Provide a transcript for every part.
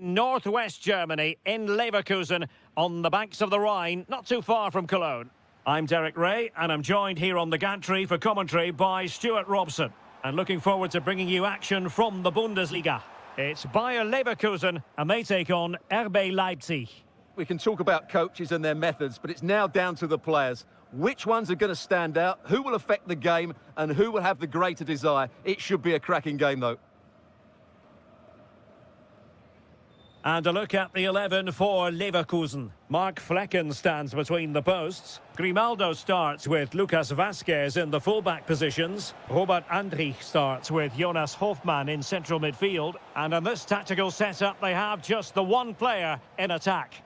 Northwest Germany, in Leverkusen, on the banks of the Rhine, not too far from Cologne. I'm Derek Ray, and I'm joined here on the gantry for commentary by Stuart Robson. And looking forward to bringing you action from the Bundesliga. It's Bayer Leverkusen, and they take on RB Leipzig. We can talk about coaches and their methods, but it's now down to the players. Which ones are going to stand out, who will affect the game, and who will have the greater desire? It should be a cracking game, though. And a look at the 11 for Leverkusen. Mark Flecken stands between the posts. Grimaldo starts with Lucas Vazquez in the fullback positions. Robert Andrich starts with Jonas Hofmann in central midfield. And in this tactical setup, they have just the one player in attack.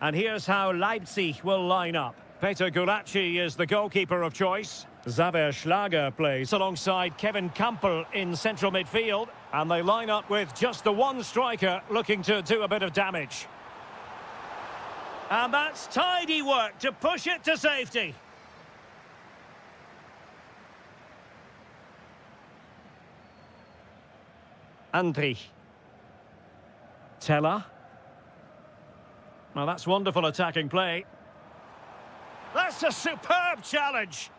And here's how Leipzig will line up. Peter Gulacsi is the goalkeeper of choice. Xaver Schlager plays alongside Kevin Campbell in central midfield. And they line up with just the one striker looking to do a bit of damage. And that's tidy work to push it to safety. Andrich. Teller. Well, that's wonderful attacking play. That's a superb challenge.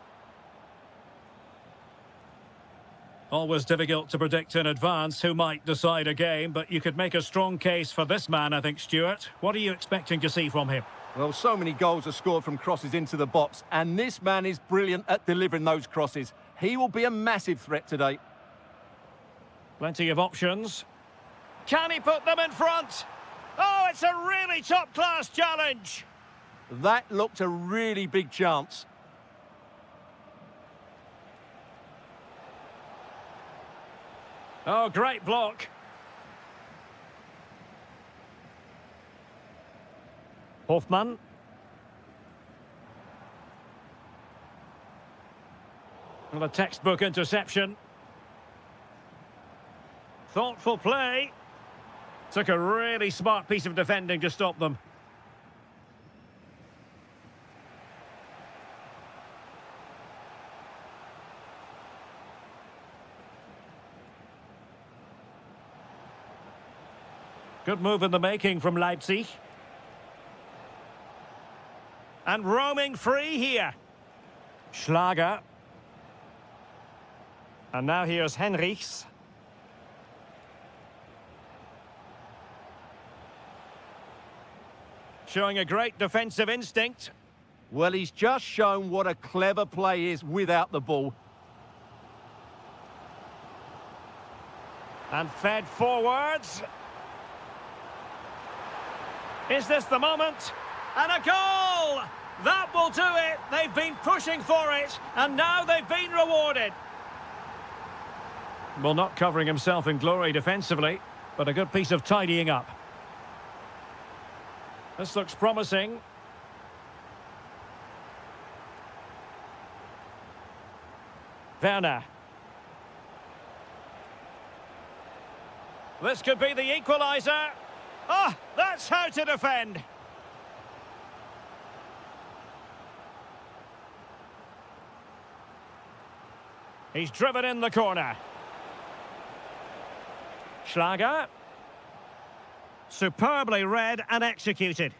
Always difficult to predict in advance who might decide a game, but you could make a strong case for this man, I think, Stuart. What are you expecting to see from him? Well, so many goals are scored from crosses into the box, and this man is brilliant at delivering those crosses. He will be a massive threat today. Plenty of options. Can he put them in front? Oh, it's a really top-class challenge. That looked a really big chance. Oh, great block. Hofmann. Well, a textbook interception. Thoughtful play. Took a really smart piece of defending to stop them. Good move in the making from Leipzig. And roaming free here. Schlager. And now here's Henrichs. Showing a great defensive instinct. Well, he's just shown what a clever play is without the ball. And fed forwards. Is this the moment? And a goal! That will do it. They've been pushing for it, and now they've been rewarded. Well, not covering himself in glory defensively, but a good piece of tidying up. This looks promising. Werner. This could be the equaliser. Oh, that's how to defend. He's driven in the corner. Schlager. Superbly read and executed.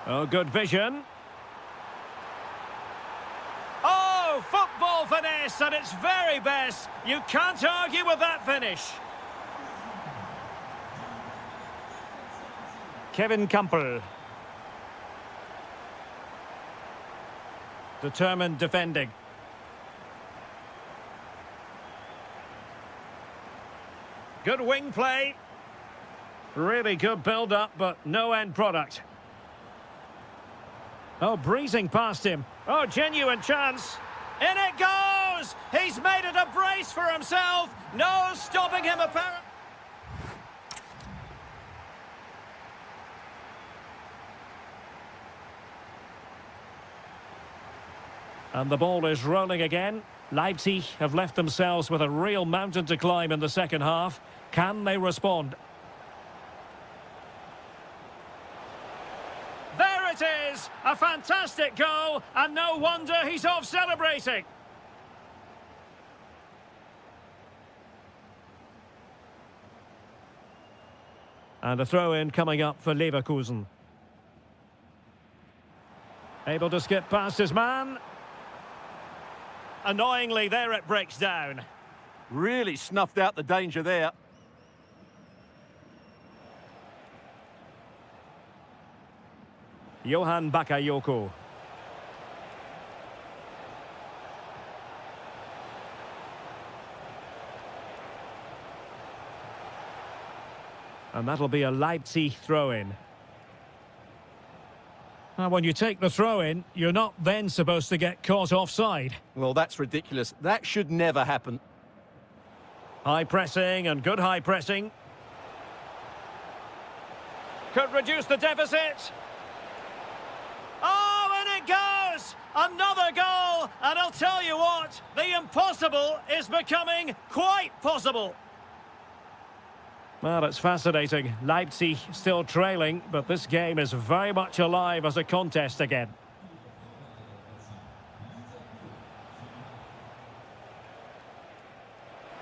Oh, good vision. Oh, football finesse at its very best. You can't argue with that finish. Kevin Campbell. Determined defending. Good wing play. Really good build-up, but no end product. Oh, breezing past him. Oh, genuine chance. In it goes! He's made it a brace for himself. No stopping him, apparently. And the ball is rolling again. Leipzig have left themselves with a real mountain to climb in the second half. Can they respond? There it is! A fantastic goal, and no wonder he's off celebrating. And a throw-in coming up for Leverkusen. Able to skip past his man. Annoyingly, there it breaks down. Really snuffed out the danger there. Johan Bakayoko. And that'll be a Leipzig throw-in. Now, when you take the throw-in, you're not then supposed to get caught offside. Well, that's ridiculous. That should never happen. High pressing and good high pressing. Could reduce the deficit. Oh, and it goes! Another goal! And I'll tell you what, the impossible is becoming quite possible. Well, it's fascinating. Leipzig still trailing, but this game is very much alive as a contest again.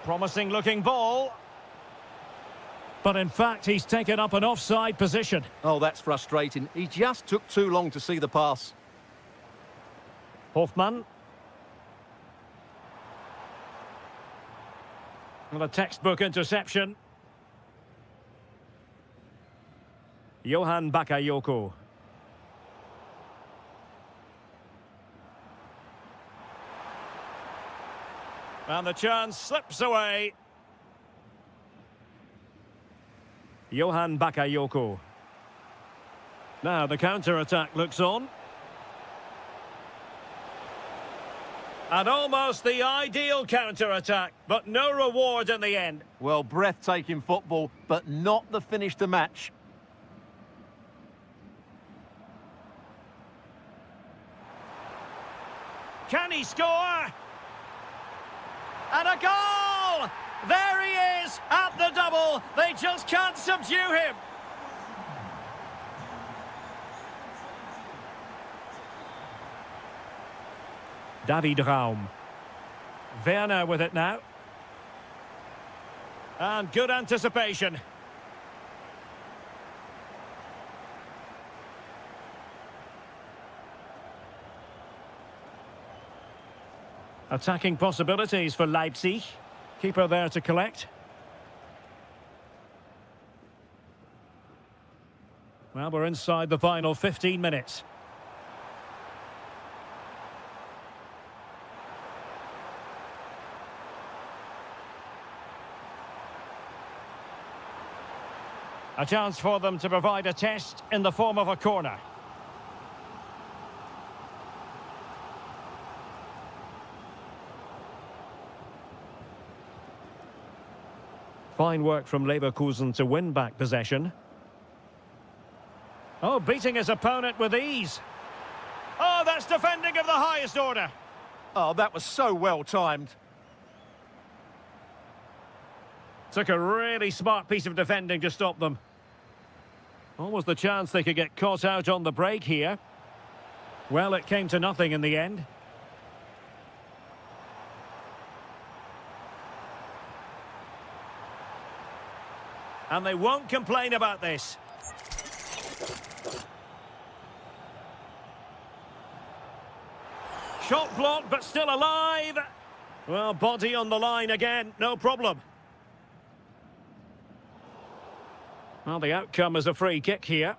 Promising looking ball. But in fact, he's taken up an offside position. Oh, that's frustrating. He just took too long to see the pass. Hoffmann. And a textbook interception. Johan Bakayoko. And the chance slips away. Johan Bakayoko. Now the counter-attack looks on. And almost the ideal counter-attack, but no reward in the end. Well, breathtaking football, but not the finish to match. Can he score? And a goal! There he is at the double. They just can't subdue him. David Raum. Werner with it now. And good anticipation. Attacking possibilities for Leipzig. Keeper there to collect. Well, we're inside the final 15 minutes. A chance for them to provide a test in the form of a corner. Fine work from Leverkusen to win back possession. Oh, beating his opponent with ease. Oh, that's defending of the highest order. Oh, that was so well timed. Took a really smart piece of defending to stop them. Almost the chance they could get caught out on the break here. Well, it came to nothing in the end. And they won't complain about this. Shot blocked, but still alive. Well, body on the line again, no problem. Well, the outcome is a free kick here.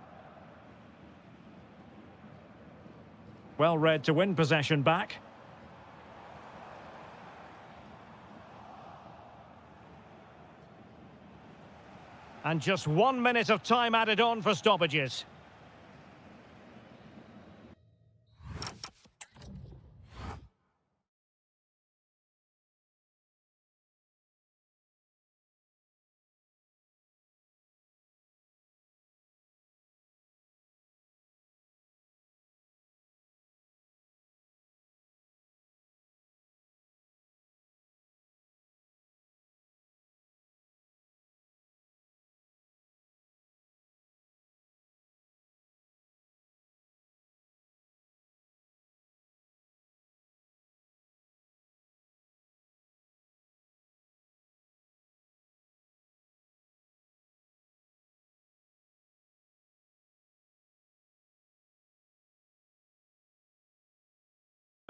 Well read to win possession back. And just 1 minute of time added on for stoppages.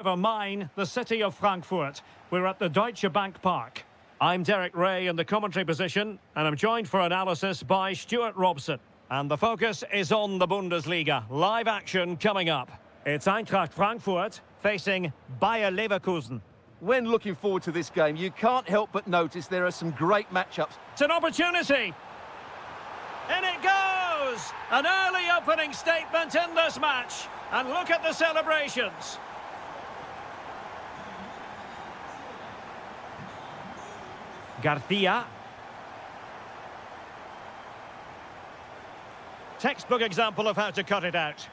Over mine, the city of Frankfurt. We're at the Deutsche Bank Park. I'm Derek Ray in the commentary position, and I'm joined for analysis by Stuart Robson. And the focus is on the Bundesliga. Live action coming up. It's Eintracht Frankfurt facing Bayer Leverkusen. When looking forward to this game, you can't help but notice there are some great matchups. It's an opportunity. In it goes! An early opening statement in this match. And look at the celebrations. Garcia. Textbook example of how to cut it out.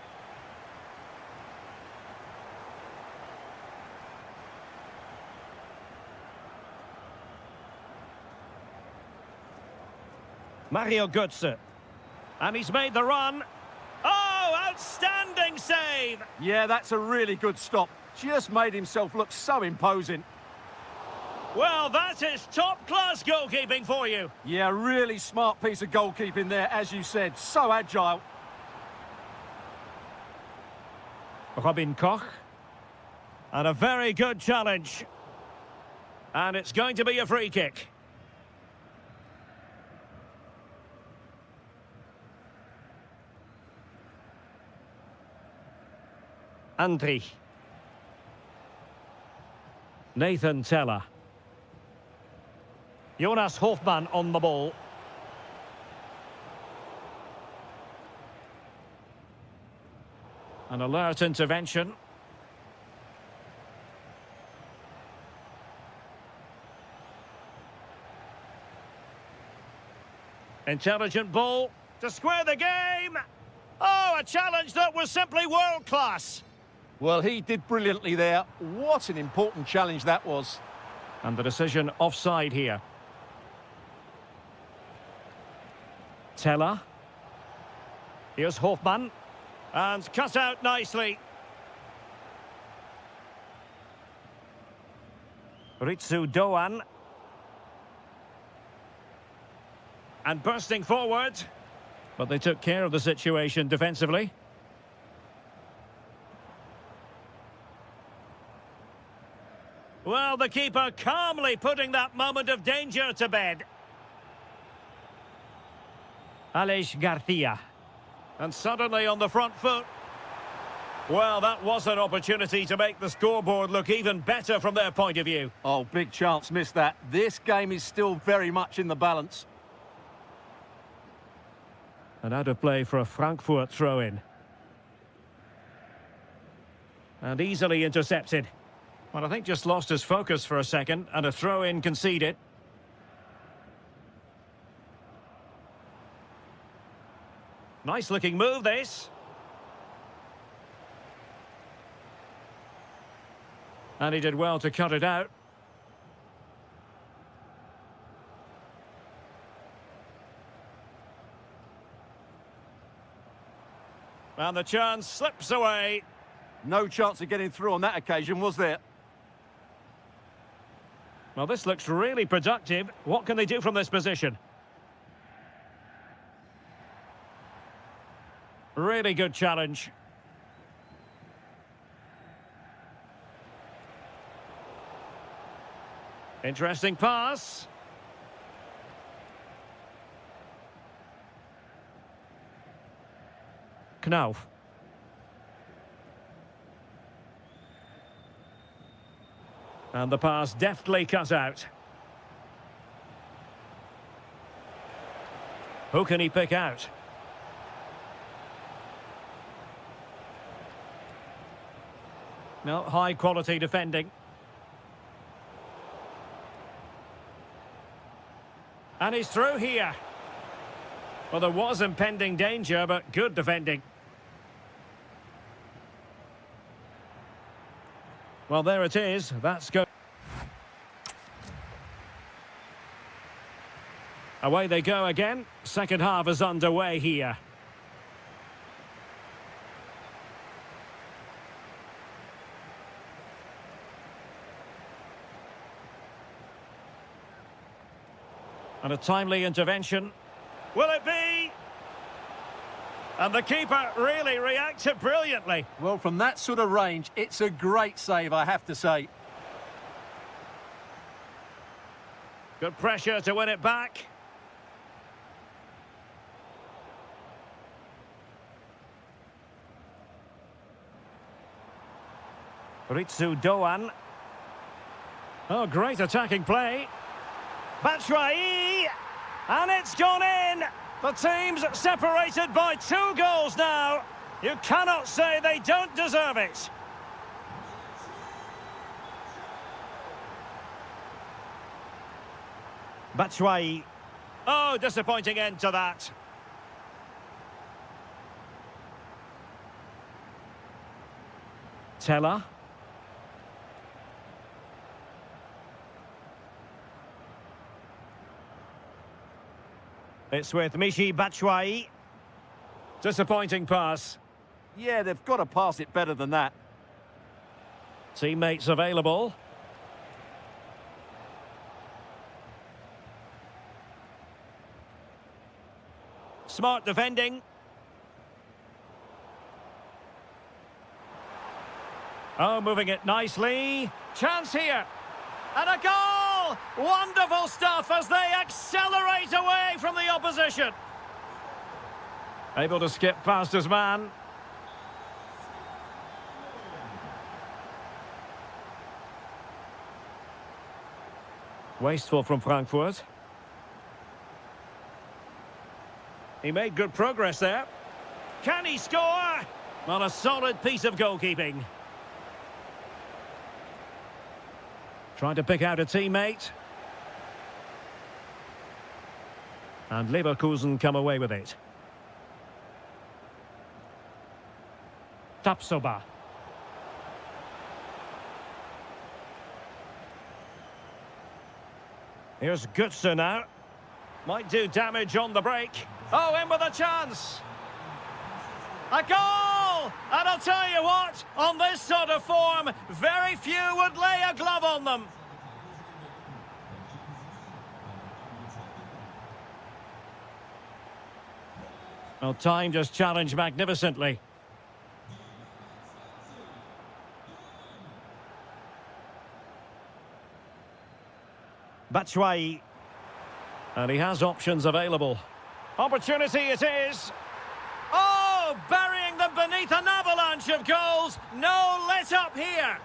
Mario Götze. And he's made the run. Oh, outstanding save! Yeah, that's a really good stop. Just made himself look so imposing. Well, that is top-class goalkeeping for you. Yeah, really smart piece of goalkeeping there, as you said. So agile. Robin Koch. And a very good challenge. And it's going to be a free kick. Andri. Nathan Teller. Jonas Hofmann on the ball. An alert intervention. Intelligent ball to square the game. Oh, a challenge that was simply world-class. Well, he did brilliantly there. What an important challenge that was. And the decision offside here. Teller. Here's Hofmann. And cut out nicely. Ritsu Doan. And bursting forward. But they took care of the situation defensively. Well, the keeper calmly putting that moment of danger to bed. Aleix Garcia. And suddenly on the front foot. Well, that was an opportunity to make the scoreboard look even better from their point of view. Oh, big chance missed that. This game is still very much in the balance. And out of play for a Frankfurt throw-in. And easily intercepted. Well, I think just lost his focus for a second, and a throw-in conceded. Nice-looking move, this. And he did well to cut it out. And the chance slips away. No chance of getting through on that occasion, was there? Well, this looks really productive. What can they do from this position? Really good challenge. Interesting pass. Knauf. And the pass deftly cut out. Who can he pick out? No, high quality defending. And he's through here. Well, there was impending danger, but good defending. Well, there it is. That's good. Away they go again. Second half is underway here. And a timely intervention. Will it be? And the keeper really reacted brilliantly. Well, from that sort of range, it's a great save, I have to say. Good pressure to win it back. Ritsu Doan. Oh, great attacking play. Batshuayi. And it's gone in. The team's separated by 2 goals now. You cannot say they don't deserve it. Batshuayi. Oh, disappointing end to that. Teller. It's with Michy Batshuayi. Disappointing pass. Yeah, they've got to pass it better than that. Teammates available. Smart defending. Oh, moving it nicely. Chance here. And a goal! Wonderful stuff as they accelerate away from the opposition. Able to skip past his man. Wasteful from Frankfurt. He made good progress there. Can he score? Not a solid piece of goalkeeping. Trying to pick out a teammate. And Leverkusen come away with it. Tapsoba. Here's Götze now. Might do damage on the break. Oh, in with a chance. A goal! And I'll tell you what, on this sort of form, very few would lay a glove on them. Well, time just challenged magnificently. Batshuayi. And he has options available. Opportunity it is. Oh, burying them beneath an avalanche of goals. No let up here.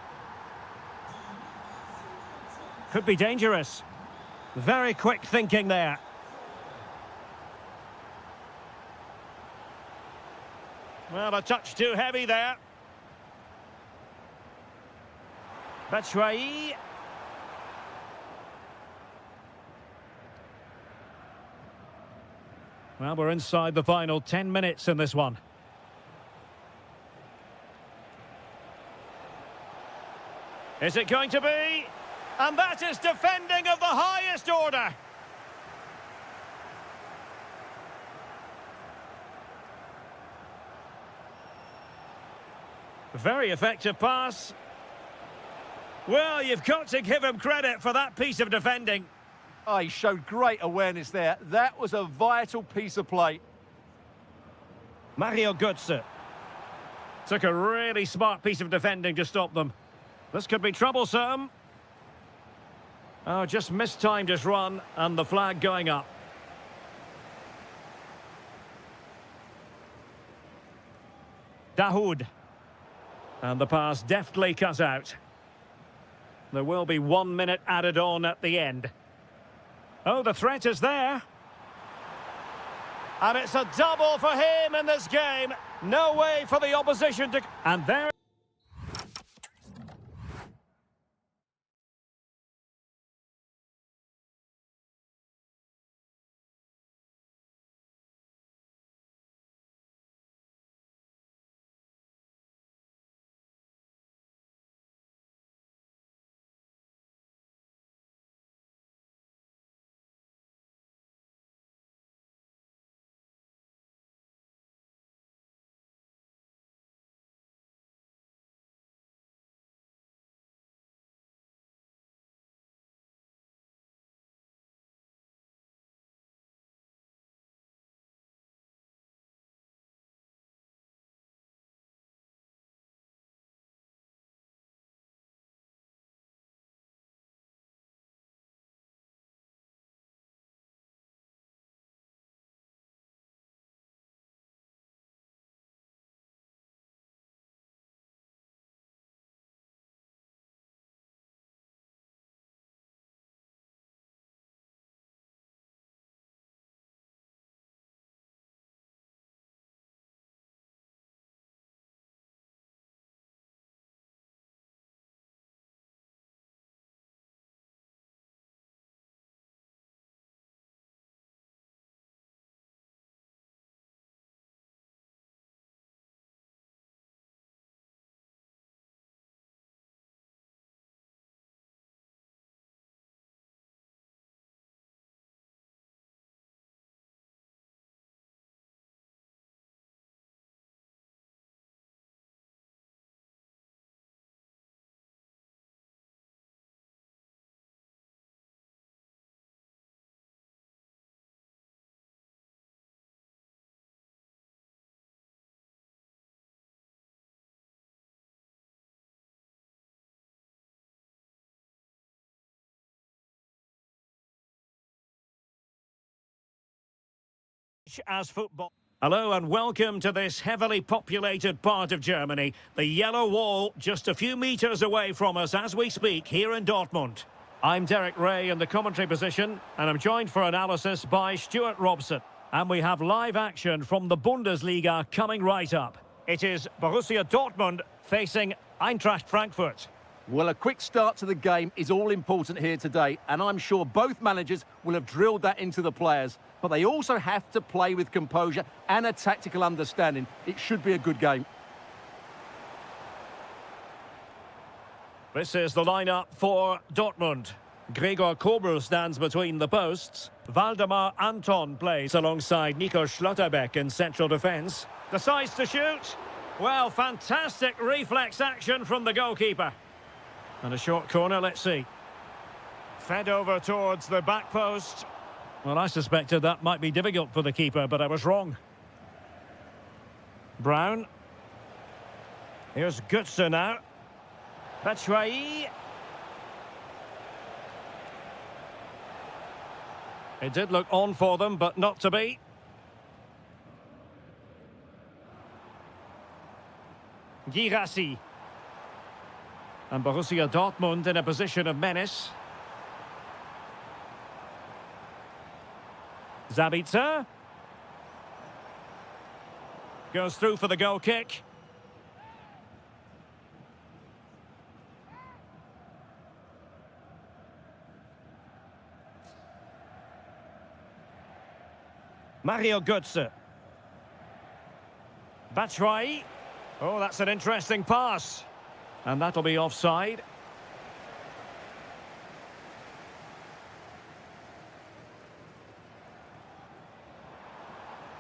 Could be dangerous. Very quick thinking there. Well, a touch too heavy there. Batshuayi. Well, we're inside the final 10 minutes in this one. Is it going to be? And that is defending of the highest order. Very effective pass. Well, you've got to give him credit for that piece of defending. Oh, he showed great awareness there. That was a vital piece of play. Mario Götze. Took a really smart piece of defending to stop them. This could be troublesome. Oh, just mistimed his run and the flag going up. Dahoud. And the pass deftly cut out. There will be 1 minute added on at the end. Oh, the threat is there. And it's a double for him in this game. No way for the opposition to... And there... much as football. Hello and welcome to this heavily populated part of Germany. The yellow wall just a few metres away from us as we speak here in Dortmund. I'm Derek Ray in the commentary position and I'm joined for analysis by Stuart Robson. And we have live action from the Bundesliga coming right up. It is Borussia Dortmund facing Eintracht Frankfurt. Well, a quick start to the game is all important here today, and I'm sure both managers will have drilled that into the players. But they also have to play with composure and a tactical understanding. It should be a good game. This is the lineup for Dortmund. Gregor Kobel stands between the posts. Waldemar Anton plays alongside Nico Schlotterbeck in central defence. Decides to shoot. Well, fantastic reflex action from the goalkeeper. And a short corner, let's see. Fed over towards the back post. Well, I suspected that might be difficult for the keeper, but I was wrong. Brown. Here's Götze now. Batshuayi. It did look on for them, but not to be. Girassi. And Borussia Dortmund in a position of menace. Zabitzer. Goes through for the goal kick. Mario Götze. Batshuayi. Oh, that's an interesting pass. And that'll be offside.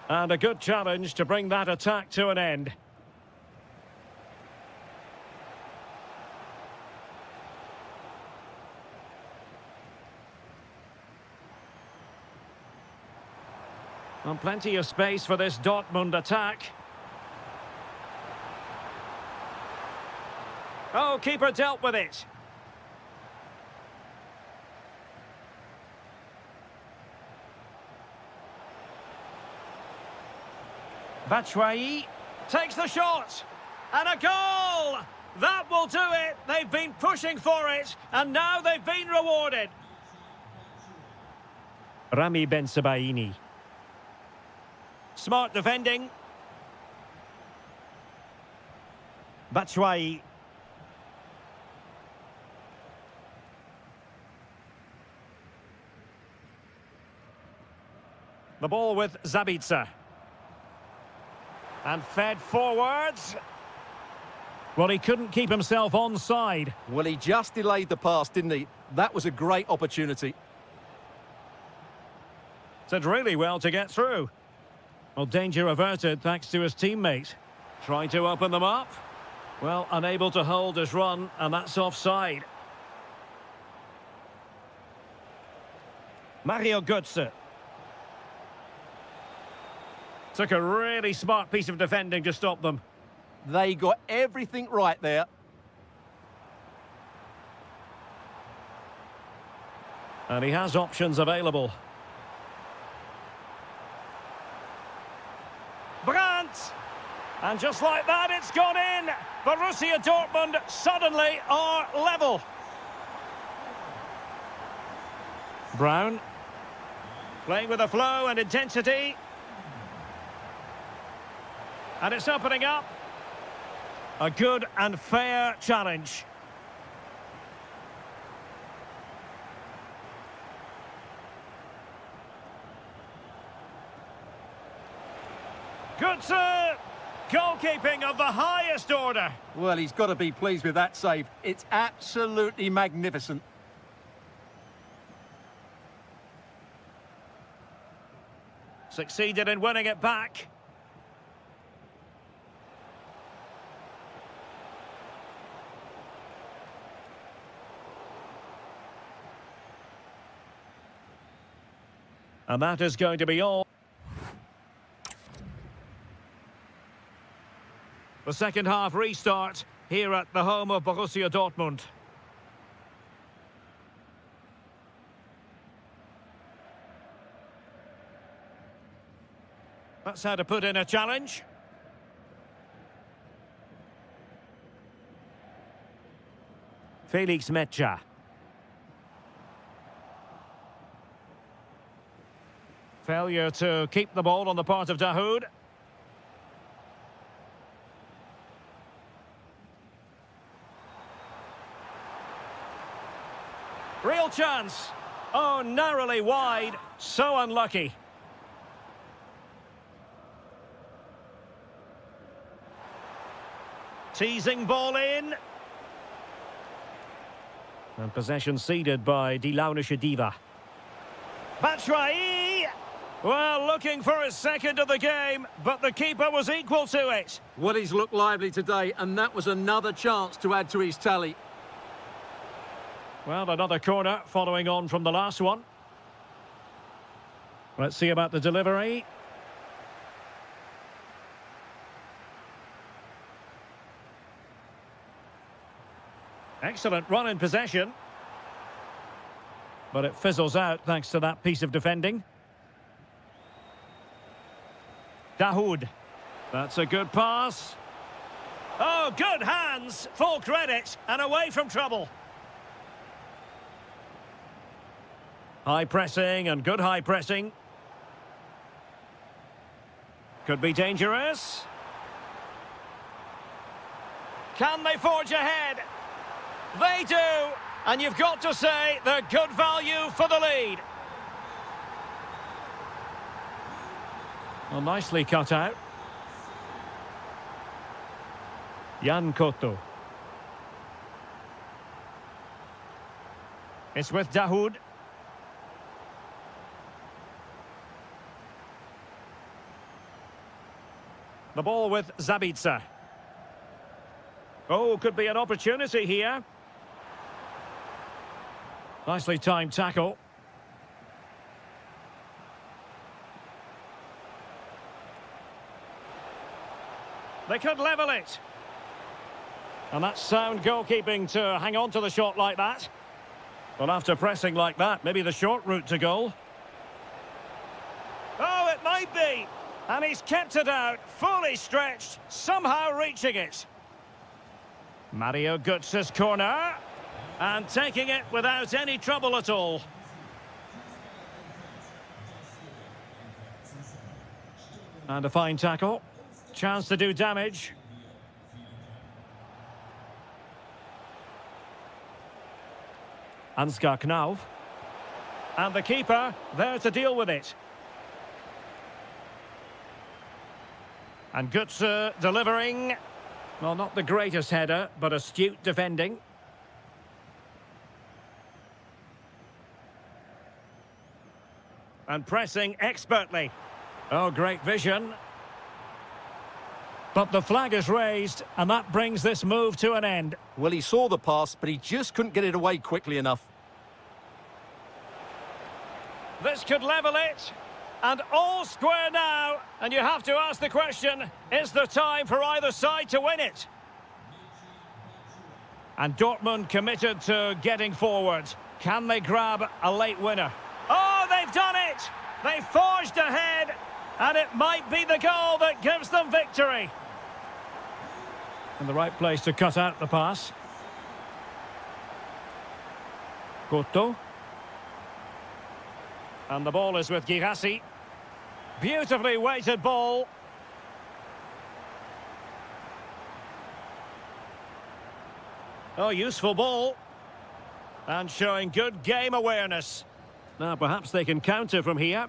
And a good challenge to bring that attack to an end. And plenty of space for this Dortmund attack. Oh, keeper dealt with it. Batshuayi takes the shot. And a goal! That will do it. They've been pushing for it. And now they've been rewarded. Rami Bensebaini. Smart defending. Batshuayi. The ball with Zabitzer. And fed forwards. Well, he couldn't keep himself onside. Well, he just delayed the pass, didn't he? That was a great opportunity. Did really well to get through. Well, danger averted thanks to his teammate. Trying to open them up. Well, unable to hold his run, and that's offside. Mario Götze. Took a really smart piece of defending to stop them. They got everything right there. And he has options available. Brandt! And just like that, it's gone in. Borussia Dortmund suddenly are level. Brown. Playing with a flow and intensity. And it's opening up. A good and fair challenge. Götze! Goalkeeping of the highest order. Well, he's got to be pleased with that save. It's absolutely magnificent. Succeeded in winning it back. And that is going to be all. The second half restart here at the home of Borussia Dortmund. That's how to put in a challenge. Felix Mecha. Failure to keep the ball on the part of Dahoud. Real chance. Oh, narrowly wide. So unlucky. Teasing ball in. And possession ceded by Dilaunische Diva. Batshuayi! Well, looking for his second of the game, but the keeper was equal to it. Well, he's looked lively today, and that was another chance to add to his tally. Well, another corner following on from the last one. Let's see about the delivery. Excellent run in possession. But it fizzles out thanks to that piece of defending. Dahoud. That's a good pass. Oh, good hands. Full credit. And away from trouble. High pressing and good high pressing. Could be dangerous. Can they forge ahead? They do. And you've got to say they're good value for the lead. Well, nicely cut out. Jan Koto. It's with Dahoud. The ball with Zabitzer. Oh, could be an opportunity here. Nicely timed tackle. They could level it. And that's sound goalkeeping to hang on to the shot like that. Well, after pressing like that, maybe the short route to goal. Oh, it might be. And he's kept it out, fully stretched, somehow reaching it. Mario Götze's corner. And taking it without any trouble at all. And a fine tackle. Chance to do damage. Ansgar Knauf. And the keeper there to deal with it. And Götze delivering. Well, not the greatest header, but astute defending. And pressing expertly. Oh, great vision. But the flag is raised, and that brings this move to an end. Well, he saw the pass, but he just couldn't get it away quickly enough. This could level it. And all square now. And you have to ask the question, is there time for either side to win it? And Dortmund committed to getting forward. Can they grab a late winner? Oh, they've done it! They forged ahead, and it might be the goal that gives them victory. In the right place to cut out the pass. Koto. And the ball is with Girassi. Beautifully weighted ball. Oh, useful ball. And showing good game awareness. Now, perhaps they can counter from here.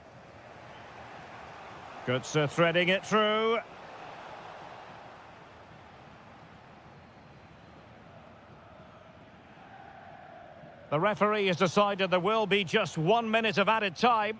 Götze threading it through. The referee has decided there will be just 1 minute of added time.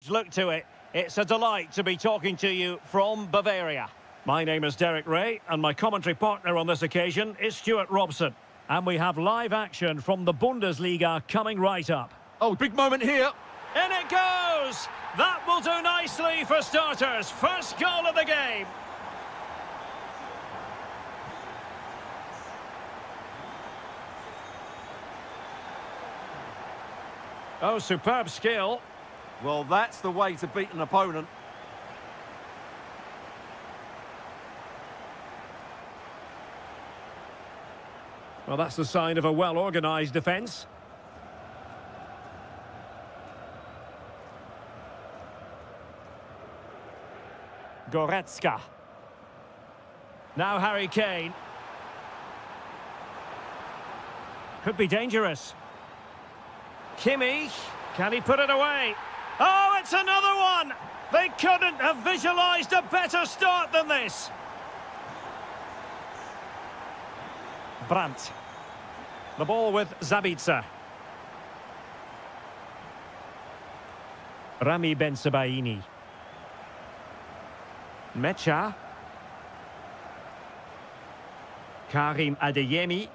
Look to it. It's a delight to be talking to you from Bavaria. My name is Derek Ray, and my commentary partner on this occasion is Stuart Robson. And we have live action from the Bundesliga coming right up. Oh, big moment here. In it goes! That will do nicely for starters. First goal of the game. Oh, superb skill. Well, that's the way to beat an opponent. Well, that's the sign of a well-organised defence. Goretzka. Now Harry Kane. Could be dangerous. Kimmich. Can he put it away? Oh, it's another one! They couldn't have visualised a better start than this. Brandt. The ball with Zabitzer. Rami Bensebaini. Mecha. Karim Adeyemi.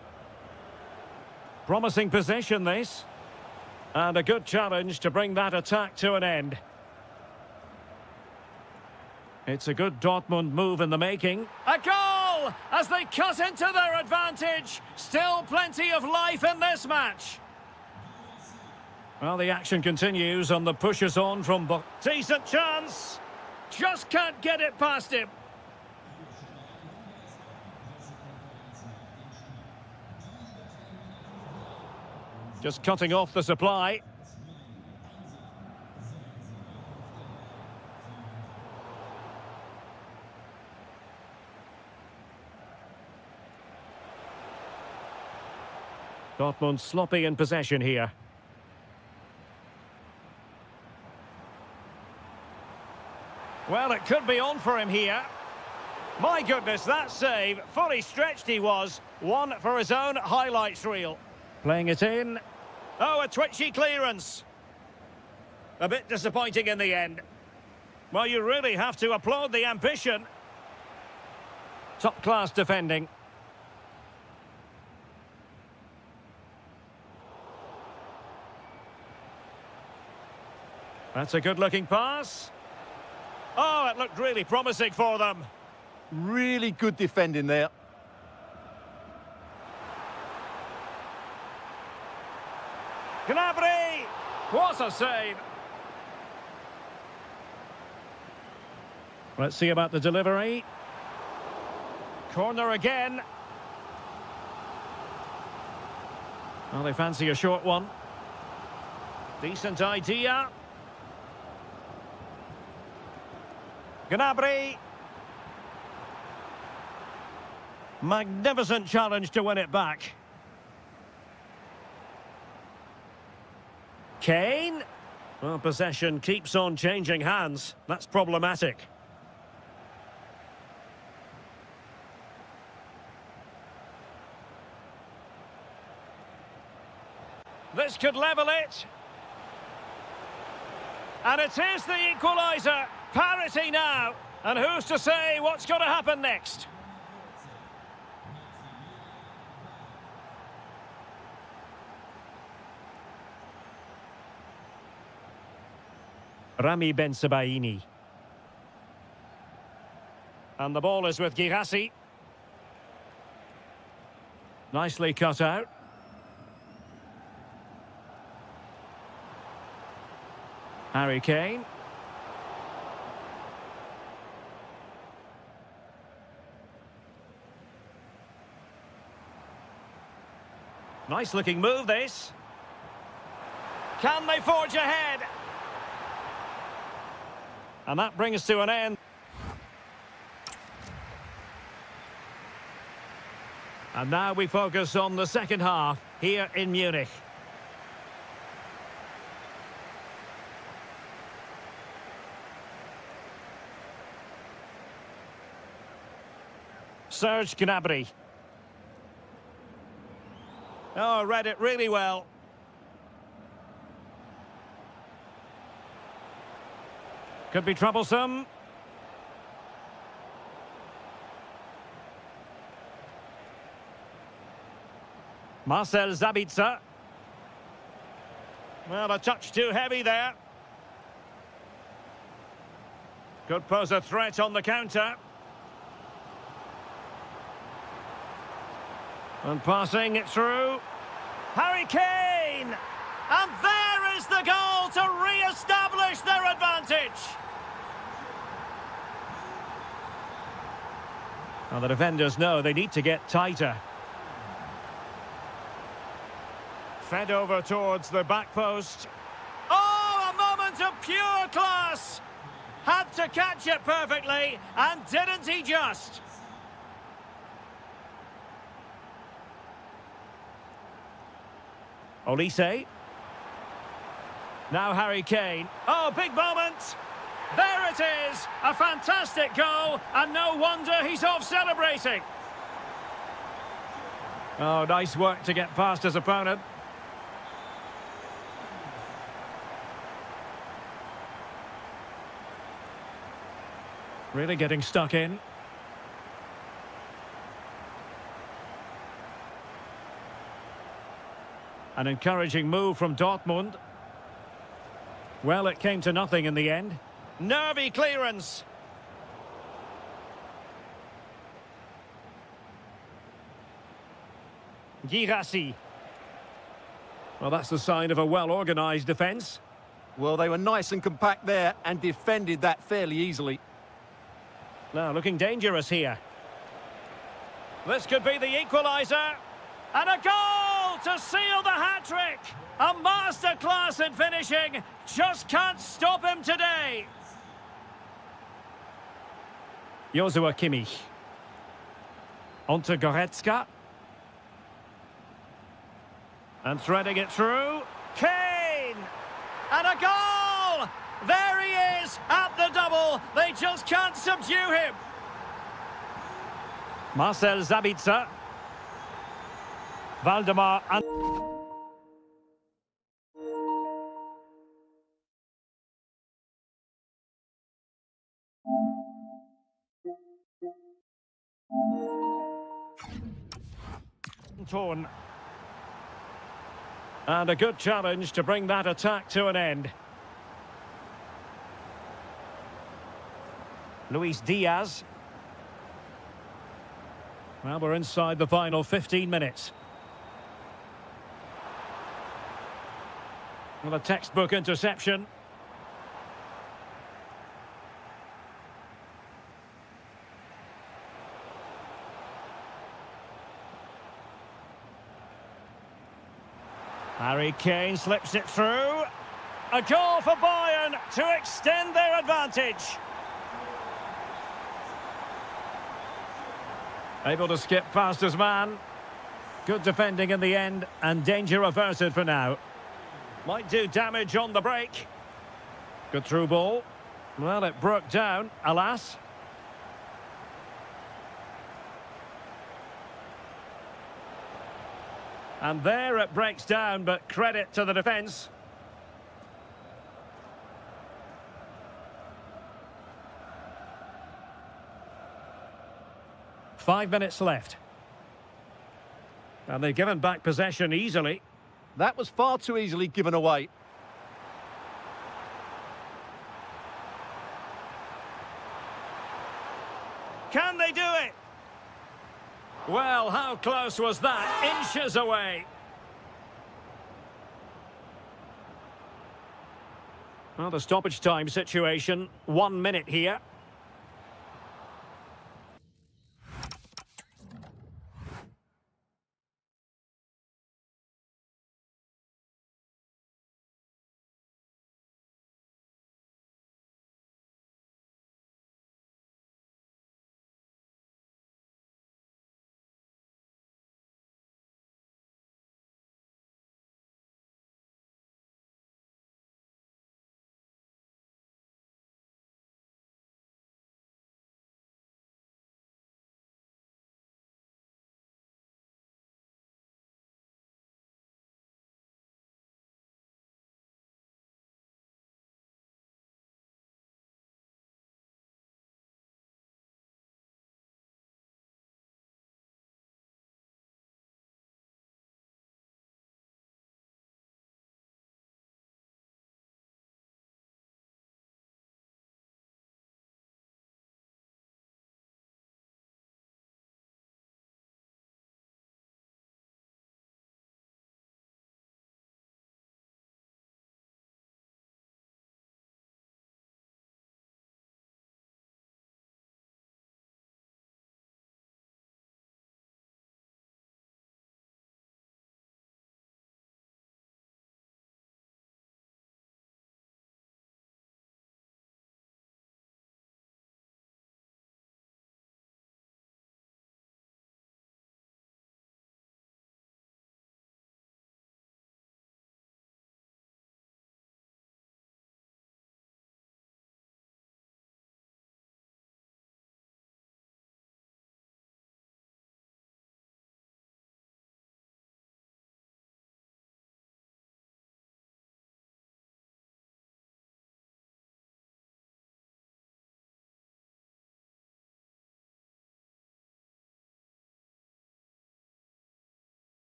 Promising possession, this. And a good challenge to bring that attack to an end. It's a good Dortmund move in the making. A goal! As they cut into their advantage. Still plenty of life in this match. Well, the action continues and the push is on from the... Decent chance. Just can't get it past him. Just cutting off the supply. Dortmund sloppy in possession here. Well, it could be on for him here. My goodness, that save. Fully stretched he was. One for his own highlights reel. Playing it in. Oh, a twitchy clearance. A bit disappointing in the end. Well, you really have to applaud the ambition. Top-class defending. That's a good-looking pass. Oh, it looked really promising for them. Really good defending there. Gnabry! What a save! Let's see about the delivery. Corner again. Well, they fancy a short one. Decent idea. Gnabry. Magnificent challenge to win it back. Kane. Well, possession keeps on changing hands. That's problematic. This could level it. And it is the equaliser. Parity now. And who's to say what's going to happen next? Rami Bensebaini. And the ball is with Girassi. Nicely cut out. Harry Kane. Nice looking move, this. Can they forge ahead? And that brings to an end. And now we focus on the second half here in Munich. Serge Gnabry. Oh, read it really well. Could be troublesome. Marcel Sabitzer. Well, a touch too heavy there. Could pose a threat on the counter. And passing it through. Harry Kane! And there is the goal to re-establish their advantage. Well, the defenders know they need to get tighter. Fed over towards the back post. Oh, a moment of pure class! Had to catch it perfectly, and didn't he just? Olise. Now Harry Kane. Oh, big moment! There it is! A fantastic goal, and no wonder he's off celebrating. Oh, nice work to get past his opponent. Really getting stuck in. An encouraging move from Dortmund. Well, it came to nothing in the end. Nervy clearance. Girassi. Well, that's the sign of a well-organised defence. Well, they were nice and compact there and defended that fairly easily. Now, looking dangerous here. This could be the equaliser. And a goal to seal the hat-trick. A masterclass in finishing. Just can't stop him today. Joshua Kimmich. On to Goretzka. And threading it through. Kane! And a goal! There he is at the double. They just can't subdue him. Marcel Sabitzer. Valdemar and... Torn. And a good challenge to bring that attack to an end. Luis Diaz. Well, we're inside the final 15 minutes. Well, a textbook interception. Harry Kane slips it through. A goal for Bayern to extend their advantage. Able to skip past his man. Good defending in the end, and danger averted for now. Might do damage on the break. Good through ball. Well, it broke down, alas. And there it breaks down, but credit to the defence. Five minutes left. And they've given back possession easily. That was far too easily given away. Can they do it? Well, how close was that? Inches away. Well, the stoppage time situation, 1 minute here.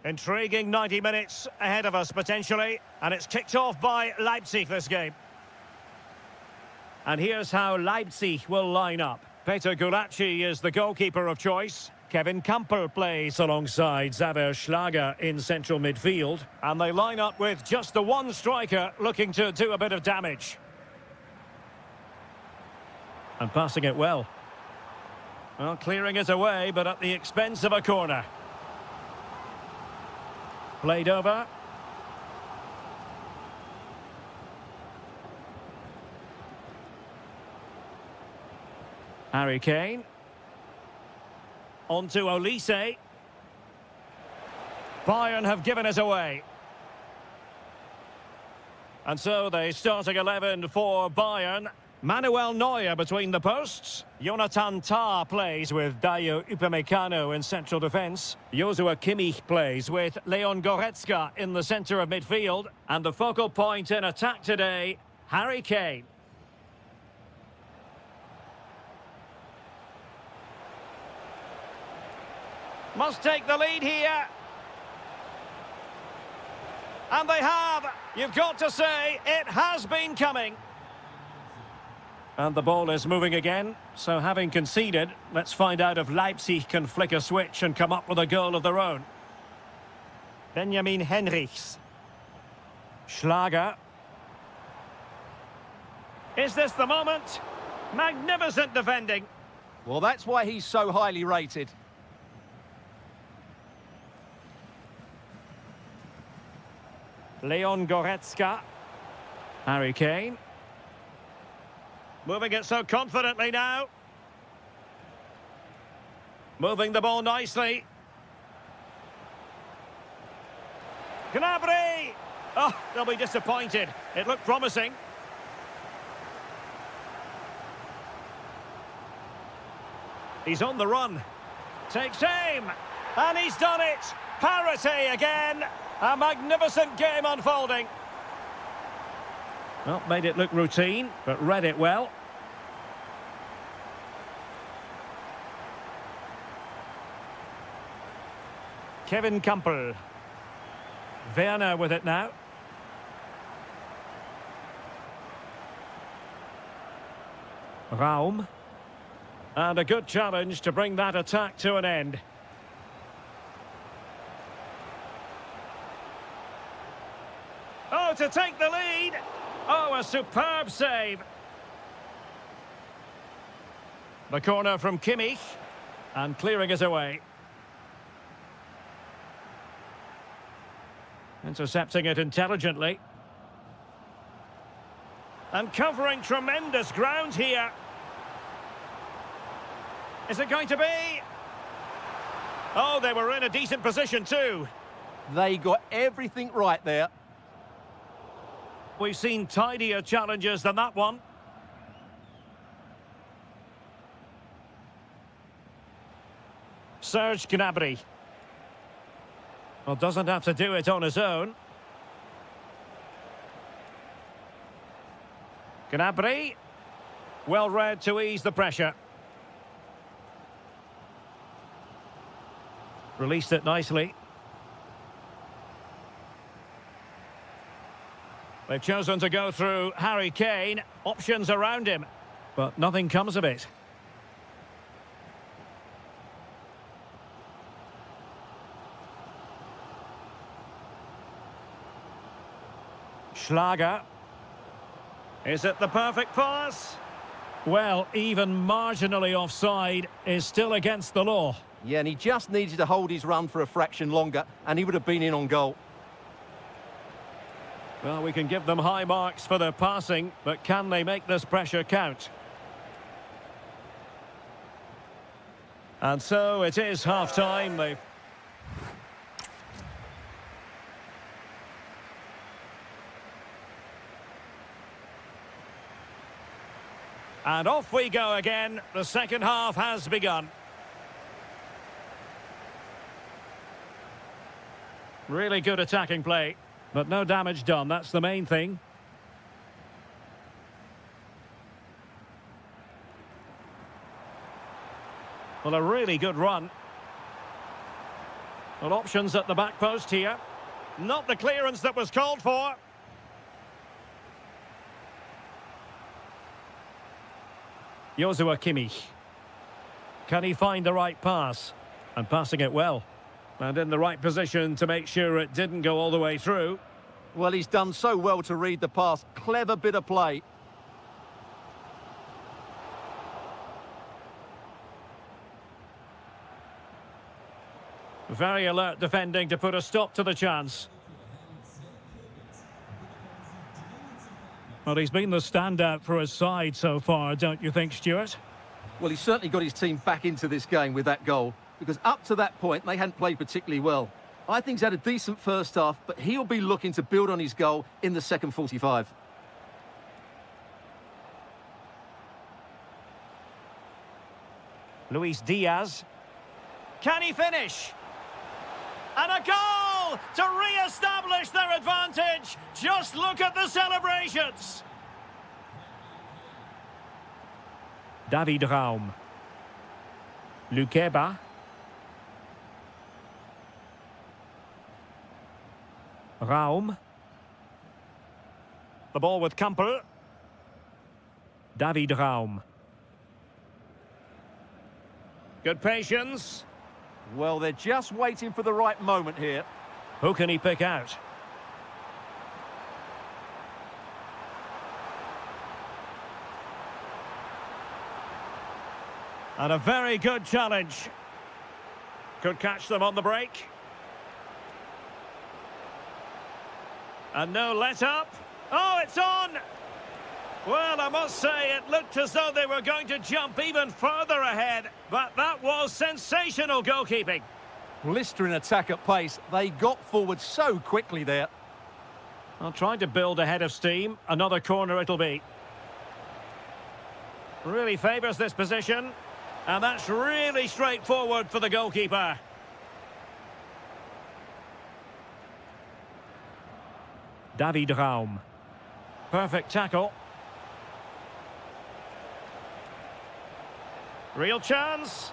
Intriguing 90 minutes ahead of us, potentially. And it's kicked off by Leipzig, this game. And here's how Leipzig will line up. Peter Gulacsi is the goalkeeper of choice. Kevin Campbell plays alongside Xaver Schlager in central midfield. And they line up with just the one striker looking to do a bit of damage. And passing it well. Well, clearing it away, but at the expense of a corner. Played over. Harry Kane. On to Olise. Bayern have given it away. And so the starting 11 for Bayern. Manuel Neuer between the posts. Jonathan Tah plays with Dayo Upamecano in central defence. Joshua Kimmich plays with Leon Goretzka in the centre of midfield. And the focal point in attack today, Harry Kane. Must take the lead here. And they have. You've got to say, it has been coming. And the ball is moving again. So having conceded, let's find out if Leipzig can flick a switch and come up with a goal of their own. Benjamin Henrichs. Schlager. Is this the moment? Magnificent defending. Well, that's why he's so highly rated. Leon Goretzka. Harry Kane. Moving it so confidently now. Moving the ball nicely. Gnabry! Oh, they'll be disappointed. It looked promising. He's on the run. Takes aim. And he's done it. Parity again. A magnificent game unfolding. Well, made it look routine, but read it well. Kevin Campbell. Werner with it now. Raum. And a good challenge to bring that attack to an end. Oh, to take the lead. Oh, a superb save. The corner from Kimmich. And clearing it away. Intercepting it intelligently. And covering tremendous ground here. Is it going to be? Oh, they were in a decent position too. They got everything right there. We've seen tidier challenges than that one. Serge Gnabry. Well, doesn't have to do it on his own. Gnabry. Well read to ease the pressure. Released it nicely. They've chosen to go through Harry Kane. Options around him, but nothing comes of it. Schlager. Is it the perfect pass? Well, even marginally offside is still against the law. Yeah, and he just needed to hold his run for a fraction longer, and he would have been in on goal. Well, we can give them high marks for their passing, but can they make this pressure count? And so it is half-time. They've... And off we go again. The second half has begun. Really good attacking play. But no damage done, that's the main thing. Well, a really good run. Well, options at the back post here. Not the clearance that was called for. Joshua Kimmich. Can he find the right pass? And passing it well. And in the right position to make sure it didn't go all the way through. Well, he's done so well to read the pass. Clever bit of play. Very alert defending to put a stop to the chance. Well, he's been the standout for his side so far, don't you think, Stuart? Well, he's certainly got his team back into this game with that goal, because up to that point, they hadn't played particularly well. I think he's had a decent first half, but he'll be looking to build on his goal in the second 45. Luis Diaz. Can he finish? And a goal to re-establish their advantage. Just look at the celebrations. David Raum. Lukeba. Raum. The ball with Kampel. David Raum. Good patience. Well, they're just waiting for the right moment here. Who can he pick out? And a very good challenge. Could catch them on the break. And no let-up. Oh, it's on! Well, I must say, it looked as though they were going to jump even further ahead, but that was sensational goalkeeping. Blistering attack at pace. They got forward so quickly there. Well, trying to build ahead of steam. Another corner it'll be. Really favours this position, and that's really straightforward for the goalkeeper. David Raum. Perfect tackle. Real chance.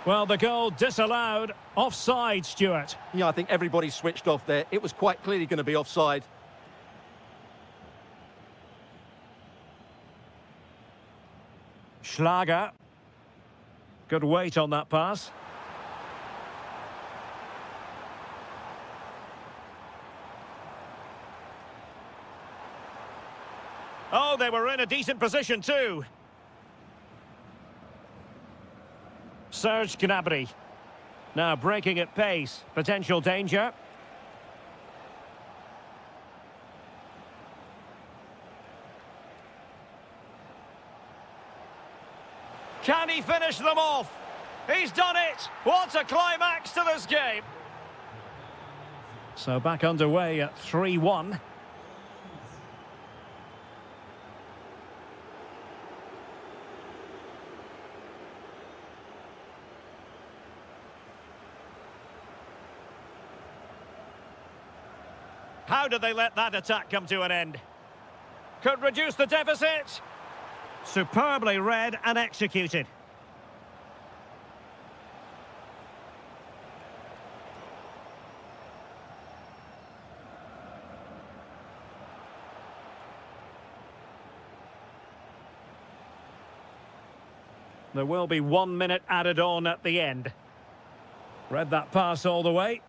Well, the goal disallowed. Offside, Stuart. Yeah, I think everybody switched off there. It was quite clearly going to be offside. Schlager. Good weight on that pass. Oh, they were in a decent position too. Serge Gnabry. Now breaking at pace. Potential danger. Can he finish them off? He's done it! What a climax to this game! So back underway at 3-1. How did they let that attack come to an end? Could reduce the deficit. Superbly read and executed. There will be 1 minute added on at the end. Read that pass all the way.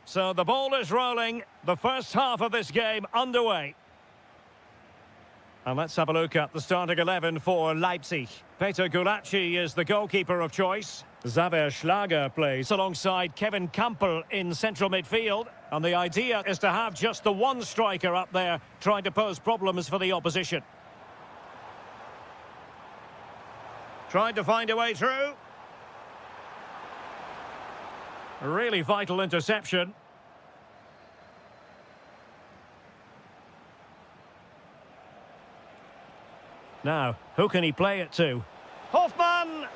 So the ball is rolling. The first half of this game underway. And let's have a look at the starting 11 for Leipzig. Peter Gulacsi is the goalkeeper of choice. Xaver Schlager plays alongside Kevin Campbell in central midfield. And the idea is to have just the one striker up there trying to pose problems for the opposition. Trying to find a way through. A really vital interception. Now, who can he play it to? Hoffmann!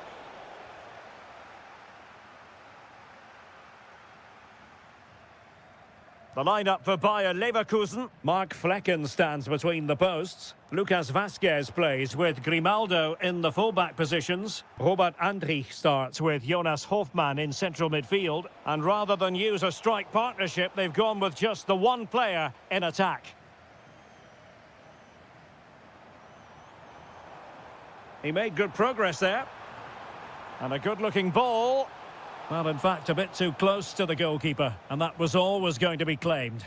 The lineup for Bayer Leverkusen. Mark Flecken stands between the posts. Lucas Vazquez plays with Grimaldo in the fullback positions. Robert Andrich starts with Jonas Hoffmann in central midfield. And rather than use a strike partnership, they've gone with just the one player in attack. He made good progress there. And a good-looking ball. Well, in fact, a bit too close to the goalkeeper, and that was always going to be claimed.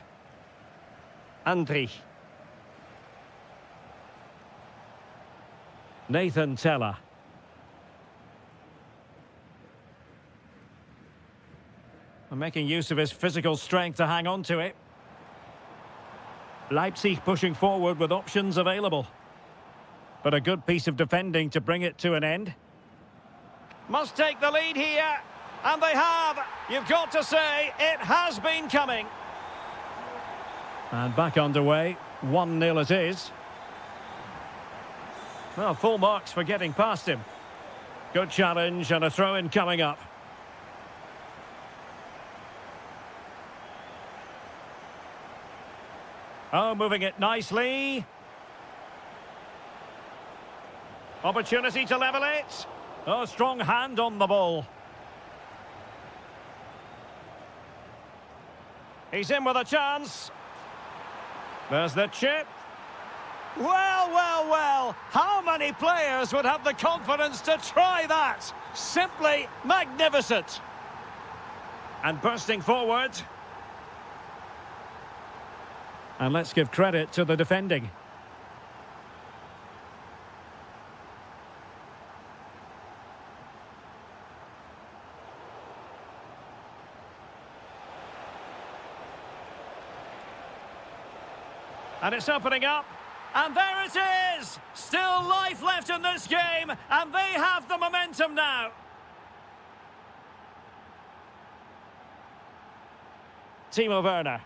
Andrich. Nathan Teller. And making use of his physical strength to hang on to it. Leipzig pushing forward with options available. But a good piece of defending to bring it to an end. Must take the lead here. And they have. You've got to say, it has been coming. And back underway. 1-0 it is. Well, full marks for getting past him. Good challenge and a throw-in coming up. Oh, moving it nicely. Opportunity to level it. Oh, strong hand on the ball. He's in with a chance. There's the chip. Well, well, well. How many players would have the confidence to try that? Simply magnificent. And bursting forward. And let's give credit to the defending. And it's opening up. And there it is! Still life left in this game, and they have the momentum now. Timo Werner.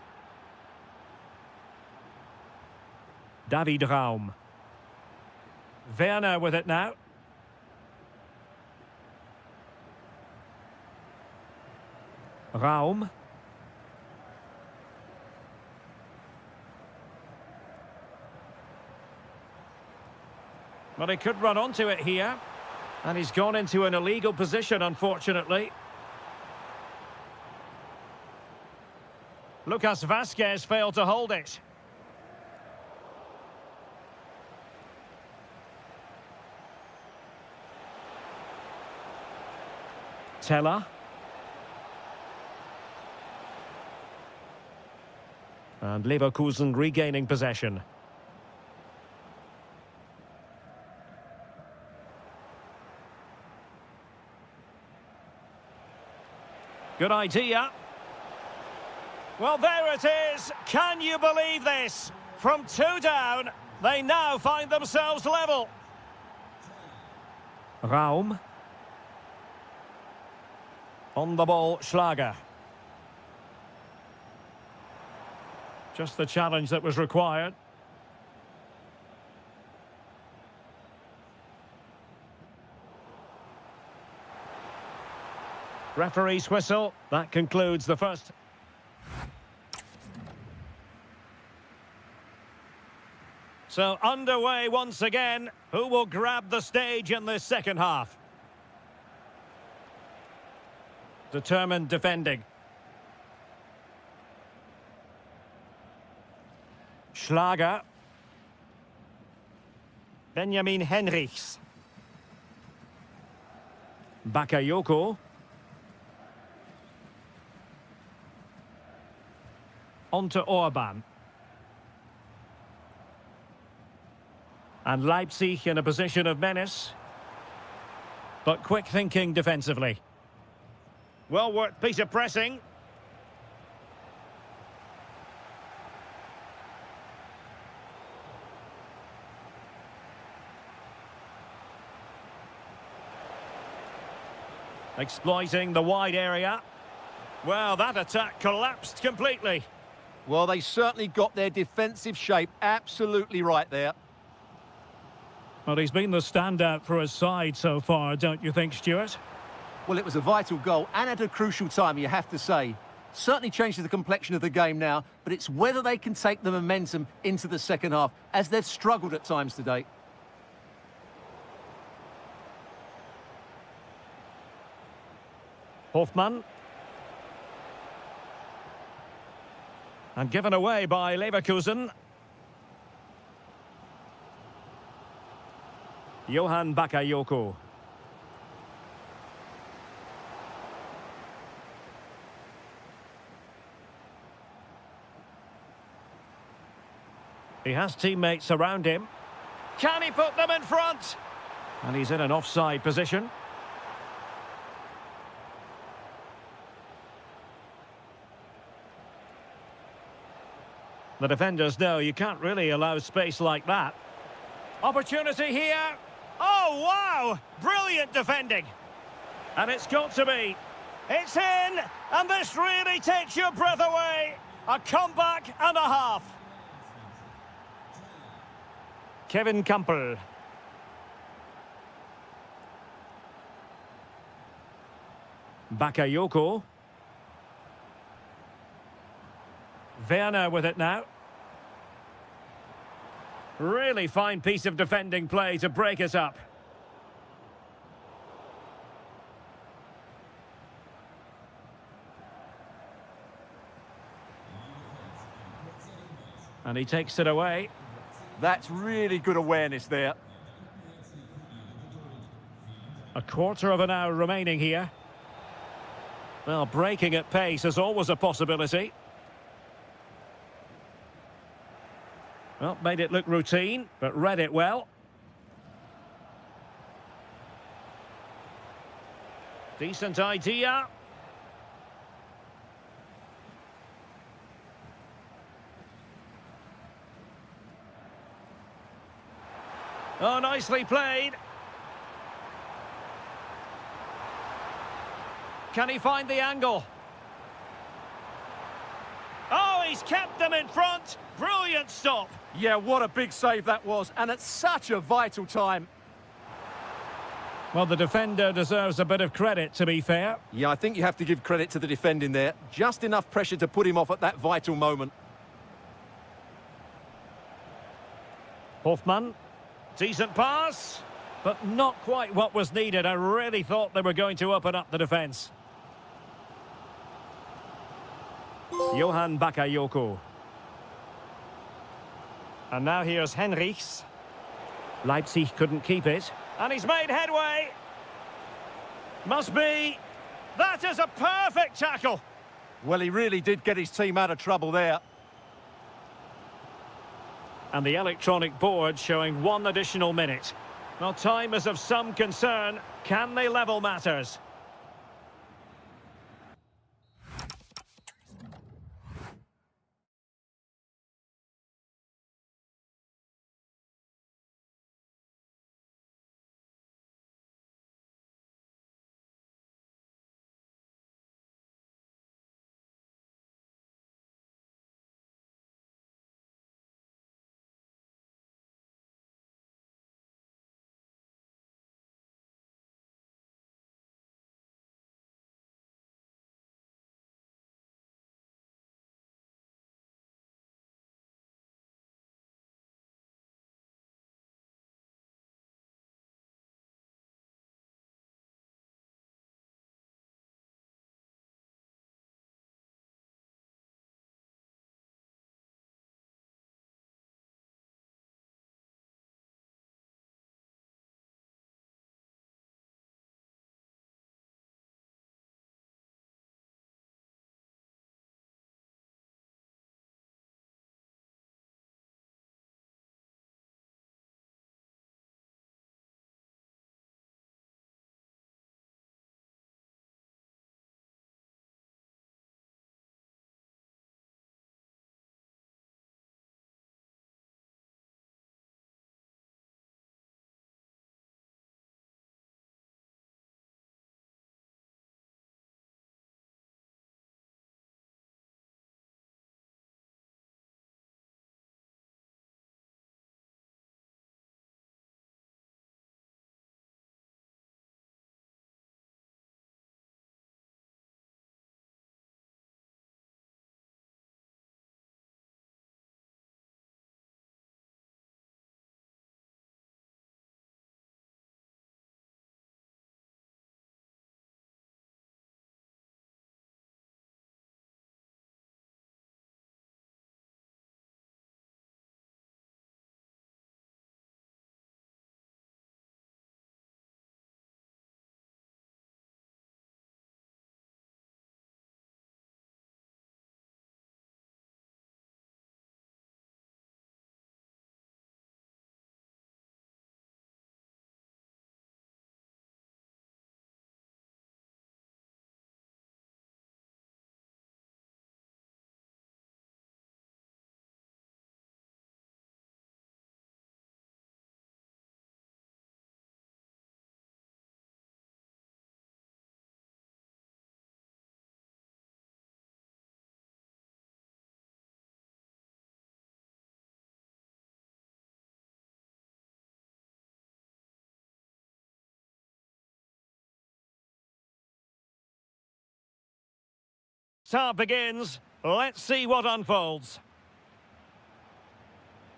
David Raum. Werner with it now. Raum. Well, he could run onto it here. And he's gone into an illegal position, unfortunately. Lucas Vazquez failed to hold it. Teller. And Leverkusen regaining possession. Good idea. Well, there it is. Can you believe this? From 2 down, they now find themselves level. Raum. On the ball, Schlager. Just the challenge that was required. Referee's whistle. That concludes the first. So underway once again. Who will grab the stage in this second half? Determined defending. Schlager. Benjamin Henrichs. Bakayoko. On to Orban. And Leipzig in a position of menace. But quick thinking defensively. Well worked piece of pressing. Exploiting the wide area. Well, that attack collapsed completely. Well, they certainly got their defensive shape absolutely right there. Well, he's been the standout for his side so far, don't you think, Stuart? Well, it was a vital goal and at a crucial time, you have to say. Certainly changes the complexion of the game now, but it's whether they can take the momentum into the second half, as they've struggled at times today. Hofmann. And given away by Leverkusen. Johan Bakayoko. He has teammates around him. Can he put them in front? And he's in an offside position. The defenders know you can't really allow space like that. Opportunity here. Oh, wow! Brilliant defending. And it's got to be. It's in! And this really takes your breath away. A comeback and a half. Kevin Campbell. Bakayoko. Werner with it now. Really fine piece of defending play to break us up. And he takes it away. That's really good awareness there. A quarter of an hour remaining here. Well, breaking at pace is always a possibility. Well, made it look routine, but read it well. Decent idea. Oh, nicely played. Can he find the angle? Oh, he's kept them in front. Brilliant stop. Yeah, what a big save that was, and at such a vital time. Well, the defender deserves a bit of credit, to be fair. Yeah, I think you have to give credit to the defending there. Just enough pressure to put him off at that vital moment. Hofmann. Decent pass, but not quite what was needed. I really thought they were going to open up the defence. Johan Bakayoko. And now here's Henrichs. Leipzig couldn't keep it. And he's made headway. Must be. That is a perfect tackle. Well, he really did get his team out of trouble there. And the electronic board showing 1 additional minute. Well, time is of some concern. Can they level matters? first half begins. Let's see what unfolds.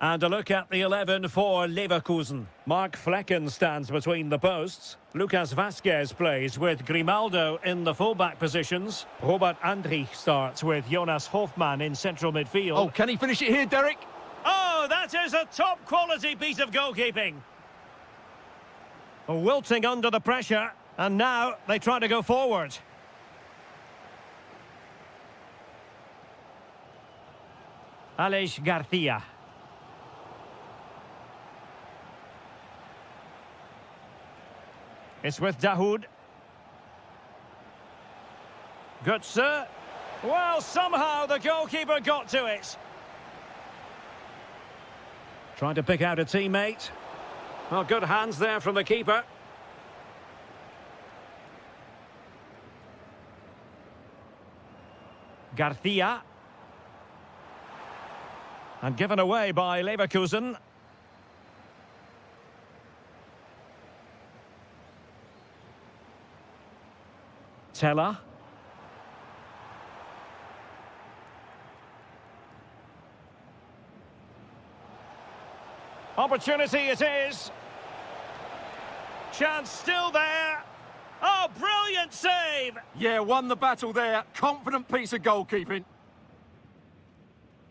And a look at the 11 for Leverkusen. Mark Flecken stands between the posts. Lucas Vasquez plays with Grimaldo in the fullback positions. Robert Andrich starts with Jonas Hofmann in central midfield. Oh, can he finish it here, Derek? Oh, that is a top-quality piece of goalkeeping. Wilting under the pressure, and now they try to go forward. Aleix Garcia. It's with Dahoud. Götze. Well, somehow the goalkeeper got to it. Trying to pick out a teammate. Well, good hands there from the keeper. Garcia. And given away by Leverkusen. Teller. Opportunity it is. Chance still there. Oh, brilliant save! Yeah, won the battle there. Confident piece of goalkeeping.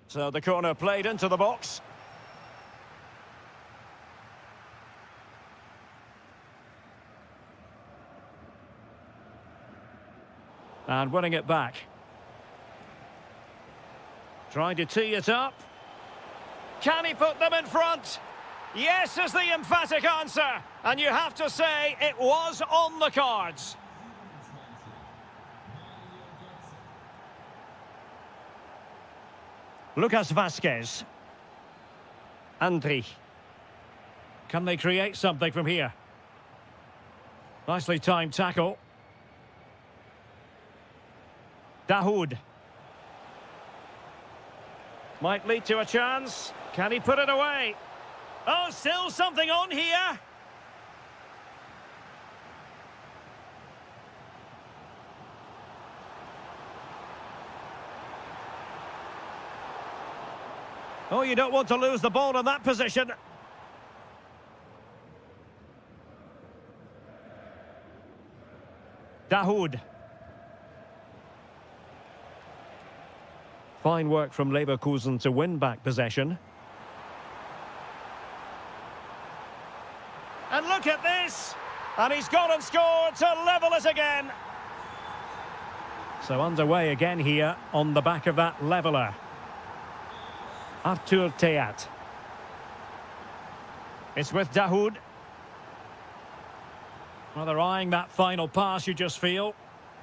So the corner played into the box. And winning it back. Trying to tee it up. Can he put them in front? Yes is the emphatic answer. And you have to say it was on the cards. Lucas Vasquez. Andrich. Can they create something from here? Nicely timed tackle. Dahoud. Might lead to a chance. Can he put it away? Oh, still something on here. Oh, you don't want to lose the ball in that position. Dahoud. Fine work from Leverkusen to win back possession. And look at this! And he's gone and scored to level it again. So underway again here on the back of that leveller. Artur Teat. It's with Dahoud. Well, they're eyeing that final pass, you just feel.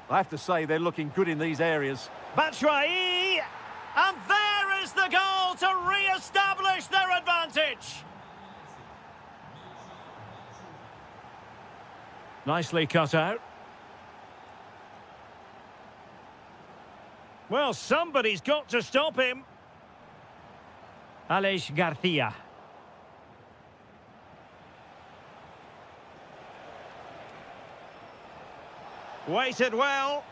I have to say, they're looking good in these areas. Batshuayi! And there is the goal to re-establish their advantage. Nicely cut out. Well, somebody's got to stop him. Aleix Garcia. Waited well.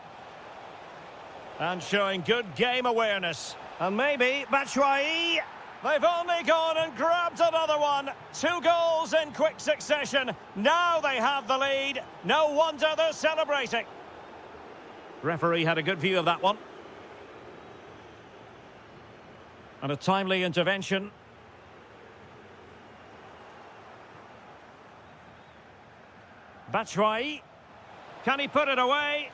And showing good game awareness. And maybe Batshuayi. They've only gone and grabbed another one. 2 goals in quick succession. Now they have the lead. No wonder they're celebrating. Referee had a good view of that one. And a timely intervention. Batshuayi. Can he put it away?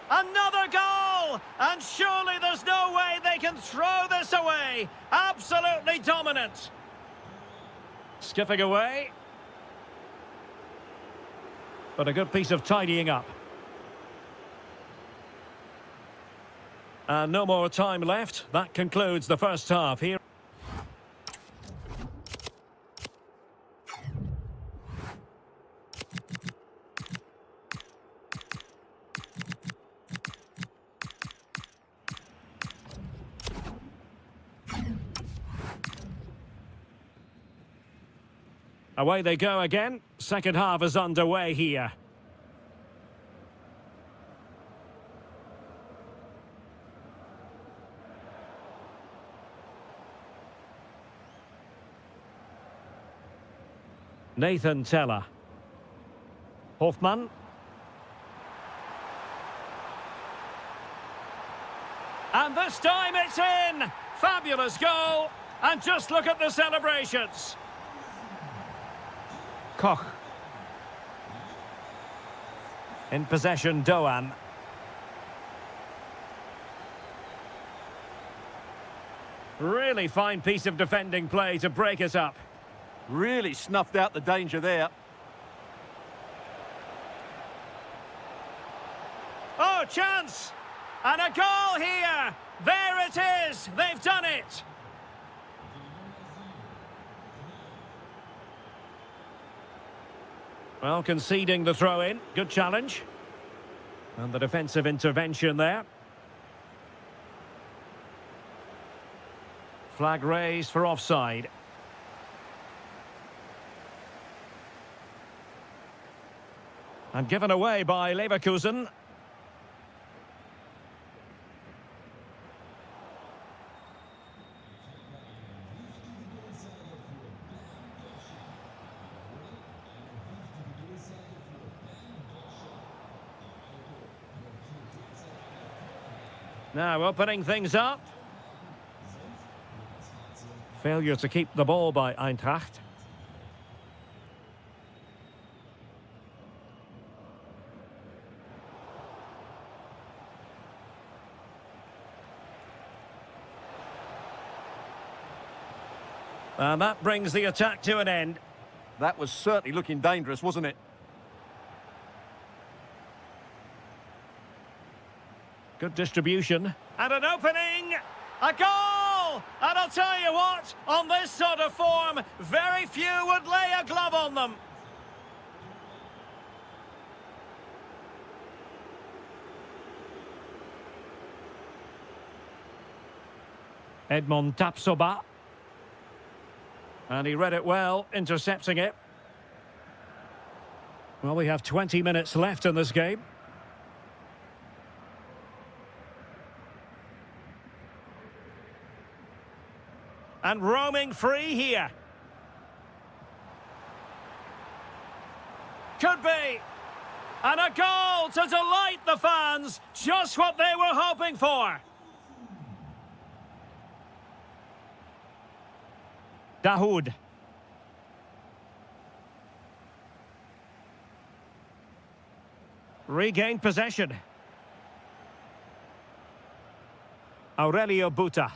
Another goal! And surely there's no way they can throw this away. Absolutely dominant. Skipping away. But a good piece of tidying up. And no more time left. That concludes the first half here. Away they go again. Second half is underway here. Nathan Teller. Hoffman. And this time it's in! Fabulous goal! And just look at the celebrations. Koch. In possession, Doan. Really fine piece of defending play to break us up. Really snuffed out the danger there. Oh, chance! And a goal here! There it is! They've done it! Well, conceding the throw-in. Good challenge. And the defensive intervention there. Flag raised for offside. And given away by Leverkusen. Now opening things up. Failure to keep the ball by Eintracht. And that brings the attack to an end. That was certainly looking dangerous, wasn't it? Good distribution. And an opening! A goal! And I'll tell you what, on this sort of form, very few would lay a glove on them. Edmond Tapsoba. And he read it well, intercepting it. Well, we have 20 minutes left in this game. And roaming free here. Could be. And a goal to delight the fans. Just what they were hoping for. Dahoud. Regained possession. Aurelio Buta.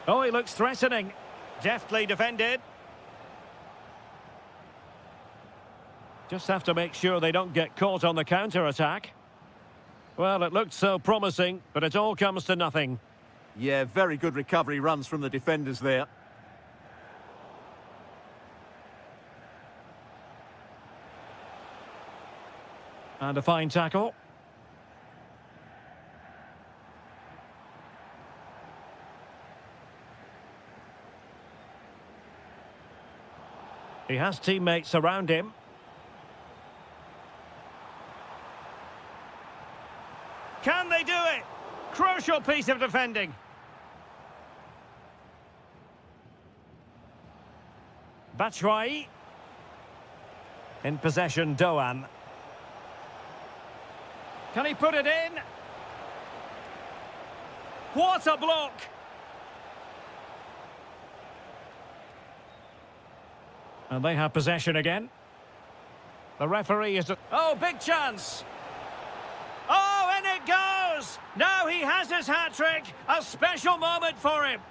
Oh, he looks threatening. Deftly defended. Just have to make sure they don't get caught on the counter-attack. Well, it looked so promising, but it all comes to nothing. Yeah, very good recovery runs from the defenders there. And a fine tackle. He has teammates around him. Can they do it? Crucial piece of defending. Batshuayi. In possession, Doan. Can he put it in? What a block! And they have possession again. The referee is... Oh, big chance! Oh, and it goes! Now he has his hat-trick. A special moment for him.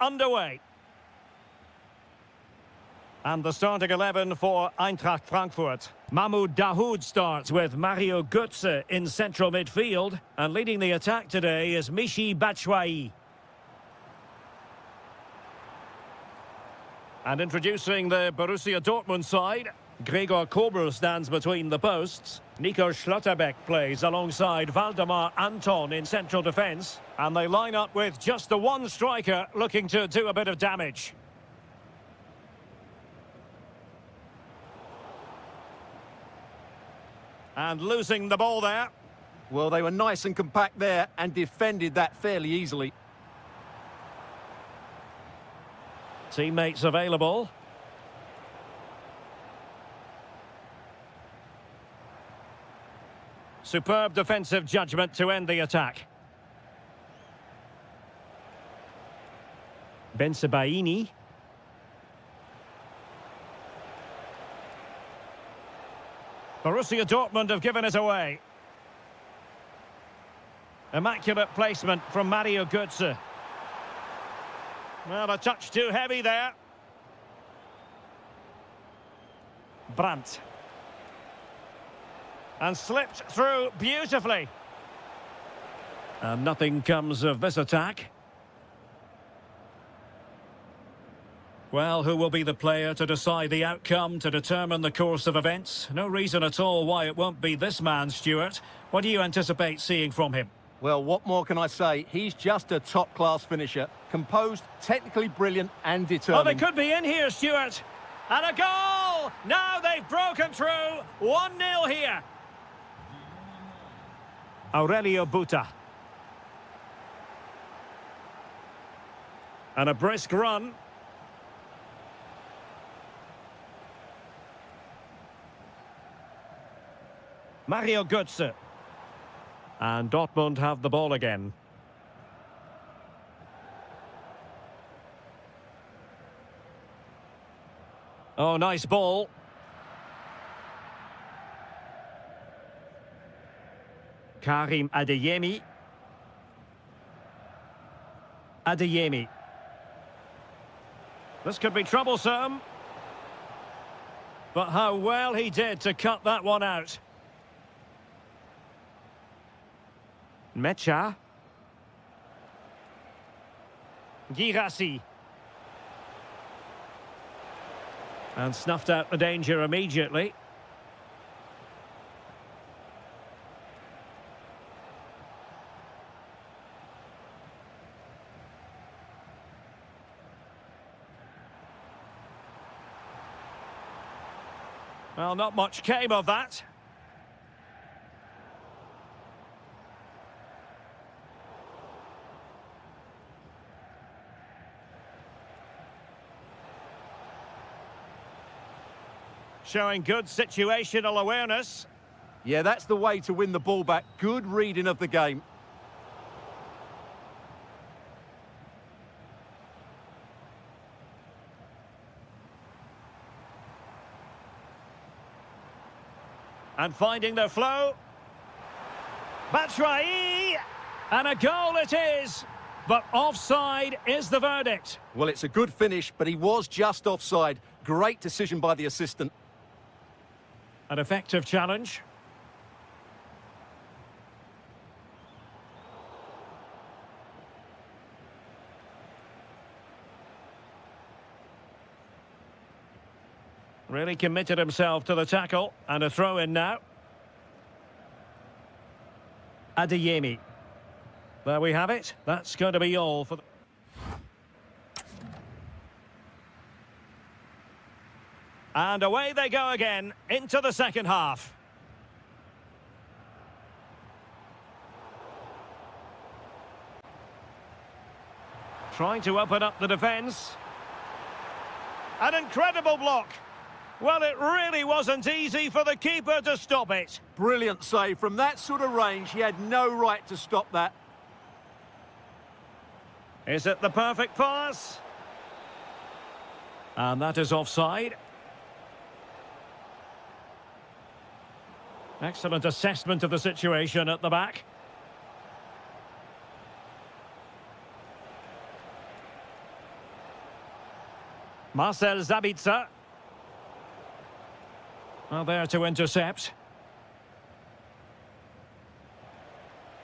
Underway. And the starting 11 for Eintracht Frankfurt. Mahmoud Dahoud starts with Mario Götze in central midfield. And leading the attack today is Michy Batshuayi. And introducing the Borussia Dortmund side, Gregor Kobel stands between the posts. Nico Schlotterbeck plays alongside Valdemar Anton in central defence. And they line up with just the one striker looking to do a bit of damage. And losing the ball there. Well, they were nice and compact there and defended that fairly easily. Teammates available. Superb defensive judgment to end the attack. Bensebaini. Borussia Dortmund have given it away. Immaculate placement from Mario Götze. Well, a touch too heavy there. Brandt. And slipped through beautifully. And nothing comes of this attack. Well, who will be the player to decide the outcome, to determine the course of events? No reason at all why it won't be this man, Stuart. What do you anticipate seeing from him? Well, what more can I say? He's just a top-class finisher. Composed, technically brilliant and determined. Oh, they could be in here, Stuart. And a goal! Now they've broken through. 1-0 here. Aurelio Buta. And a brisk run. Mario Götze. And Dortmund have the ball again. Oh, nice ball. Karim Adeyemi. Adeyemi. This could be troublesome. But how well he did to cut that one out. Mecha. Girassi. And snuffed out the danger immediately. Well, not much came of that. Showing good situational awareness. Yeah, that's the way to win the ball back. Good reading of the game. And finding the flow. Batshuayi! And a goal it is. But offside is the verdict. Well, it's a good finish, but he was just offside. Great decision by the assistant. An effective challenge. Really committed himself to the tackle. And a throw in now. Adeyemi. There we have it. That's going to be all for the... And away they go again into the second half. Trying to open up the defence. An incredible block. Well, it really wasn't easy for the keeper to stop it. Brilliant save. From that sort of range, he had no right to stop that. Is it the perfect pass? And that is offside. Excellent assessment of the situation at the back. Marcel Sabitzer. Well, there to intercept.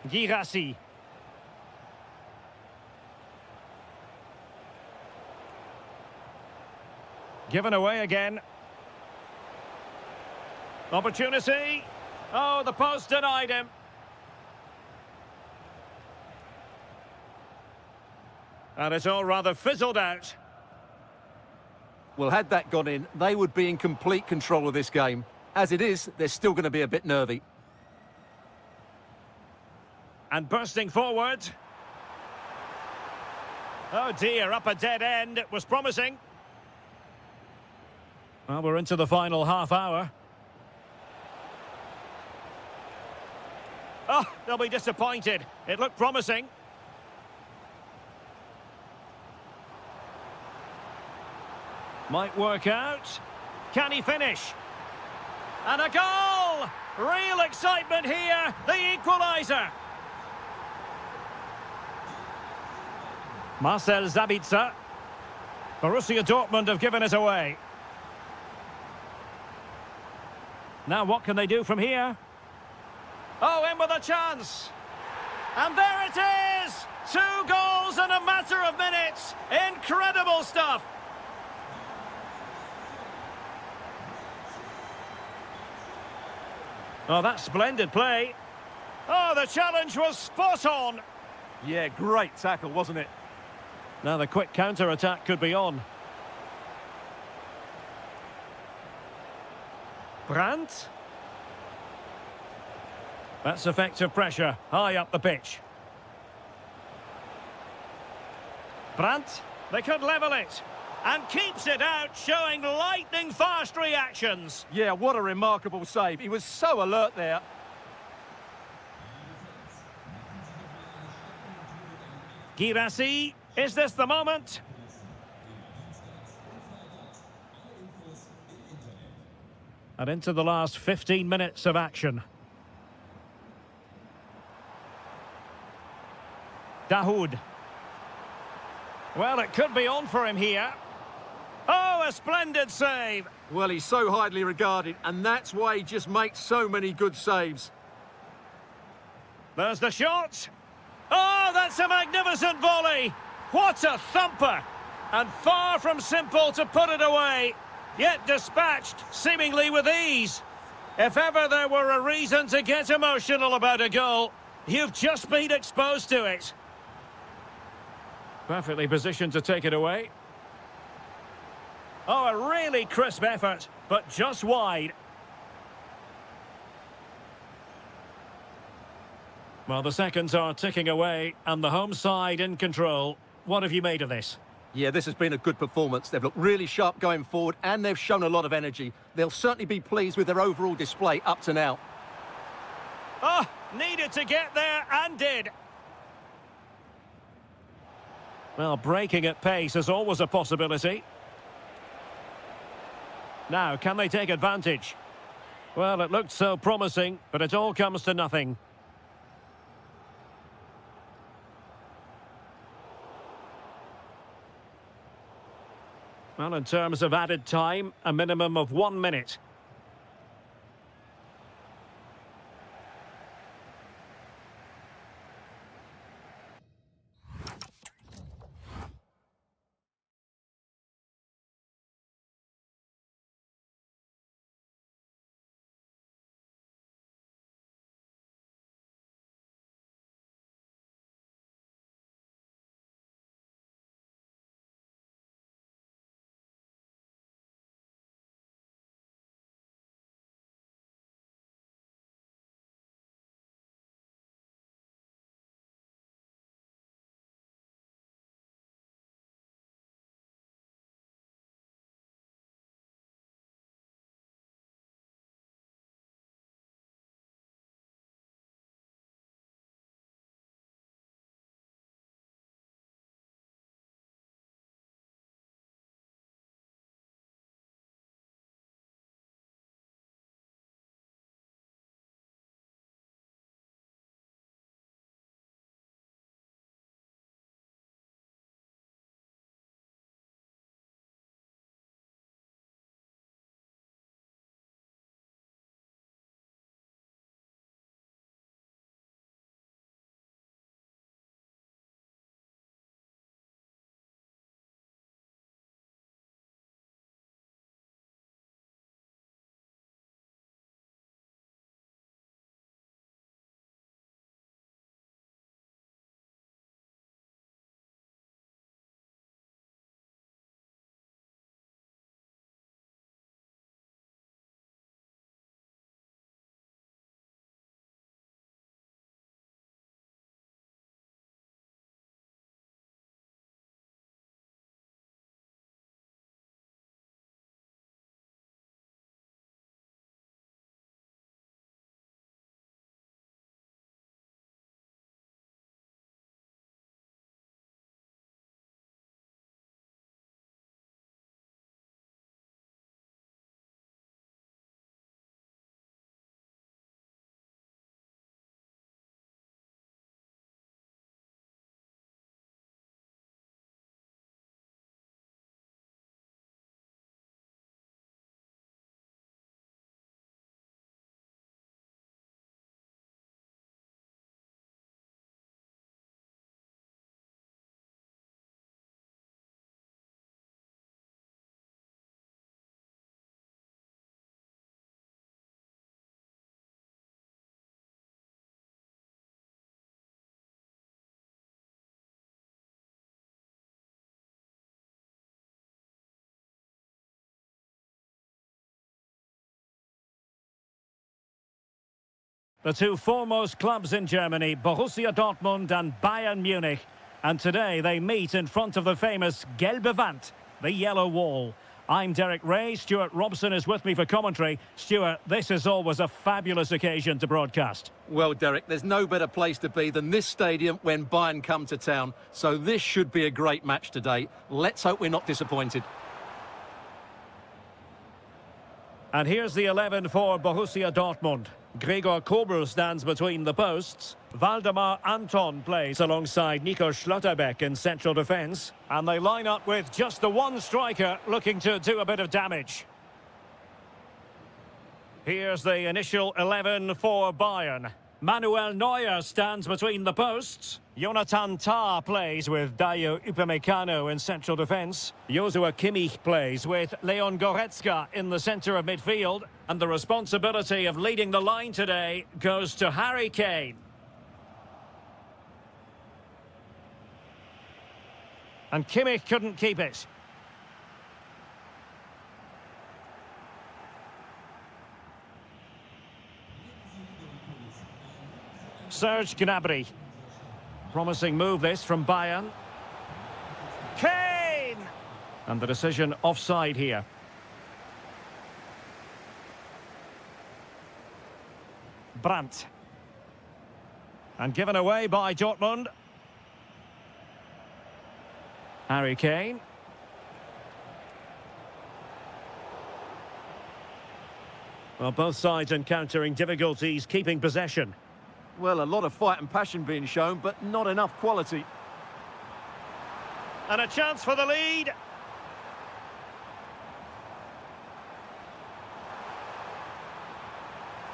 Girassi. Given away again. Opportunity. Oh, the post denied him. And it's all rather fizzled out. Well, had that gone in, they would be in complete control of this game. As it is, they're still going to be a bit nervy. And bursting forward. Oh dear, up a dead end. It was promising. Well, we're into the final half hour. Oh, they'll be disappointed. It looked promising. Might work out. Can he finish? And a goal! Real excitement here. The equaliser. Marcel Sabitzer. Borussia Dortmund have given it away. Now what can they do from here? Oh, in with a chance. And there it is! 2 goals in a matter of minutes. Incredible stuff. Oh, that's splendid play. Oh, the challenge was spot on. Yeah, great tackle, wasn't it? Now the quick counter-attack could be on. Brandt. That's effective pressure, high up the pitch. Brandt, they could level it. And keeps it out, showing lightning-fast reactions. Yeah, what a remarkable save. He was so alert there. Girassi, is this the moment? And into the last 15 minutes of action. Dahoud. Well, it could be on for him here. Oh, a splendid save. Well, he's so highly regarded, and that's why he just makes so many good saves. There's the shot. Oh, that's a magnificent volley. What a thumper. And far from simple to put it away, yet dispatched seemingly with ease. If ever there were a reason to get emotional about a goal, you've just been exposed to it. Perfectly positioned to take it away. Oh, a really crisp effort, but just wide. Well, the seconds are ticking away, and the home side in control. What have you made of this? Yeah, this has been a good performance. They've looked really sharp going forward, and they've shown a lot of energy. They'll certainly be pleased with their overall display up to now. Oh, needed to get there, and did. Well, breaking at pace is always a possibility. Now, can they take advantage? Well, it looked so promising, but it all comes to nothing. Well, in terms of added time, a minimum of 1 minute. The two foremost clubs in Germany, Borussia Dortmund and Bayern Munich. And today they meet in front of the famous Gelbe Wand, the yellow wall. I'm Derek Ray. Stuart Robson is with me for commentary. Stuart, this is always a fabulous occasion to broadcast. Well, Derek, there's no better place to be than this stadium when Bayern come to town. So this should be a great match today. Let's hope we're not disappointed. And here's the 11 for Borussia Dortmund. Gregor Kobel stands between the posts. Waldemar Anton plays alongside Nico Schlotterbeck in central defence. And they line up with just the one striker looking to do a bit of damage. Here's the initial 11 for Bayern. Manuel Neuer stands between the posts. Jonathan Tah plays with Dayo Upamecano in central defence. Joshua Kimmich plays with Leon Goretzka in the centre of midfield. And the responsibility of leading the line today goes to Harry Kane. And Kimmich couldn't keep it. Serge Gnabry. Promising move this from Bayern. Kane! And the decision offside here. Brandt. And given away by Dortmund. Harry Kane. Well, both sides encountering difficulties keeping possession. Well, a lot of fight and passion being shown, but not enough quality. And a chance for the lead.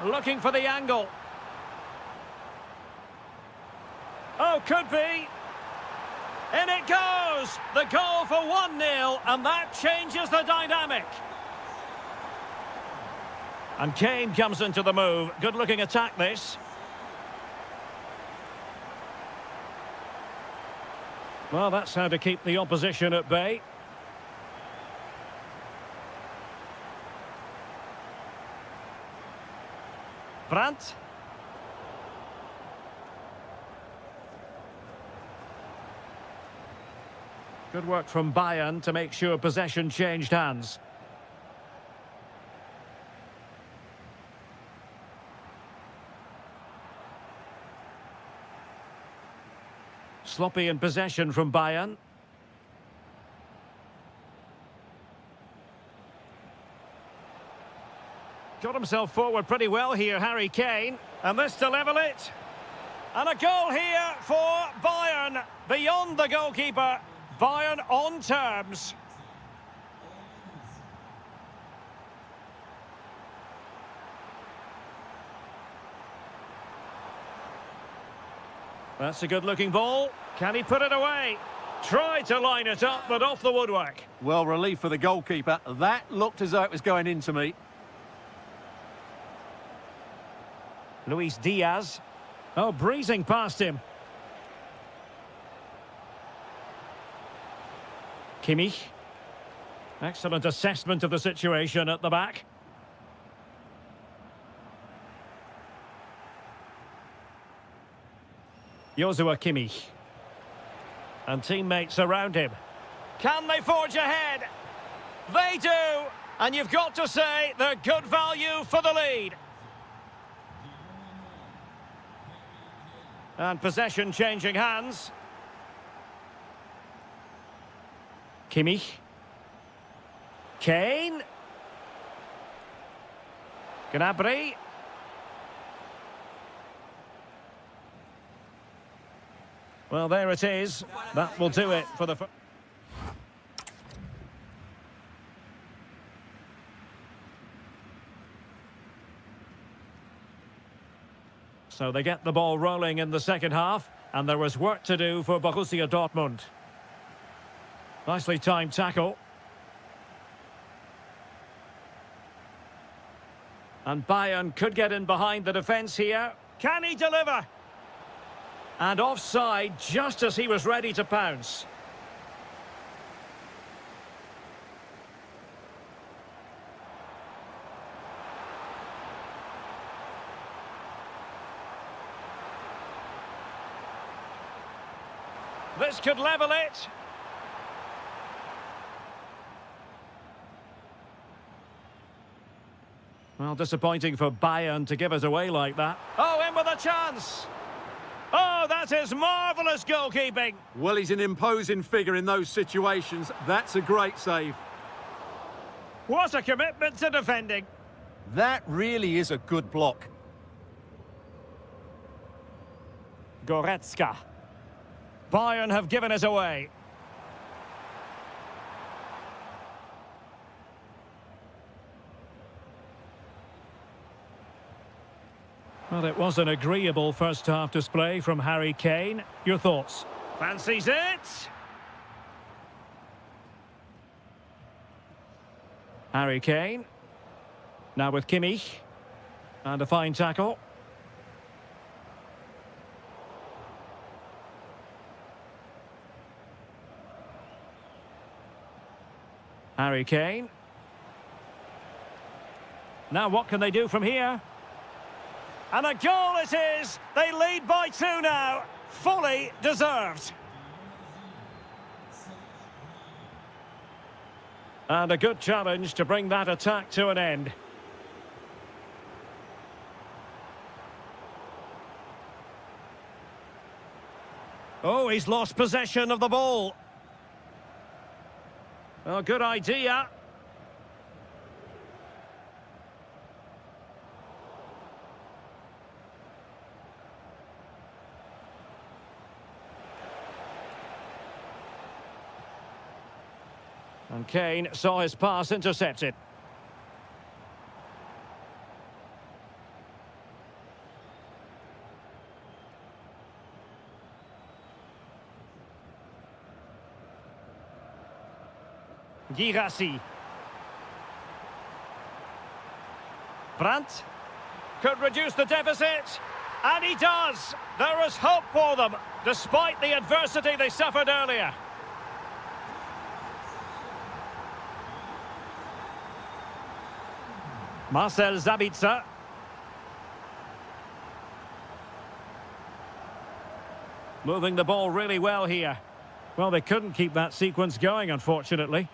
Looking for the angle. Oh, could be. In it goes! The goal for 1-0, and that changes the dynamic. And Kane comes into the move. Good-looking attack, this. Well, that's how to keep the opposition at bay. Brandt. Good work from Bayern to make sure possession changed hands. Sloppy in possession from Bayern. Got himself forward pretty well here, Harry Kane. And this to level it. And a goal here for Bayern. Beyond the goalkeeper. Bayern on terms. That's a good-looking ball. Can he put it away? Tried to line it up, but off the woodwork. Well, relief for the goalkeeper. That looked as though it was going into me. Luis Diaz. Oh, breezing past him. Kimmich. Excellent assessment of the situation at the back. Joshua Kimmich. And teammates around him. Can they forge ahead? They do! And you've got to say they're good value for the lead. And possession changing hands. Kimmich. Kane. Gnabry. Well, there it is. That will do it for the... So they get the ball rolling in the second half, and there was work to do for Borussia Dortmund. Nicely timed tackle. And Bayern could get in behind the defence here. Can he deliver? And offside just as he was ready to pounce. This could level it. Well, disappointing for Bayern to give us away like that. Oh, in with a chance. Oh, that is marvellous goalkeeping. Well, he's an imposing figure in those situations. That's a great save. What a commitment to defending. That really is a good block. Goretzka. Bayern have given us away. Well, it was an agreeable first-half display from Harry Kane. Your thoughts? Fancies it! Harry Kane. Now with Kimmich. And a fine tackle. Harry Kane. Now what can they do from here? And a goal it is! They lead by 2 now. Fully deserved. And a good challenge to bring that attack to an end. Oh, he's lost possession of the ball. Oh, good idea. And Kane saw his pass intercepted. Girassi. Brandt could reduce the deficit, and he does. There is hope for them, despite the adversity they suffered earlier. Marcel Sabitzer. Moving the ball really well here. Well, they couldn't keep that sequence going, unfortunately.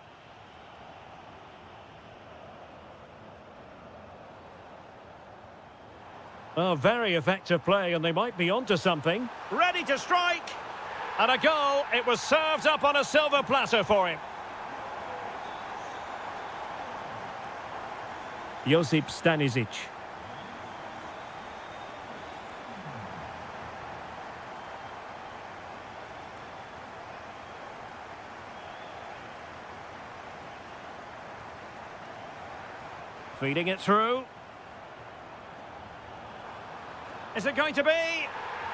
Oh, very effective play, and they might be onto something. Ready to strike! And a goal. It was served up on a silver platter for him. Josip Stanisic. Feeding it through. Is it going to be?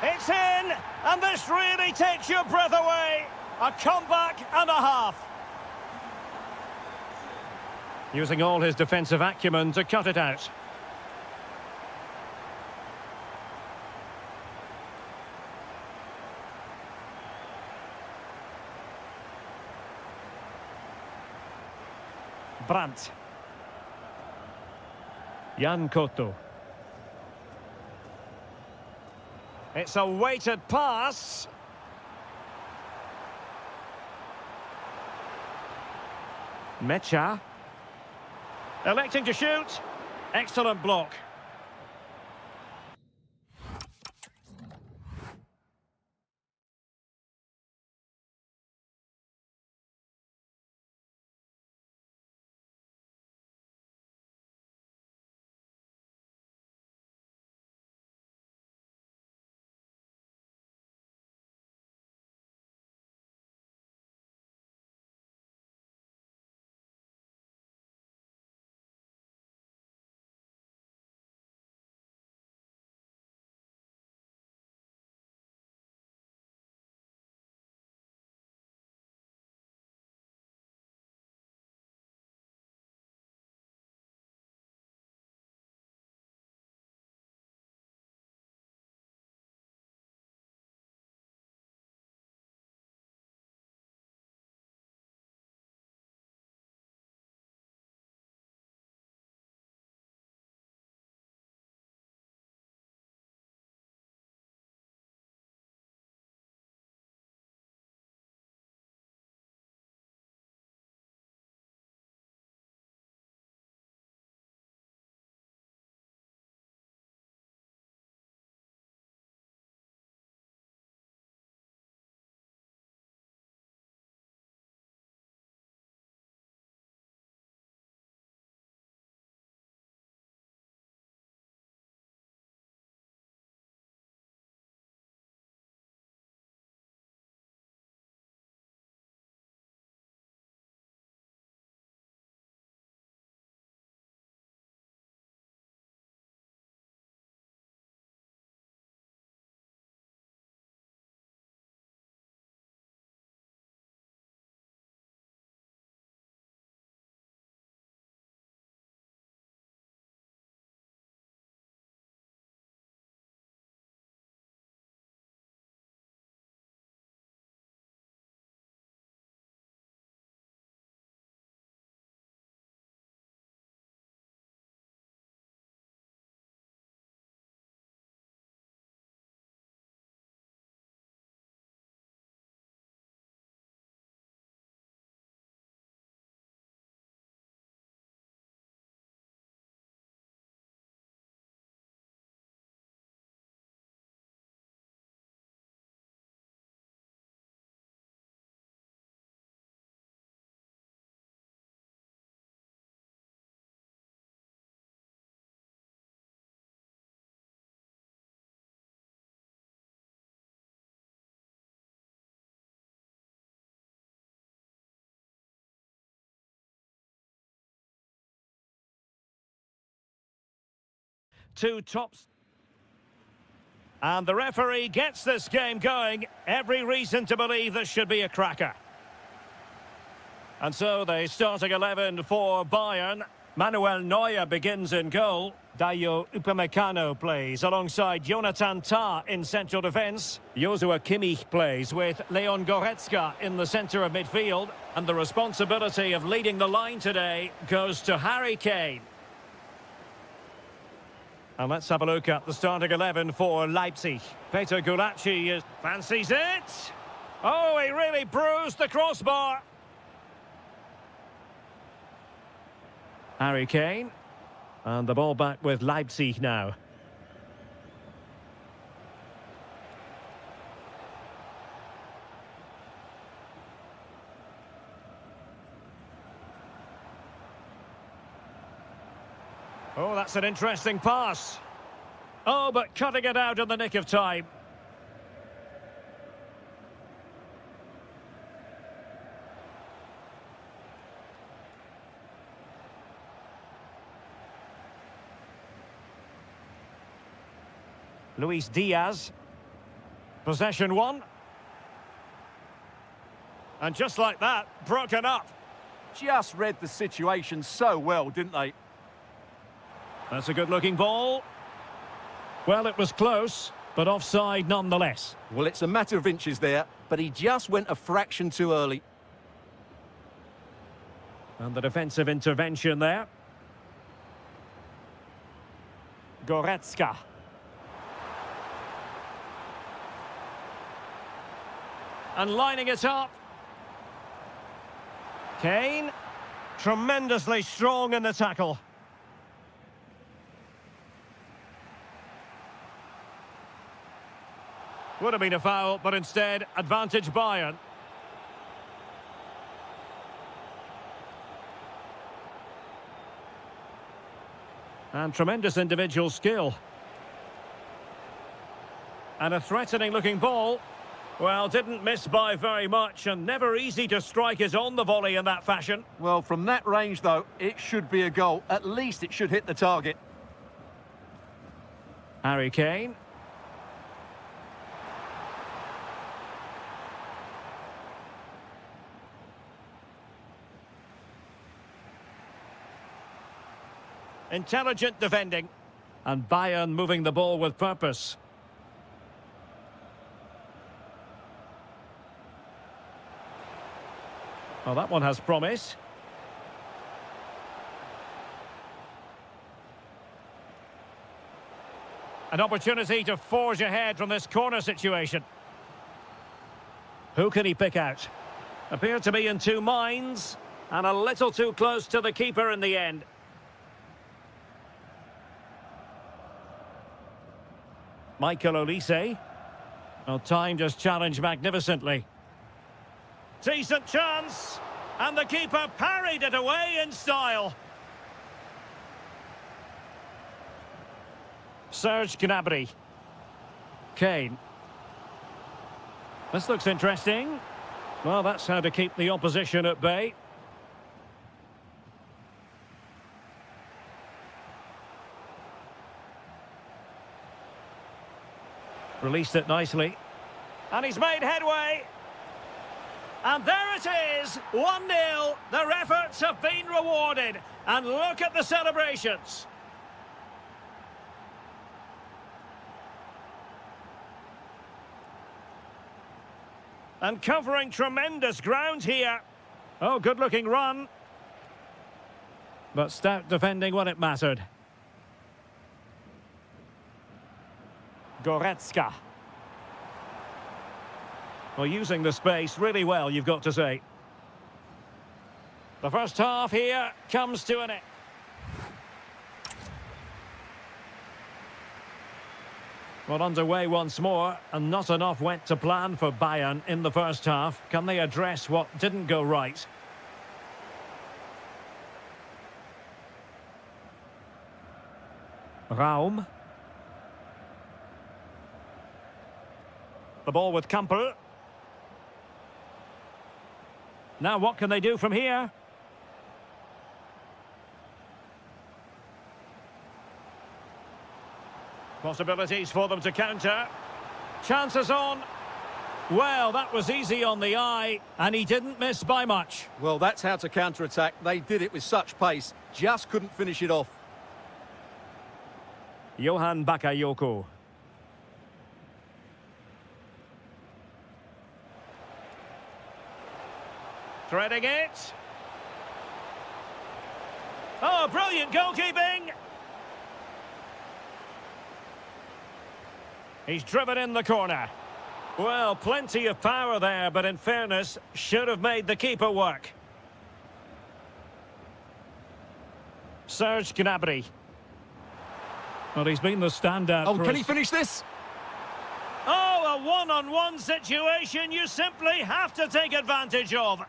It's in! And this really takes your breath away. A comeback and a half. Using all his defensive acumen to cut it out. Brandt. Jan Koto. It's a weighted pass. Mecha. Electing to shoot. Excellent block. two tops. And the referee gets this game going. Every reason to believe this should be a cracker. And so the starting 11 for Bayern. Manuel Neuer begins in goal. Dayo Upamecano plays alongside Jonathan Tah in central defence. Joshua Kimmich plays with Leon Goretzka in the centre of midfield. And the responsibility of leading the line today goes to Harry Kane. And let's have a look at the starting 11 for Leipzig. Peter Gulacsi fancies it. Oh, he really bruised the crossbar. Harry Kane. And the ball back with Leipzig now. Oh, that's an interesting pass. Oh, but cutting it out in the nick of time. Luis Diaz. Possession one. And just like that, broken up. Just read the situation so well, didn't they? That's a good-looking ball. Well, it was close, but offside nonetheless. Well, it's a matter of inches there, but he just went a fraction too early. And the defensive intervention there. Goretzka. And lining it up. Kane. Tremendously strong in the tackle. Would have been a foul, but instead, advantage Bayern. And tremendous individual skill. And a threatening-looking ball. Well, didn't miss by very much, and never easy to strike it on the volley in that fashion. Well, from that range, though, it should be a goal. At least it should hit the target. Harry Kane. Intelligent defending. And Bayern moving the ball with purpose. Well, that one has promise. An opportunity to forge ahead from this corner situation. Who can he pick out? Appeared to be in two minds. And a little too close to the keeper in the end. Michael Olise. Well, timed his challenge magnificently. Decent chance. And the keeper parried it away in style. Serge Gnabry. Kane. This looks interesting. Well, that's how to keep the opposition at bay. Released it nicely. And he's made headway. And there it is, 1-0. Their efforts have been rewarded. And look at the celebrations. And covering tremendous ground here. Oh, good-looking run. But stout defending when it mattered. Goretzka. Well, using the space really well, you've got to say. The first half here comes to an end. Well, underway once more, and not enough went to plan for Bayern in the first half. Can they address what didn't go right? Raum. The ball with Kampel. Now what can they do from here? Possibilities for them to counter. Chances on. Well, that was easy on the eye, and he didn't miss by much. Well, that's how to counter-attack. They did it with such pace, just couldn't finish it off. Johan Bakayoko. Threading it. Oh, brilliant goalkeeping! He's driven in the corner. Well, plenty of power there, but in fairness, should have made the keeper work. Serge Gnabry. Well, he's been the standout. Oh, can he finish this? Oh, a one-on-one situation you simply have to take advantage of.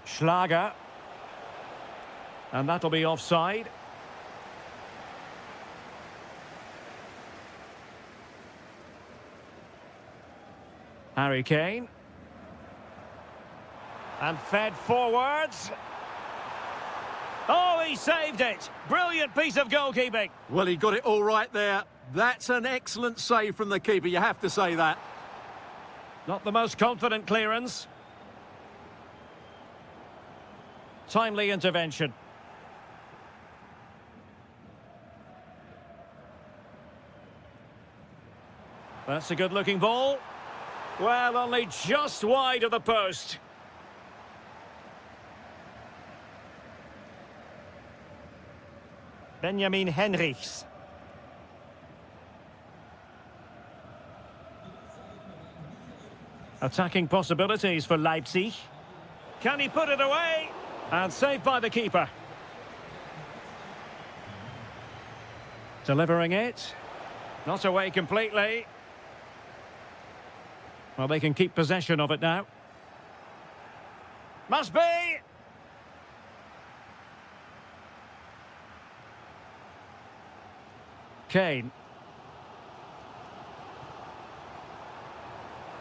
Schlager. And that'll be offside. Harry Kane. And fed forwards. Oh, he saved it. Brilliant piece of goalkeeping. Well, he got it all right there. That's an excellent save from the keeper, you have to say that. Not the most confident clearance. Timely intervention. That's a good-looking ball. Well, only just wide of the post. Benjamin Henrichs. Attacking possibilities for Leipzig. Can he put it away? And saved by the keeper. Delivering it. Not away completely. Well, they can keep possession of it now. Must be! Kane.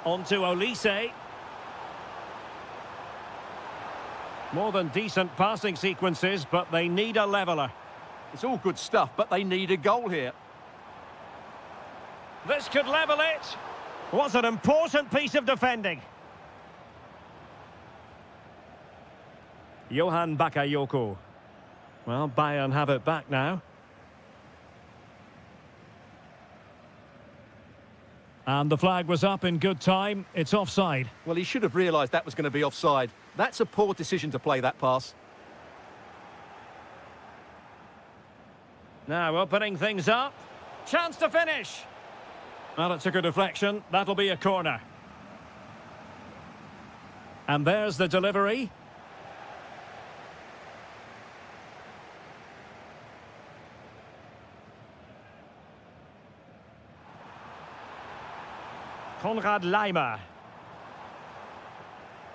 On to Olise. More than decent passing sequences, but they need a leveller. It's all good stuff, but they need a goal here. This could level it. What an important piece of defending. Johan Bakayoko. Well, Bayern have it back now. And the flag was up in good time. It's offside. Well, he should have realised that was going to be offside. That's a poor decision to play that pass. Now opening things up. Chance to finish. Well, it took a deflection. That'll be a corner. And there's the delivery. Konrad Laimer.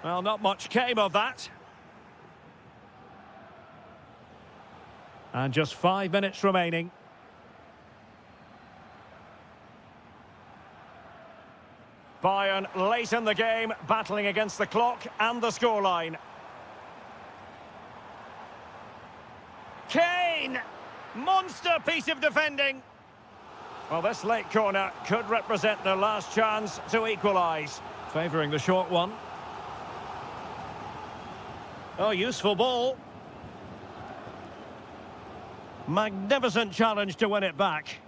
Well, not much came of that. And just 5 minutes remaining. Bayern late in the game, battling against the clock and the scoreline. Kane! Monster piece of defending. Well, this late corner could represent their last chance to equalise. Favouring the short one. Oh, useful ball. Magnificent challenge to win it back.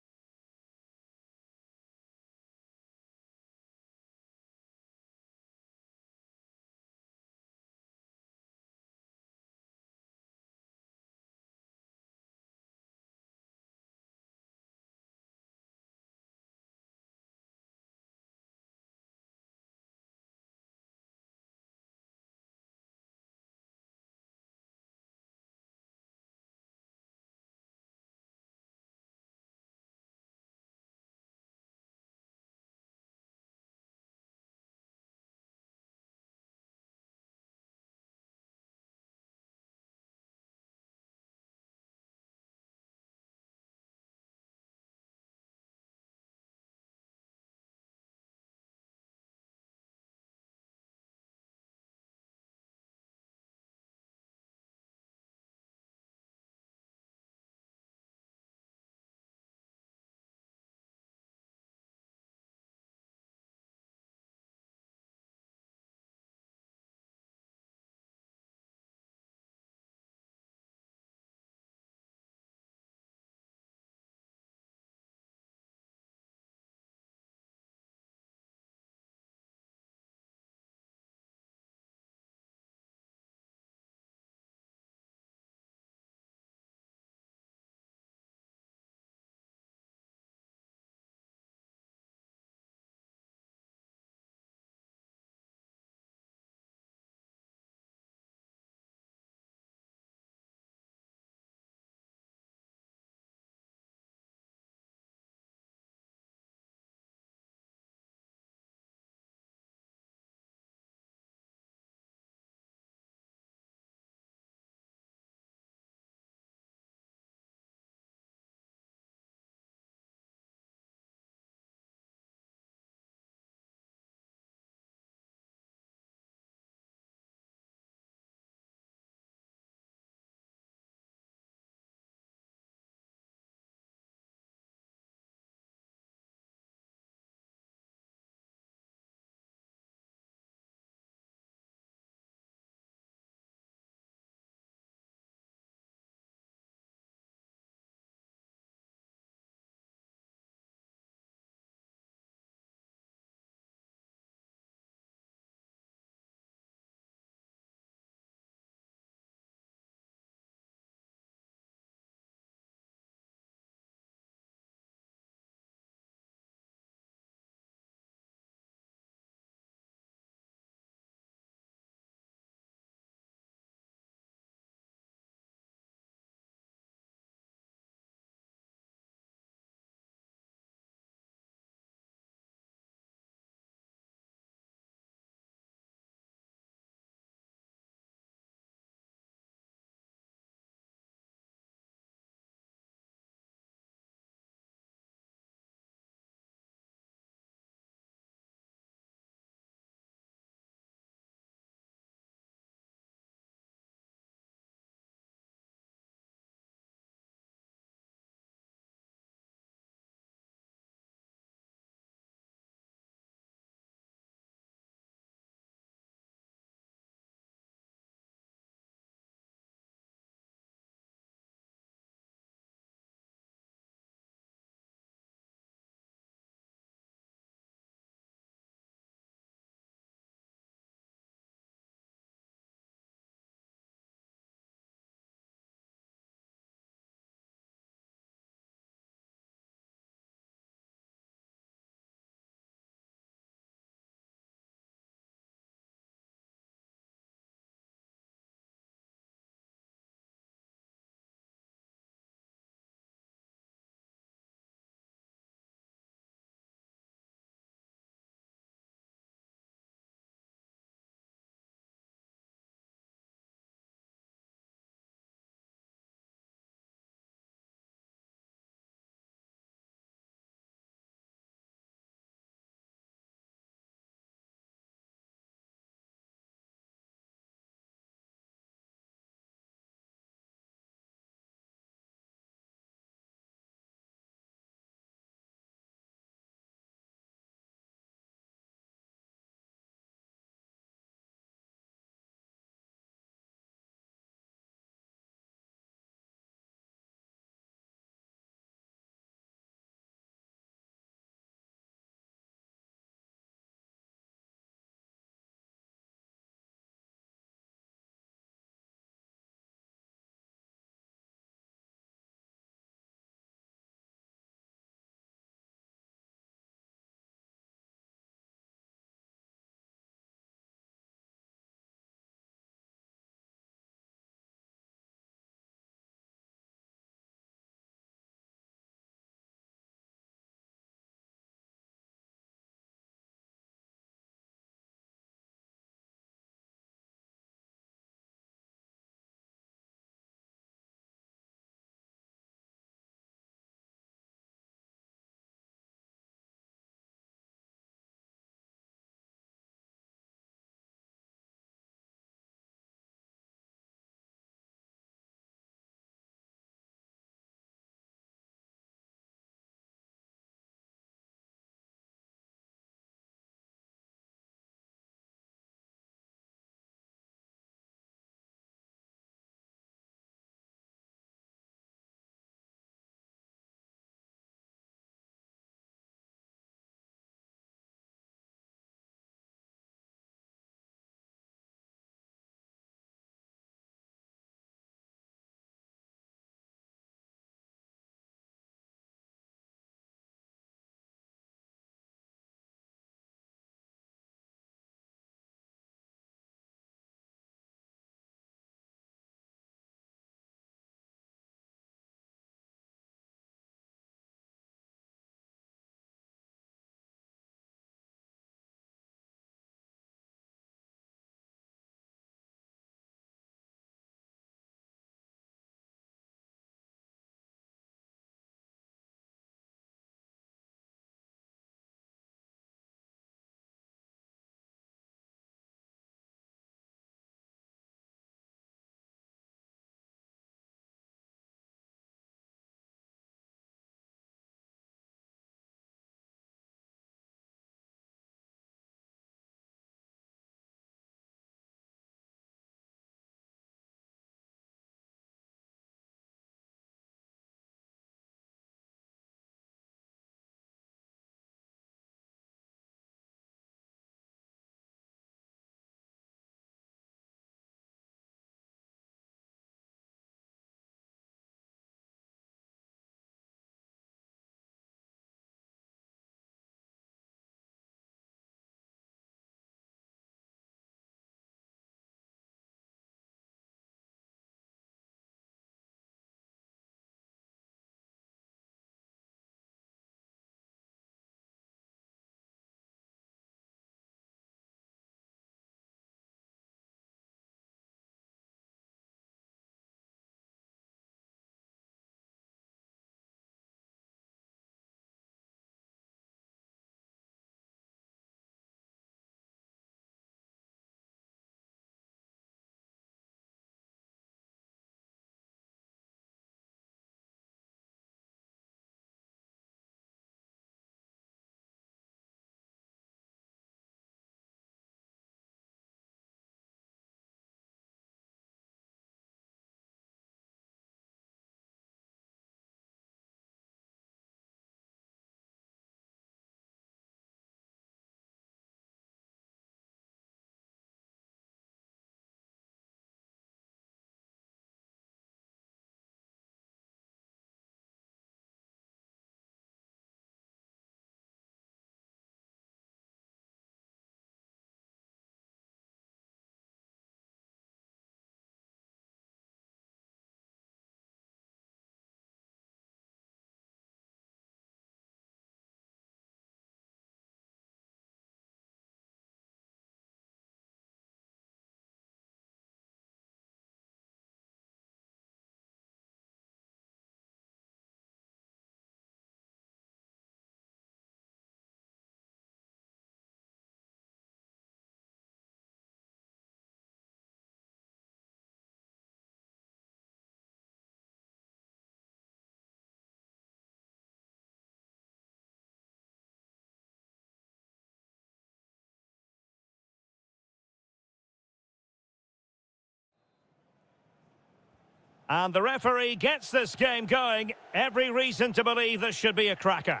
And the referee gets this game going. Every reason to believe this should be a cracker.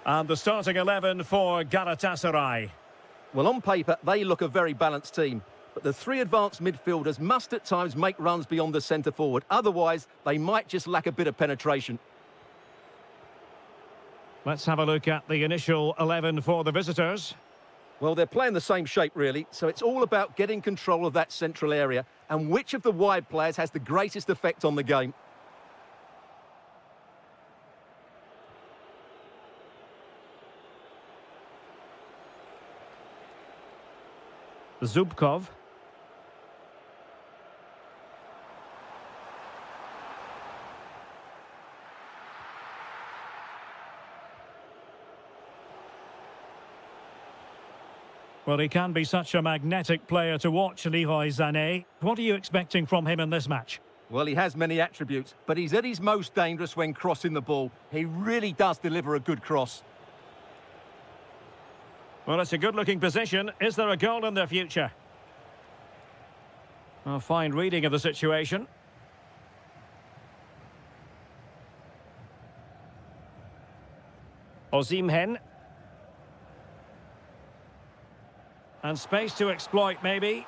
And the starting 11 for Galatasaray. Well, on paper, they look a very balanced team. But the three advanced midfielders must at times make runs beyond the centre forward. Otherwise, they might just lack a bit of penetration. Let's have a look at the initial 11 for the visitors. Well, they're playing the same shape, really. So it's all about getting control of that central area and which of the wide players has the greatest effect on the game. Zubkov. Well, he can be such a magnetic player to watch, Leroy Sané. What are you expecting from him in this match? Well, he has many attributes, but he's at his most dangerous when crossing the ball. He really does deliver a good cross. Well, it's a good-looking position. Is there a goal in their future? A fine reading of the situation. Osimhen. And space to exploit, maybe.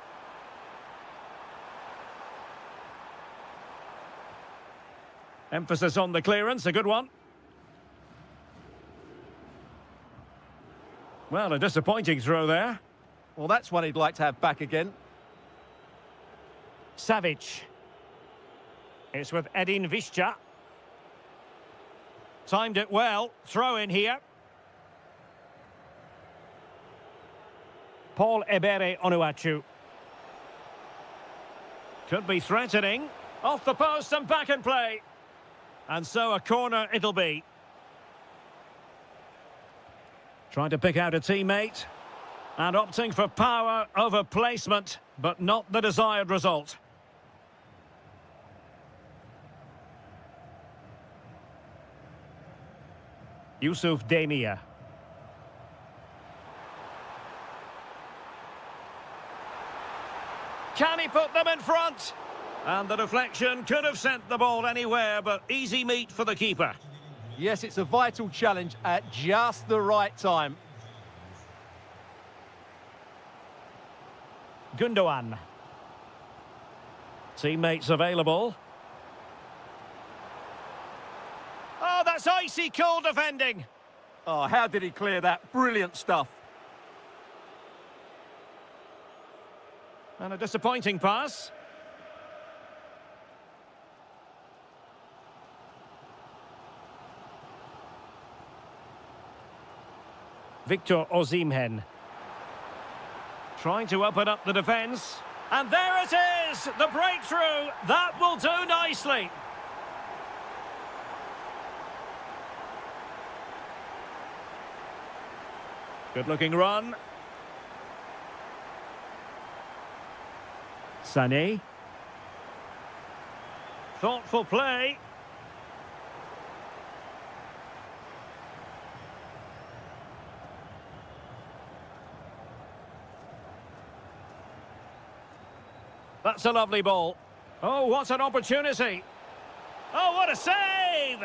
Emphasis on the clearance, a good one. Well, a disappointing throw there. Well, that's one he'd like to have back again. Savic. It's with Edin Visca. Timed it well. Throw in here. Paul Ebere Onuachu. Could be threatening. Off the post and back in play. And so a corner it'll be. Trying to pick out a teammate. And opting for power over placement, but not the desired result. Yusuf Demir. Can he put them in front? And the deflection could have sent the ball anywhere, but easy meat for the keeper. Yes, it's a vital challenge at just the right time. Gundogan. Teammates available. Oh, that's icy cold defending. Oh, how did he clear that? Brilliant stuff. And a disappointing pass. Victor Osimhen. Trying to open up the defence. And there it is! The breakthrough! That will do nicely. Good-looking run. Sané. Thoughtful play. That's a lovely ball. Oh, what an opportunity. Oh, what a save!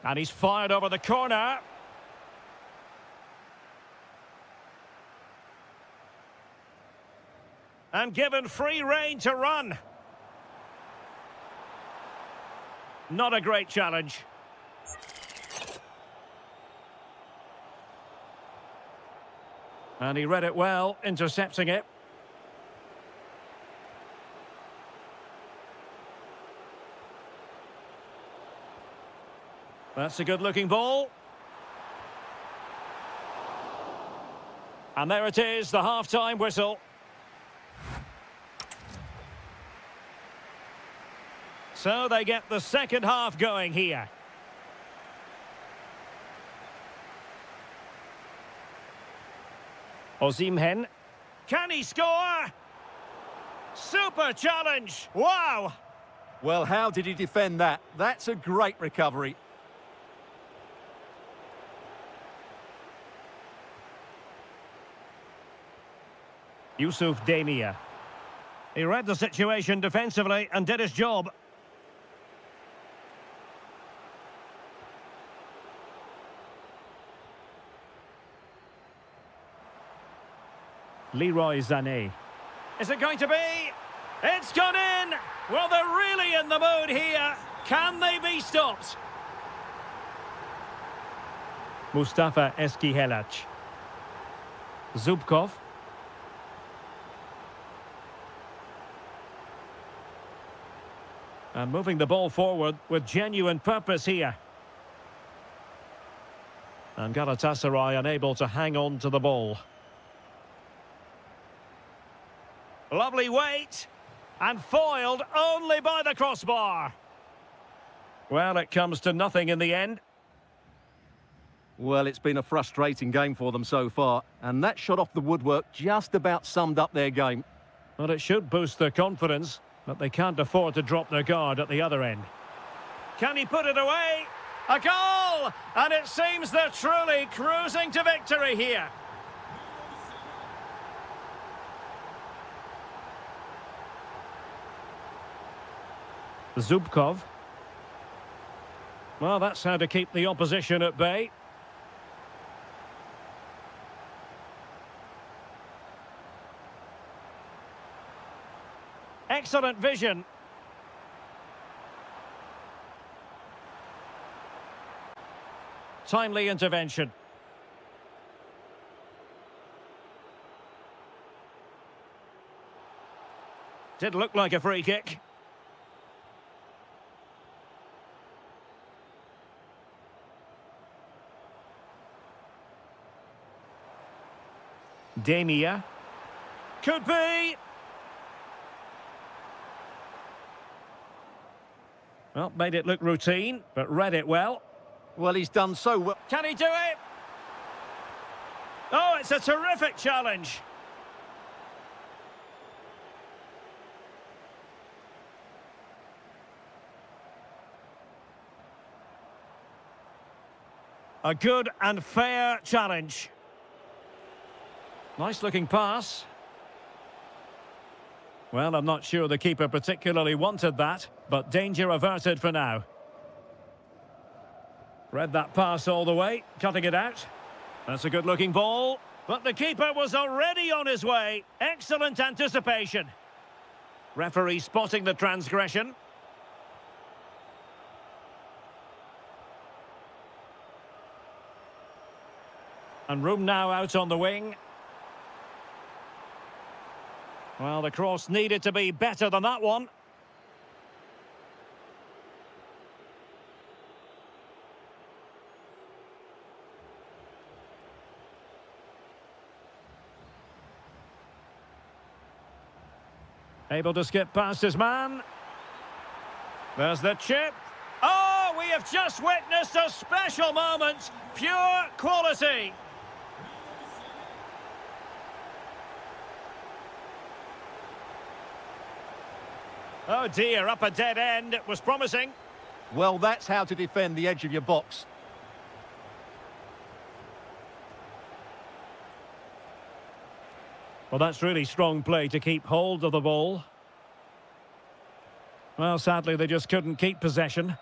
And he's fired over the corner. And given free rein to run. Not a great challenge. And he read it well, intercepting it. That's a good-looking ball. And there it is, the half-time whistle. So they get the second half going here. Osimhen. Can he score? Super challenge. Wow. Well, how did he defend that? That's a great recovery. Yusuf Demir. He read the situation defensively and did his job. Leroy Sané. Is it going to be? It's gone in! Well, they're really in the mood here. Can they be stopped? Mustafa Eskihelac. Zubkov. And moving the ball forward with genuine purpose here. And Galatasaray unable to hang on to the ball. Lovely weight. And foiled only by the crossbar. Well, it comes to nothing in the end. Well, it's been a frustrating game for them so far, and that shot off the woodwork just about summed up their game. Well, it should boost their confidence, but they can't afford to drop their guard at the other end. Can he put it away? A goal! And it seems they're truly cruising to victory here. Zubkov. Well, that's how to keep the opposition at bay. Excellent vision. Timely intervention. Did look like a free kick. Demir. Could be. Well, made it look routine, but read it well. Well, he's done so well. Can he do it? Oh, it's a terrific challenge. A good and fair challenge. Nice looking pass. Well, I'm not sure the keeper particularly wanted that, but danger averted for now. Read that pass all the way, cutting it out. That's a good looking ball, but the keeper was already on his way. Excellent anticipation. Referee spotting the transgression. And room now out on the wing. Well, the cross needed to be better than that one. Able to skip past his man. There's the chip. Oh, we have just witnessed a special moment. Pure quality. Oh dear, up a dead end. It was promising. Well, that's how to defend the edge of your box. Well, that's really strong play to keep hold of the ball. Well, sadly, they just couldn't keep possession.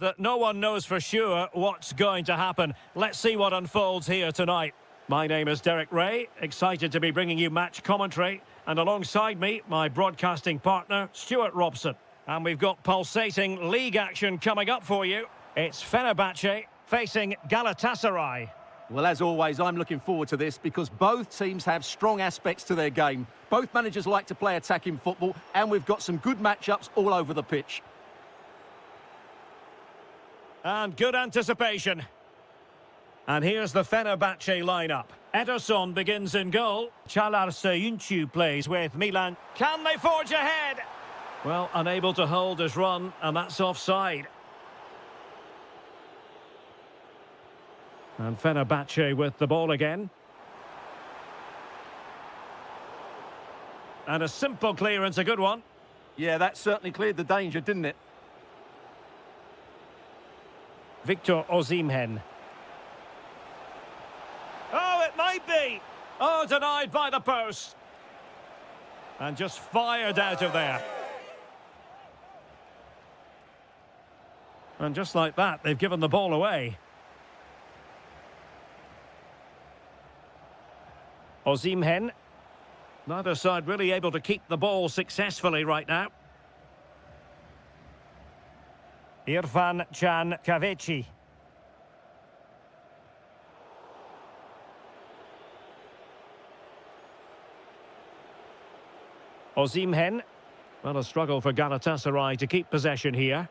That no one knows for sure what's going to happen. Let's see what unfolds here tonight. My name is Derek Ray, excited to be bringing you match commentary, and alongside me, my broadcasting partner, Stuart Robson. And we've got pulsating league action coming up for you. It's Fenerbahce facing Galatasaray. Well, as always, I'm looking forward to this because both teams have strong aspects to their game. Both managers like to play attacking football, and we've got some good matchups all over the pitch. And good anticipation. And here's the Fenerbahce lineup. Ederson begins in goal. Інші plays with Milan. Can they forge ahead? Well, unable to hold his run, and that's offside. And Fenerbahce with the ball again. And a simple clearance, a good one. Yeah, that certainly cleared the danger, didn't it? Victor Osimhen. Oh, it might be. Oh, denied by the post. And just fired out of there. And just like that, they've given the ball away. Osimhen. Neither side really able to keep the ball successfully right now. Irfan Can Kavechi. Osimhen. Well, a struggle for Galatasaray to keep possession here.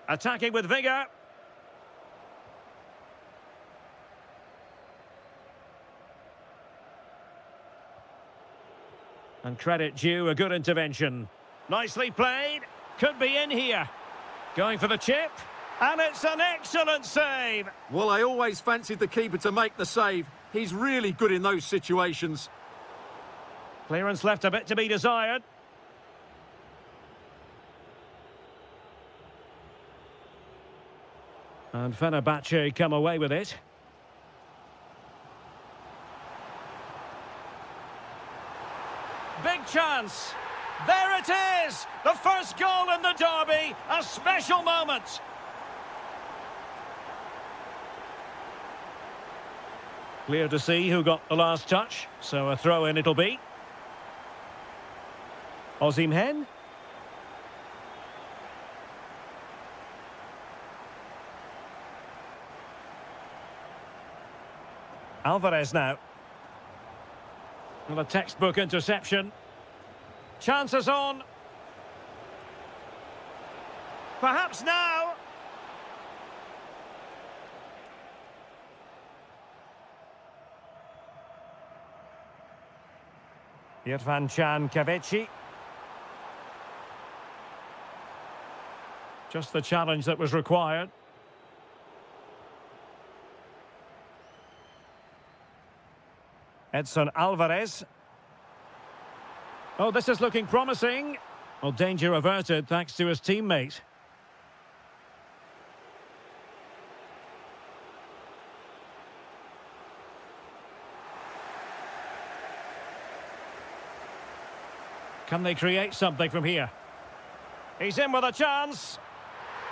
Attacking with vigour. And credit due, a good intervention. Nicely played. Could be in here. Going for the chip. And it's an excellent save. Well, I always fancied the keeper to make the save. He's really good in those situations. Clearance left a bit to be desired. And Fenerbahce come away with it. Big chance. There it is! The first goal in the derby. A special moment. Clear to see who got the last touch. So a throw-in it'll be. Osimhen. Alvarez now. Well, a textbook interception. Chances on. Perhaps now. Irfan Can Kavechi. Just the challenge that was required. Edson Alvarez. Oh, this is looking promising. Well, danger averted thanks to his teammate. Can they create something from here? He's in with a chance.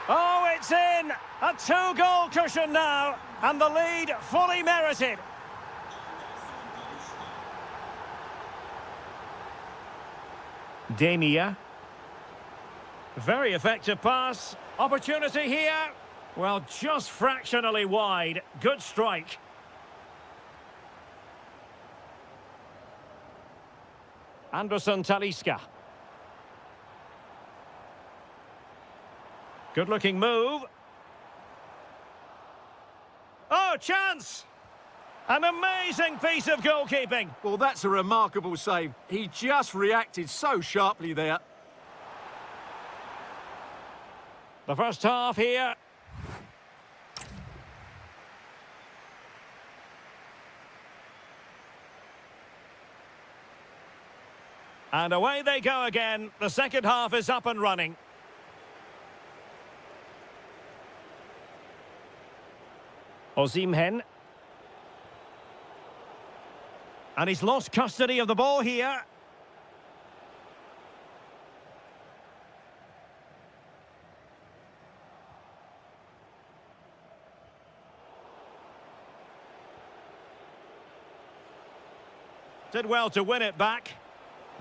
Oh, it's in! A two-goal cushion now, and the lead fully merited. Demia. Very effective pass. Opportunity here. Well, just fractionally wide. Good strike. Anderson Talisca. Good-looking move. Oh, chance! An amazing piece of goalkeeping. Well, that's a remarkable save. He just reacted so sharply there. The first half here. And away they go again. The second half is up and running. Osimhen. And he's lost custody of the ball here. Did well to win it back.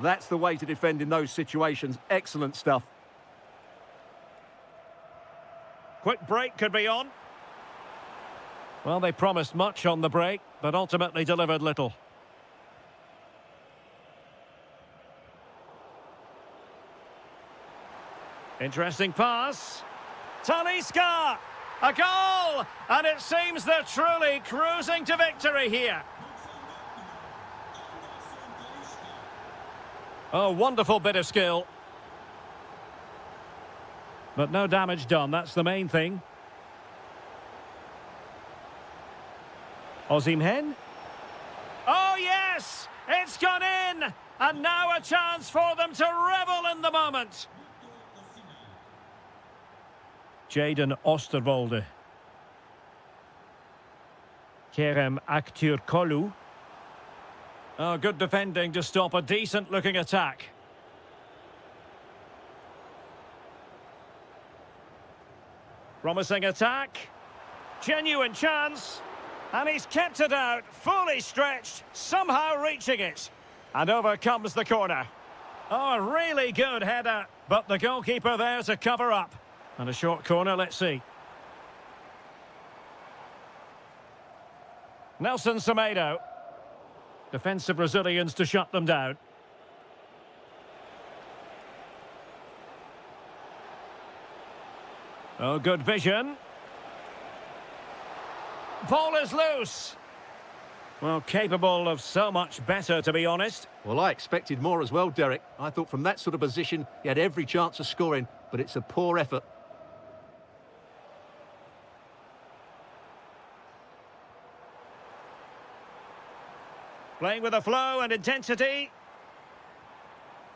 That's the way to defend in those situations. Excellent stuff. Quick break could be on. Well, they promised much on the break, but ultimately delivered little. Interesting pass. Talisca! A goal! And it seems they're truly cruising to victory here. Oh, wonderful bit of skill. But no damage done, that's the main thing. Osimhen. Oh, yes! It's gone in! And now a chance for them to revel in the moment. Jaden Osterwolde. Kerem Aktürkoğlu. Oh, good defending to stop a decent-looking attack. Promising attack. Genuine chance. And he's kept it out, fully stretched, somehow reaching it. And over comes the corner. Oh, a really good header, but the goalkeeper there to cover up. And a short corner, let's see. Nelson Semedo. Defensive Brazilians to shut them down. Oh, good vision. Ball is loose. Well, capable of so much better, to be honest. Well, I expected more as well, Derek. I thought from that sort of position, he had every chance of scoring, but it's a poor effort. Playing with a flow and intensity.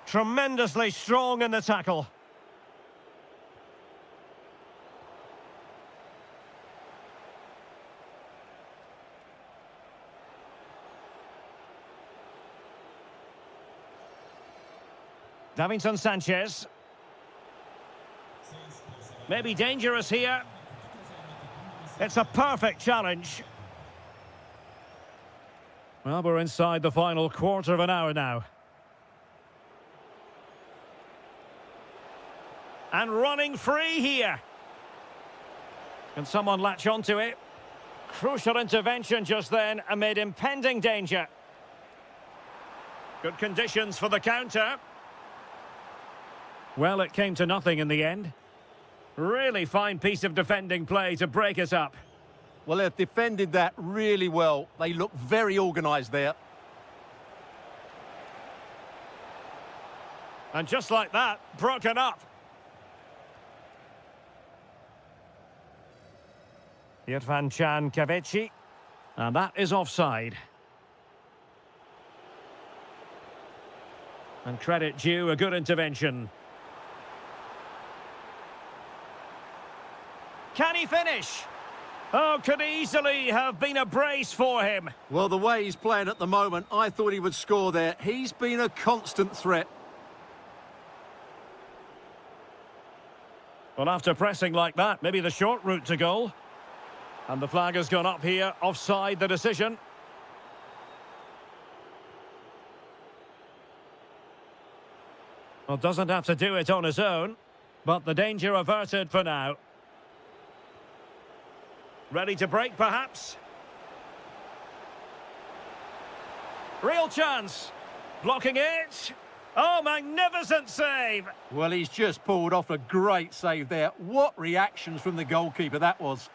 Tremendously strong in the tackle. Davinson Sanchez. Maybe dangerous here. It's a perfect challenge. Well, we're inside the final quarter of an hour now. And running free here. Can someone latch onto it? Crucial intervention just then amid impending danger. Good conditions for the counter. Well, it came to nothing in the end. Really fine piece of defending play to break us up. Well, they've defended that really well. They look very organised there. And just like that, broken up. Irfan Can Kahveci. And that is offside. And credit due, a good intervention. Can he finish? Oh, could easily have been a brace for him. Well, the way he's playing at the moment, I thought he would score there. He's been a constant threat. Well, after pressing like that, maybe the short route to goal. And the flag has gone up here, offside the decision. Well, doesn't have to do it on his own, but the danger averted for now. Ready to break, perhaps? Real chance. Blocking it. Oh, magnificent save. Well, he's just pulled off a great save there. What reactions from the goalkeeper that was.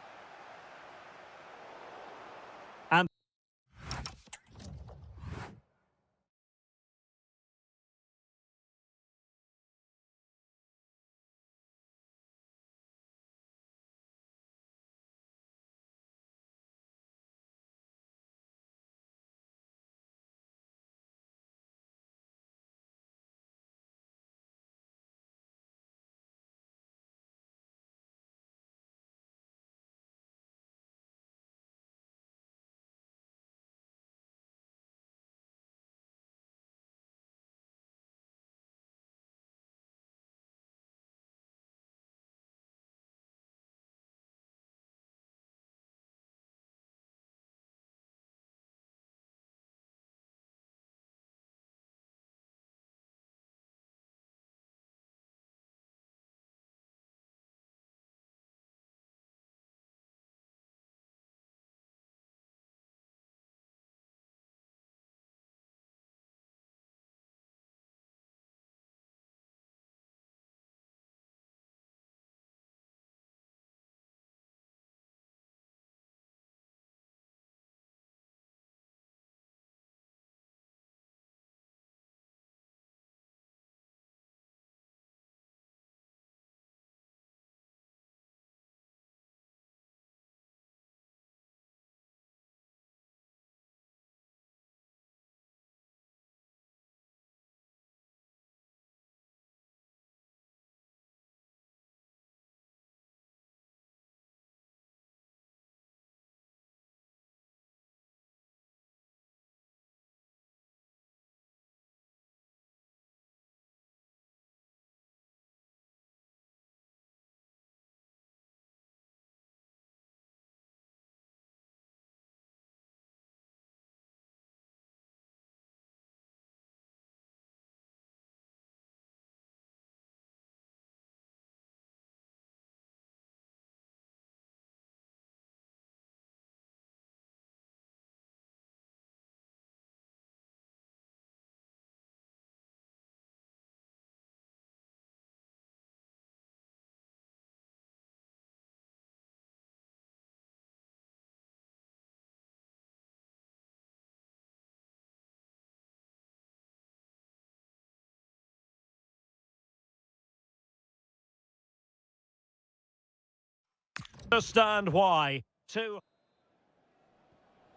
Understand why.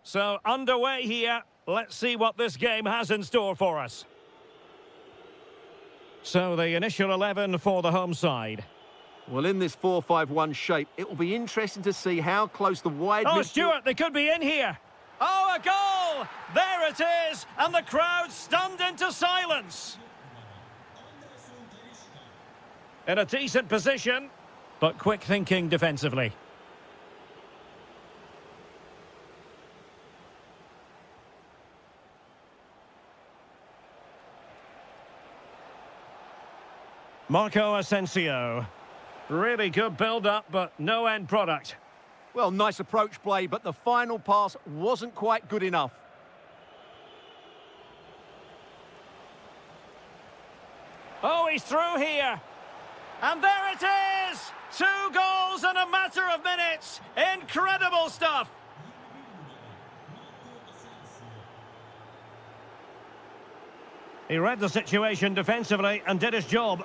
So underway here. Let's see what this game has in store for us. So the initial 11 for the home side. Well, in this 4-5-1 shape, it will be interesting to see how close the wide... Oh, Stuart, they could be in here. Oh, a goal! There it is, and the crowd stunned into silence. In a decent position, but quick thinking defensively. Marco Asensio. Really good build-up, but no end product. Well, nice approach play, but the final pass wasn't quite good enough. Oh, he's through here. And there it is! 2 goals in a matter of minutes. Incredible stuff. He read the situation defensively and did his job.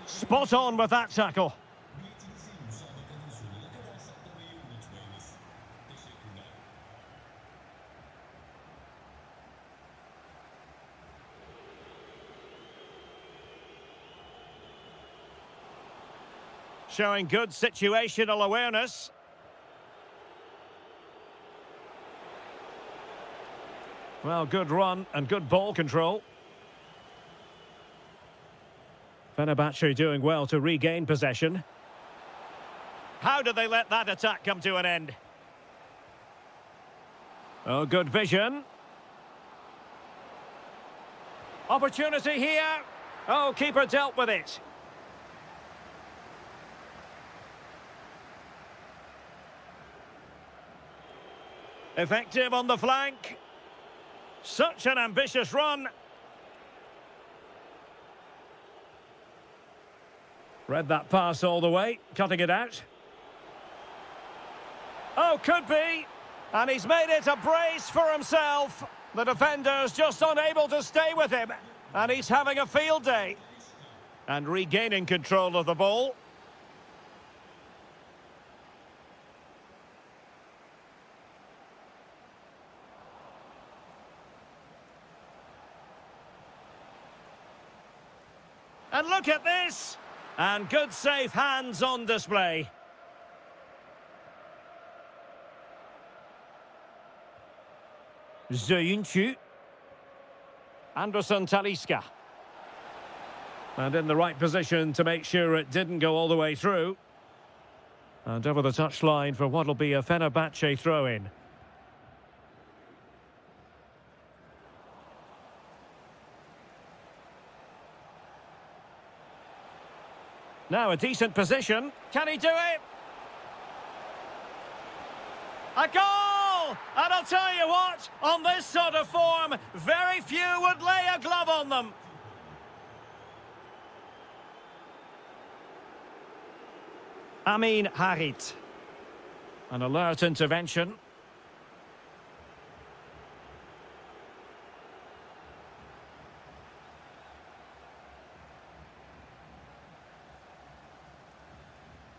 Spot on with that tackle. Showing good situational awareness. Well, good run and good ball control. Fenerbahce doing well to regain possession. How did they let that attack come to an end? Oh, good vision. Opportunity here. Oh, keeper dealt with it. Effective on the flank. Such an ambitious run. Read that pass all the way, cutting it out. Oh, could be. And he's made it a brace for himself. The defender's just unable to stay with him. And he's having a field day. And regaining control of the ball. And look at this! And good safe hands on display. Ziyunchu. Anderson Talisca. And in the right position to make sure it didn't go all the way through. And over the touchline for what will be a Fenerbahce throw-in. Now a decent position. Can he do it? A goal! And I'll tell you what, on this sort of form, very few would lay a glove on them. Amin Harit. An alert intervention.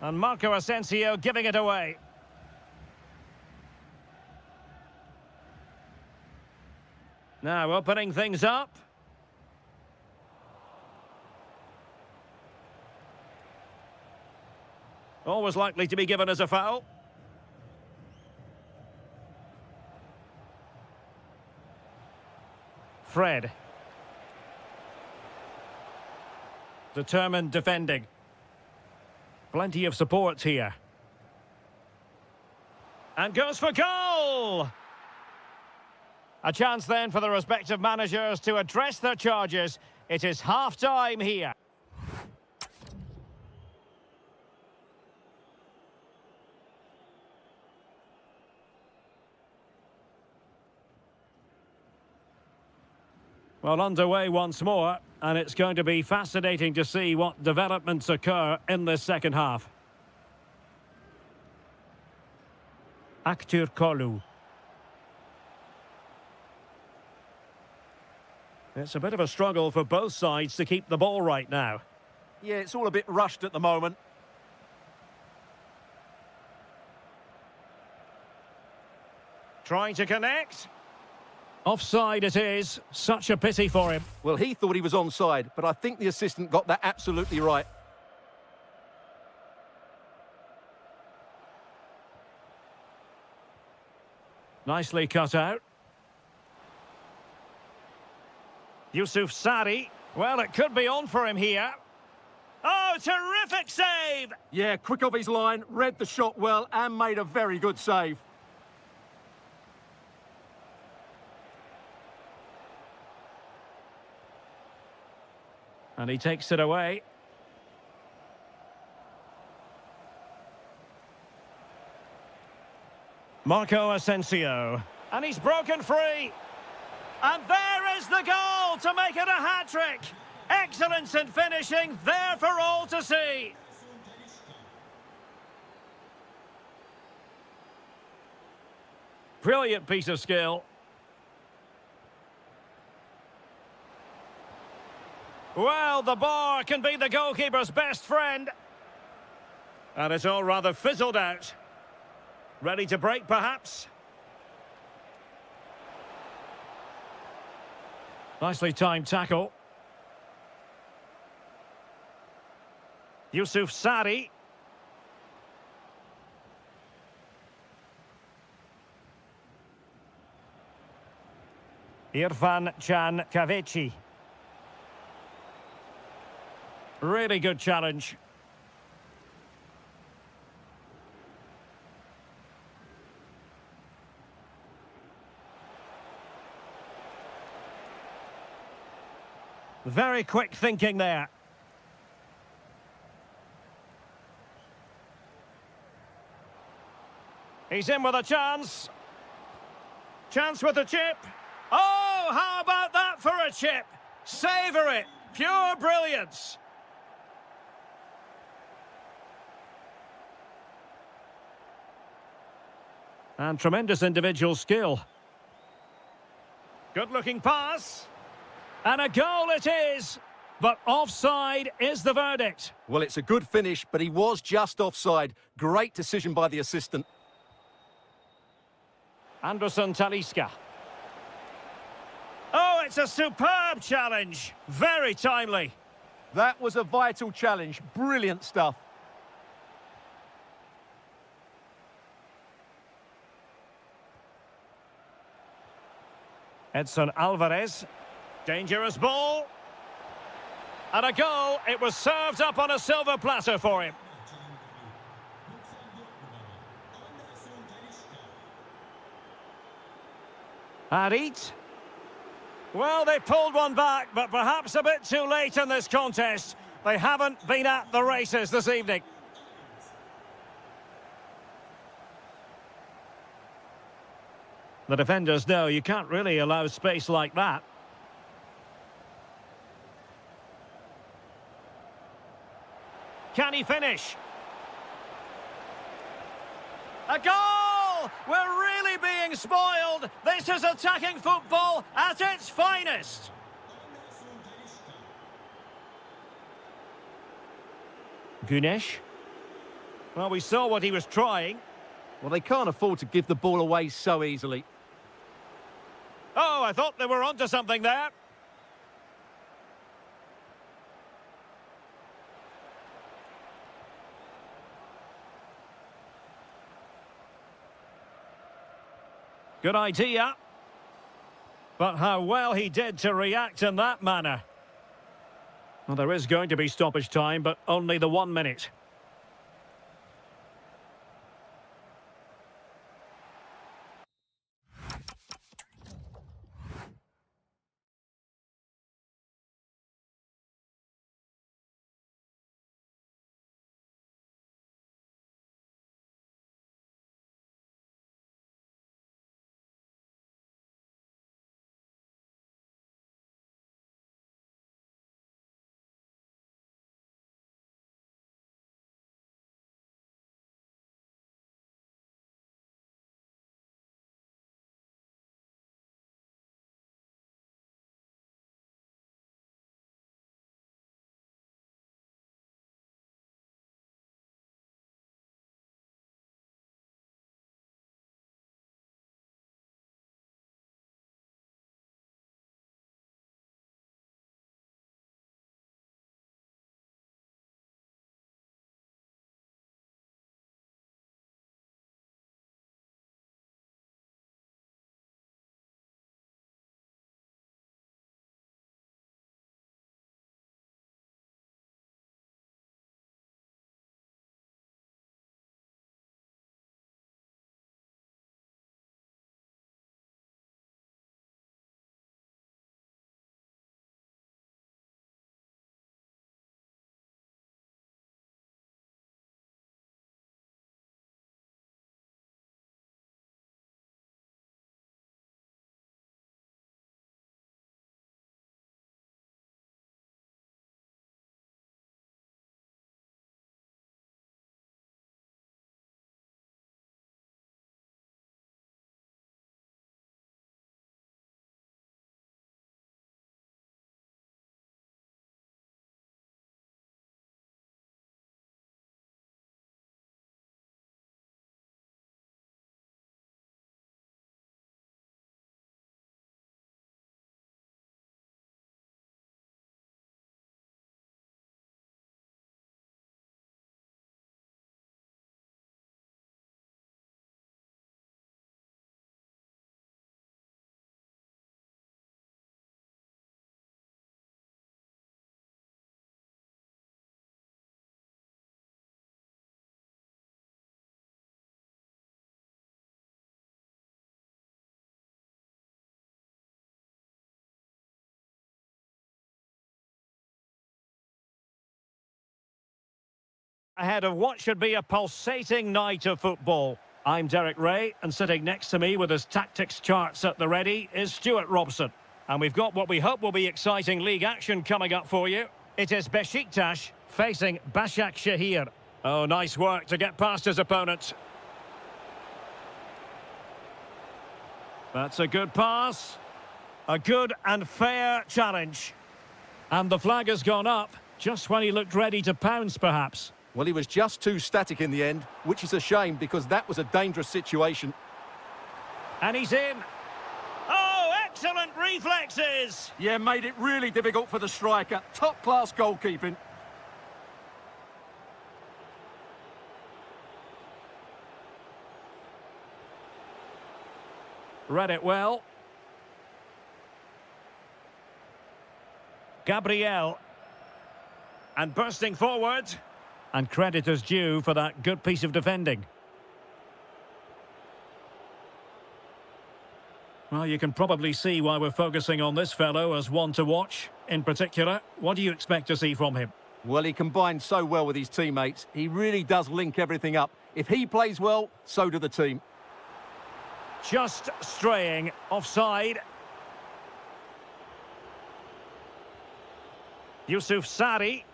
And Marco Asensio giving it away. Now opening things up. Always likely to be given as a foul. Fred. Determined defending. Plenty of support here. And goes for goal! A chance then for the respective managers to address their charges. It is half-time here. Well, underway once more, and it's going to be fascinating to see what developments occur in this second half. Aktur Kolu. It's a bit of a struggle for both sides to keep the ball right now. Yeah, it's all a bit rushed at the moment. Trying to connect. Offside it is. Such a pity for him. Well, he thought he was onside, but I think the assistant got that absolutely right. Nicely cut out. Yusuf Sari. Well, it could be on for him here. Oh, terrific save! Yeah, quick off his line, read the shot well, and made a very good save. And he takes it away. Marco Asensio. And he's broken free. And there is the goal to make it a hat-trick. Excellence in finishing, there for all to see. Brilliant piece of skill. Well, the bar can be the goalkeeper's best friend. And it's all rather fizzled out. Ready to break, perhaps? Nicely timed tackle. Yusuf Sari. Irfan Can Kavechi. Really good challenge. Very quick thinking there. He's in with a chance. Chance with a chip. Oh, how about that for a chip? Savour it. Pure brilliance. And tremendous individual skill. Good-looking pass. And a goal it is. But offside is the verdict. Well, it's a good finish, but he was just offside. Great decision by the assistant. Anderson Talisca. Oh, it's a superb challenge. Very timely. That was a vital challenge. Brilliant stuff. Edson Alvarez. Dangerous ball. And a goal. It was served up on a silver platter for him. Harit. Well, they pulled one back, but perhaps a bit too late in this contest. They haven't been at the races this evening. The defenders know you can't really allow space like that. Can he finish? A goal! We're really being spoiled. This is attacking football at its finest. Gunesh. Well, we saw what he was trying. Well, they can't afford to give the ball away so easily. Oh, I thought they were onto something there. Good idea. But how well he did to react in that manner. Well, there is going to be stoppage time, but only the 1 minute. Ahead of what should be a pulsating night of football. I'm Derek Ray, and sitting next to me with his tactics charts at the ready is Stuart Robson. And we've got what we hope will be exciting league action coming up for you. It is Beşiktaş facing Başakşehir. Oh, nice work to get past his opponent. That's a good pass. A good and fair challenge. And the flag has gone up just when he looked ready to pounce, perhaps. Well, he was just too static in the end, which is a shame because that was a dangerous situation. And he's in. Oh, excellent reflexes! Yeah, made it really difficult for the striker. Top-class goalkeeping. Read it well. Gabriel. And bursting forward. And credit is due for that good piece of defending. Well, you can probably see why we're focusing on this fellow as one to watch. In particular, what do you expect to see from him? Well, he combines so well with his teammates. He really does link everything up. If he plays well, so do the team. Just straying offside. Yusuf Sari.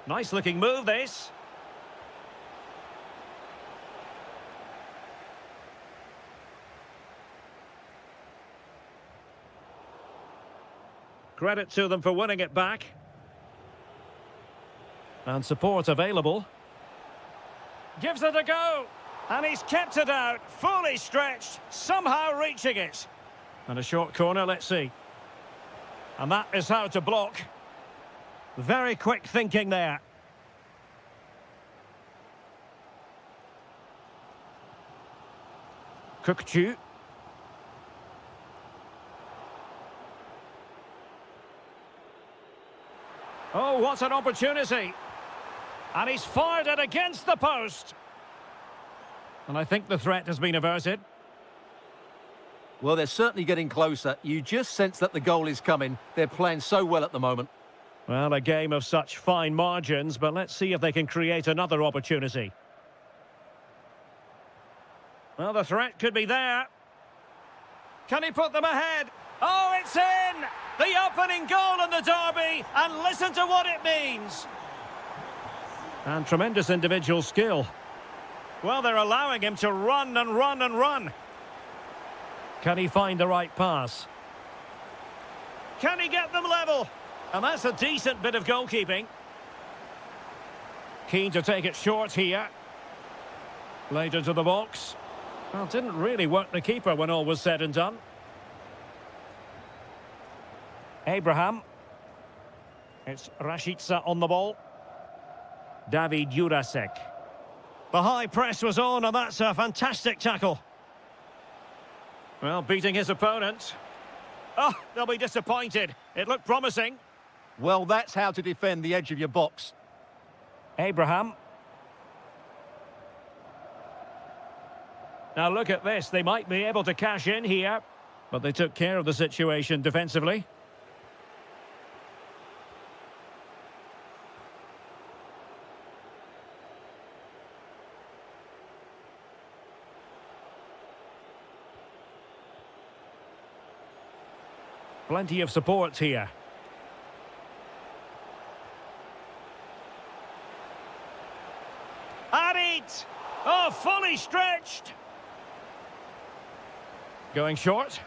Nice looking move, this. Credit to them for winning it back. And support available. Gives it a go. And he's kept it out, fully stretched, somehow reaching it. And a short corner, let's see. And that is how to block. Very quick thinking there. Kukçu. Oh, what an opportunity. And he's fired it against the post. And I think the threat has been averted. Well, they're certainly getting closer. You just sense that the goal is coming. They're playing so well at the moment. Well, a game of such fine margins, but let's see if they can create another opportunity. Well, the threat could be there. Can he put them ahead? Oh, it's in! The opening goal in the derby, and listen to what it means. And tremendous individual skill. Well, they're allowing him to run and run and run. Can he find the right pass? Can he get them level? And that's a decent bit of goalkeeping. Keen to take it short here. Laid into the box. Well, didn't really work the keeper when all was said and done. Abraham. It's Rashica on the ball. David Jurasek. The high press was on, and that's a fantastic tackle. Well, beating his opponent. Oh, they'll be disappointed. It looked promising. Well, that's how to defend the edge of your box. Abraham. Now look at this. They might be able to cash in here, but they took care of the situation defensively. Plenty of support here. Arit! Oh, fully stretched! Going short.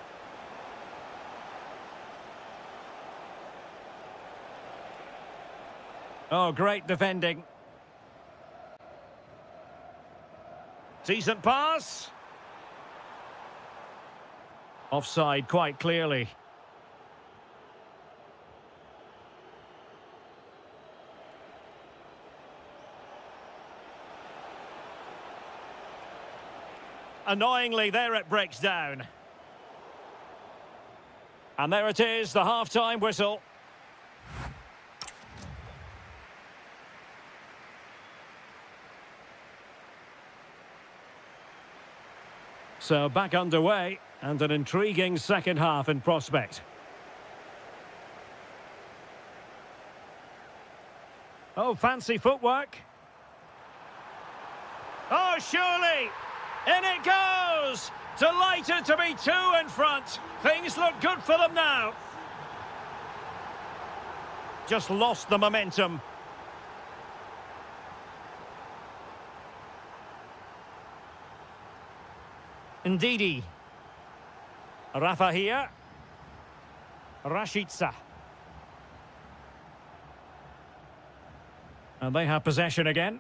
Oh, great defending. Decent pass. Offside quite clearly. Annoyingly, there it breaks down. And there it is, the half-time whistle. So back underway, and an intriguing second half in prospect. Oh, fancy footwork. Oh, surely. In it goes. Delighted to be two in front. Things look good for them now. Just lost the momentum. Ndidi. Rafa here. Rashica. And they have possession again.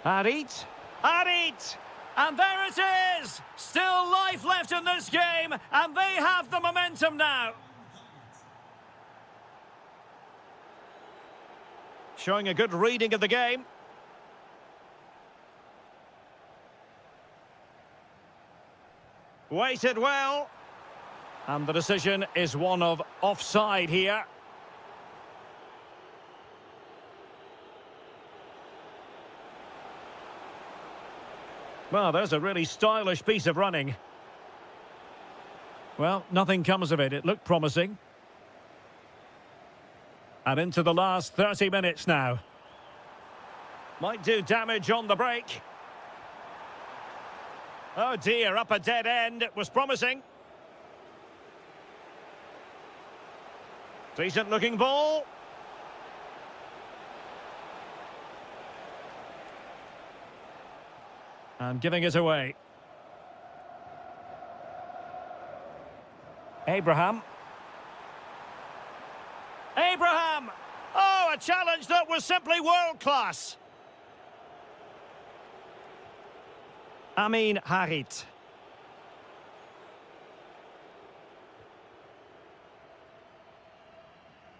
Harit. Harit! And there it is! Still life left in this game, and they have the momentum now. Showing a good reading of the game. Waited well. And the decision is one of offside here. Well, there's a really stylish piece of running. Well, nothing comes of it. It looked promising. And into the last 30 minutes now. Might do damage on the break. Oh dear, up a dead end. It was promising. Decent looking ball. And giving it away. Abraham. Abraham! Oh, a challenge that was simply world-class. Amin Harit.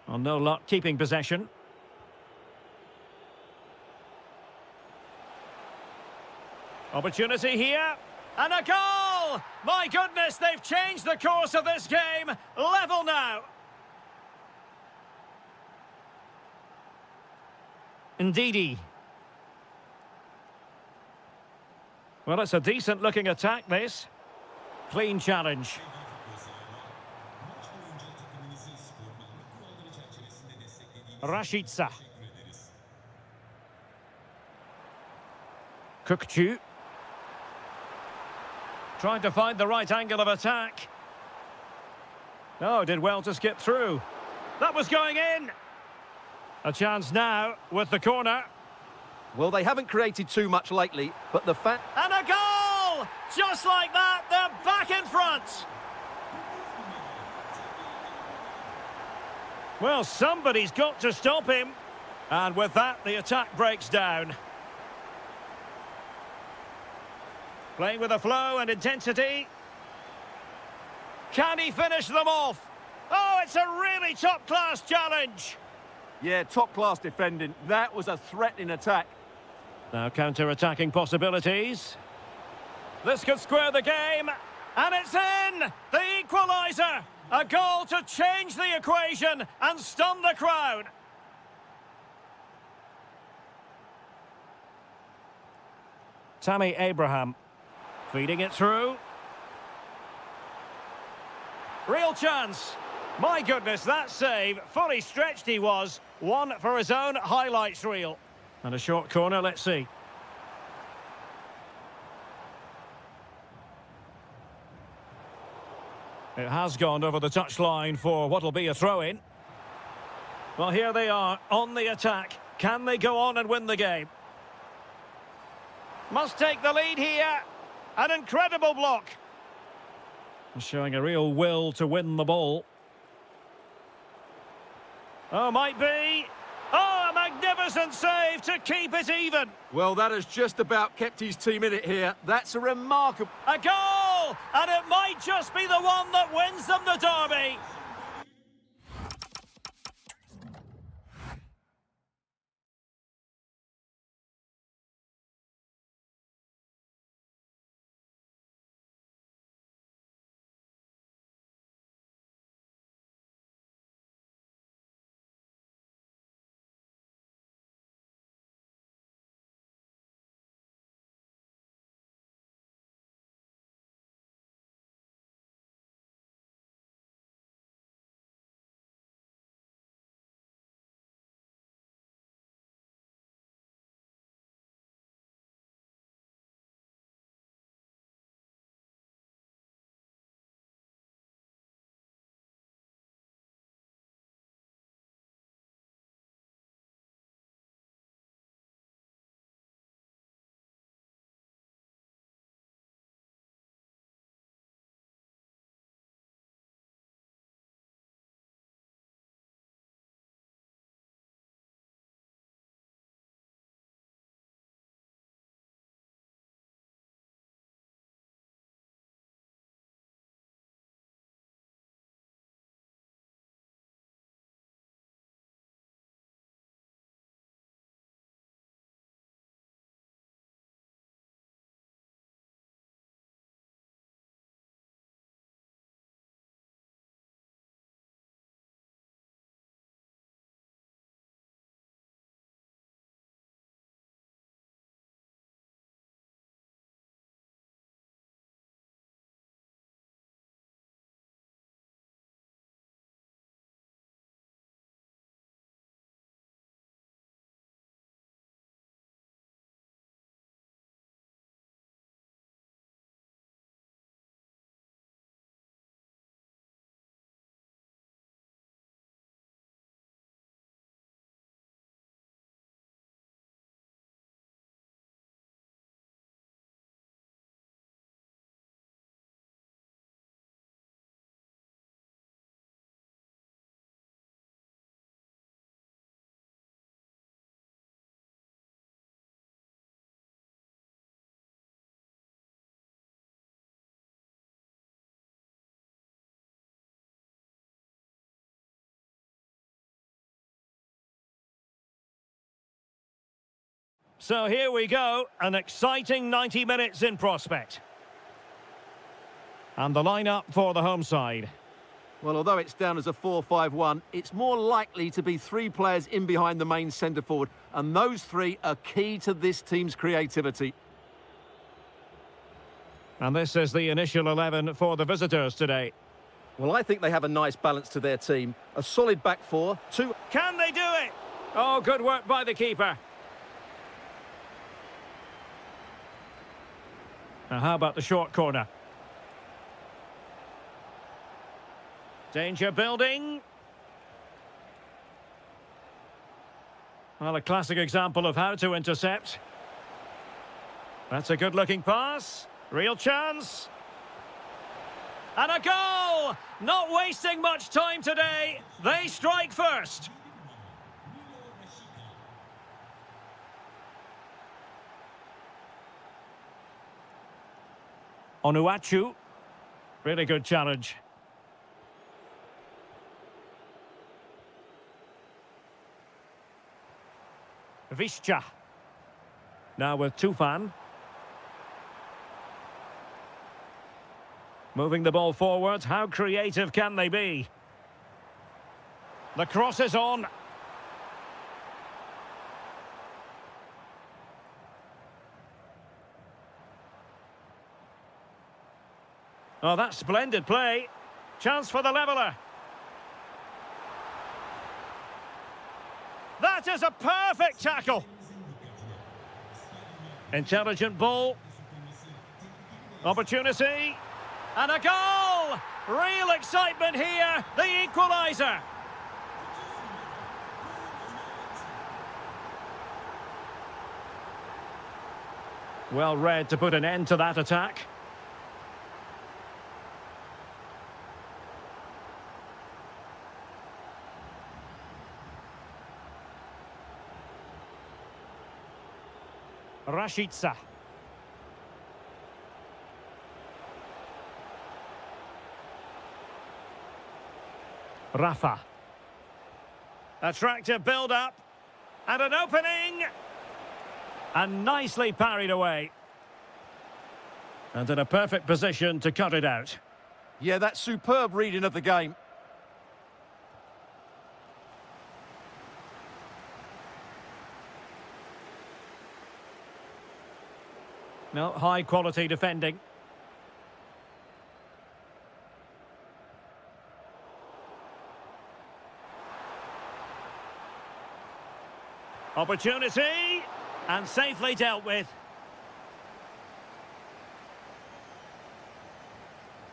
Well, no luck keeping possession. Opportunity here. And a goal! My goodness, they've changed the course of this game. Level now. Ndidi. Well, it's a decent-looking attack, this. Clean challenge. Rashica. Kukcu. Trying to find the right angle of attack. Oh, did well to skip through. That was going in. A chance now with the corner. Well, they haven't created too much lately, but the fact... And a goal! Just like that, they're back in front. Well, somebody's got to stop him. And with that, the attack breaks down. Playing with a flow and intensity. Can he finish them off? Oh, it's a really top-class challenge. Yeah, top-class defending. That was a threatening attack. Now counter-attacking possibilities. This could square the game. And it's in! The equaliser! A goal to change the equation and stun the crowd. Tammy Abraham. Feeding it through. Real chance. My goodness, that save. Fully stretched he was. One for his own highlights reel. And a short corner, let's see. It has gone over the touchline for what'll be a throw-in. Well, here they are on the attack. Can they go on and win the game? Must take the lead here. An incredible block. Showing a real will to win the ball. Oh, might be. Oh, a magnificent save to keep it even. Well, that has just about kept his team in it here. That's a remarkable... A goal! And it might just be the one that wins them the derby. So here we go, an exciting 90 minutes in prospect. And the lineup for the home side. Well, although it's down as a 4-5-1, it's more likely to be three players in behind the main centre forward, and those three are key to this team's creativity. And this is the initial 11 for the visitors today. Well, I think they have a nice balance to their team. A solid back four, two... Can they do it? Oh, good work by the keeper. Now, how about the short corner? Danger building. Well, a classic example of how to intercept. That's a good-looking pass. Real chance. And a goal! Not wasting much time today. They strike first. Onuachu. Really good challenge. Visca. Now with Tufan. Moving the ball forward. How creative can they be? The cross is on. Oh, that's splendid play. Chance for the leveller. That is a perfect tackle. Intelligent ball. Opportunity. And a goal! Real excitement here. The equaliser. Well read to put an end to that attack. Rashica. Rafa. Attractive build-up. And an opening. And nicely parried away. And in a perfect position to cut it out. Yeah, that's superb reading of the game. No, high-quality defending. Opportunity, and safely dealt with.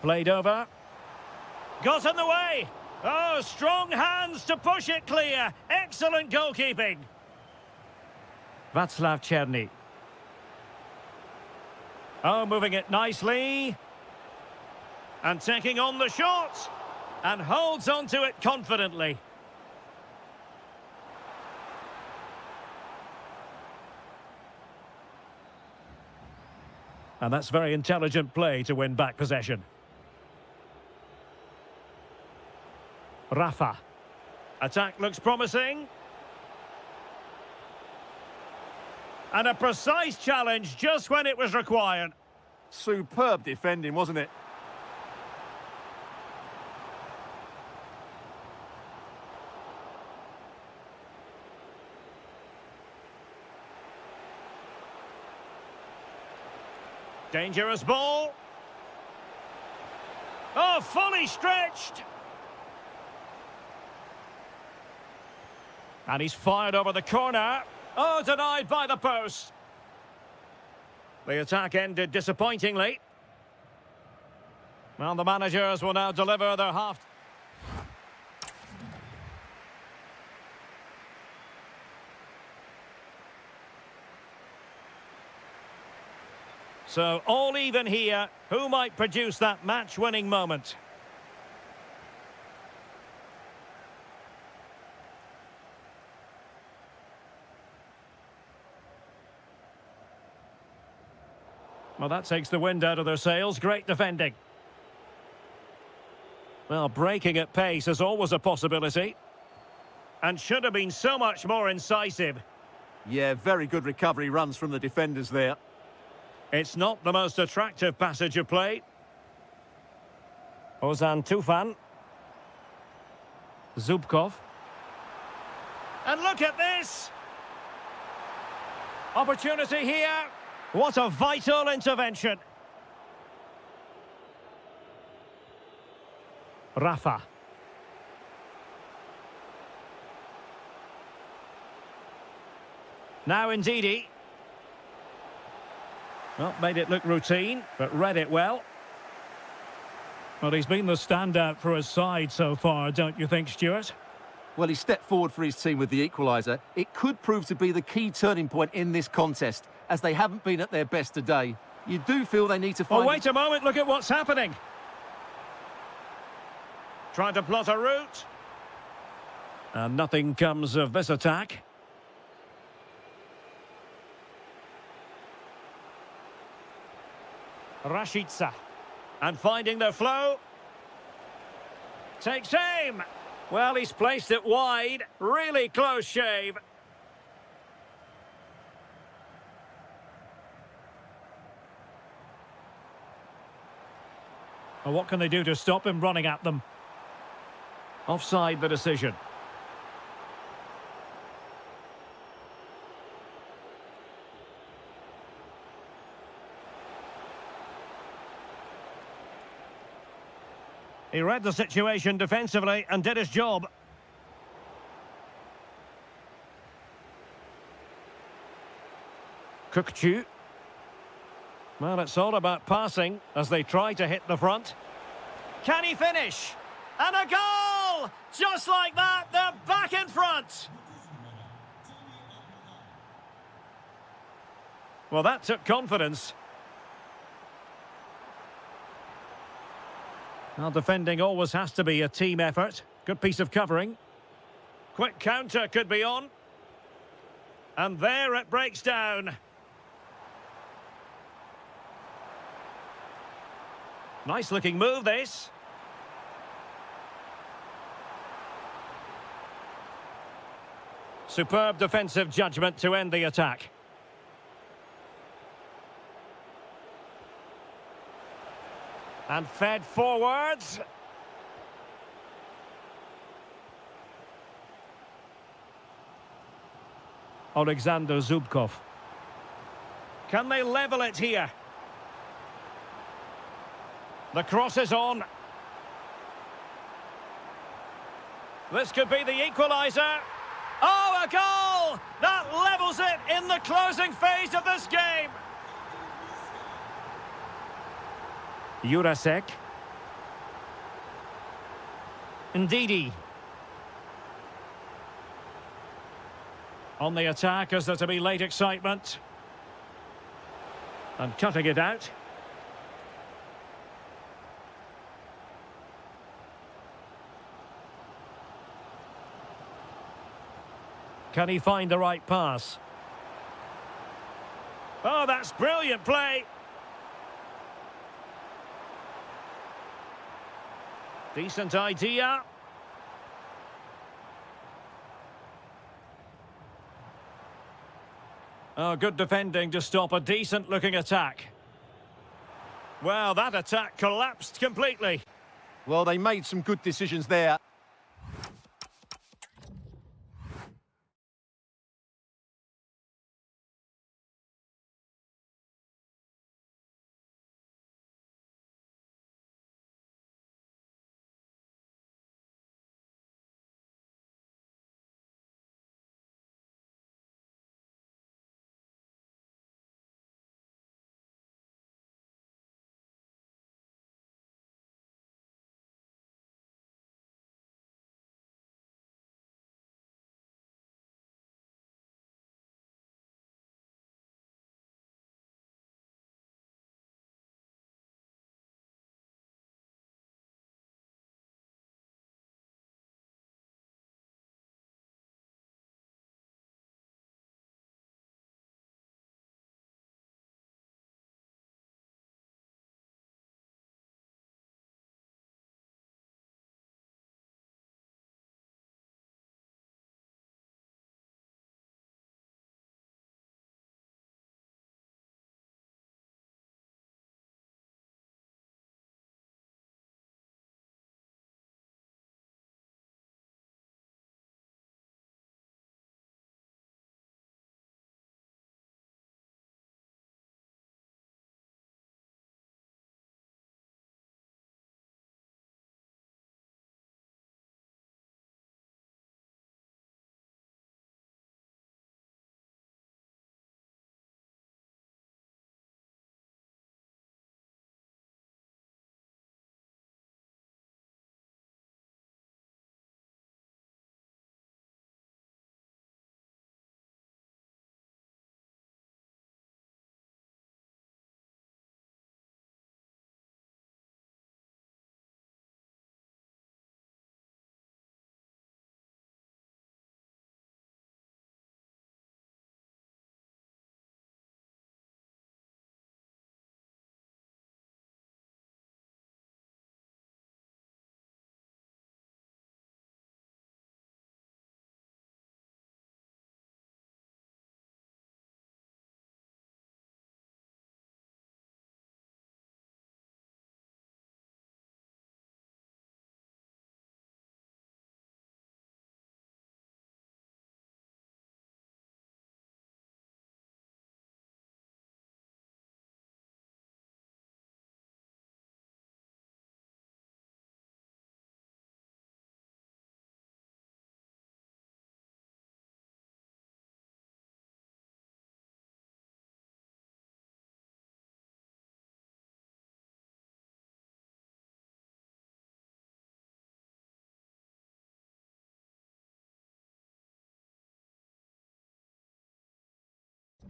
Played over. Got in the way. Oh, strong hands to push it clear. Excellent goalkeeping. Václav Černý. Oh, moving it nicely. And taking on the shot. And holds on to it confidently. And that's very intelligent play to win back possession. Rafa. Attack looks promising. And a precise challenge just when it was required. Superb defending, wasn't it? Dangerous ball. Oh, fully stretched. And he's fired over the corner. Oh, denied by the post. The attack ended disappointingly. Well, the managers will now deliver their half. So, all even here. Who might produce that match-winning moment? Well, that takes the wind out of their sails. Great defending. Well, breaking at pace is always a possibility. And should have been so much more incisive. Yeah, very good recovery runs from the defenders there. It's not the most attractive passage of play. Ozan Tufan. Zubkov. And look at this! Opportunity here. What a vital intervention. Rafa. Now Ndidi. Well, made it look routine, but read it well. Well, he's been the standout for his side so far, don't you think, Stuart? Well, he stepped forward for his team with the equaliser. It could prove to be the key turning point in this contest, as they haven't been at their best today. You do feel they need to find... Oh, wait a moment, look at what's happening. Trying to plot a route. And nothing comes of this attack. Rashica. And finding the flow. Takes aim. Well, he's placed it wide. Really close shave. Well, what can they do to stop him running at them? Offside the decision. He read the situation defensively and did his job. Kukcu. Well, it's all about passing as they try to hit the front. Can he finish? And a goal! Just like that, they're back in front. Well, that took confidence. Well, defending always has to be a team effort. Good piece of covering. Quick counter could be on. And there it breaks down. Nice looking move, this. Superb defensive judgment to end the attack. And fed forwards. Alexander Zubkov. Can they level it here? The cross is on. This could be the equaliser. Oh, a goal! That levels it in the closing phase of this game. Jurasek. Ndidi. On the attack, is there to be late excitement? And cutting it out. Can he find the right pass? Oh, that's brilliant play. Decent idea. Oh, good defending to stop a decent-looking attack. Well, that attack collapsed completely. Well, they made some good decisions there.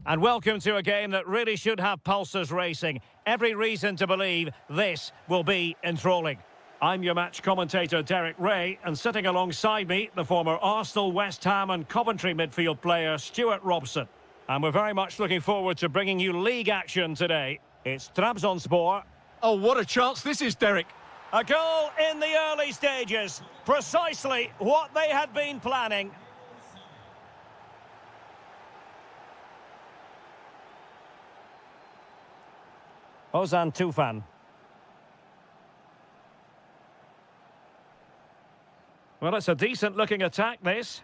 And welcome to a game that really should have pulses racing. Every reason to believe this will be enthralling. I'm your match commentator, Derek Ray, and sitting alongside me, the former Arsenal, West Ham and Coventry midfield player, Stuart Robson. And we're very much looking forward to bringing you league action today. It's Trabzonspor. Oh, what a chance this is, Derek. A goal in the early stages. Precisely what they had been planning. Ozan Tufan. Well, it's a decent-looking attack, this.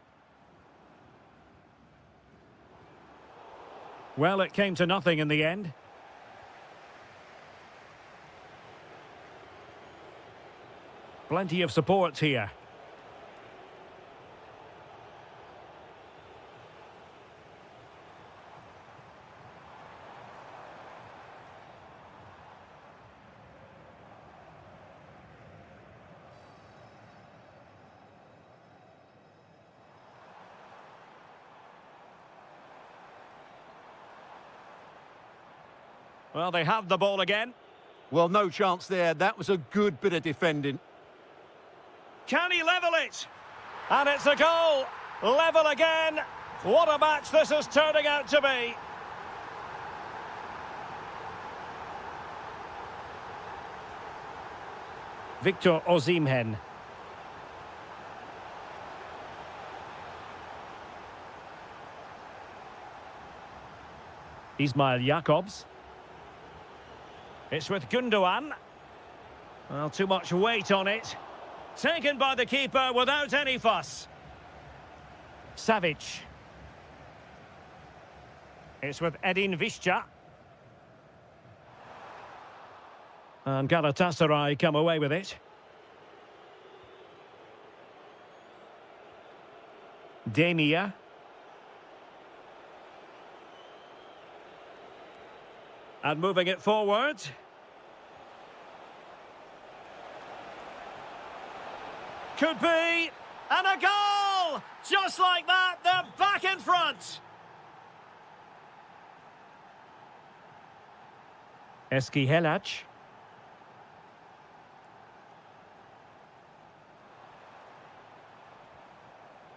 Well, it came to nothing in the end. Plenty of support here. Well, they have the ball again. Well, no chance there. That was a good bit of defending. Can he level it? And it's a goal. Level again. What a match this is turning out to be. Victor Osimhen. Ismail Jakobs. It's with Gundogan. Well, too much weight on it. Taken by the keeper without any fuss. Savic. It's with Edin Visca. And Galatasaray come away with it. Demir. And moving it forward. Could be. And a goal! Just like that, they're back in front. Eski Helac.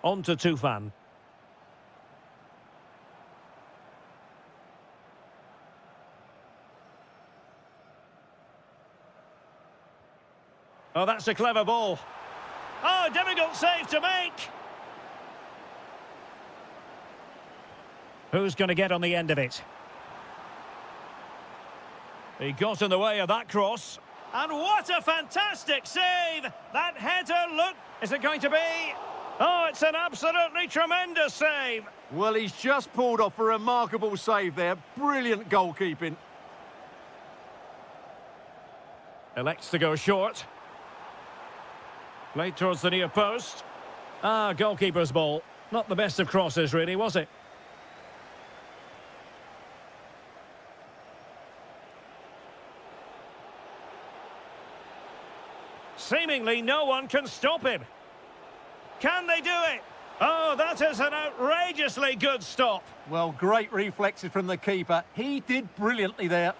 On to Tufan. Oh, that's a clever ball. Oh, difficult save to make. Who's going to get on the end of it? He got in the way of that cross. And what a fantastic save! That header, look, is it going to be? Oh, it's an absolutely tremendous save. Well, he's just pulled off a remarkable save there. Brilliant goalkeeping. Elects to go short. Played towards the near post. Ah, goalkeeper's ball. Not the best of crosses, really, was it? Seemingly no one can stop him. Can they do it? Oh, that is an outrageously good stop. Well, great reflexes from the keeper. He did brilliantly there.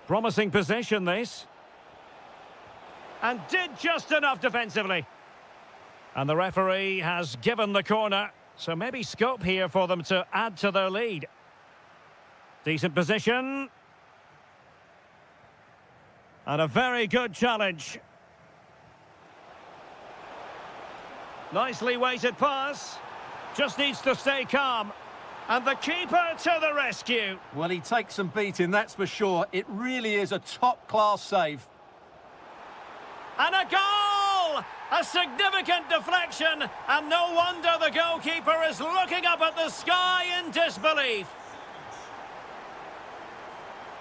Promising possession, this. And did just enough defensively. And the referee has given the corner. So maybe scope here for them to add to their lead. Decent position. And a very good challenge. Nicely weighted pass. Just needs to stay calm. And the keeper to the rescue. Well, he takes some beating, that's for sure. It really is a top-class save. And a goal! A significant deflection. And no wonder the goalkeeper is looking up at the sky in disbelief.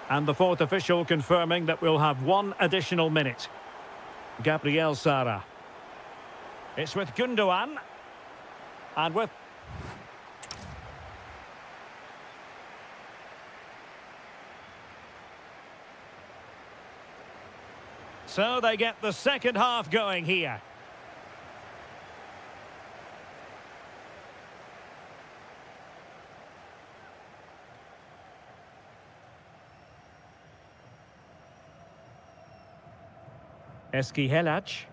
And the fourth official confirming that we'll have one additional minute. Gabriel Sara. It's with Gundogan. And with... So they get the second half going here. Helac.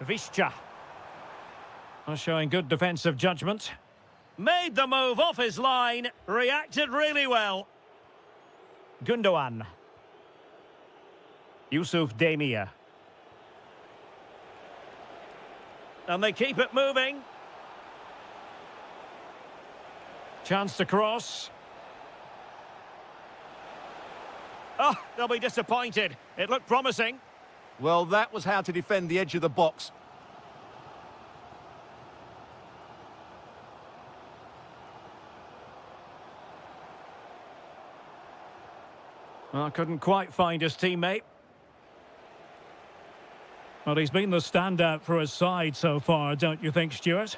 Visca. Showing good defensive judgment. Made the move off his line. Reacted really well. Gundogan. Yusuf Demir. And they keep it moving. Chance to cross. Oh, they'll be disappointed. It looked promising. Well, that was how to defend the edge of the box. Well, couldn't quite find his teammate. Well, he's been the standout for his side so far, don't you think, Stuart?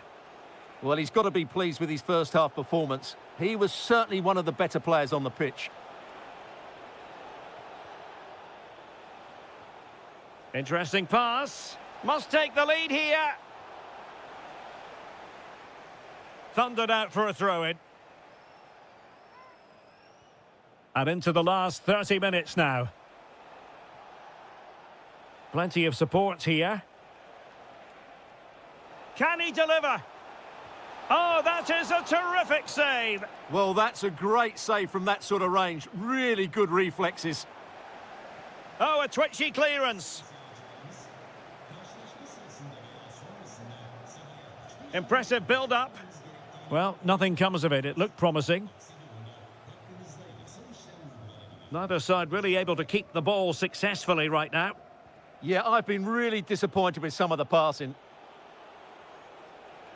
Well, he's got to be pleased with his first half performance. He was certainly one of the better players on the pitch. Interesting pass. Must take the lead here. Thundered out for a throw-in. And into the last 30 minutes now. Plenty of support here. Can he deliver? Oh, that is a terrific save. Well, that's a great save from that sort of range. Really good reflexes. Oh, a twitchy clearance. Impressive build-up. Well, nothing comes of it. It looked promising. Neither side really able to keep the ball successfully right now. Yeah, I've been really disappointed with some of the passing.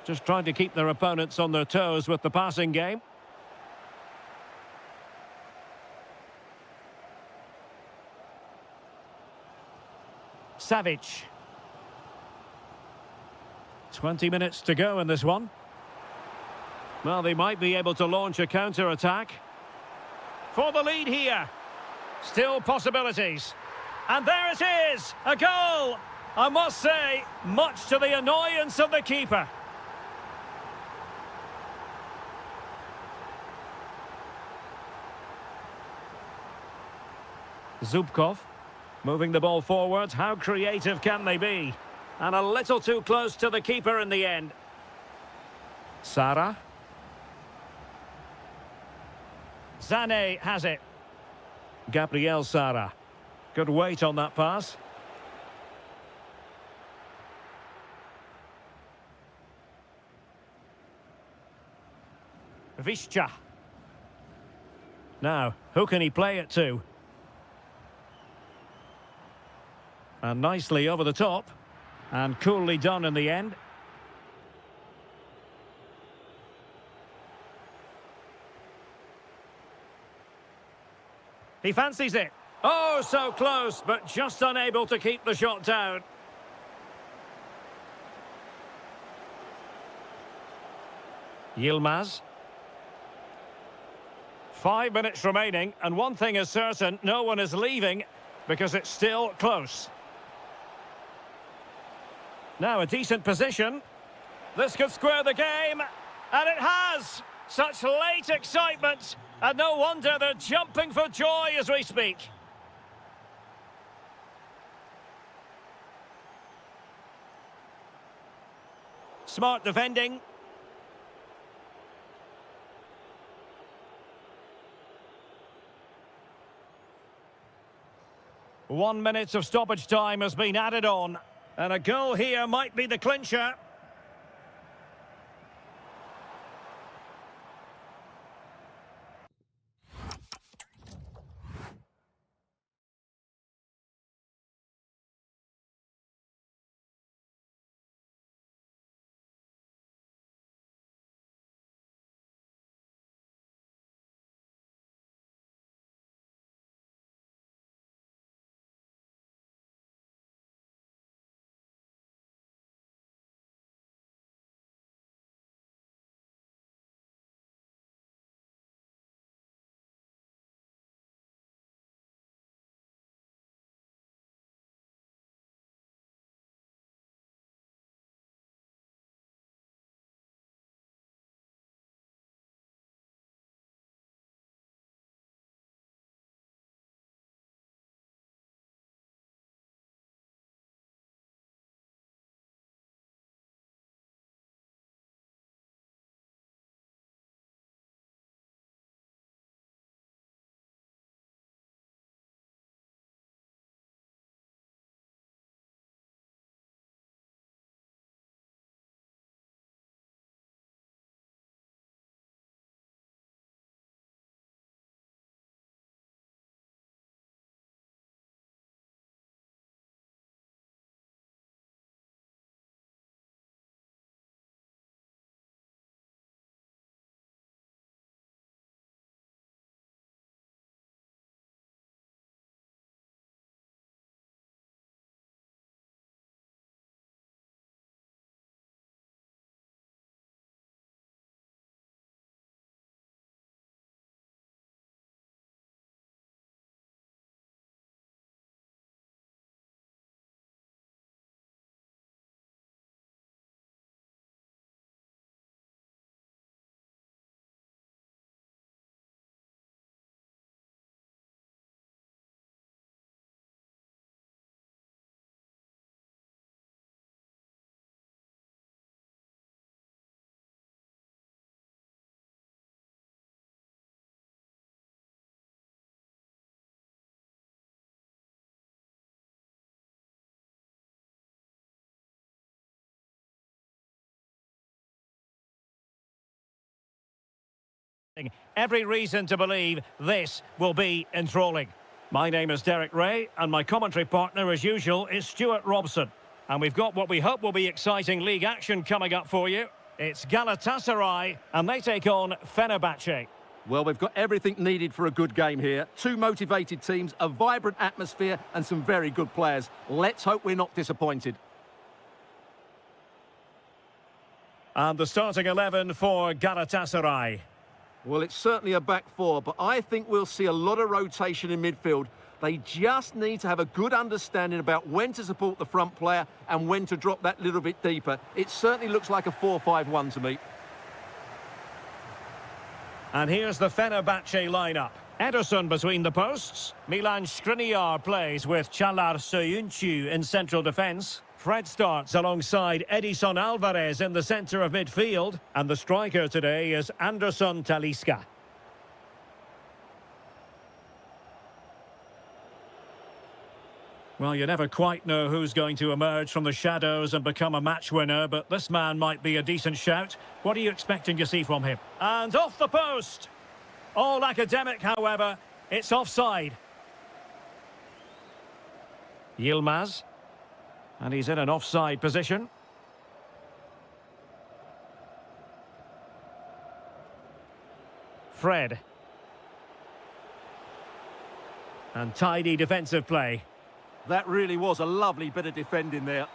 Just trying to keep their opponents on their toes with the passing game. Savic. 20 minutes to go in this one. Well, they might be able to launch a counter-attack. For the lead here. Still possibilities. And there it is, a goal! I must say, much to the annoyance of the keeper. Zubkov, moving the ball forward. How creative can they be? And a little too close to the keeper in the end. Sara. Zane has it. Gabriel Sara. Good weight on that pass. Visca. Now, who can he play it to? And nicely over the top. And coolly done in the end. He fancies it. Oh, so close, but just unable to keep the shot down. Yilmaz. 5 minutes remaining, and one thing is certain, no one is leaving because it's still close. Now a decent position. This could square the game, and it has! Such late excitement, and no wonder they're jumping for joy as we speak. Smart defending. One minute of stoppage time has been added on. And a goal here might be the clincher. Every reason to believe this will be enthralling. My name is Derek Ray, and my commentary partner, as usual, is Stuart Robson. And we've got what we hope will be exciting league action coming up for you. It's Galatasaray, and they take on Fenerbahce. Well, we've got everything needed for a good game here. Two motivated teams, a vibrant atmosphere, and some very good players. Let's hope we're not disappointed. And the starting 11 for Galatasaray. Well, it's certainly a back four, but I think we'll see a lot of rotation in midfield. They just need to have a good understanding about when to support the front player and when to drop that little bit deeper. It certainly looks like a 4-5-1 to me. And here's the Fenerbahce lineup. Ederson between the posts. Milan Skriniar plays with Çağlar Söyüncü in central defence. Fred starts alongside Edison Alvarez in the centre of midfield. And the striker today is Anderson Talisca. Well, you never quite know who's going to emerge from the shadows and become a match winner, but this man might be a decent shout. What are you expecting to see from him? And off the post. All academic, however. It's offside. Yilmaz. And he's in an offside position. Fred. And tidy defensive play. That really was a lovely bit of defending there.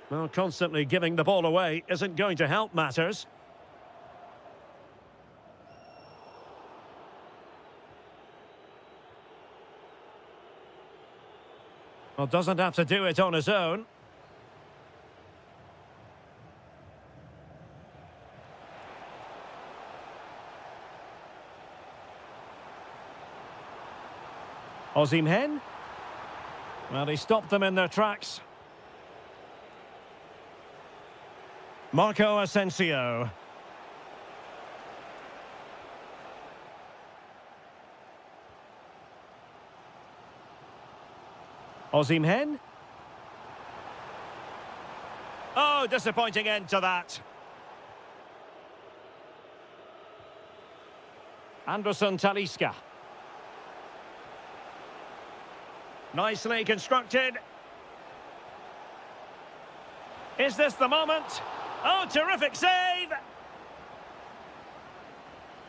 Well, constantly giving the ball away isn't going to help matters. Well, doesn't have to do it on his own. Osimhen. Well, he stopped them in their tracks. Marco Asensio. Osimhen. Oh, disappointing end to that. Anderson Talisca. Nicely constructed. Is this the moment? Oh, terrific save!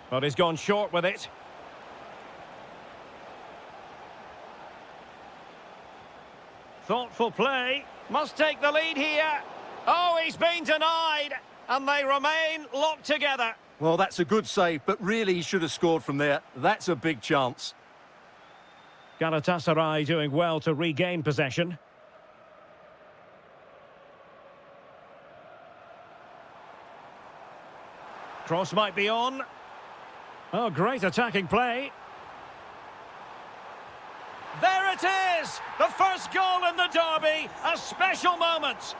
But he's gone short with it. Thoughtful play. Must take the lead here. Oh, he's been denied. And they remain locked together. Well, that's a good save, but really he should have scored from there. That's a big chance. Galatasaray doing well to regain possession. Cross might be on. Oh, great attacking play. There it is! The first goal in the derby. A special moment.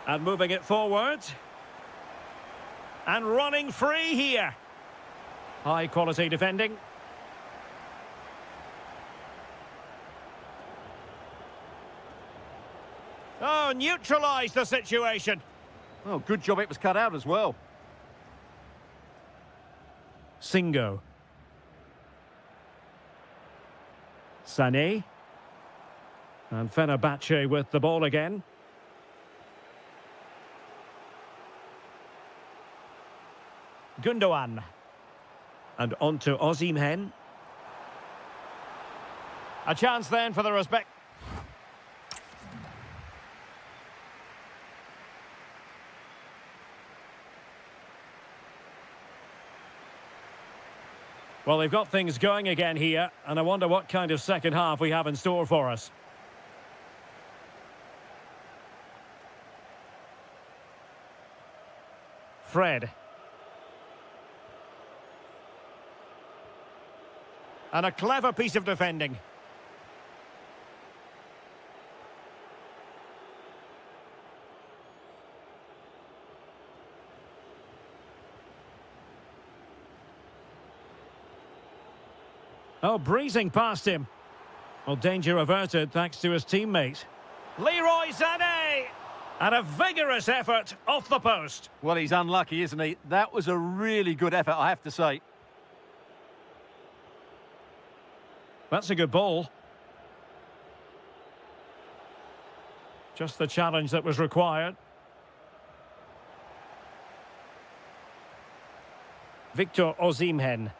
And moving it forward. And running free here. High quality defending. Oh, neutralised the situation. Oh, good job it was cut out as well. Singo. Sané. And Fenerbahce with the ball again. Gundogan. And on to Osimhen. A chance then for the respect. Well, they've got things going again here, and I wonder what kind of second half we have in store for us. Fred. And a clever piece of defending. Oh, breezing past him. Well, danger averted thanks to his teammate. Leroy Sané! And a vigorous effort off the post. Well, he's unlucky, isn't he? That was a really good effort, I have to say. That's a good ball. Just the challenge that was required. Victor Osimhen.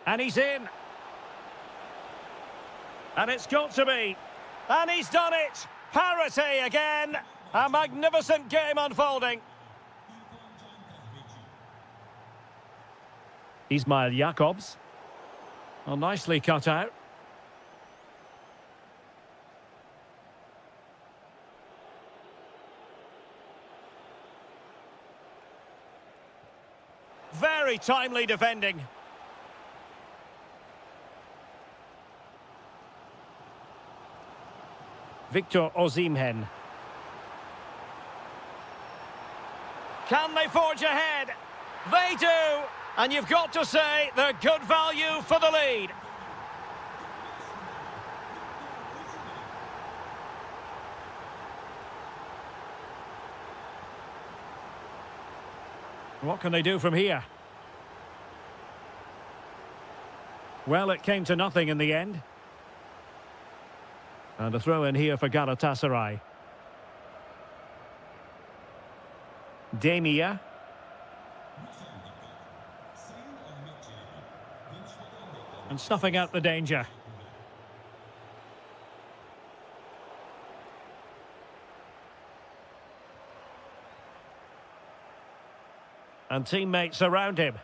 And he's in. And it's got to be. And he's done it. Parity again. A magnificent game unfolding. Ismail Jakobs. Well, nicely cut out. Very timely defending. Victor Osimhen. Can they forge ahead? They do! And you've got to say they're good value for the lead. What can they do from here? Well, it came to nothing in the end. And a throw in here for Galatasaray. Demir. And snuffing out the danger. And teammates around him.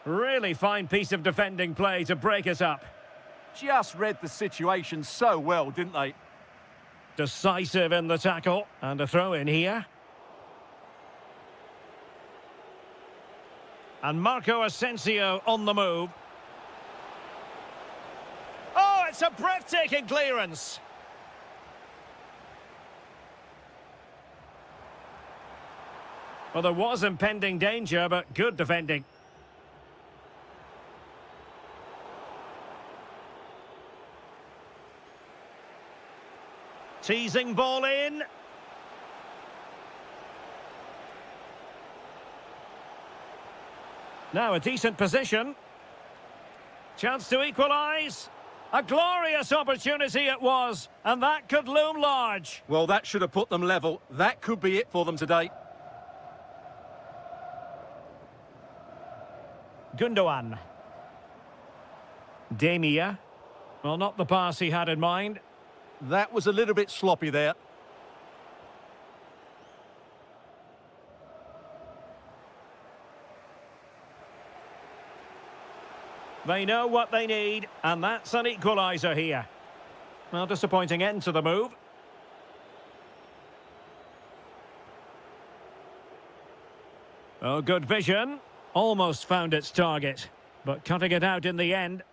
Really fine piece of defending play to break us up. Just read the situation so well, didn't they? Decisive in the tackle. And a throw in here. And Marco Asensio on the move. Oh, it's a breathtaking clearance. Well, there was impending danger, but good defending. Teasing ball in. Now a decent position. Chance to equalise. A glorious opportunity it was, and that could loom large. Well, that should have put them level. That could be it for them today. Gundogan. Demir. Well, not the pass he had in mind. That was a little bit sloppy there. They know what they need, and that's an equaliser here. Well, disappointing end to the move. Oh, good vision. Almost found its target, but cutting it out in the end.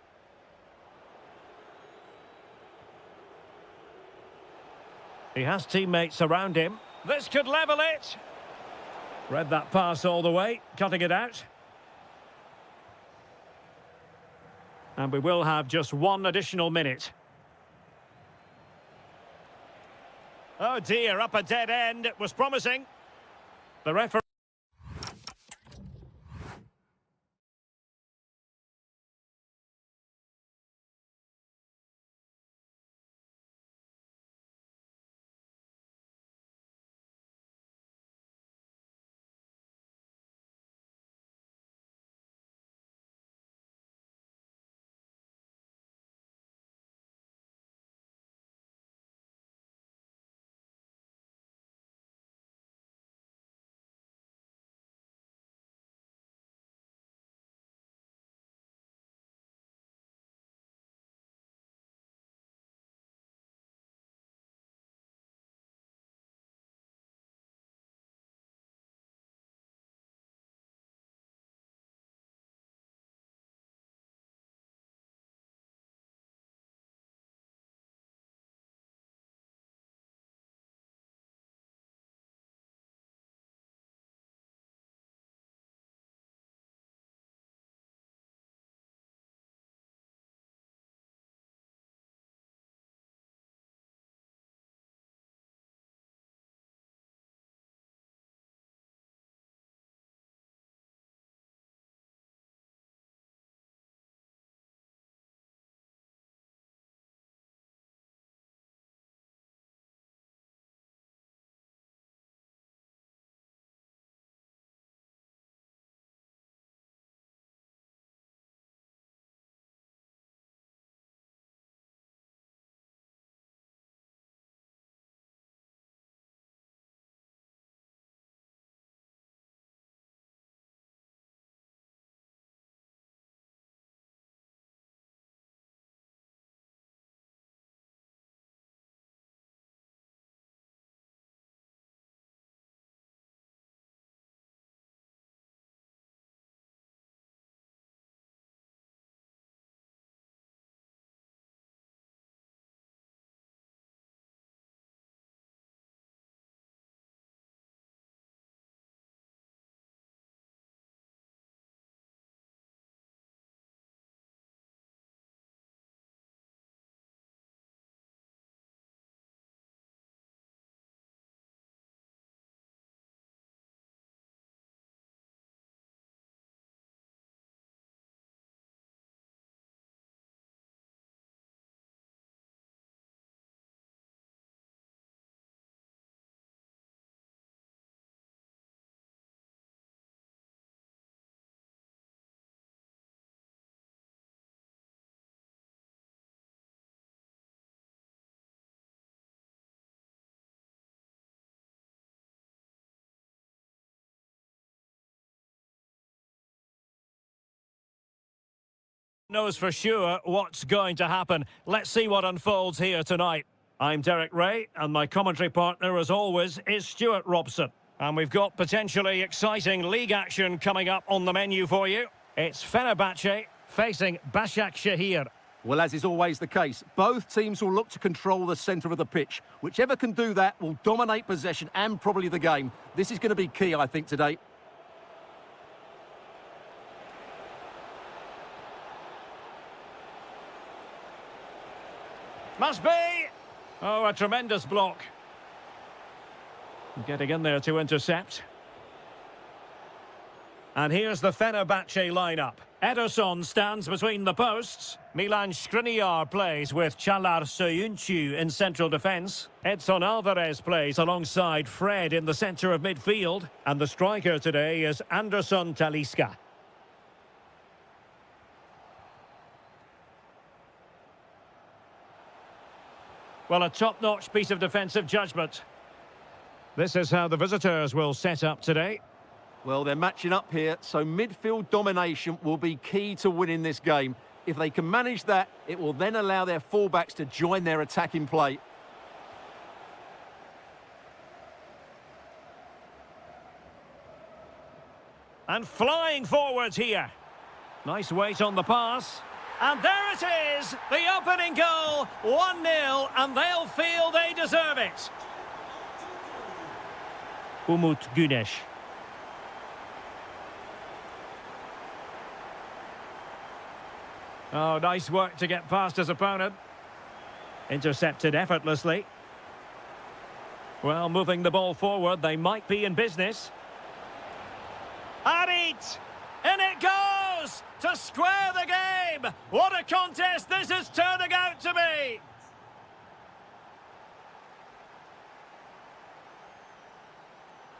He has teammates around him. This could level it. Read that pass all the way, cutting it out. And we will have just one additional minute. Oh dear, up a dead end. It was promising. The referee... knows for sure what's going to happen. Let's see what unfolds here tonight. I'm Derek Ray, and my commentary partner, as always, is Stuart Robson. And we've got potentially exciting league action coming up on the menu for you. It's Fenerbahce facing Başakşehir. Well, as is always the case, both teams will look to control the centre of the pitch. Whichever can do that will dominate possession and probably the game. This is going to be key, I think, today. Must be! Oh, a tremendous block. Getting in there to intercept. And here's the Fenerbahce lineup. Ederson stands between the posts. Milan Skriniar plays with Çağlar Söyüncü in central defence. Edson Alvarez plays alongside Fred in the centre of midfield. And the striker today is Anderson Talisca. Well, a top-notch piece of defensive judgment. This is how the visitors will set up today. Well, they're matching up here, so midfield domination will be key to winning this game. If they can manage that, it will then allow their fullbacks to join their attacking play. And flying forwards here. Nice weight on the pass. And there it is, the opening goal, 1-0, and they'll feel they deserve it. Umut Güneş. Oh, nice work to get past his opponent. Intercepted effortlessly. Well, moving the ball forward, they might be in business. Harit! In it goes! To square the game! What a contest this is turning out to be!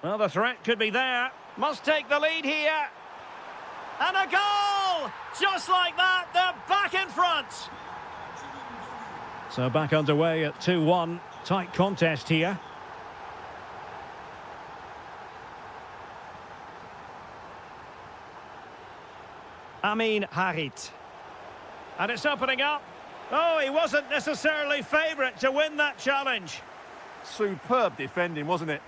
Well, the threat could be there. Must take the lead here. And a goal! Just like that, they're back in front. So back underway at 2-1. Tight contest here. Amin Harit. And it's opening up. Oh, he wasn't necessarily favourite to win that challenge. Superb defending, wasn't it?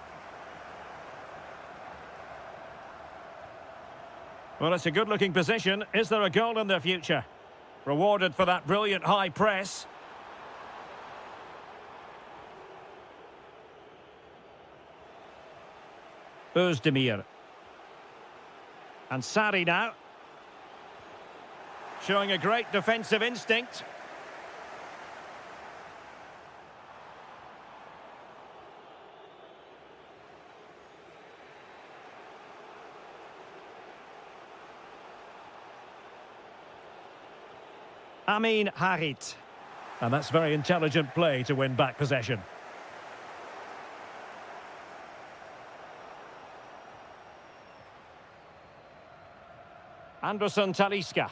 Well, it's a good-looking position. Is there a goal in the future? Rewarded for that brilliant high press. Özdemir. And Sarri now. Showing a great defensive instinct. Amin Harit. And that's very intelligent play to win back possession. Anderson Talisca.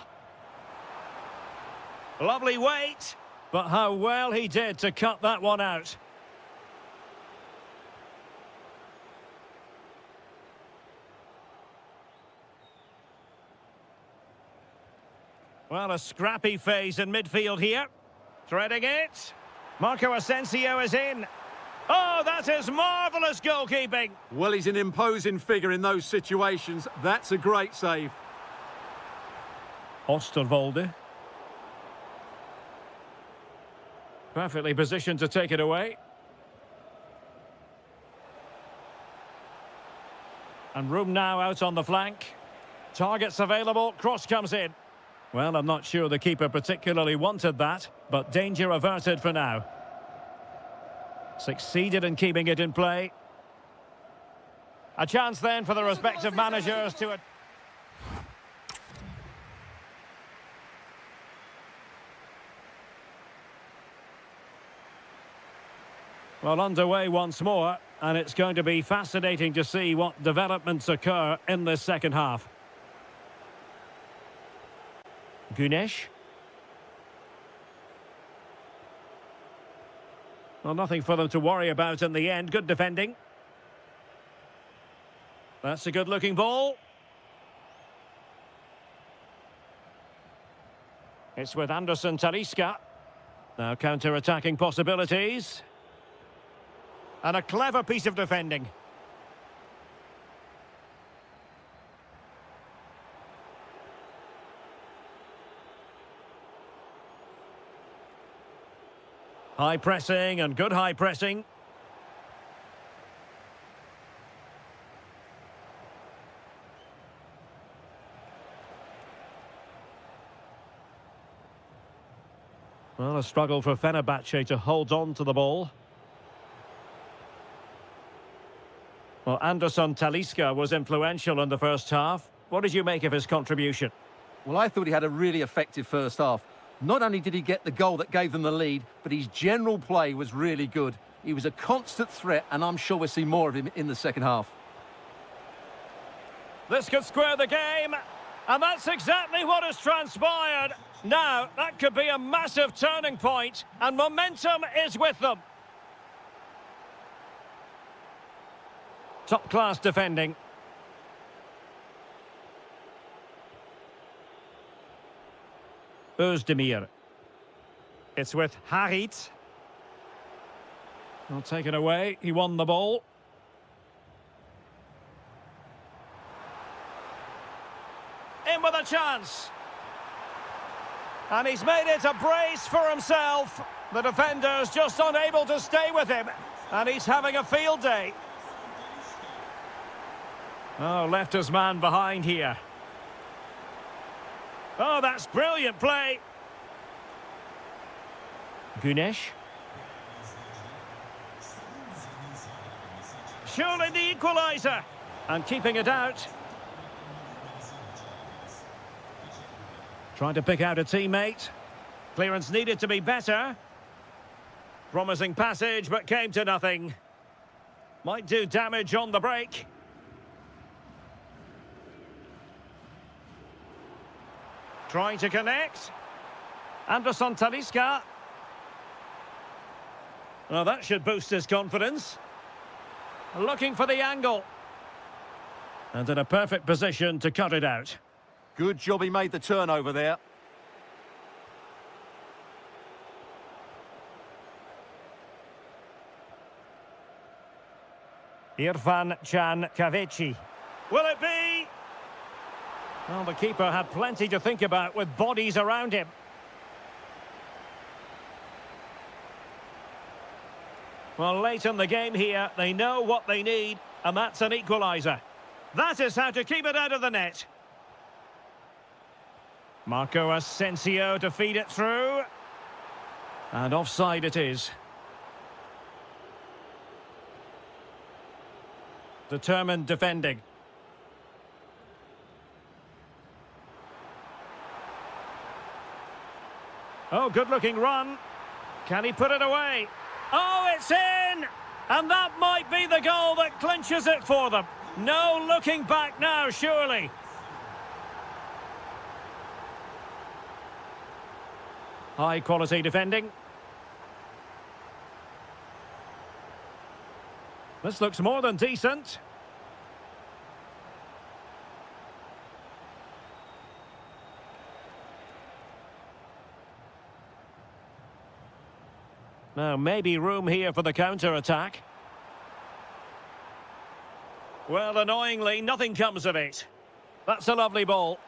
Lovely weight, but how well he did to cut that one out. Well, a scrappy phase in midfield here. Threading it. Marco Asensio is in. Oh, that is marvellous goalkeeping. Well, he's an imposing figure in those situations. That's a great save. Osterwolde. Perfectly positioned to take it away. And room now out on the flank. Targets available, cross comes in. Well, I'm not sure the keeper particularly wanted that, but danger averted for now. Succeeded in keeping it in play. A chance then for the respective managers to... Well, underway once more, and it's going to be fascinating to see what developments occur in this second half. Güneş. Well, nothing for them to worry about in the end. Good defending. That's a good-looking ball. It's with Anderson Talisca. Now counter-attacking possibilities. And a clever piece of defending. High pressing and good high pressing. Well, a struggle for Fenerbahce to hold on to the ball. Well, Anderson Talisca was influential in the first half. What did you make of his contribution? Well, I thought he had a really effective first half. Not only did he get the goal that gave them the lead, but his general play was really good. He was a constant threat, and I'm sure we'll see more of him in the second half. This could square the game, and that's exactly what has transpired. Now, that could be a massive turning point, and momentum is with them. Top-class defending. Özdemir. It's with Harit. Well, taken away. He won the ball. In with a chance. And he's made it a brace for himself. The defender's just unable to stay with him. And he's having a field day. Oh, left his man behind here. Oh, that's brilliant play. Güneş. Surely the equaliser. And keeping it out. Trying to pick out a teammate. Clearance needed to be better. Promising passage, but came to nothing. Might do damage on the break. Trying to connect. Anderson Talisca. Well, that should boost his confidence. Looking for the angle. And in a perfect position to cut it out. Good job he made the turnover there. Irfan Can Kavici. Will it be? Well, the keeper had plenty to think about with bodies around him. Well, late in the game here, they know what they need, and that's an equaliser. That is how to keep it out of the net. Marco Asensio to feed it through. And offside it is. Determined defending. Oh, good-looking run. Can he put it away? Oh, it's in! And that might be the goal that clinches it for them. No looking back now, surely. High-quality defending. This looks more than decent. Now, maybe room here for the counter-attack. Well, annoyingly, nothing comes of it. That's a lovely ball.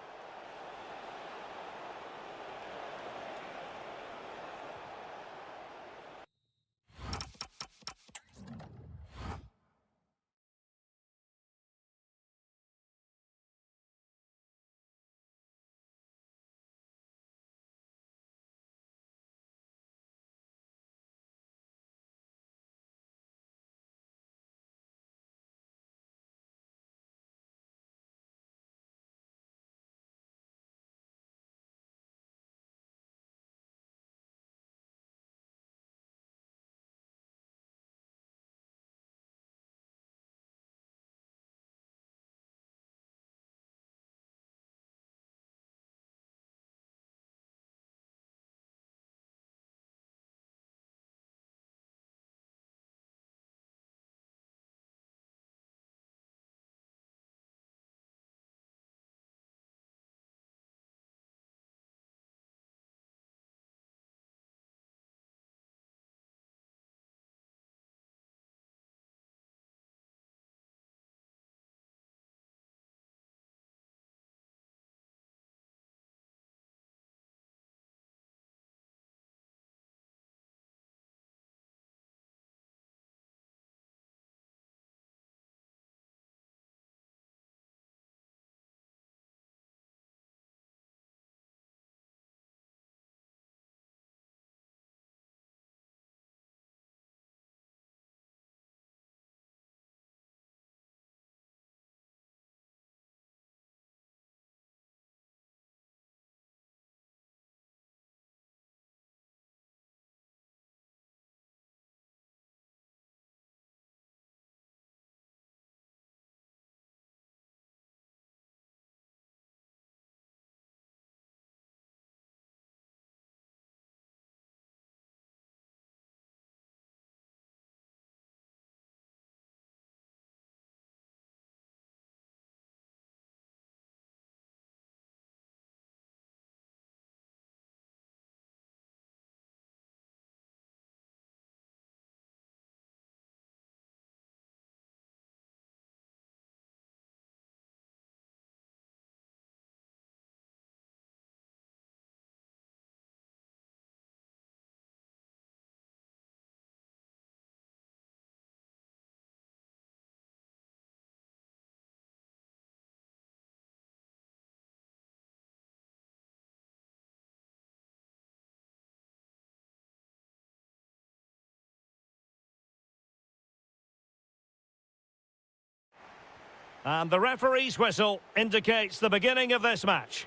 And the referee's whistle indicates the beginning of this match.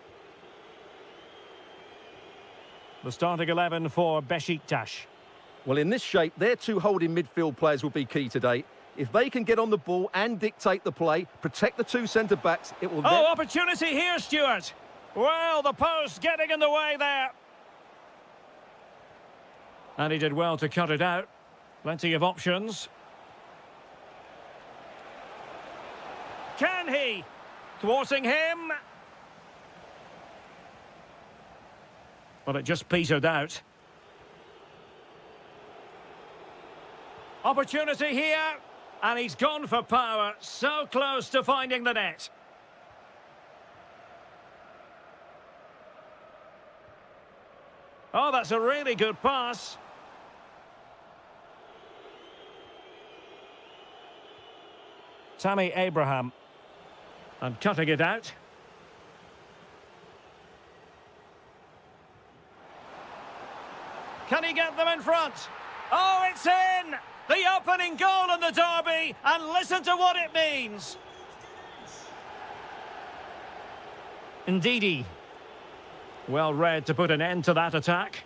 The starting 11 for Besiktas. Well, in this shape, their two holding midfield players will be key today. If they can get on the ball and dictate the play, protect the two centre-backs, it will... Oh, opportunity here, Stuart. Well, the post getting in the way there. And he did well to cut it out. Plenty of options. Can he? Thwarting him. But it just petered out. Opportunity here. And he's gone for power. So close to finding the net. Oh, that's a really good pass. Tammy Abraham. And cutting it out. Can he get them in front? Oh, it's in! The opening goal in the derby, and listen to what it means. Ndidi. Well read to put an end to that attack.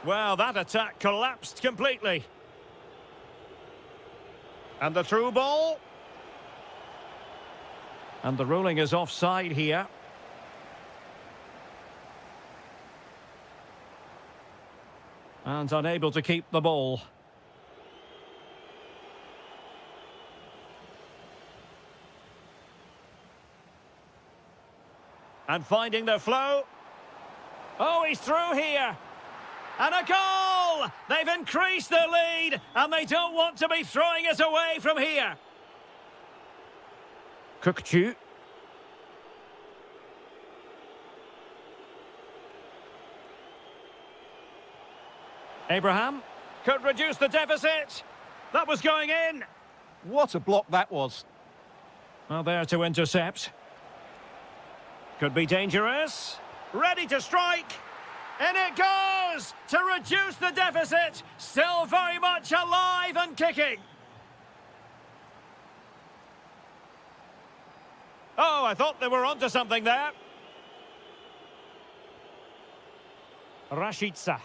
Well, that attack collapsed completely. And the through ball. And the ruling is offside here. And unable to keep the ball. And finding the flow. Oh, he's through here. And a goal! They've increased their lead, and they don't want to be throwing it away from here. Kukçu. Abraham could reduce the deficit. That was going in. What a block that was. Well, there to intercept. Could be dangerous. Ready to strike. In it goes to reduce the deficit. Still very much alive and kicking. Oh, I thought they were onto something there. Rashica.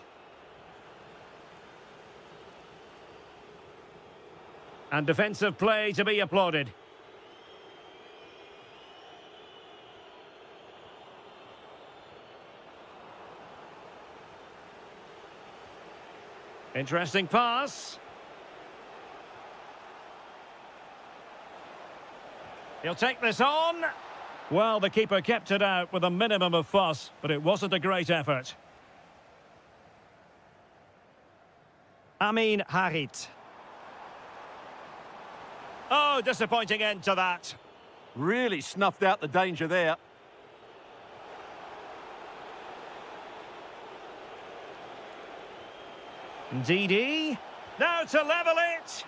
And defensive play to be applauded. Interesting pass. He'll take this on. Well, the keeper kept it out with a minimum of fuss, but it wasn't a great effort. Amin Harit. Oh, disappointing end to that. Really snuffed out the danger there. Ndidi. Now to level it.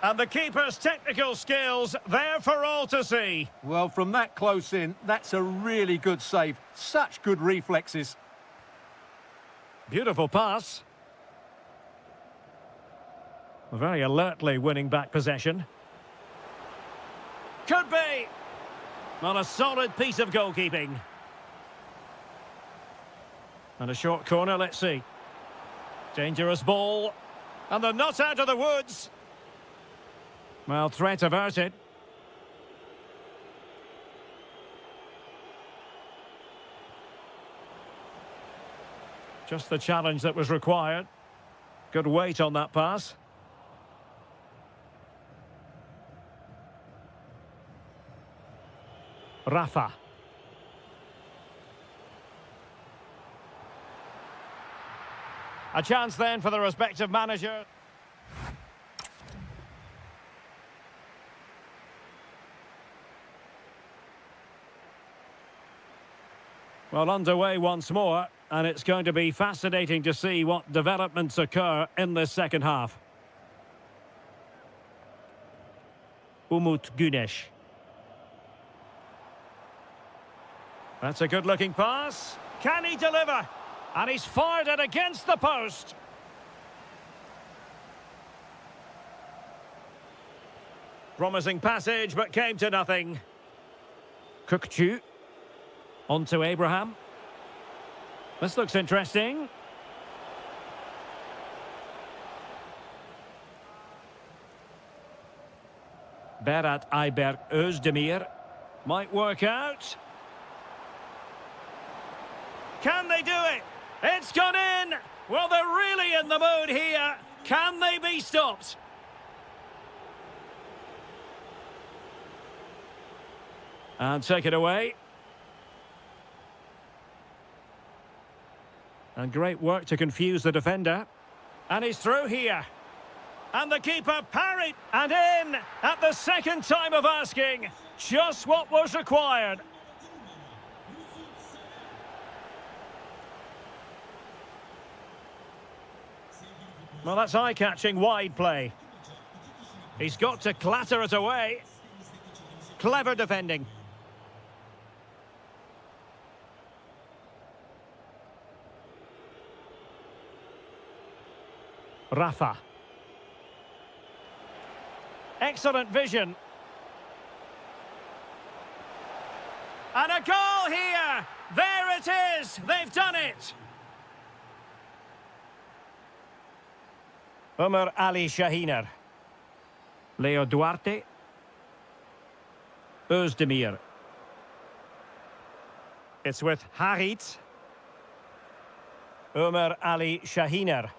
And the keeper's technical skills there for all to see. Well, from that close in, that's a really good save. Such good reflexes. Beautiful pass. Very alertly winning back possession. Could be. Not a solid piece of goalkeeping. And a short corner, let's see. Dangerous ball. And they're not out of the woods. Well, threat averted. Just the challenge that was required. Good weight on that pass. Rafa. A chance then for the respective manager. Well, underway once more, and it's going to be fascinating to see what developments occur in this second half. Umut Güneş. That's a good-looking pass. Can he deliver? And he's fired it against the post. Promising passage, but came to nothing. Kukcu. On to Abraham. This looks interesting. Berat Ayberk Özdemir. Might work out. Can they do it? It's gone in! Well, they're really in the mood here. Can they be stopped? And take it away. And great work to confuse the defender. And he's through here. And the keeper parried and in at the second time of asking. Just what was required. Well, that's eye-catching wide play. He's got to clatter it away. Clever defending. Rafa. Excellent vision. And a goal here! There it is! They've done it! Umar Ali Shahiner. Leo Duarte. Özdemir. It's with Harit. Umar Ali Shahiner.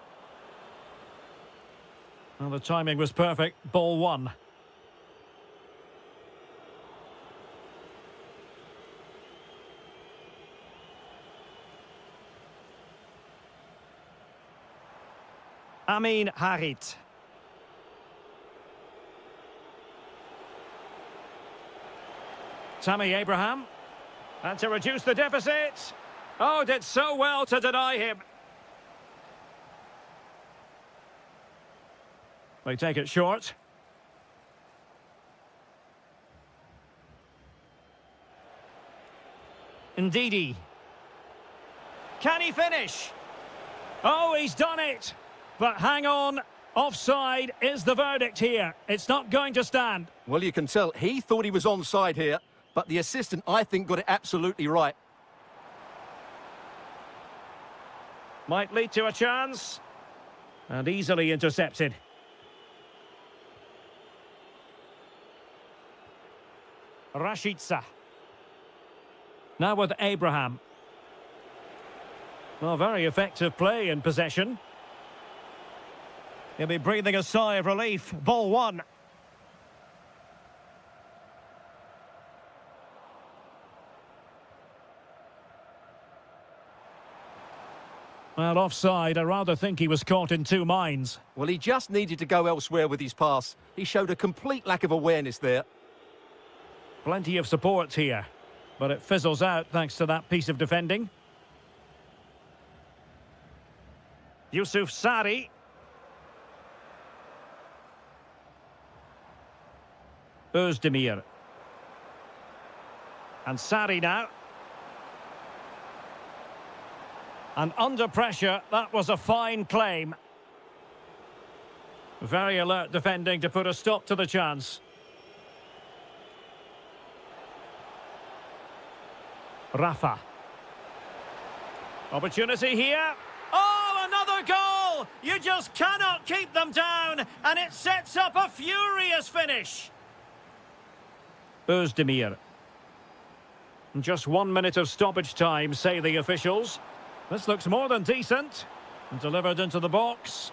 Well, the timing was perfect. Ball one. Amin Harit. Tammy Abraham. And to reduce the deficit. Oh, did so well to deny him. They take it short. Ndidi. Can he finish? Oh, he's done it. But hang on. Offside is the verdict here. It's not going to stand. Well, you can tell he thought he was onside here, but the assistant, I think, got it absolutely right. Might lead to a chance. And easily intercepted. Rashica. Now with Abraham. Well, very effective play in possession. He'll be breathing a sigh of relief. Ball one. Well, offside. I rather think he was caught in two minds. Well, he just needed to go elsewhere with his pass. He showed a complete lack of awareness there. Plenty of support here, but it fizzles out thanks to that piece of defending. Yusuf Sari. Özdemir. And Sari now. And under pressure, that was a fine claim. Very alert defending to put a stop to the chance. Rafa. Opportunity here. Oh, another goal! You just cannot keep them down, and it sets up a furious finish. Özdemir. Just 1 minute of stoppage time, say the officials. This looks more than decent. And delivered into the box.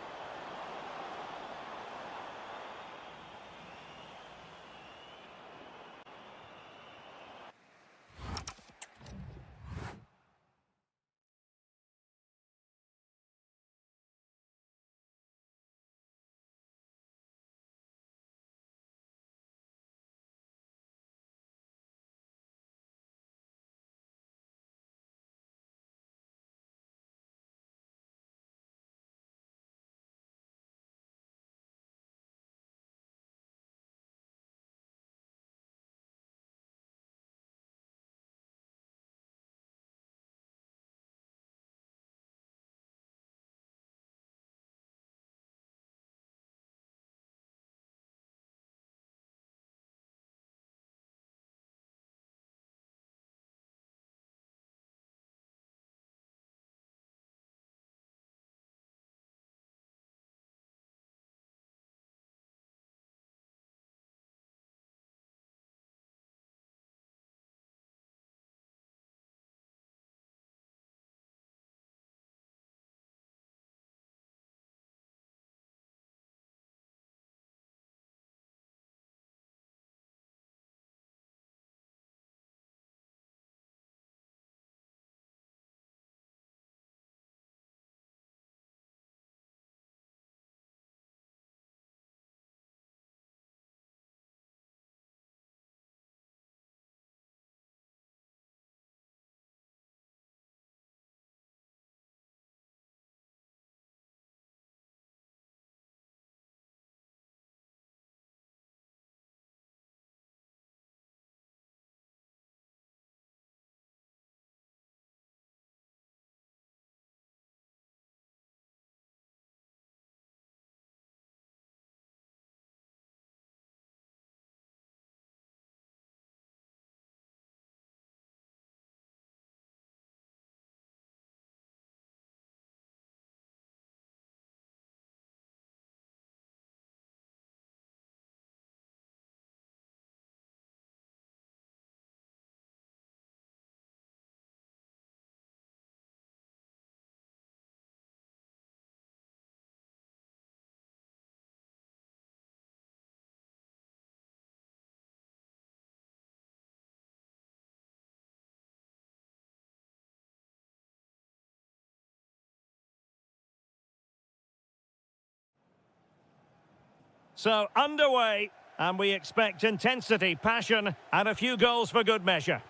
So, underway, and we expect intensity, passion, and a few goals for good measure.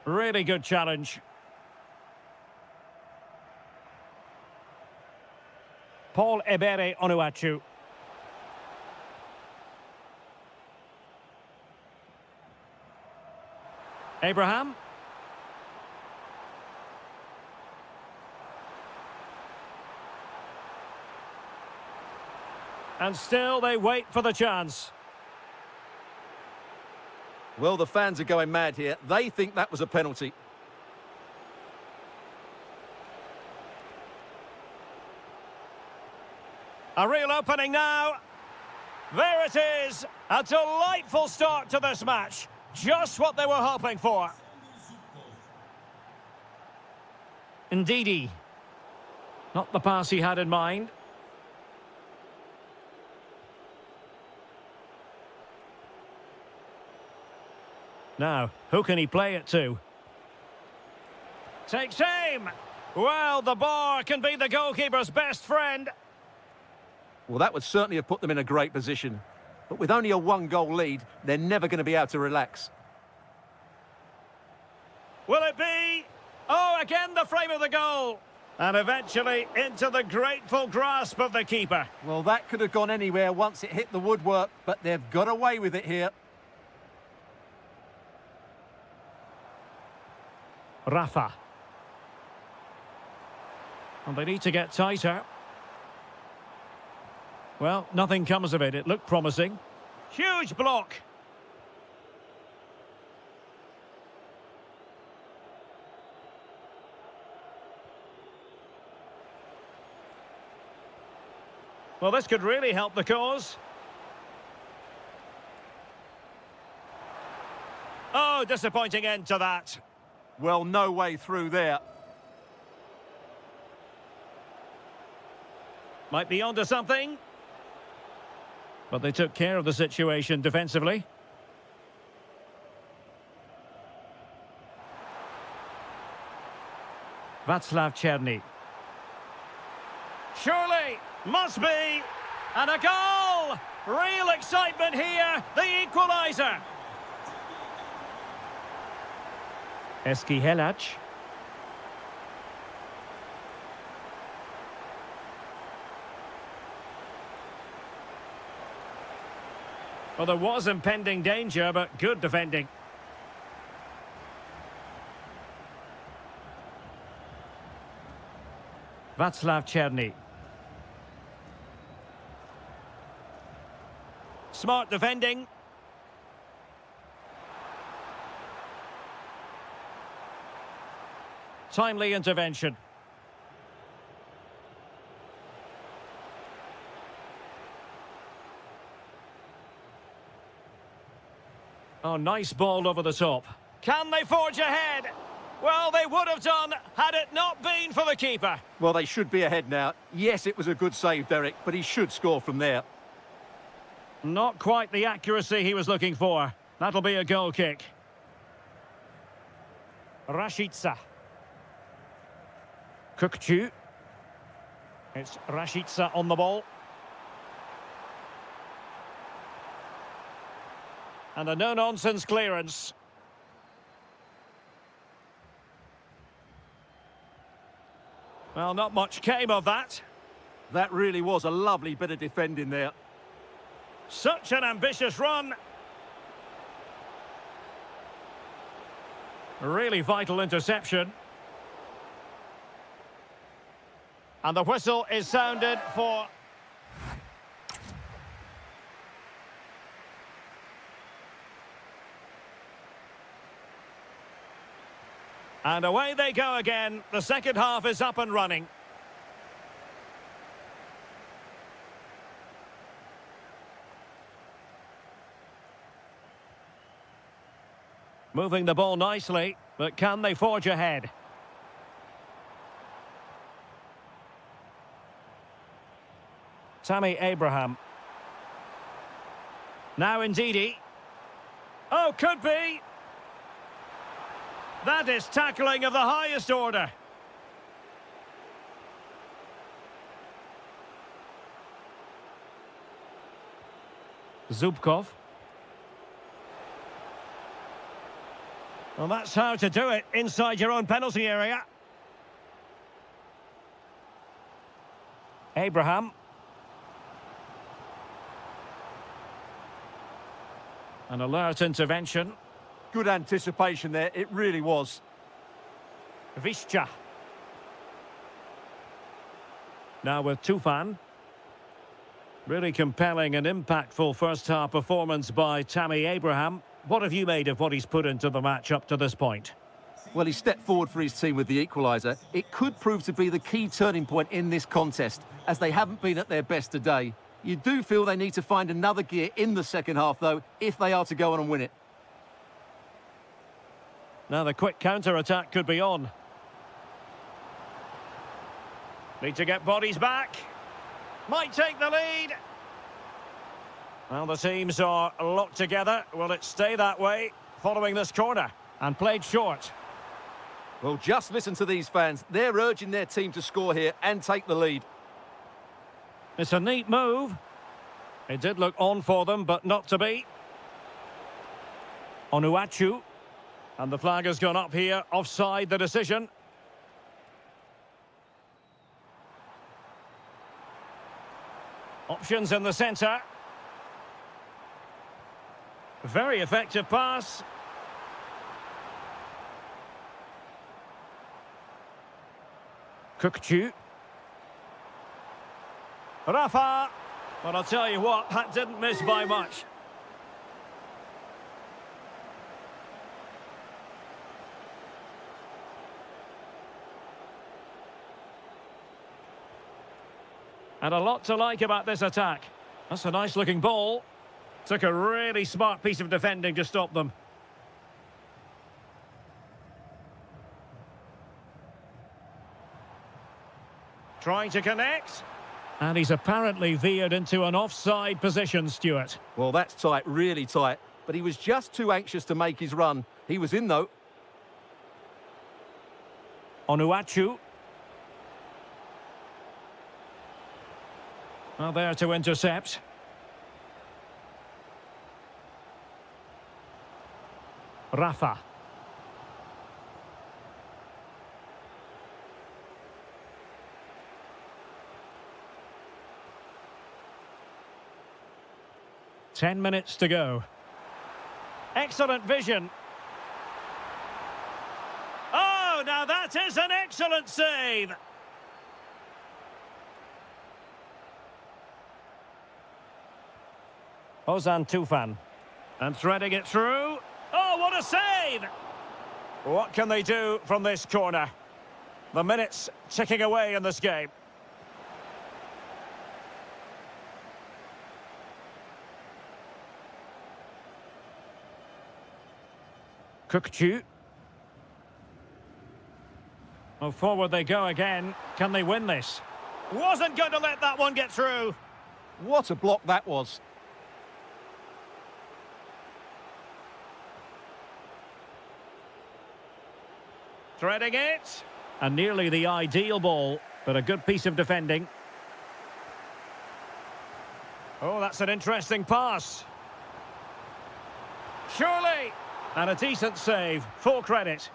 Really good challenge. Paul Ebere Onuachu. Abraham. And still they wait for the chance. Well, the fans are going mad here. They think that was a penalty. A real opening now. There it is. A delightful start to this match. Just what they were hoping for. Ndidi. Not the pass he had in mind. Now, who can he play it to? Takes aim. Well, the bar can be the goalkeeper's best friend. Well, that would certainly have put them in a great position. But with only a one-goal lead, they're never going to be able to relax. Will it be? Oh, again the frame of the goal. And eventually into the grateful grasp of the keeper. Well, that could have gone anywhere once it hit the woodwork, but they've got away with it here. Rafa. And they need to get tighter. Well, nothing comes of it. It looked promising. Huge block. Well, this could really help the cause. Oh, disappointing end to that. Well, no way through there. Might be onto something. But they took care of the situation defensively. Václav Černý. Surely, must be. And a goal! Real excitement here, the equaliser. Eski Helac. Well, there was impending danger, but good defending. Václav Černý. Smart defending. Timely intervention. Oh, nice ball over the top. Can they forge ahead? Well, they would have done had it not been for the keeper. Well, they should be ahead now. Yes, it was a good save, Derek, but he should score from there. Not quite the accuracy he was looking for. That'll be a goal kick. Rashica. Kukcu. It's Rashica on the ball. And a no-nonsense clearance. Well, not much came of that. That really was a lovely bit of defending there. Such an ambitious run. Really vital interception. And the whistle is sounded for... And away they go again. The second half is up and running. Moving the ball nicely, but can they forge ahead? Tammy Abraham. Now Ndidi. Oh, could be. That is tackling of the highest order. Zubkov. Well, that's how to do it inside your own penalty area. Abraham. An alert intervention. Good anticipation there, it really was. Visca. Now with Tufan. Really compelling and impactful first-half performance by Tammy Abraham. What have you made of what he's put into the match up to this point? Well, he stepped forward for his team with the equaliser. It could prove to be the key turning point in this contest, as they haven't been at their best today. You do feel they need to find another gear in the second half, though, if they are to go on and win it. Now the quick counter-attack could be on. Need to get bodies back. Might take the lead. Well, the teams are locked together. Will it stay that way following this corner? And played short. Well, just listen to these fans. They're urging their team to score here and take the lead. It's a neat move. It did look on for them, but not to be. Onuachu. And the flag has gone up here. Offside the decision. Options in the centre. Very effective pass. Kukcu. Rafa. But I'll tell you what, that didn't miss by much. And a lot to like about this attack. That's a nice-looking ball. Took a really smart piece of defending to stop them. Trying to connect. And he's apparently veered into an offside position, Stuart. Well, that's tight, really tight. But he was just too anxious to make his run. He was in, though. Onuachu. Well, there to intercept. Rafa. Ten minutes to go. Excellent vision. Oh, now that is an excellent save. Ozan Tufan. And threading it through. Oh, what a save! What can they do from this corner? The minutes ticking away in this game. Kukcu. Well, forward they go again. Can they win this? Wasn't going to let that one get through. What a block that was. Threading it. And nearly the ideal ball, but a good piece of defending. Oh, that's an interesting pass. Surely. And a decent save. Full credit.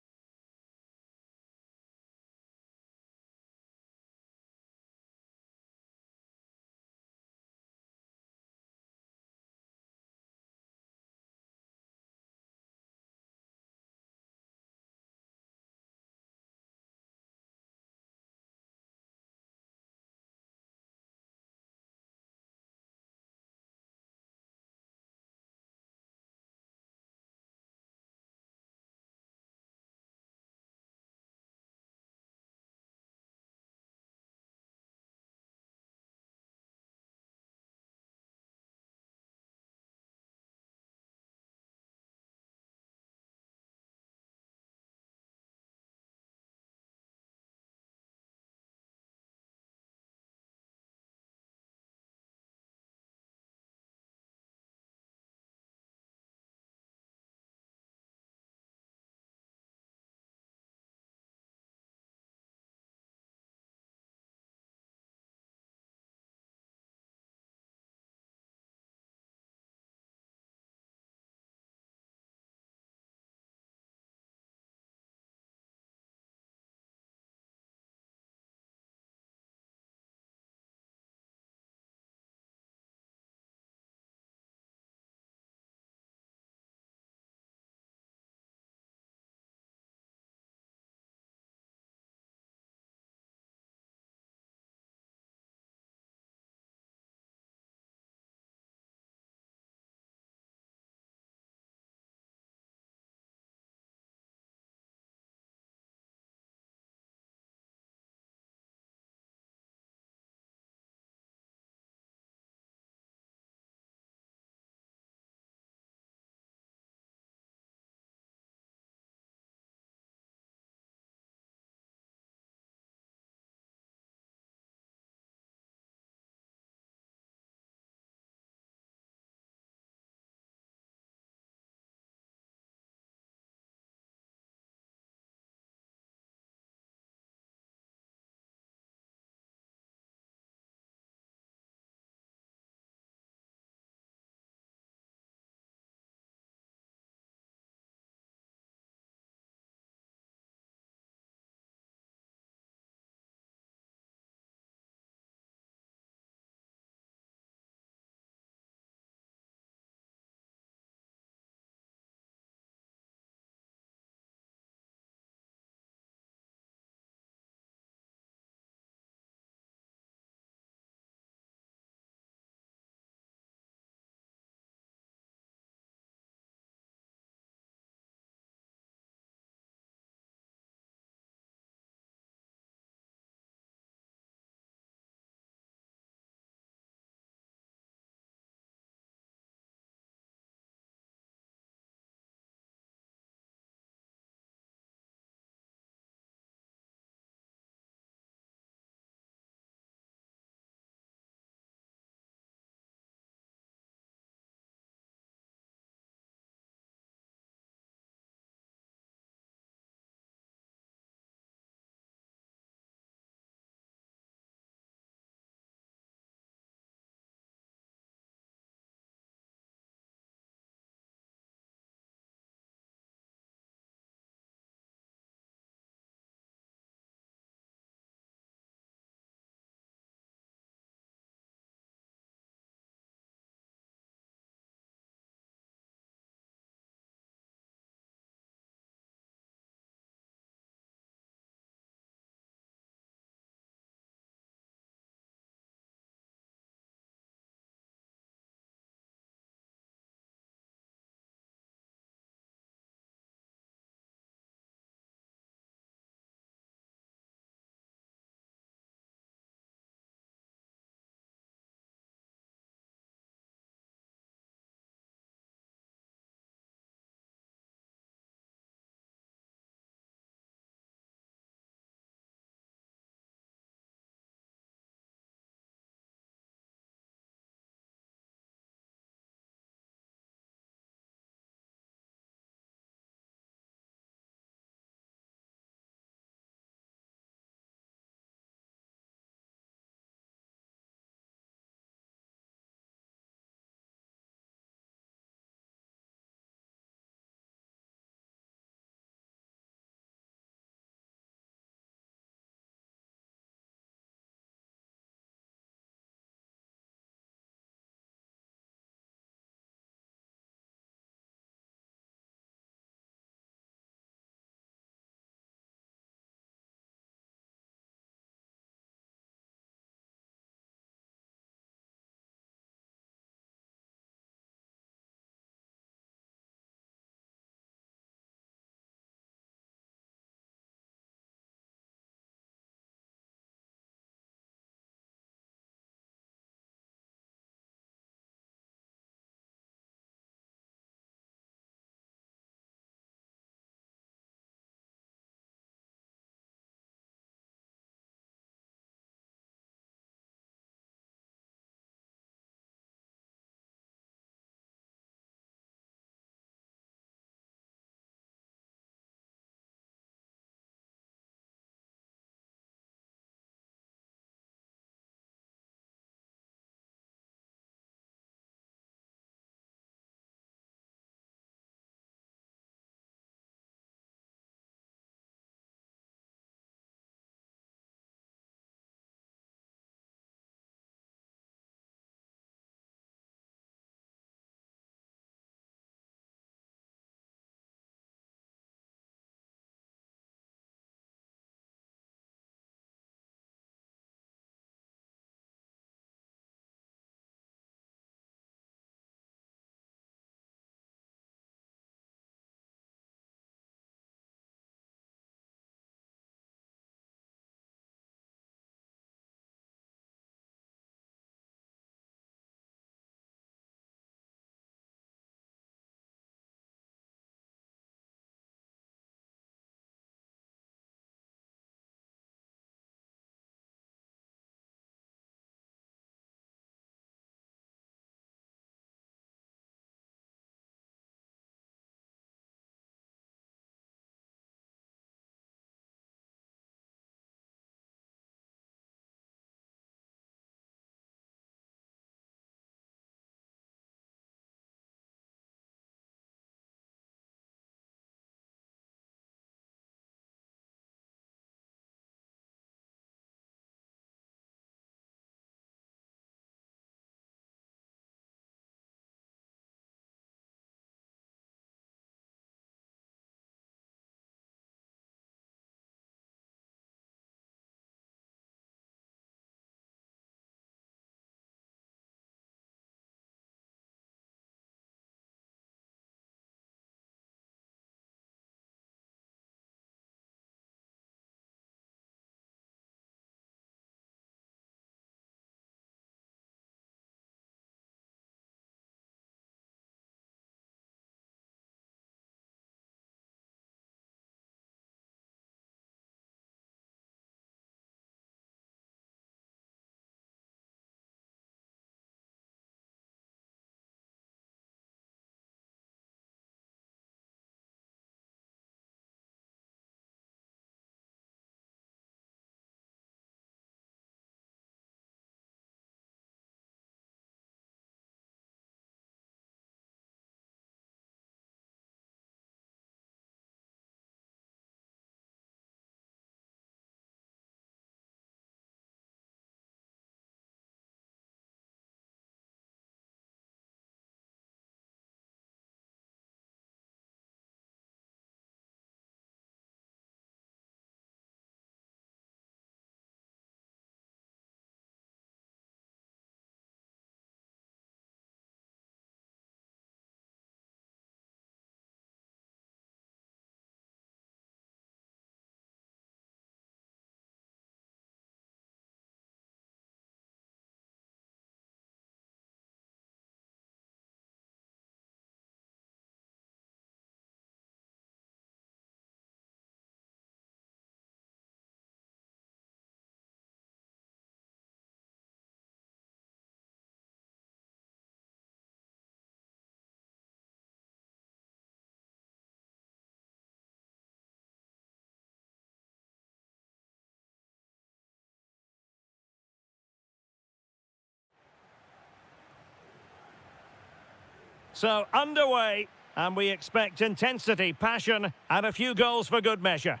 So, underway, and we expect intensity, passion, and a few goals for good measure.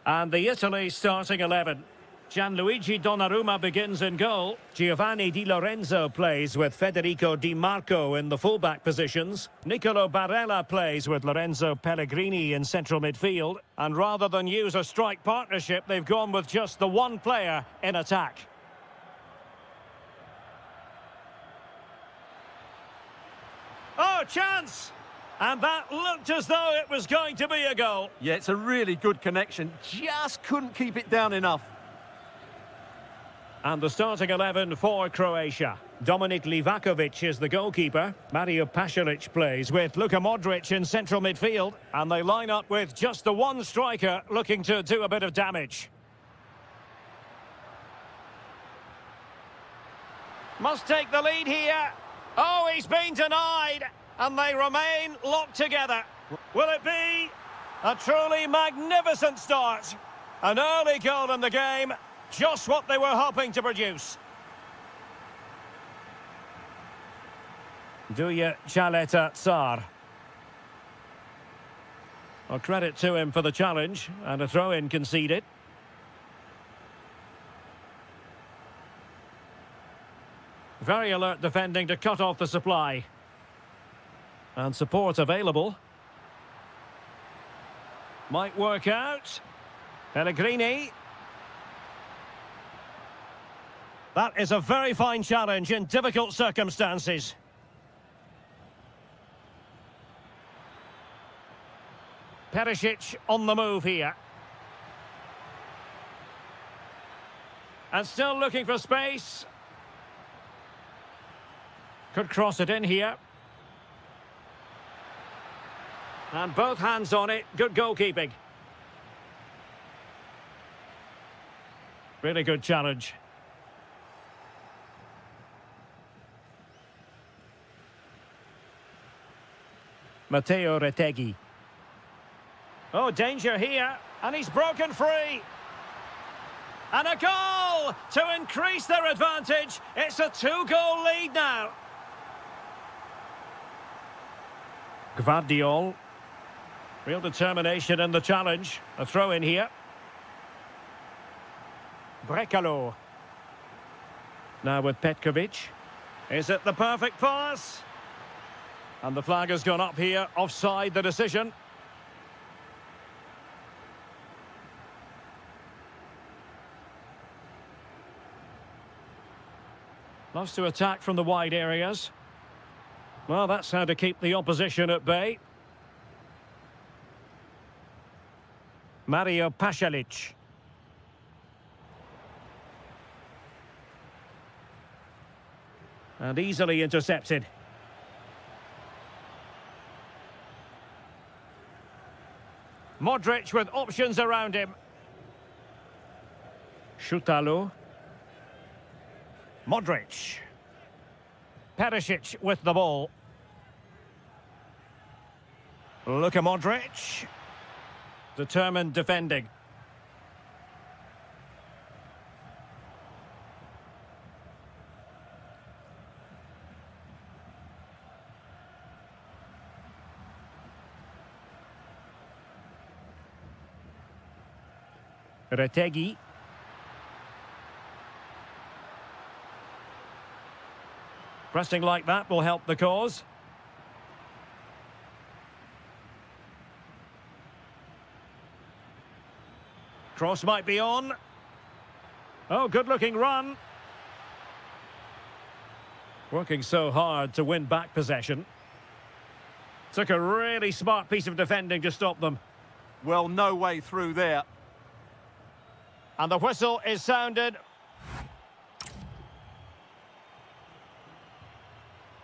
And the Italy starting 11. Gianluigi Donnarumma begins in goal. Giovanni Di Lorenzo plays with Federico Di Marco in the fullback positions. Nicolo Barella plays with Lorenzo Pellegrini in central midfield. And rather than use a strike partnership, they've gone with just the one player in attack. Oh, chance! And that looked as though it was going to be a goal. Yeah, it's a really good connection. Just couldn't keep it down enough. And the starting 11 for Croatia. Dominik Livakovic is the goalkeeper. Mario Pasalic plays with Luka Modric in central midfield. And they line up with just the one striker looking to do a bit of damage. Must take the lead here. Oh, he's been denied. And they remain locked together. Will it be a truly magnificent start? An early goal in the game. Just what they were hoping to produce. Duya Chaleta Tsar. Well, credit to him for the challenge, and a throw-in conceded. Very alert defending to cut off the supply. And support available. Might work out. Pellegrini. That is a very fine challenge in difficult circumstances. Perisic on the move here. And still looking for space. Could cross it in here. And both hands on it. Good goalkeeping. Really good challenge. Matteo Retegui. Oh, danger here. And he's broken free. And a goal to increase their advantage. It's a 2-goal lead now. Gvardiol. Real determination in the challenge. A throw in here. Brekalo. Now with Petkovic. Is it the perfect pass? And the flag has gone up here. Offside the decision. Loves to attack from the wide areas. Well, that's how to keep the opposition at bay. Mario Pasalic. And easily intercepted. Modric with options around him. Shutalo. Modric. Perisic with the ball. Luka Modric. Determined defending. Retegui. Pressing like that will help the cause. Cross might be on. Oh, good-looking run. Working so hard to win back possession. Took a really smart piece of defending to stop them. Well, no way through there. And the whistle is sounded.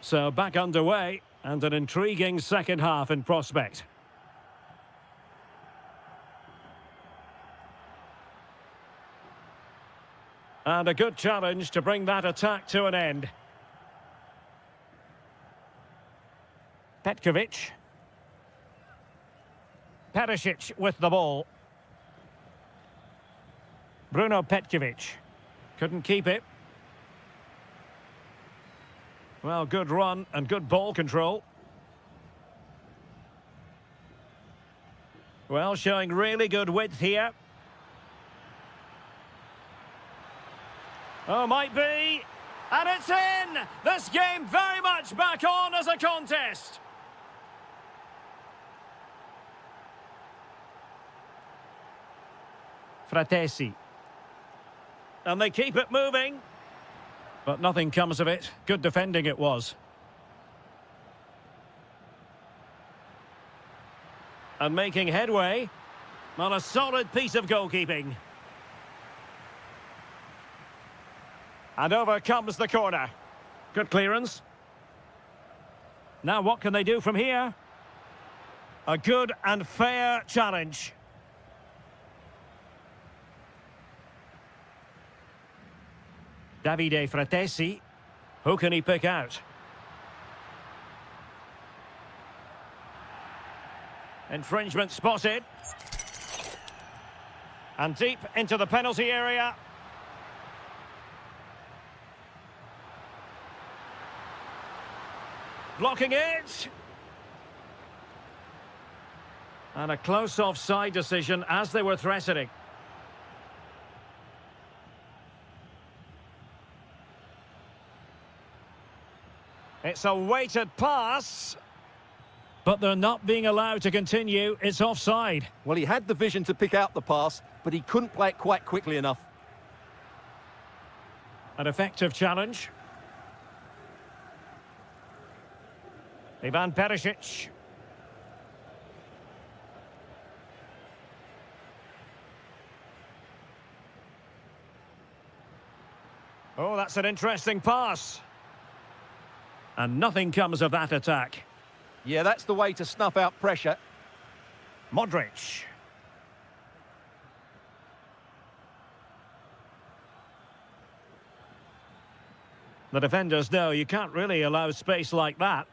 So back underway, and an intriguing second half in prospect. And a good challenge to bring that attack to an end. Petkovic. Perisic with the ball. Bruno Petkovic. Couldn't keep it. Well, good run and good ball control. Well, showing really good width here. Oh, might be. And it's in! This game very much back on as a contest. Fratesi. And they keep it moving. But nothing comes of it. Good defending it was. And making headway on a solid piece of goalkeeping. And over comes the corner. Good clearance. Now what can they do from here? A good and fair challenge. Davide Fratesi. Who can he pick out? Infringement spotted. And deep into the penalty area. Blocking it. And a close offside decision as they were threatening. It's a weighted pass. But they're not being allowed to continue. It's offside. Well, he had the vision to pick out the pass, but he couldn't play it quite quickly enough. An effective challenge. Ivan Perisic. Oh, that's an interesting pass. And nothing comes of that attack. Yeah, that's the way to snuff out pressure. Modric. The defenders know you can't really allow space like that.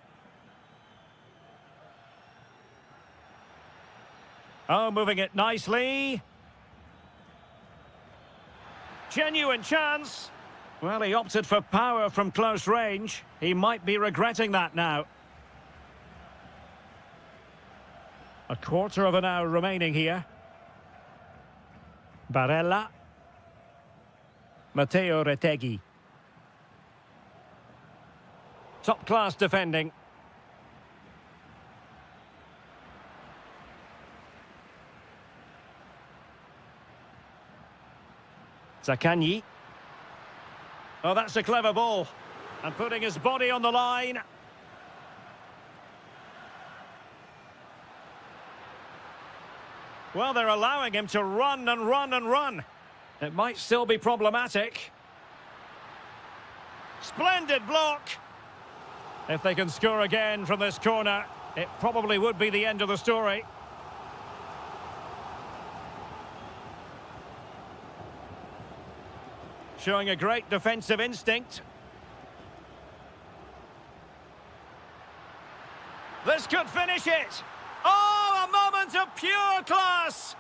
Oh, moving it nicely. Genuine chance. Well, he opted for power from close range. He might be regretting that now. A quarter of an hour remaining here. Barella. Matteo Retegui. Top-class defending. Zaccagni. Oh, that's a clever ball. And putting his body on the line. Well, they're allowing him to run and run and run. It might still be problematic. Splendid block. If they can score again from this corner, it probably would be the end of the story. Showing a great defensive instinct. This could finish it. Oh, a moment of pure class.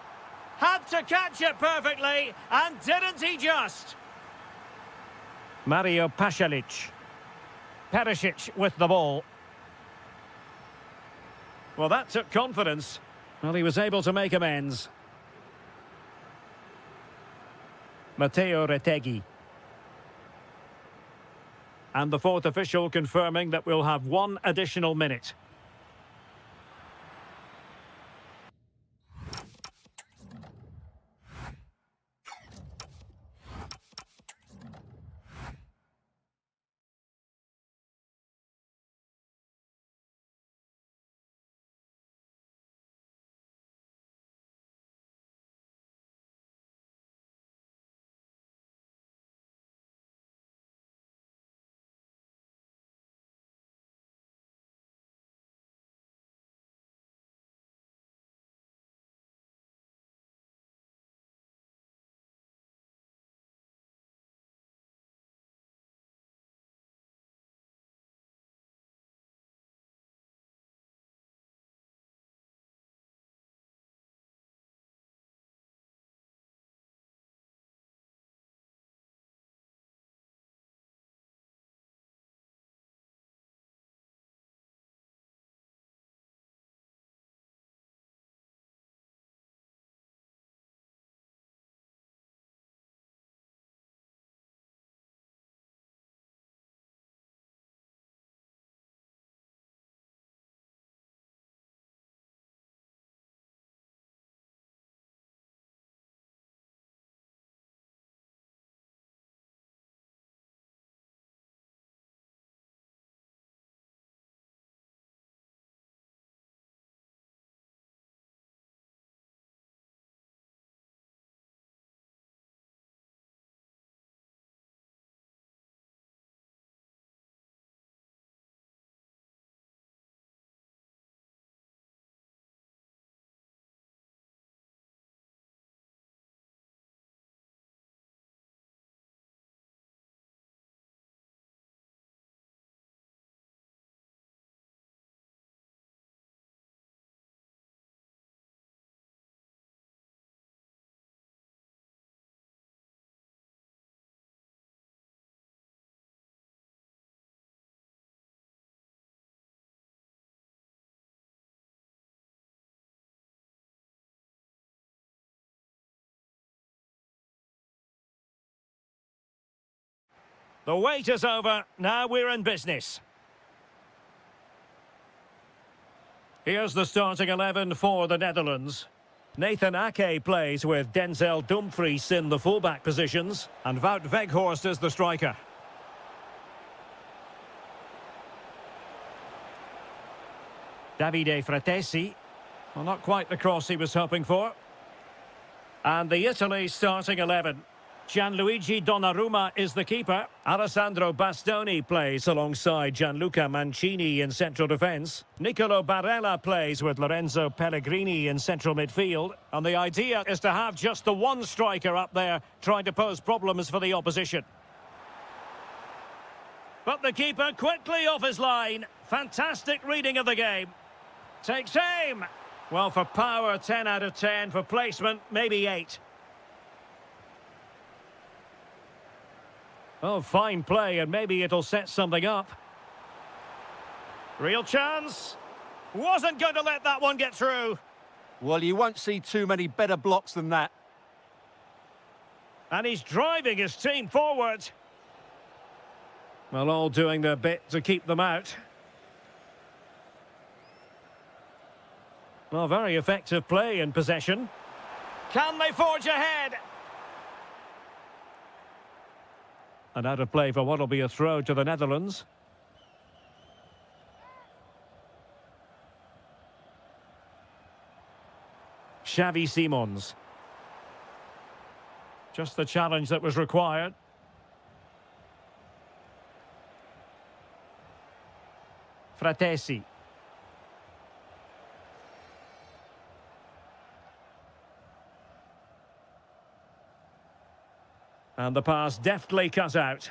Had to catch it perfectly, and didn't he just? Mario Pasalic. Perisic with the ball. Well, that took confidence. Well, he was able to make amends. Matteo Retegui. And the fourth official confirming that we'll have one additional minute. The wait is over. Now we're in business. Here's the starting 11 for the Netherlands. Nathan Ake plays with Denzel Dumfries in the fullback positions, and Wout Weghorst is the striker. Davide Fratesi. Well, not quite the cross he was hoping for. And the Italy starting 11. Gianluigi Donnarumma is the keeper. Alessandro Bastoni plays alongside Gianluca Mancini in central defence. Nicolo Barella plays with Lorenzo Pellegrini in central midfield. And the idea is to have just the one striker up there trying to pose problems for the opposition. But the keeper quickly off his line. Fantastic reading of the game. Takes aim. Well, for power, 10 out of 10. For placement, maybe 8. Oh, fine play, and maybe it'll set something up. Real chance. Wasn't going to let that one get through. Well, you won't see too many better blocks than that. And he's driving his team forward. Well, all doing their bit to keep them out. Well, very effective play in possession. Can they forge ahead? And out of play for what will be a throw to the Netherlands. Xavi Simons. Just the challenge that was required. Fratesi. And the pass deftly cut out.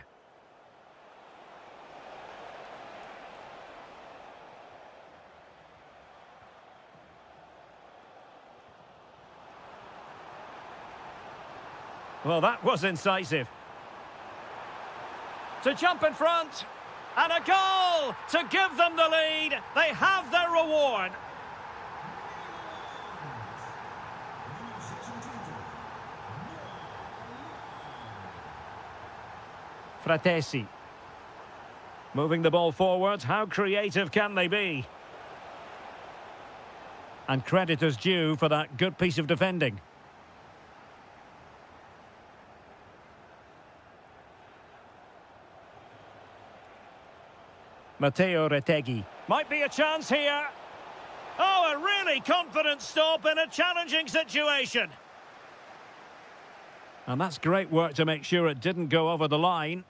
Well, that was incisive. To jump in front. And a goal to give them the lead. They have their reward. Fratesi. Moving the ball forward. How creative can they be? And credit is due for that good piece of defending. Matteo Retegui. Might be a chance here. Oh, a really confident stop in a challenging situation. And that's great work to make sure it didn't go over the line.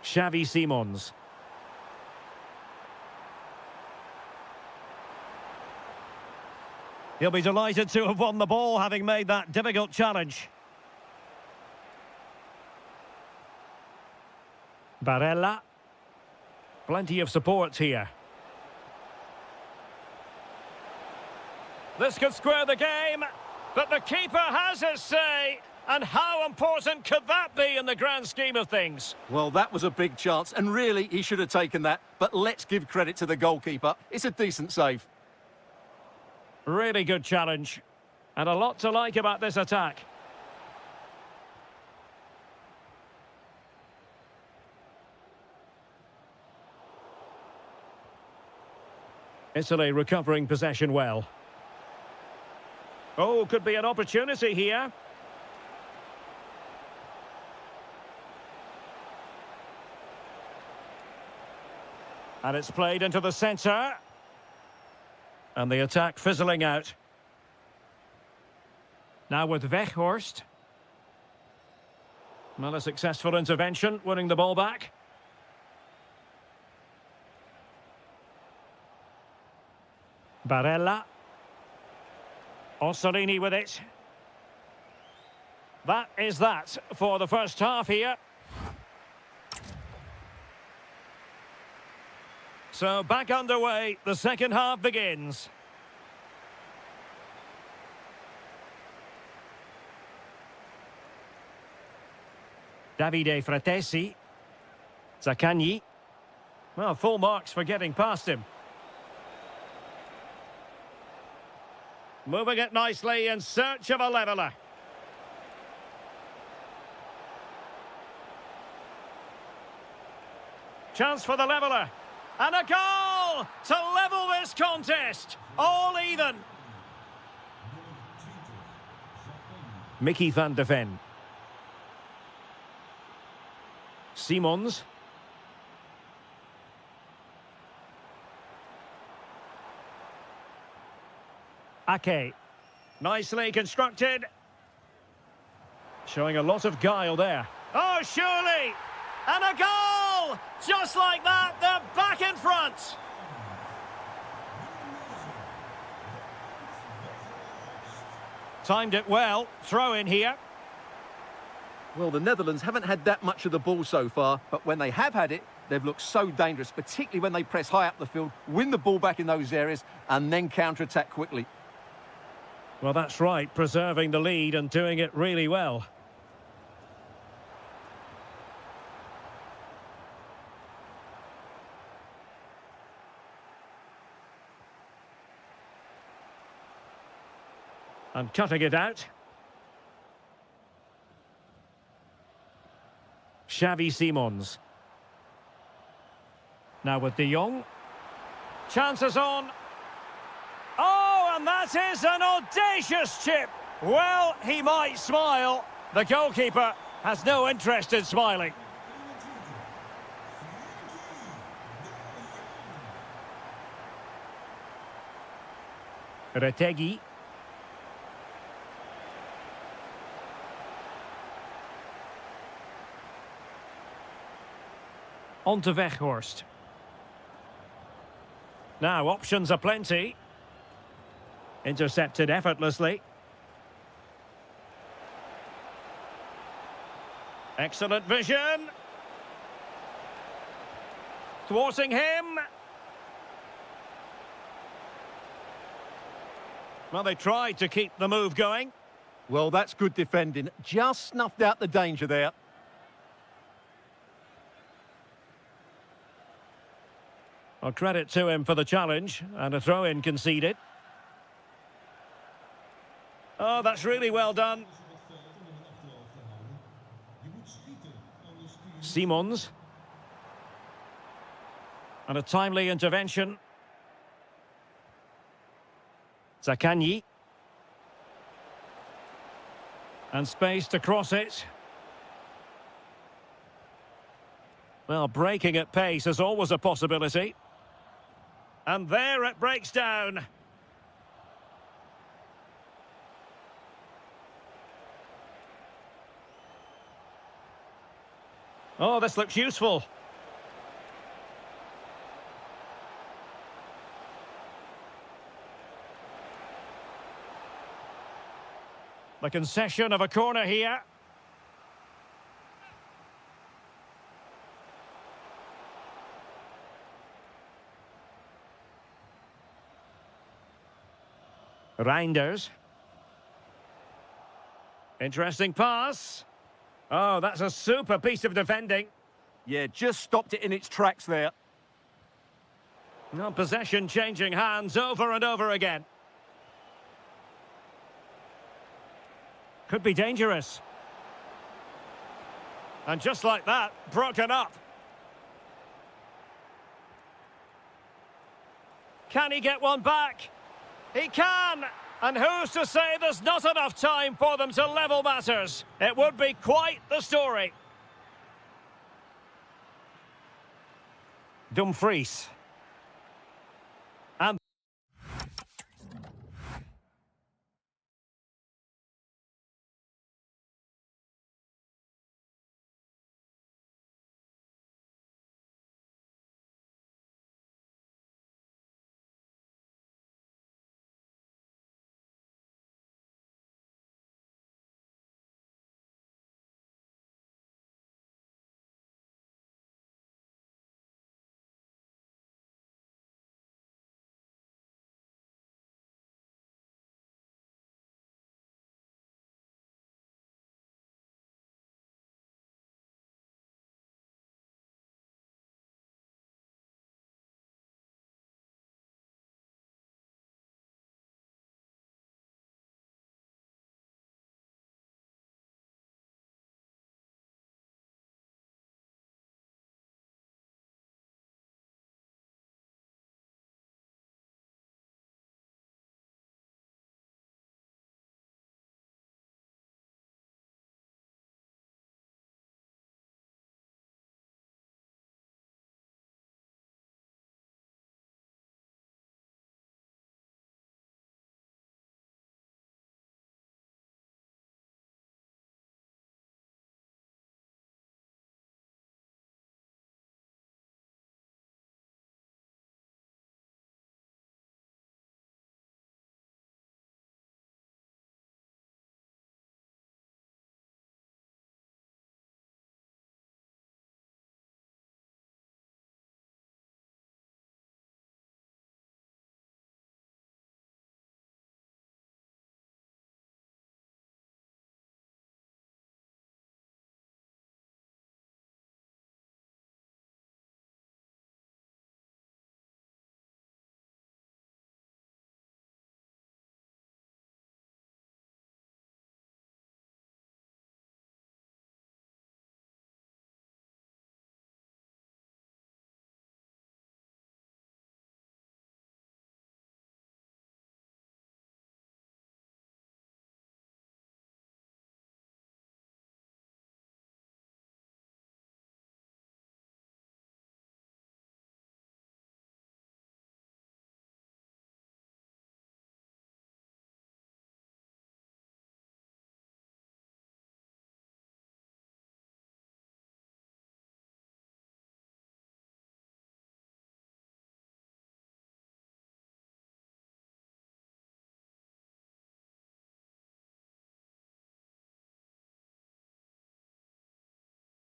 Xavi Simons. He'll be delighted to have won the ball, having made that difficult challenge. Barella. Plenty of support here. This could square the game, but the keeper has his say. And how important could that be in the grand scheme of things? Well, that was a big chance, and really, he should have taken that. But let's give credit to the goalkeeper. It's a decent save. Really good challenge. And a lot to like about this attack. Italy recovering possession well. Oh, could be an opportunity here. And it's played into the centre. And the attack fizzling out. Now with Weghorst. Well, a successful intervention, winning the ball back. Barella. Orsolini with it. That is that for the first half here. So back underway, the second half begins. Davide Fratesi. Zaccagni. Well, full marks for getting past him. Moving it nicely in search of a leveller. Chance for the leveller. And a goal to level this contest. All even. Mickey van de Ven. Simons. Ake. Nicely constructed. Showing a lot of guile there. Oh, surely! And a goal! Just like that, they're back in front. Timed it well. Throw in here. Well, the Netherlands haven't had that much of the ball so far, but when they have had it, they've looked so dangerous, particularly when they press high up the field, win the ball back in those areas, and then counter-attack quickly. Well, that's right, preserving the lead and doing it really well. And cutting it out. Xavi Simons. Now with De Jong. Chances on. Oh, and that is an audacious chip. Well, he might smile. The goalkeeper has no interest in smiling. Retegi. On to Weghorst. Now, options are plenty. Intercepted effortlessly. Excellent vision. Thwarting him. Well, they tried to keep the move going. Well, that's good defending. Just snuffed out the danger there. Well, credit to him for the challenge, and a throw-in conceded. Oh, that's really well done. Simons. And a timely intervention. Zakanyi. And space to cross it. Well, breaking at pace is always a possibility. And there it breaks down. Oh, this looks useful. The concession of a corner here. Reinders. Interesting pass. Oh, that's a super piece of defending. Yeah, just stopped it in its tracks there. No, possession changing hands over and over again. Could be dangerous. And just like that, broken up. Can he get one back? He can! And who's to say there's not enough time for them to level matters? It would be quite the story. Dumfries. And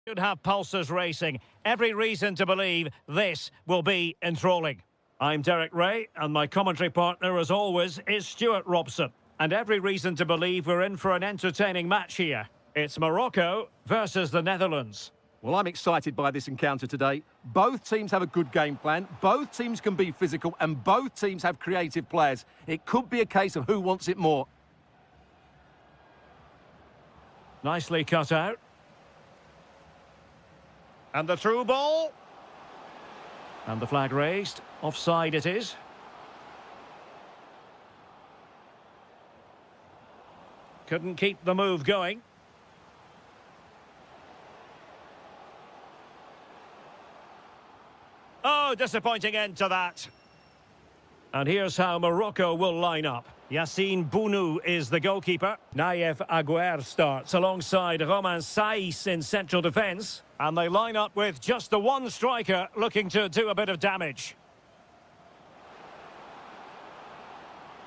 Should have pulses racing. Every reason to believe this will be enthralling. I'm Derek Ray, and my commentary partner, as always, is Stuart Robson. And every reason to believe we're in for an entertaining match here. It's Morocco versus the Netherlands. Well, I'm excited by this encounter today. Both teams have a good game plan, both teams can be physical, and both teams have creative players. It could be a case of who wants it more. Nicely cut out. And the through ball. And the flag raised. Offside it is. Couldn't keep the move going. Oh, disappointing end to that. And here's how Morocco will line up. Yassine Bounou is the goalkeeper. Naïef Aguer starts alongside Romain Saïs in central defence. And they line up with just the one striker looking to do a bit of damage.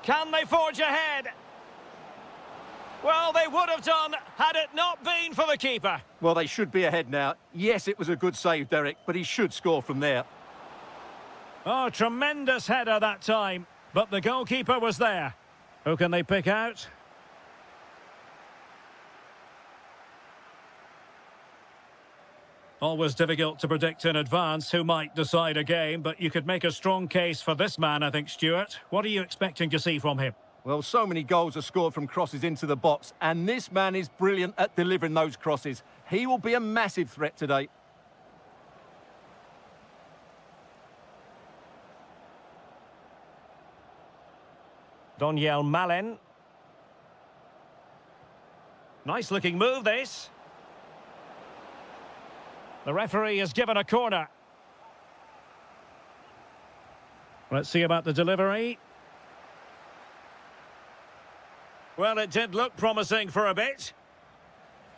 Can they forge ahead? Well, they would have done had it not been for the keeper. Well, they should be ahead now. Yes, it was a good save, Derek, but he should score from there. Oh, tremendous header that time, but the goalkeeper was there. Who can they pick out? Always difficult to predict in advance who might decide a game, but you could make a strong case for this man, I think, Stuart. What are you expecting to see from him? Well, so many goals are scored from crosses into the box, and this man is brilliant at delivering those crosses. He will be a massive threat today. Donyell Malen. Nice looking move, this. The referee has given a corner. Let's see about the delivery. Well, it did look promising for a bit.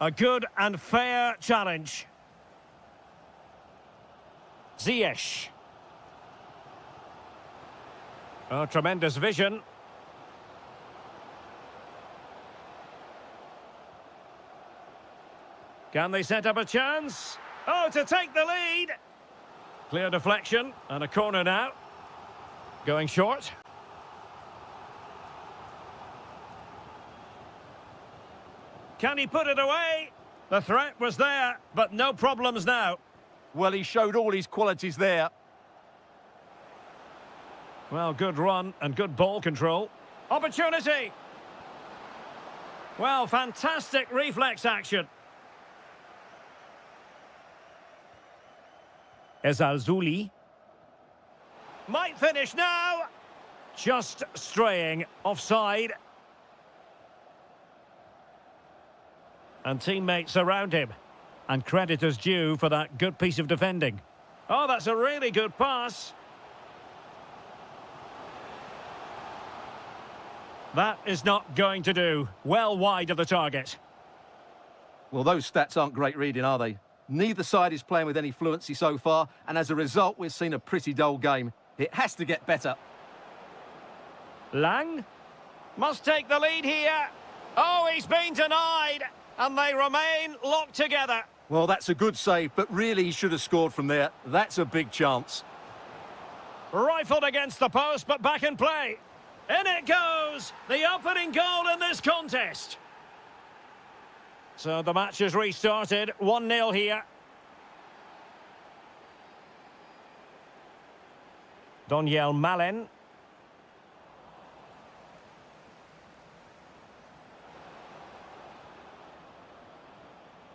A good and fair challenge. Ziyech. Oh, tremendous vision. Can they set up a chance? Oh, to take the lead. Clear deflection and a corner now. Going short. Can he put it away? The threat was there, but no problems now. Well, he showed all his qualities there. Well, good run and good ball control. Opportunity! Well, fantastic reflex action. Ezalzouli. Might finish now. Just straying offside. And teammates around him. And credit is due for that good piece of defending. Oh, that's a really good pass. That is not going to do. Well wide of the target. Well, those stats aren't great reading, are they? Neither side is playing with any fluency so far, and as a result, we've seen a pretty dull game. It has to get better. Lang must take the lead here. Oh, he's been denied, and they remain locked together. Well, that's a good save, but really he should have scored from there. That's a big chance. Rifled against the post, but back in play. In it goes! The opening goal in this contest. So the match has restarted. 1-0 here. Donyell Malen.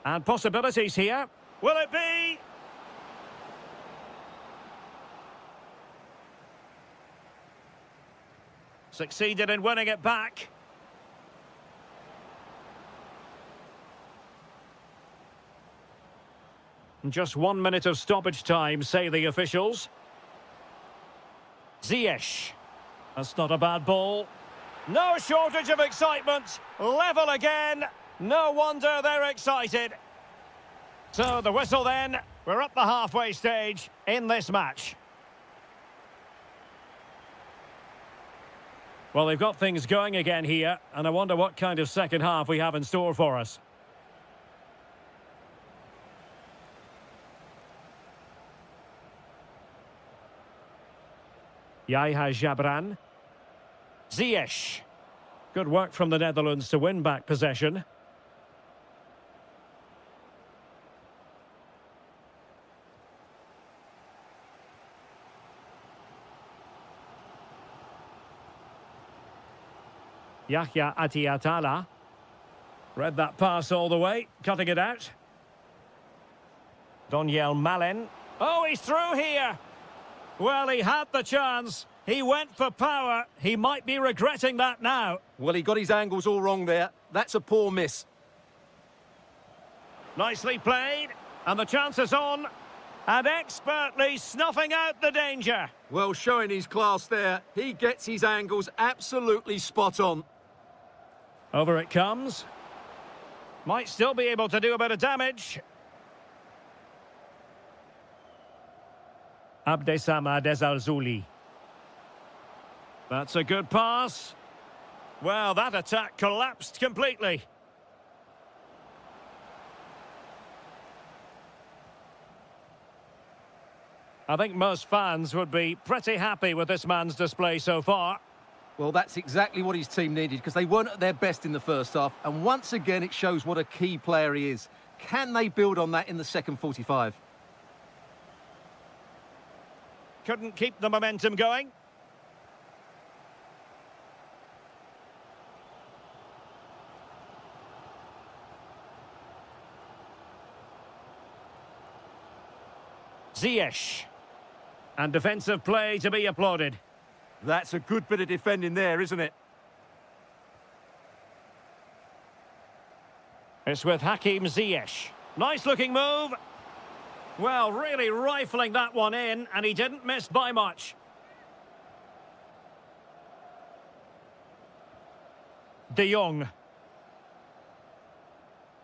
And possibilities here. Will it be? Succeeded in winning it back. Just 1 minute of stoppage time, say the officials. Ziyech. That's not a bad ball. No shortage of excitement. Level again. No wonder they're excited. So the whistle then. We're up the halfway stage in this match. Well, they've got things going again here, and I wonder what kind of second half we have in store for us. Yahya Jabran. Ziyech. Good work from the Netherlands to win back possession. Yahya Atiatala. Read that pass all the way, cutting it out. Doniel Malen. Oh, he's through here. Well, he had the chance. He went for power. He might be regretting that now. Well, he got his angles all wrong there. That's a poor miss. Nicely played. And the chance is on. And expertly snuffing out the danger. Well, showing his class there. He gets his angles absolutely spot on. Over it comes. Might still be able to do a bit of damage. Abdessamad Ezalzouli. That's a good pass. Well, that attack collapsed completely. I think most fans would be pretty happy with this man's display so far. Well, that's exactly what his team needed, because they weren't at their best in the first half. And once again, it shows what a key player he is. Can they build on that in the second 45? Couldn't keep the momentum going. Ziyech. And defensive play to be applauded. That's a good bit of defending there, isn't it? It's with Hakim Ziyech. Nice looking move. Well, really rifling that one in, and he didn't miss by much. De Jong.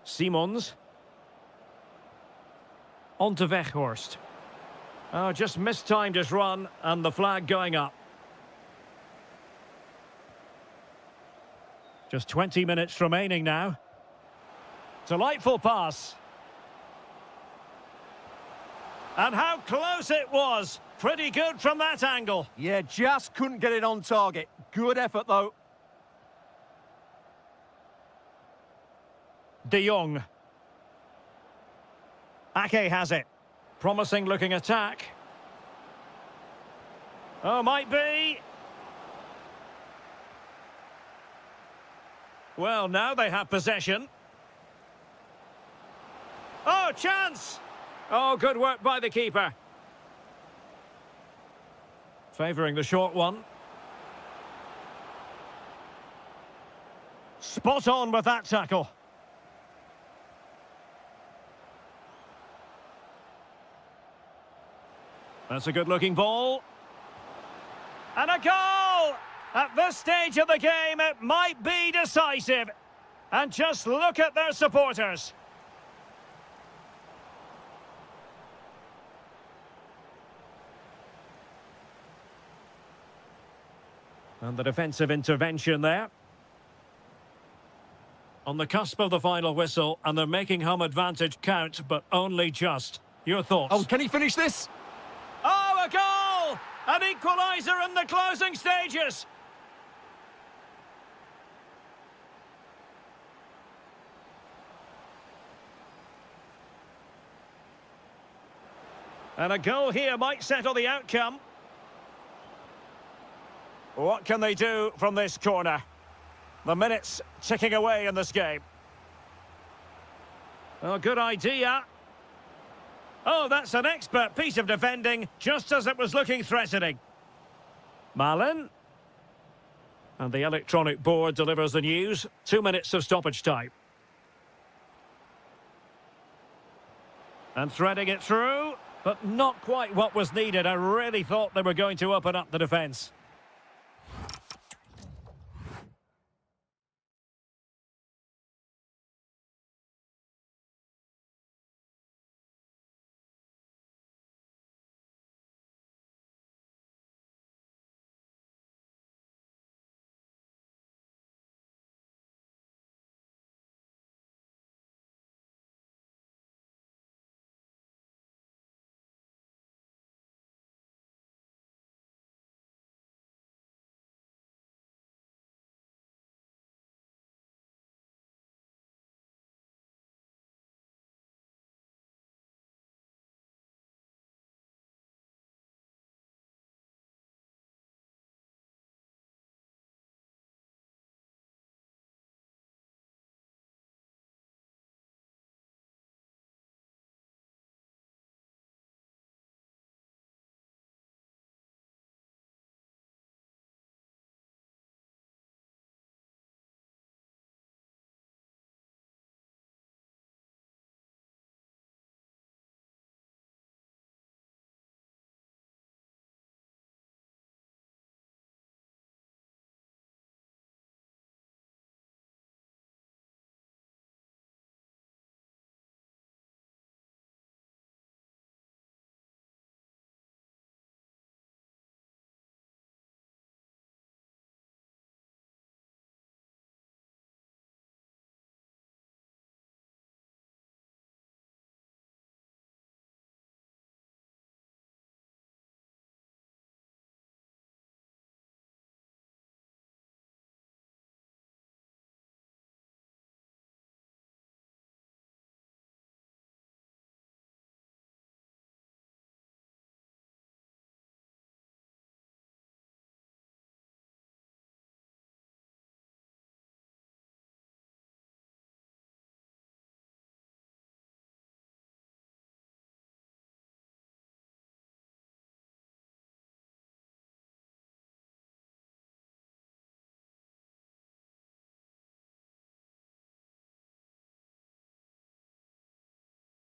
Simons. On to Weghorst. Oh, just mistimed his run, and the flag going up. Just 20 minutes remaining now. Delightful pass. And how close it was. Pretty good from that angle. Yeah, just couldn't get it on target. Good effort, though. De Jong. Ake has it. Promising looking attack. Oh, might be. Well, now they have possession. Oh, chance! Oh, good work by the keeper. Favouring the short one. Spot on with that tackle. That's a good-looking ball. And a goal! At this stage of the game, it might be decisive. And just look at their supporters. And the defensive intervention there. On the cusp of the final whistle, and they're making home advantage count, but only just. Your thoughts? Oh, can he finish this? Oh, a goal! An equaliser in the closing stages. And a goal here might settle the outcome. What can they do from this corner? The minutes ticking away in this game. Oh, good idea. Oh, that's an expert piece of defending, just as it was looking threatening. Malen. And the electronic board delivers the news. 2 minutes of stoppage time. And threading it through, but not quite what was needed. I really thought they were going to open up the defence.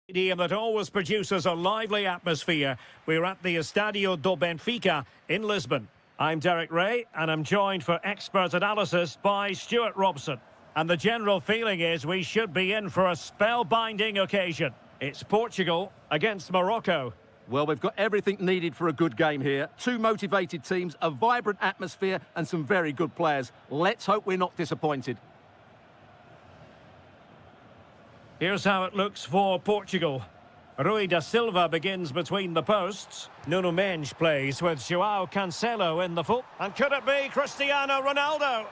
Stadium that always produces a lively atmosphere. We're at the Estadio do Benfica in Lisbon. I'm Derek Ray, and I'm joined for expert analysis by Stuart Robson. And the general feeling is we should be in for a spellbinding occasion. It's Portugal against Morocco. Well, we've got everything needed for a good game here. Two motivated teams, a vibrant atmosphere, and some very good players. Let's hope we're not disappointed. Here's how it looks for Portugal. Rui da Silva begins between the posts. Nuno Mendes plays with João Cancelo in the full. And could it be Cristiano Ronaldo?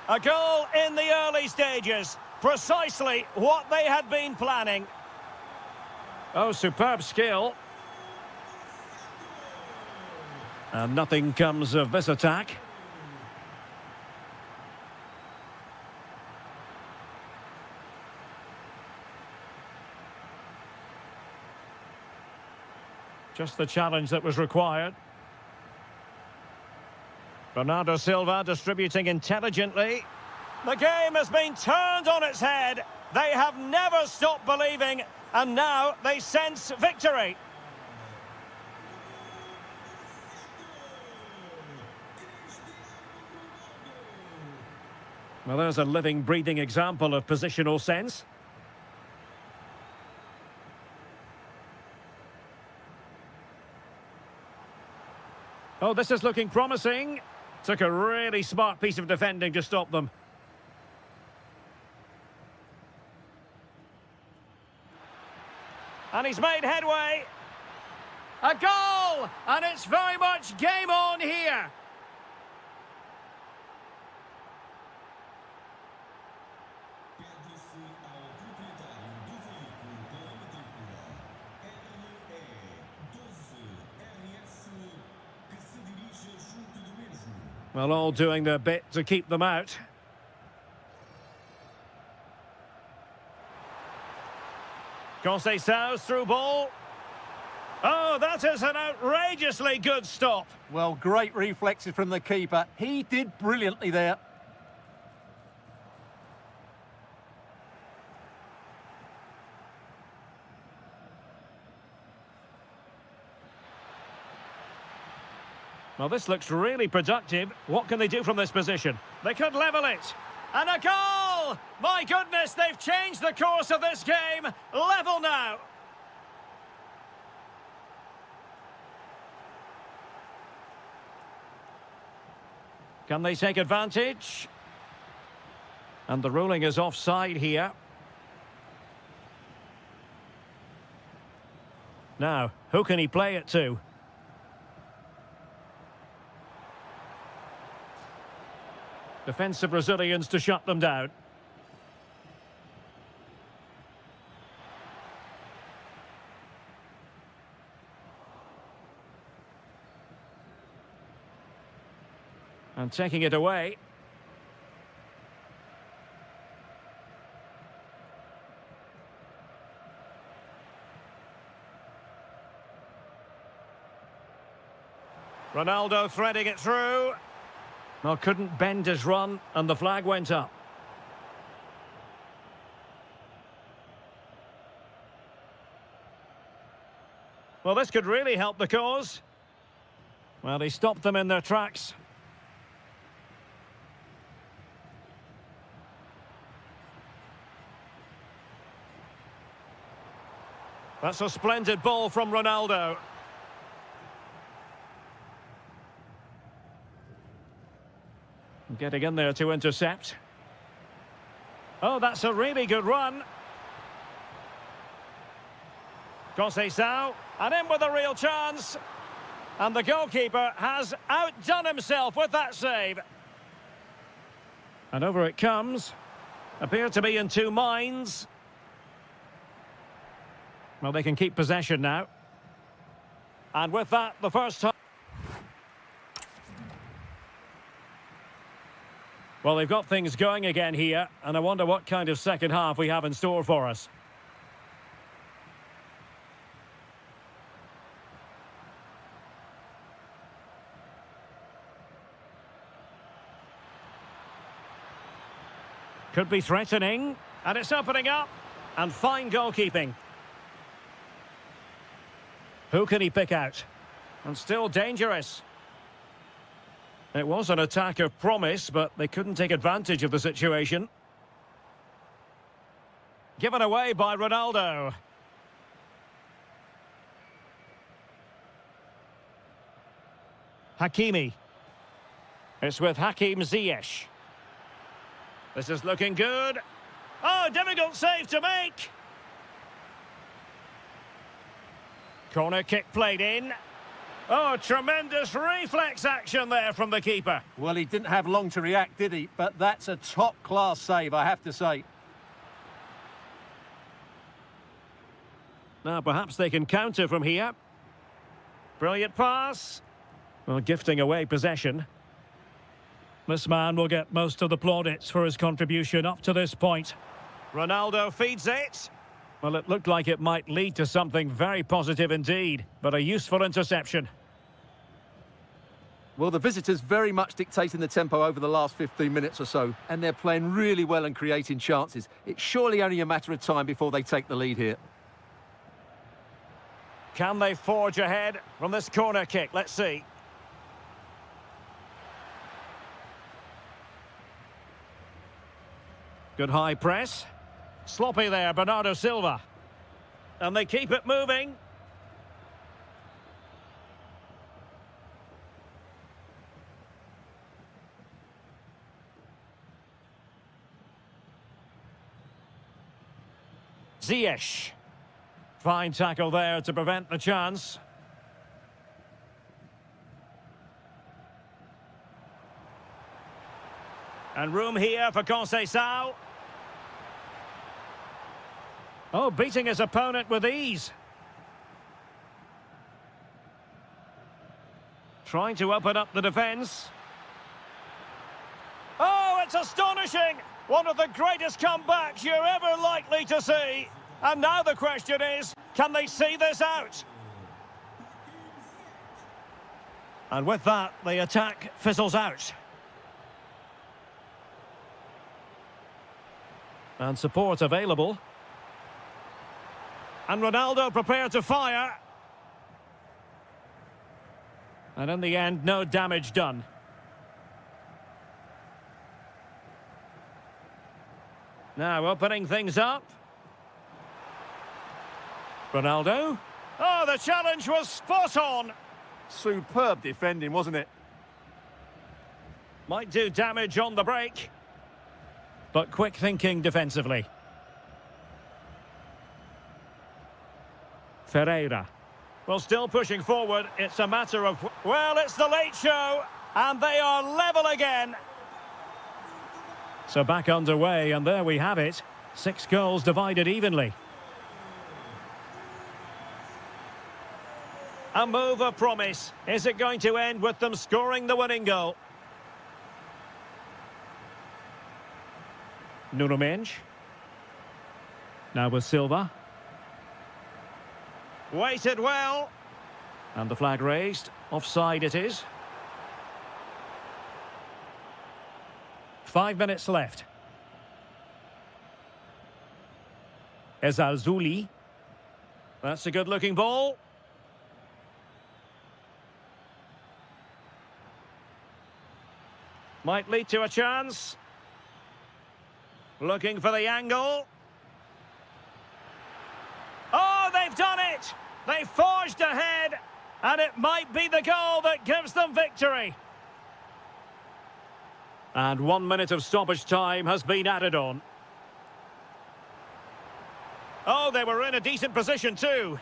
A goal in the early stages. Precisely what they had been planning. Oh, superb skill. And nothing comes of this attack. Just the challenge that was required. Bernardo Silva distributing intelligently. The game has been turned on its head. They have never stopped believing, and now they sense victory. Well, there's a living, breathing example of positional sense. Oh, this is looking promising. Took a really smart piece of defending to stop them. And he's made headway. A goal! And it's very much game on here. Well, all doing their bit to keep them out. Conceição's through ball. Oh, that is an outrageously good stop. Well, great reflexes from the keeper. He did brilliantly there. Well, this looks really productive. What can they do from this position? They could level it. And a goal! My goodness, they've changed the course of this game. Level now. Can they take advantage? And the ruling is offside here. Now, who can he play it to? Defensive Brazilians to shut them down. And taking it away. Ronaldo threading it through. Well, couldn't bend his run, and the flag went up. Well, this could really help the cause. Well, he stopped them in their tracks. That's a splendid ball from Ronaldo. Getting in there to intercept. Oh, that's a really good run. Conceição, and in with a real chance. And the goalkeeper has outdone himself with that save. And over it comes. Appear to be in two minds. Well, they can keep possession now. And with that, the first time. Well, they've got things going again here, and I wonder what kind of second half we have in store for us. Could be threatening, and it's opening up, and fine goalkeeping. Who can he pick out? And still dangerous. It was an attack of promise, but they couldn't take advantage of the situation. Given away by Ronaldo. Hakimi. It's with Hakim Ziyech. This is looking good. Oh, difficult save to make. Corner kick played in. Oh, tremendous reflex action there from the keeper. Well, he didn't have long to react, did he? But that's a top-class save, I have to say. Now, perhaps they can counter from here. Brilliant pass. Well, gifting away possession. This man will get most of the plaudits for his contribution up to this point. Ronaldo feeds it. Well, it looked like it might lead to something very positive indeed, but a useful interception. Well, the visitors very much dictating the tempo over the last 15 minutes or so, and they're playing really well and creating chances. It's surely only a matter of time before they take the lead here. Can they forge ahead from this corner kick? Let's see. Good high press. Sloppy there, Bernardo Silva. And they keep it moving. Ziyech. Fine tackle there to prevent the chance. And room here for Conceição. Oh, beating his opponent with ease. Trying to open up the defence. Oh, it's astonishing! One of the greatest comebacks you're ever likely to see. And now the question is, can they see this out? And with that, the attack fizzles out. And support available. And Ronaldo prepared to fire. And in the end, no damage done. Now opening things up. Ronaldo. Oh, the challenge was spot on. Superb defending, wasn't it? Might do damage on the break. But quick thinking defensively. Ferreira. Well, still pushing forward. It's a matter of... Well, it's the late show. And they are level again. So back underway, and there we have it. 6 goals divided evenly. A move of promise. Is it going to end with them scoring the winning goal? Nuno Mendes. Now with Silva. Waited well. And the flag raised. Offside it is. 5 minutes left. Ezalzouli. That's a good-looking ball. Might lead to a chance. Looking for the angle. Oh, they've done it! They forged ahead, and it might be the goal that gives them victory. And 1 minute of stoppage time has been added on. Oh, they were in a decent position too.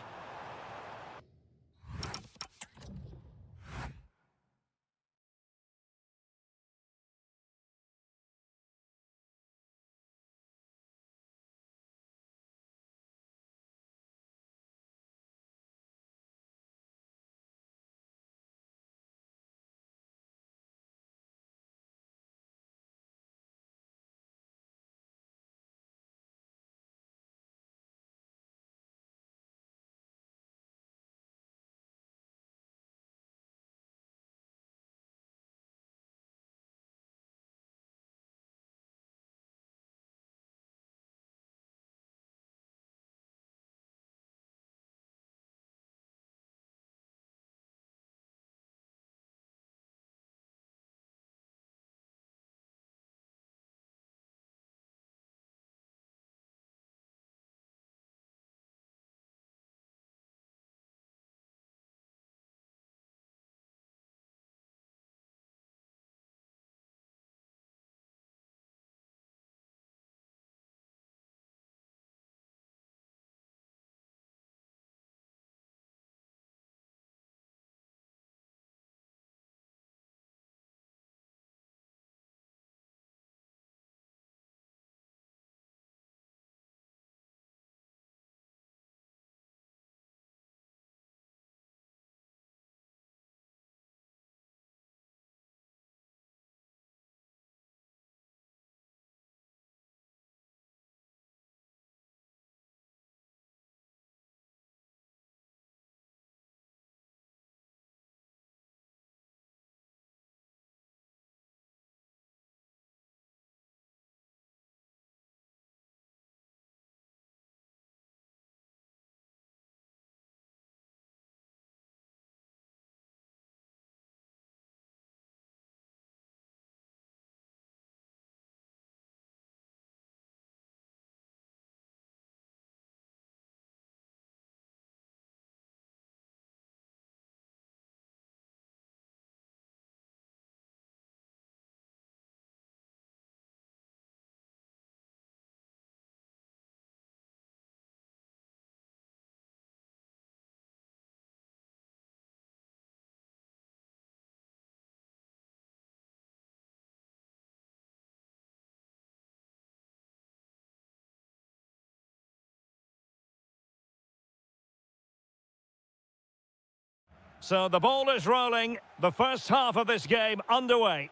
So the ball is rolling. The first half of this game underway.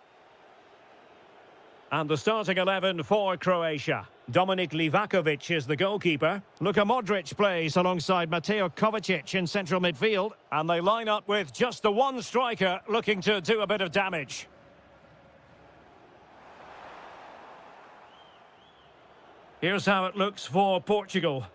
And the starting 11 for Croatia. Dominik Livakovic is the goalkeeper. Luka Modric plays alongside Mateo Kovacic in central midfield. And they line up with just the one striker looking to do a bit of damage. Here's how it looks for Portugal.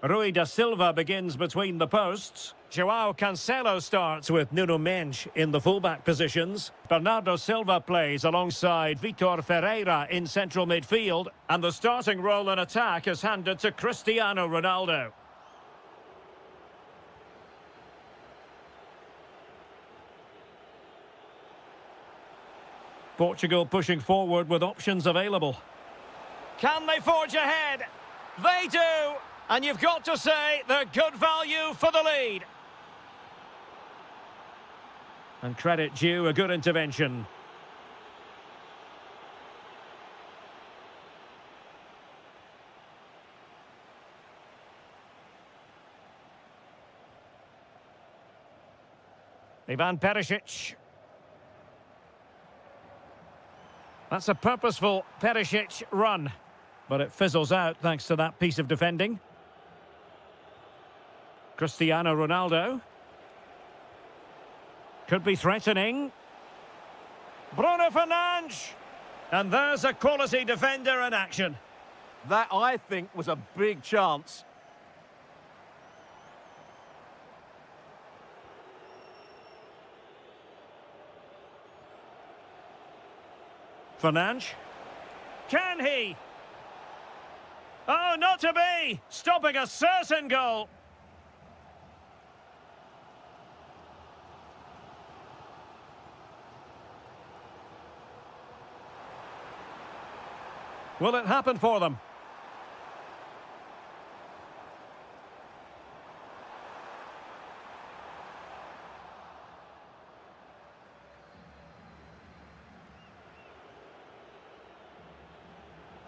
Rui da Silva begins between the posts. João Cancelo starts with Nuno Mendes in the fullback positions. Bernardo Silva plays alongside Vitor Ferreira in central midfield. And the starting role in attack is handed to Cristiano Ronaldo. Portugal pushing forward with options available. Can they forge ahead? They do! And you've got to say they're good value for the lead. And credit due, a good intervention. Ivan Perisic. That's a purposeful Perisic run. But it fizzles out thanks to that piece of defending. Cristiano Ronaldo. Could be threatening. Bruno Fernandes. And there's a quality defender in action. That, I think, was a big chance. Fernandes. Can he? Oh, not to be! Stopping a certain goal. Will it happen for them?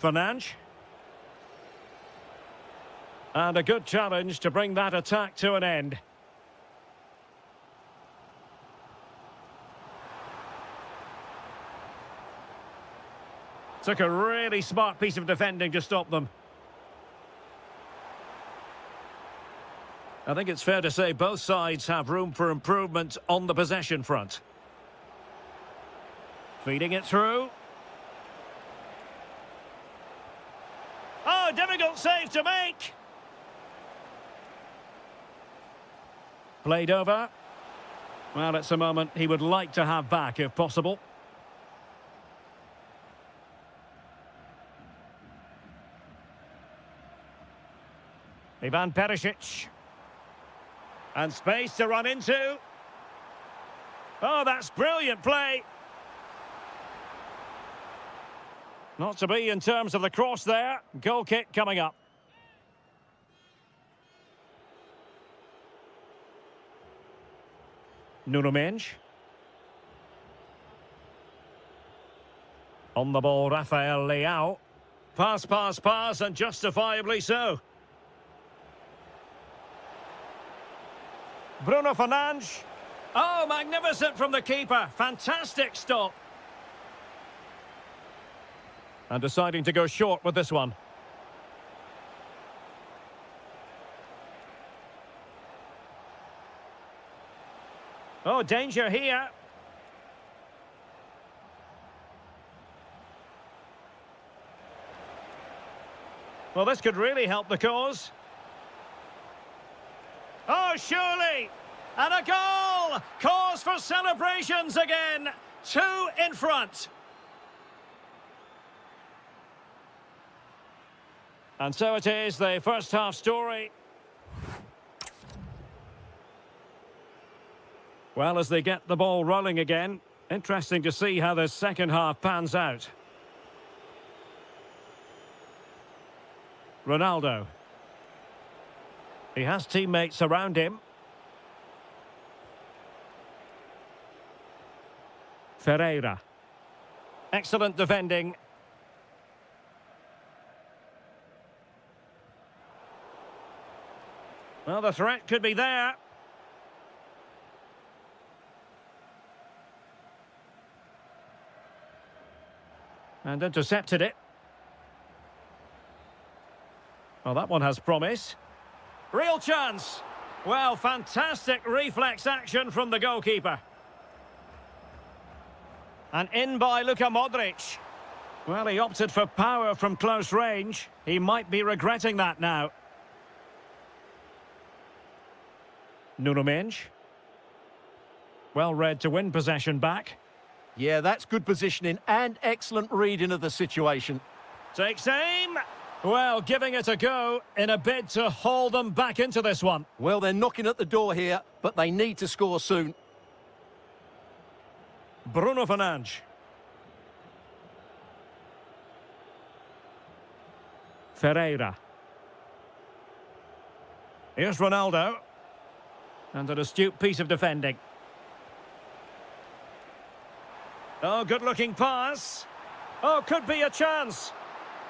Fernandes. And a good challenge to bring that attack to an end. Took a really smart piece of defending to stop them. I think it's fair to say both sides have room for improvement on the possession front. Feeding it through. Oh, difficult save to make. Played over. Well, it's a moment he would like to have back if possible. Ivan Perisic. And space to run into. Oh, that's brilliant play. Not to be in terms of the cross there. Goal kick coming up. Nuno Mendes. On the ball, Rafael Leao. Pass, pass, pass, and justifiably so. Bruno Fernandes. Oh, magnificent from the keeper. Fantastic stop. And deciding to go short with this one. Oh, danger here. Well, this could really help the cause. Oh, surely! And a goal! Cause for celebrations again! 2 in front. And so it is, the first half story. Well, as they get the ball rolling again, interesting to see how the second half pans out. Ronaldo. He has teammates around him. Ferreira. Excellent defending. Well, the threat could be there. And intercepted it. Well, that one has promise. Real chance. Well, fantastic reflex action from the goalkeeper. And in by Luka Modric. Well, he opted for power from close range. He might be regretting that now. Nuno Mendes. Well read to win possession back. Yeah, that's good positioning and excellent reading of the situation. Takes aim. Well, giving it a go in a bid to haul them back into this one. Well, they're knocking at the door here, but they need to score soon. Bruno Fernandes. Ferreira. Here's Ronaldo. And an astute piece of defending. Oh, good-looking pass. Oh, could be a chance.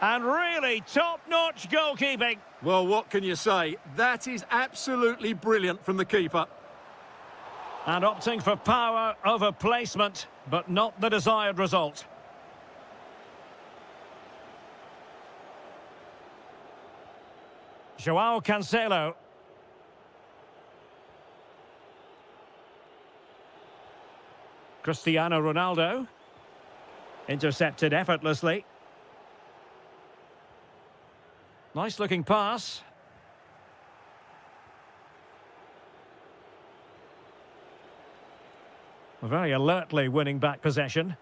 And really top-notch goalkeeping. Well, what can you say? That is absolutely brilliant from the keeper. And opting for power over placement, but not the desired result. João Cancelo. Cristiano Ronaldo. Intercepted effortlessly. Nice looking pass. Very alertly winning back possession.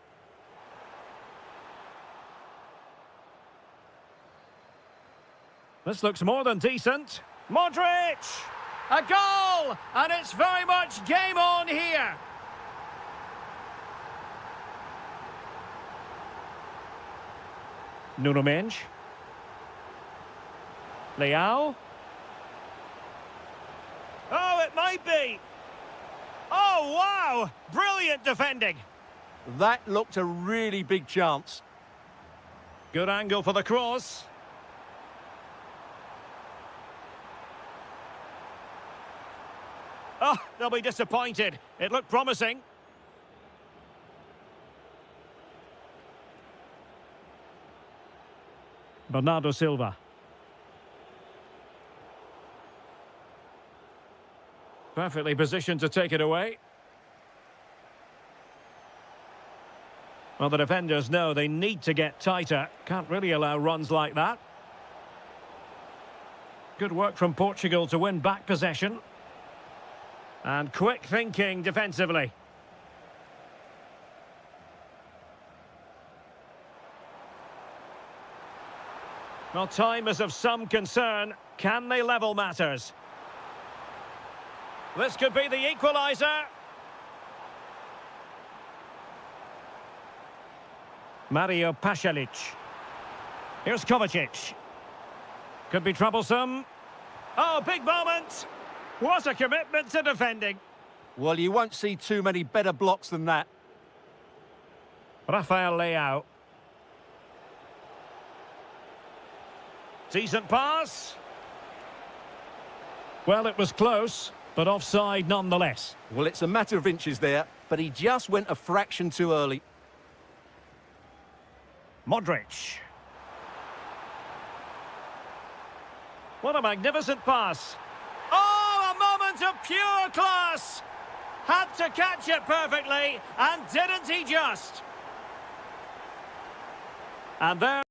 This looks more than decent. Modric! A goal! And it's very much game on here. Nuno Mendes. Leao. Oh, it might be. Oh, wow! Brilliant defending. That looked a really big chance. Good angle for the cross. Oh, they'll be disappointed. It looked promising. Bernardo Silva. Perfectly positioned to take it away. Well, the defenders know they need to get tighter. Can't really allow runs like that. Good work from Portugal to win back possession. And quick thinking defensively. Well, time is of some concern. Can they level matters? This could be the equaliser. Mario Pasalic. Here's Kovacic. Could be troublesome. Oh, big moment. What a commitment to defending. Well, you won't see too many better blocks than that. Rafael Leao. Decent pass. Well, it was close, but offside nonetheless. Well, it's a matter of inches there, but he just went a fraction too early. Modric. What a magnificent pass. Oh, a moment of pure class. Had to catch it perfectly, and didn't he just? And there...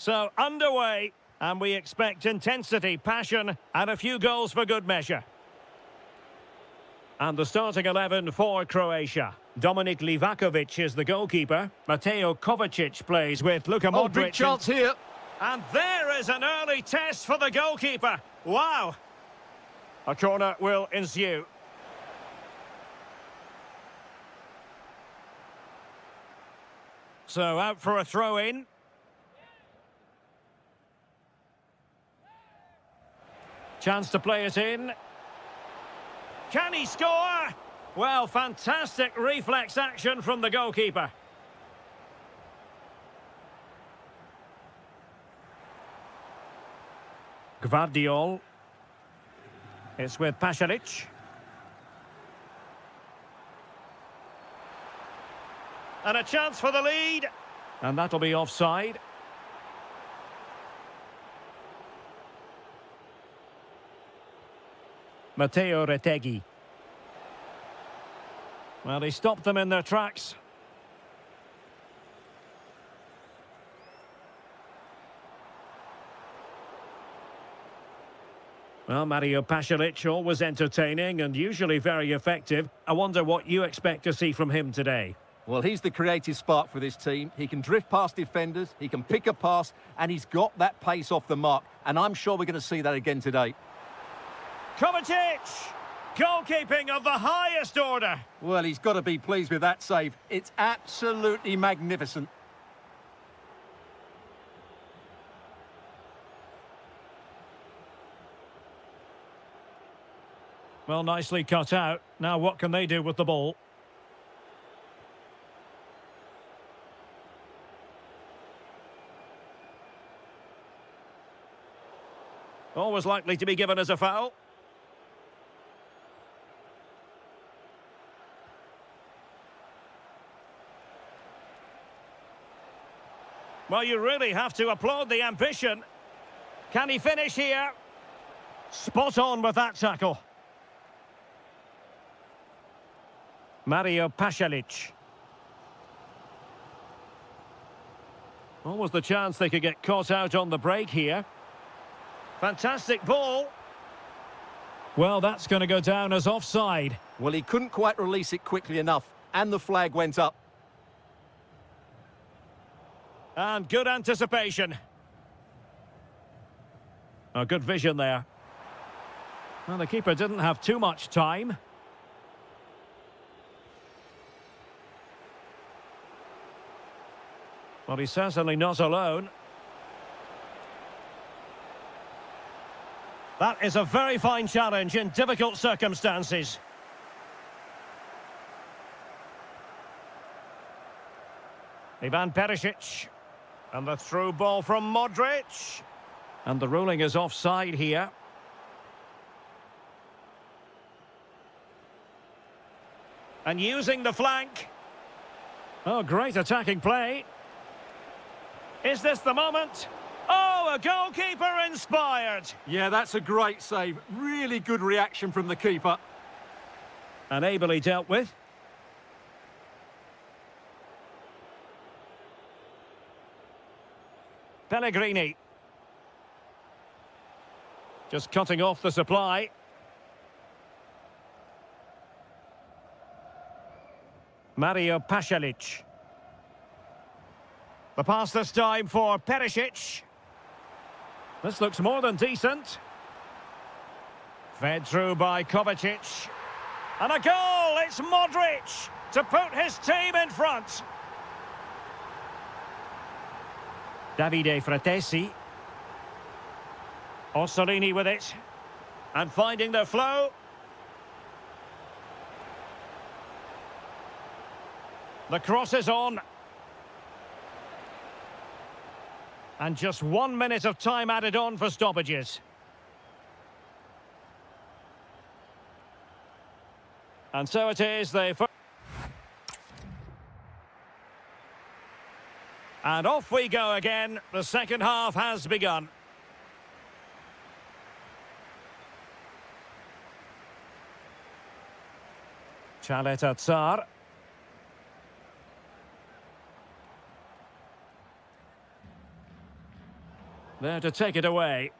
So, underway, and we expect intensity, passion, and a few goals for good measure. And the starting 11 for Croatia. Dominik Livakovic is the goalkeeper. Mateo Kovacic plays with Luka Modric. Oh, big chance here. And there is an early test for the goalkeeper. Wow! A corner will ensue. So out for a throw-in. Chance to play it in. Can he score? Well, fantastic reflex action from the goalkeeper. Gvardiol. It's with Pasalic. And a chance for the lead. And that'll be offside. Matteo Retegui. Well, he stopped them in their tracks. Well, Mario Pasalic, always entertaining and usually very effective. I wonder what you expect to see from him today. Well, he's the creative spark for this team. He can drift past defenders, he can pick a pass, and he's got that pace off the mark. And I'm sure we're going to see that again today. Kovacic! Goalkeeping of the highest order. Well, he's got to be pleased with that save. It's absolutely magnificent. Well, nicely cut out. Now what can they do with the ball? Always likely to be given as a foul. Well, you really have to applaud the ambition. Can he finish here? Spot on with that tackle. Mario Pasalic. Almost the chance they could get caught out on the break here. Fantastic ball. Well, that's going to go down as offside. Well, he couldn't quite release it quickly enough, and the flag went up. And good anticipation. Oh, good vision there. Well, the keeper didn't have too much time. Well, he's certainly not alone. That is a very fine challenge in difficult circumstances. Ivan Perisic. And the through ball from Modric. And the ruling is offside here. And using the flank. Oh, great attacking play. Is this the moment? Oh, a goalkeeper inspired. Yeah, that's a great save. Really good reaction from the keeper. And ably dealt with. Pellegrini. Just cutting off the supply. Mario Pasalic. The pass this time for Perisic. This looks more than decent. Fed through by Kovacic. And a goal! It's Modric to put his team in front. Davide Fratesi. Orsolini with it. And finding the flow. The cross is on. And just 1 minute of time added on for stoppages. And so it is, and off we go again. The second half has begun. Chaleta Tsar. There to take it away.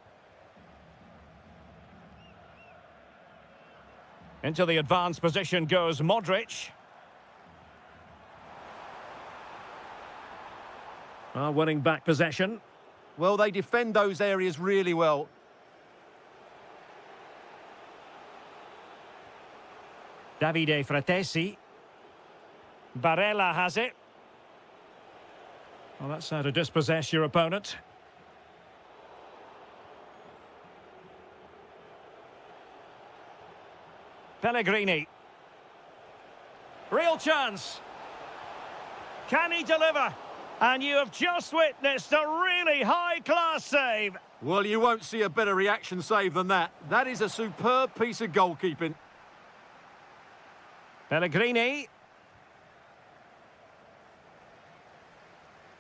Into the advanced position goes Modric. Winning back possession. Well, they defend those areas really well. Davide Fratesi. Barella has it. Well, that's how to dispossess your opponent. Pellegrini. Real chance. Can he deliver? And you have just witnessed a really high-class save. Well, you won't see a better reaction save than that. That is a superb piece of goalkeeping. Pellegrini.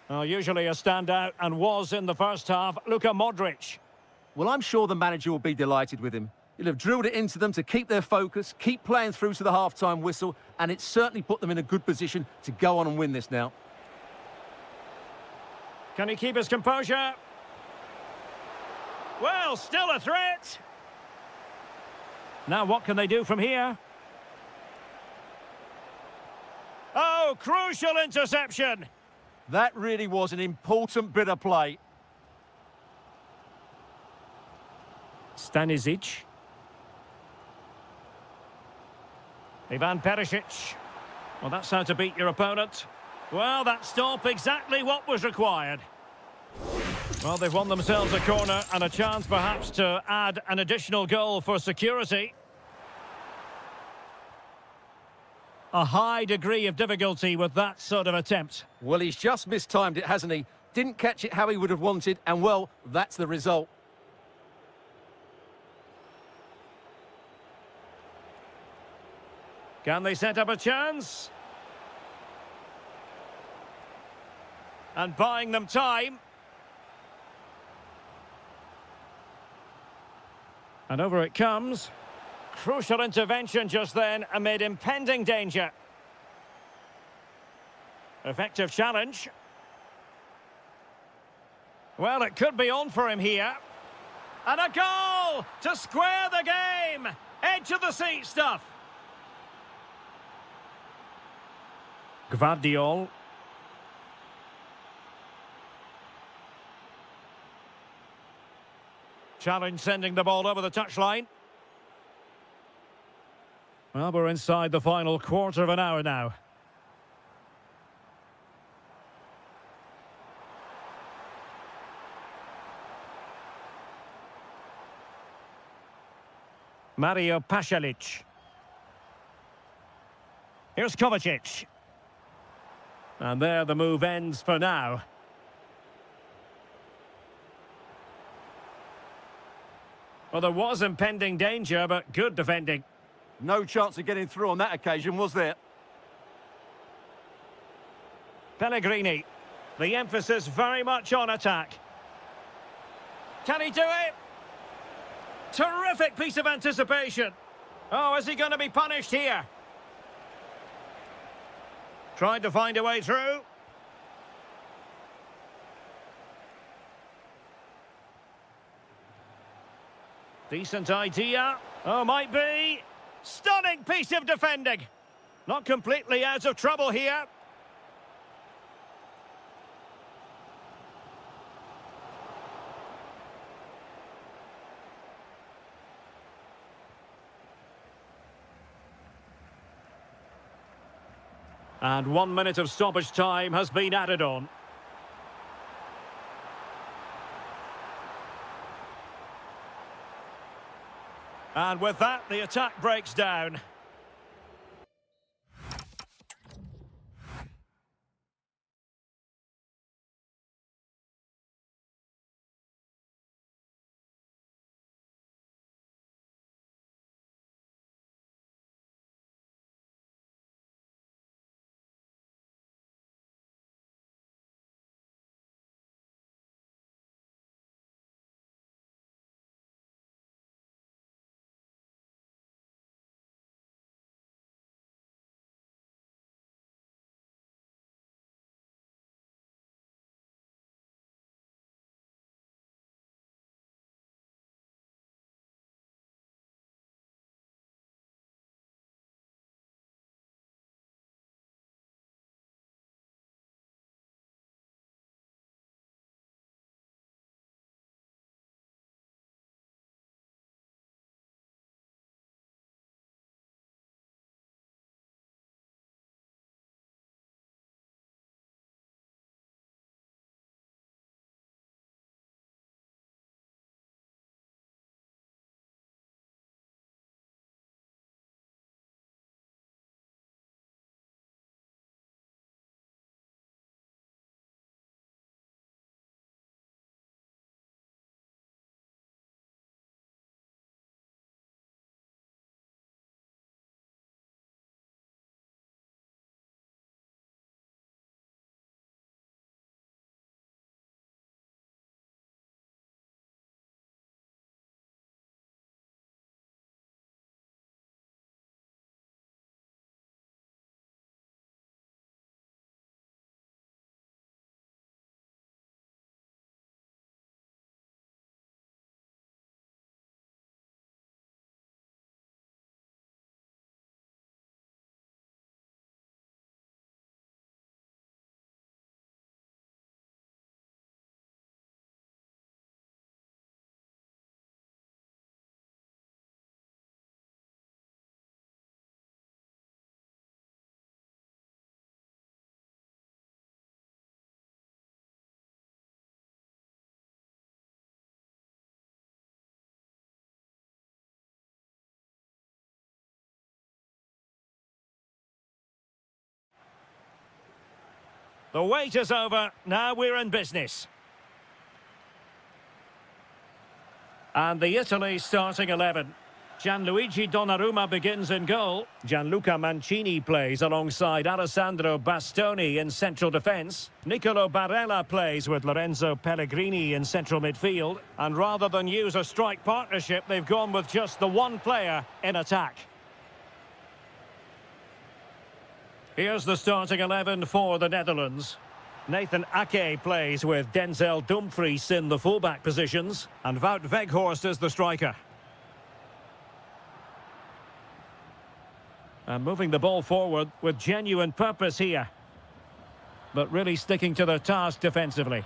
Well, usually a standout and was in the first half. Luka Modric. Well, I'm sure the manager will be delighted with him. He'll have drilled it into them to keep their focus, keep playing through to the half-time whistle, and it's certainly put them in a good position to go on and win this now. Can he keep his composure? Well, still a threat. Now what can they do from here? Oh, crucial interception. That really was an important bit of play. Stanisic. Ivan Perisic. Well, that's how to beat your opponent. Well, that stop exactly what was required. Well, they've won themselves a corner and a chance perhaps to add an additional goal for security. A high degree of difficulty with that sort of attempt. Well, he's just mistimed it, hasn't he? Didn't catch it how he would have wanted, and well, that's the result. Can they set up a chance? And buying them time. And over it comes. Crucial intervention just then amid impending danger. Effective challenge. Well, it could be on for him here. And a goal to square the game. Edge of the seat stuff. Gvardiol. Challenge sending the ball over the touchline. Well, we're inside the final quarter of an hour now. Mario Pasalic. Here's Kovacic. And there the move ends for now. Well, there was impending danger, but good defending. No chance of getting through on that occasion, was there? Pellegrini. The emphasis very much on attack. Can he do it? Terrific piece of anticipation. Oh, is he going to be punished here? Tried to find a way through. Decent idea. Oh, might be. Stunning piece of defending. Not completely out of trouble here. And 1 minute of stoppage time has been added on. And with that, the attack breaks down. The wait is over. Now we're in business. And the Italy starting 11. Gianluigi Donnarumma begins in goal. Gianluca Mancini plays alongside Alessandro Bastoni in central defence. Nicolo Barella plays with Lorenzo Pellegrini in central midfield. And rather than use a strike partnership, they've gone with just the one player in attack. Here's the starting 11 for the Netherlands. Nathan Ake plays with Denzel Dumfries in the fullback positions. And Wout Weghorst is the striker. And moving the ball forward with genuine purpose here. But really sticking to their task defensively.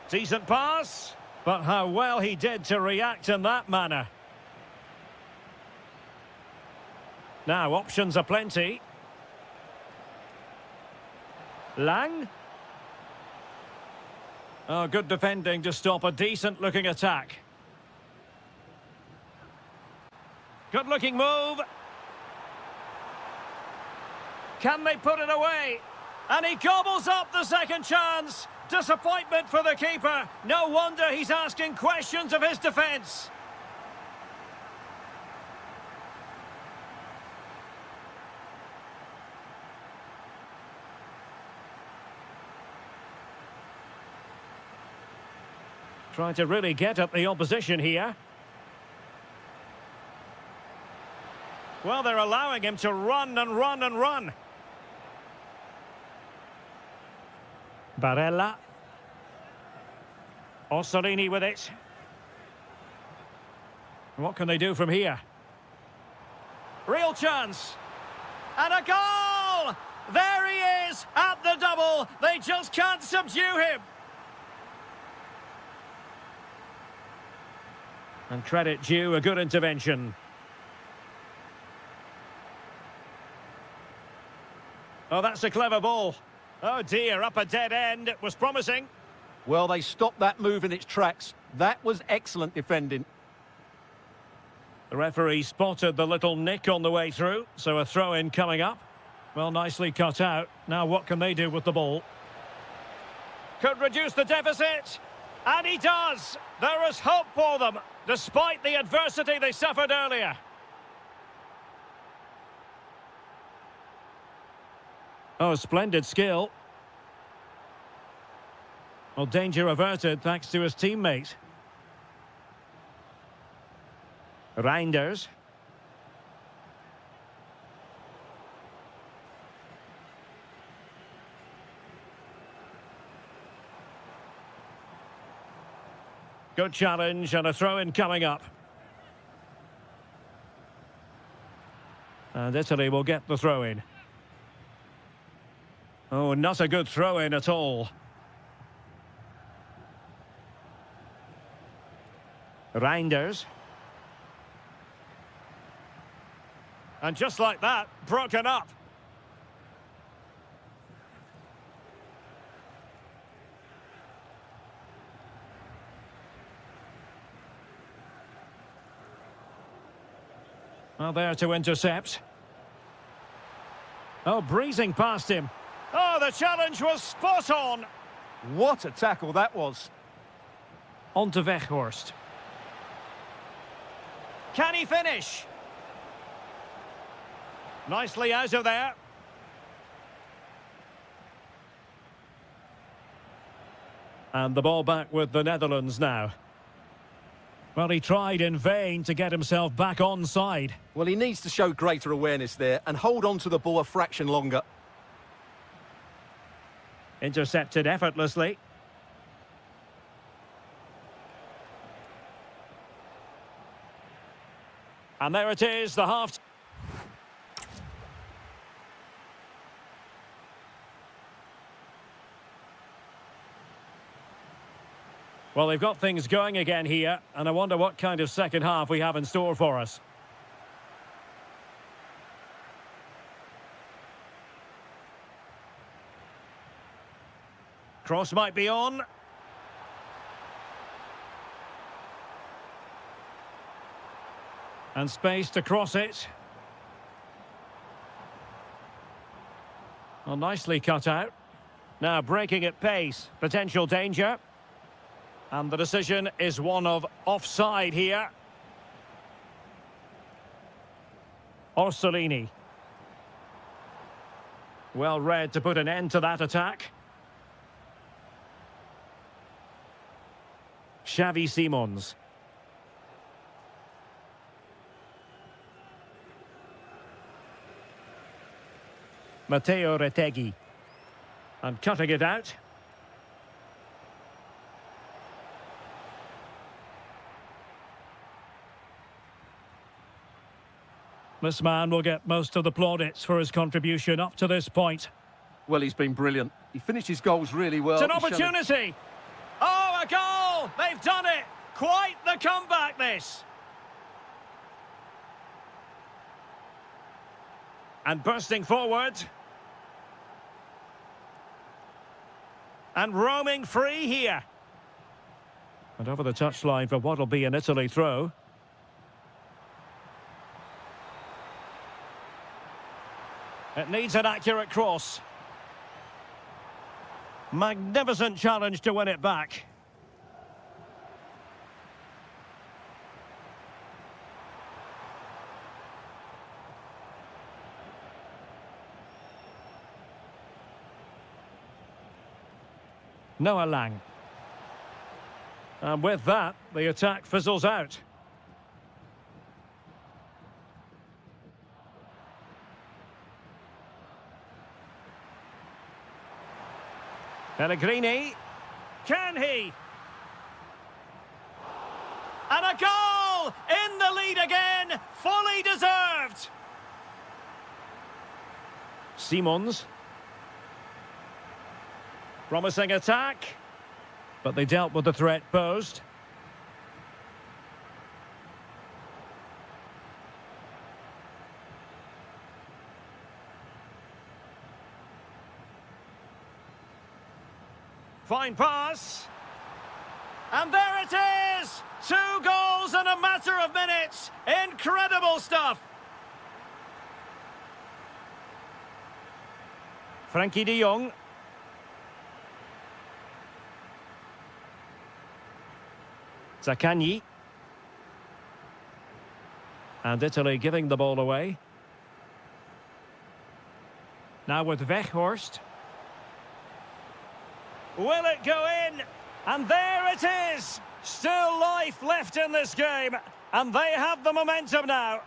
Decent pass. But how well he did to react in that manner. Now, options are plenty. Lang. Oh, good defending to stop a decent-looking attack. Good-looking move. Can they put it away? And he gobbles up the second chance. Disappointment for the keeper. No wonder he's asking questions of his defence. Trying to really get at the opposition here. Well, they're allowing him to run and run and run. Barella. Orsolini with it. What can they do from here? Real chance. And a goal! There he is at the double. They just can't subdue him. And credit due, a good intervention. Oh, that's a clever ball. Oh dear, up a dead end. It was promising. Well, they stopped that move in its tracks. That was excellent defending. The referee spotted the little nick on the way through, so a throw-in coming up. Well, nicely cut out. Now what can they do with the ball? Could reduce the deficit. And he does. There is hope for them, despite the adversity they suffered earlier. Oh, splendid skill. Well, danger averted thanks to his teammate. Reinders. Good challenge and a throw-in coming up. And Italy will get the throw-in. Oh, not a good throw-in at all. Reinders. And just like that, broken up. Well, there to intercept. Oh, breezing past him. Oh, the challenge was spot on. What a tackle that was. On to Weghorst. Can he finish? Nicely out of there. And the ball back with the Netherlands now. Well, he tried in vain to get himself back onside. Well, he needs to show greater awareness there and hold on to the ball a fraction longer. Intercepted effortlessly. And there it is, the half. Well, they've got things going again here, and I wonder what kind of second half we have in store for us. Cross might be on. And space to cross it. Well, nicely cut out. Now breaking at pace. Potential danger. And the decision is one of offside here. Orsolini. Well read to put an end to that attack. Xavi Simons. Matteo Retegui. And cutting it out. This man will get most of the plaudits for his contribution up to this point. Well, he's been brilliant. He finished his goals really well. It's an opportunity. Oh, a goal! They've done it! Quite the comeback, this. And bursting forward. And roaming free here. And over the touchline for what will be an Italy throw. It needs an accurate cross. Magnificent challenge to win it back. Noah Lang. And with that, the attack fizzles out. Pellegrini. Can he? And a goal! In the lead again! Fully deserved! Simons. Promising attack. But they dealt with the threat posed. Fine pass. And there it is! 2 goals in a matter of minutes. Incredible stuff. Frankie de Jong. Zaccagni. And Italy giving the ball away. Now with Weghorst. Will it go in? And there it is! Still life left in this game. And they have the momentum now.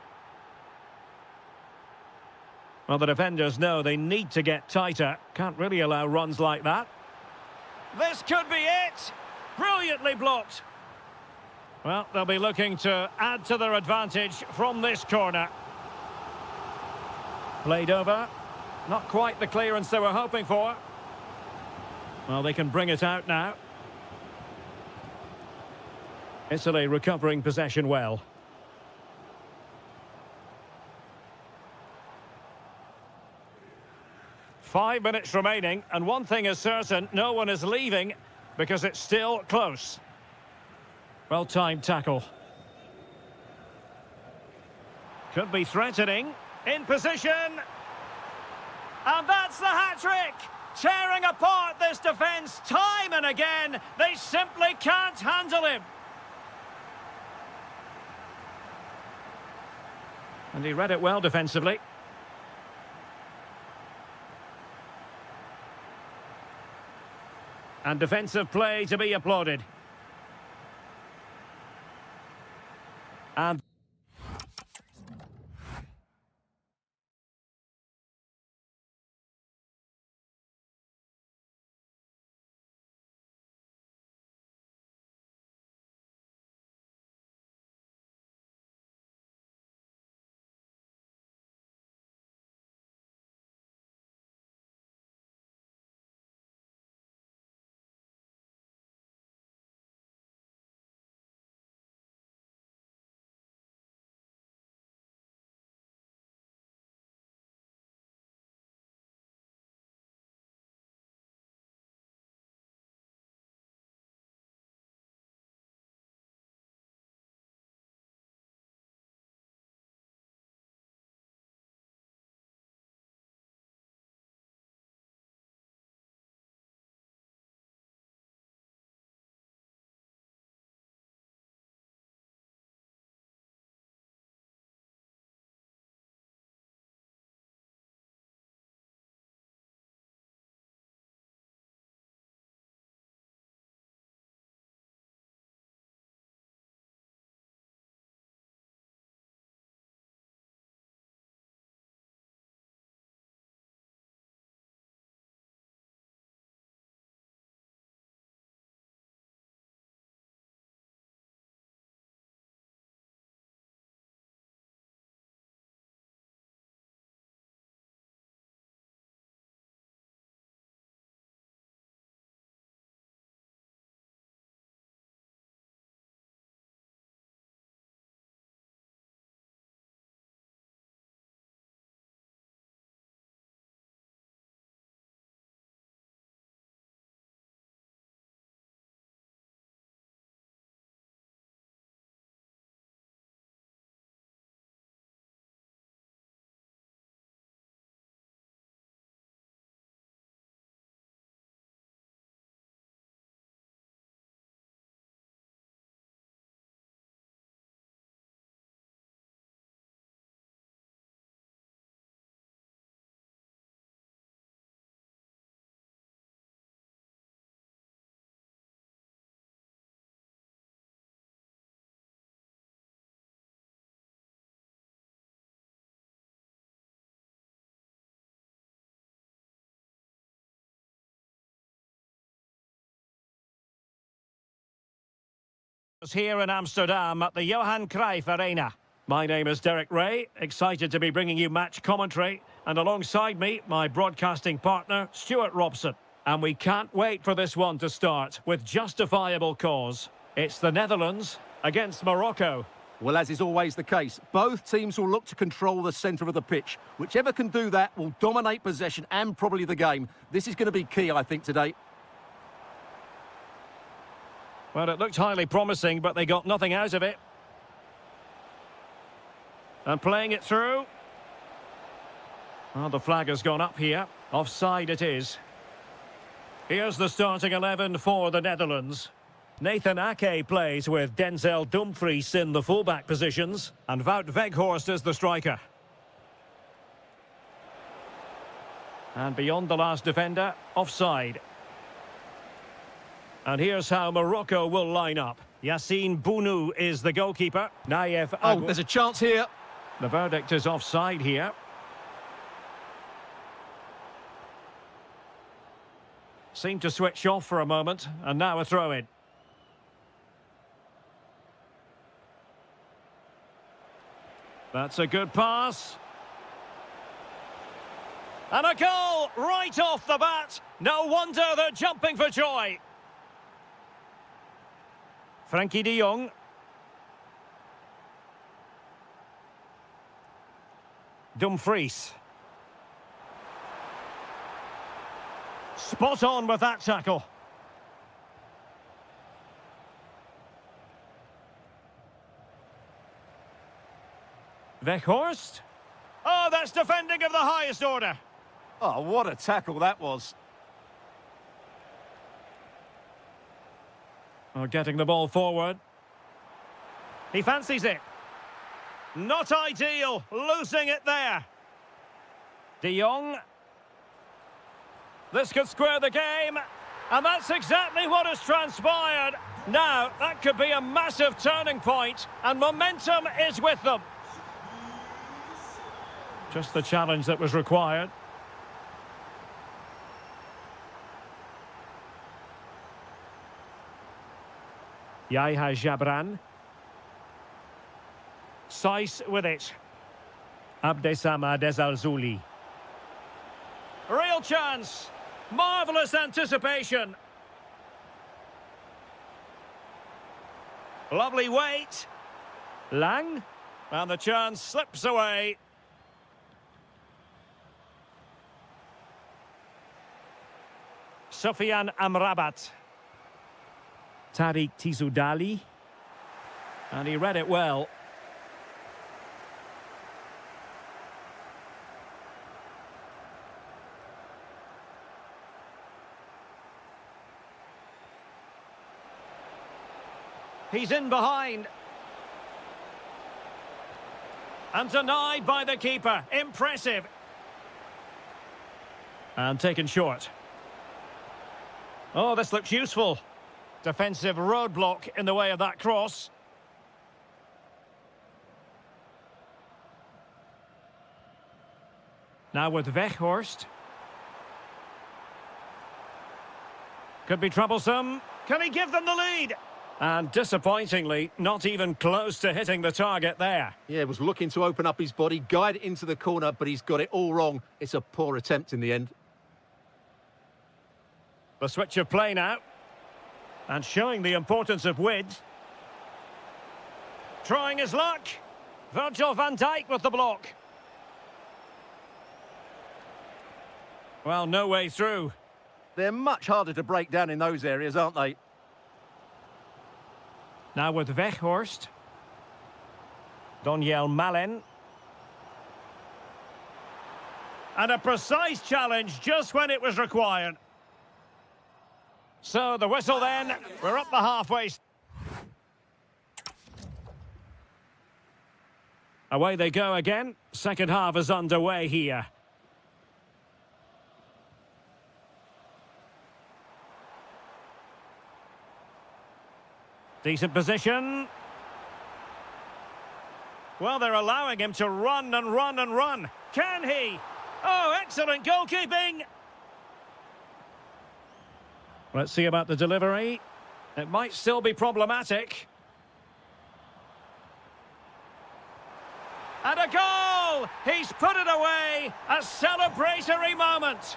Well, the defenders know they need to get tighter. Can't really allow runs like that. This could be it! Brilliantly blocked. Well, they'll be looking to add to their advantage from this corner. Played over. Not quite the clearance they were hoping for. Well, they can bring it out now. Italy recovering possession well. Five minutes remaining, and one thing is certain, no one is leaving because it's still close. Well-timed tackle. Could be threatening. In position. And that's the hat-trick! Tearing apart this defence time and again. They simply can't handle him. And he read it well defensively. And defensive play to be applauded. And Here in Amsterdam at the Johan Cruyff Arena. My name is Derek Ray, excited to be bringing you match commentary, and alongside me, my broadcasting partner, Stuart Robson. And we can't wait for this one to start, with justifiable cause. It's the Netherlands against Morocco. Well, as is always the case, both teams will look to control the centre of the pitch. Whichever can do that will dominate possession and probably the game. This is going to be key, I think, today. Well, it looked highly promising, but they got nothing out of it. And playing it through. Well, the flag has gone up here. Offside it is. Here's the starting 11 for the Netherlands. Nathan Ake plays with Denzel Dumfries in the fullback positions. And Wout Weghorst is the striker. And beyond the last defender, offside. And here's how Morocco will line up. Yassine Bounou is the goalkeeper. Naïef Oh, Agou. there's a chance here. The verdict is offside here. Seemed to switch off for a moment, and now a throw-in. That's a good pass. And a goal right off the bat. No wonder they're jumping for joy. Frankie de Jong. Dumfries. Spot on with that tackle. Weghorst. Oh, that's defending of the highest order. Oh, what a tackle that was. Oh, getting the ball forward. He fancies it. Not ideal, losing it there. De Jong. This could square the game, and that's exactly what has transpired. Now, that could be a massive turning point, and momentum is with them. Just the challenge that was required. Yahya Jabran. Saiss with it. Abdesamad Ezalzouli. Real chance. Marvellous anticipation. Lovely weight. Lang. And the chance slips away. Sofiane Amrabat. Tariq Tizoudali. And he read it well. He's in behind. And denied by the keeper. Impressive. And taken short. Oh, this looks useful. Defensive roadblock in the way of that cross. Now with Weghorst. Could be troublesome. Can he give them the lead? And disappointingly, not even close to hitting the target there. Yeah, was looking to open up his body, guide it into the corner, but he's got it all wrong. It's a poor attempt in the end. The switch of play now. And showing the importance of width. Trying his luck. Virgil van Dijk with the block. Well, no way through. They're much harder to break down in those areas, aren't they? Now with Weghorst. Doniel Malen. And a precise challenge just when it was required. So the whistle then, we're up the halfway. Away they go again. Second half is underway here. Decent position. Well, they're allowing him to run and run and run. Can he? Oh, excellent goalkeeping. Let's see about the delivery. It might still be problematic. And a goal! He's put it away. A celebratory moment.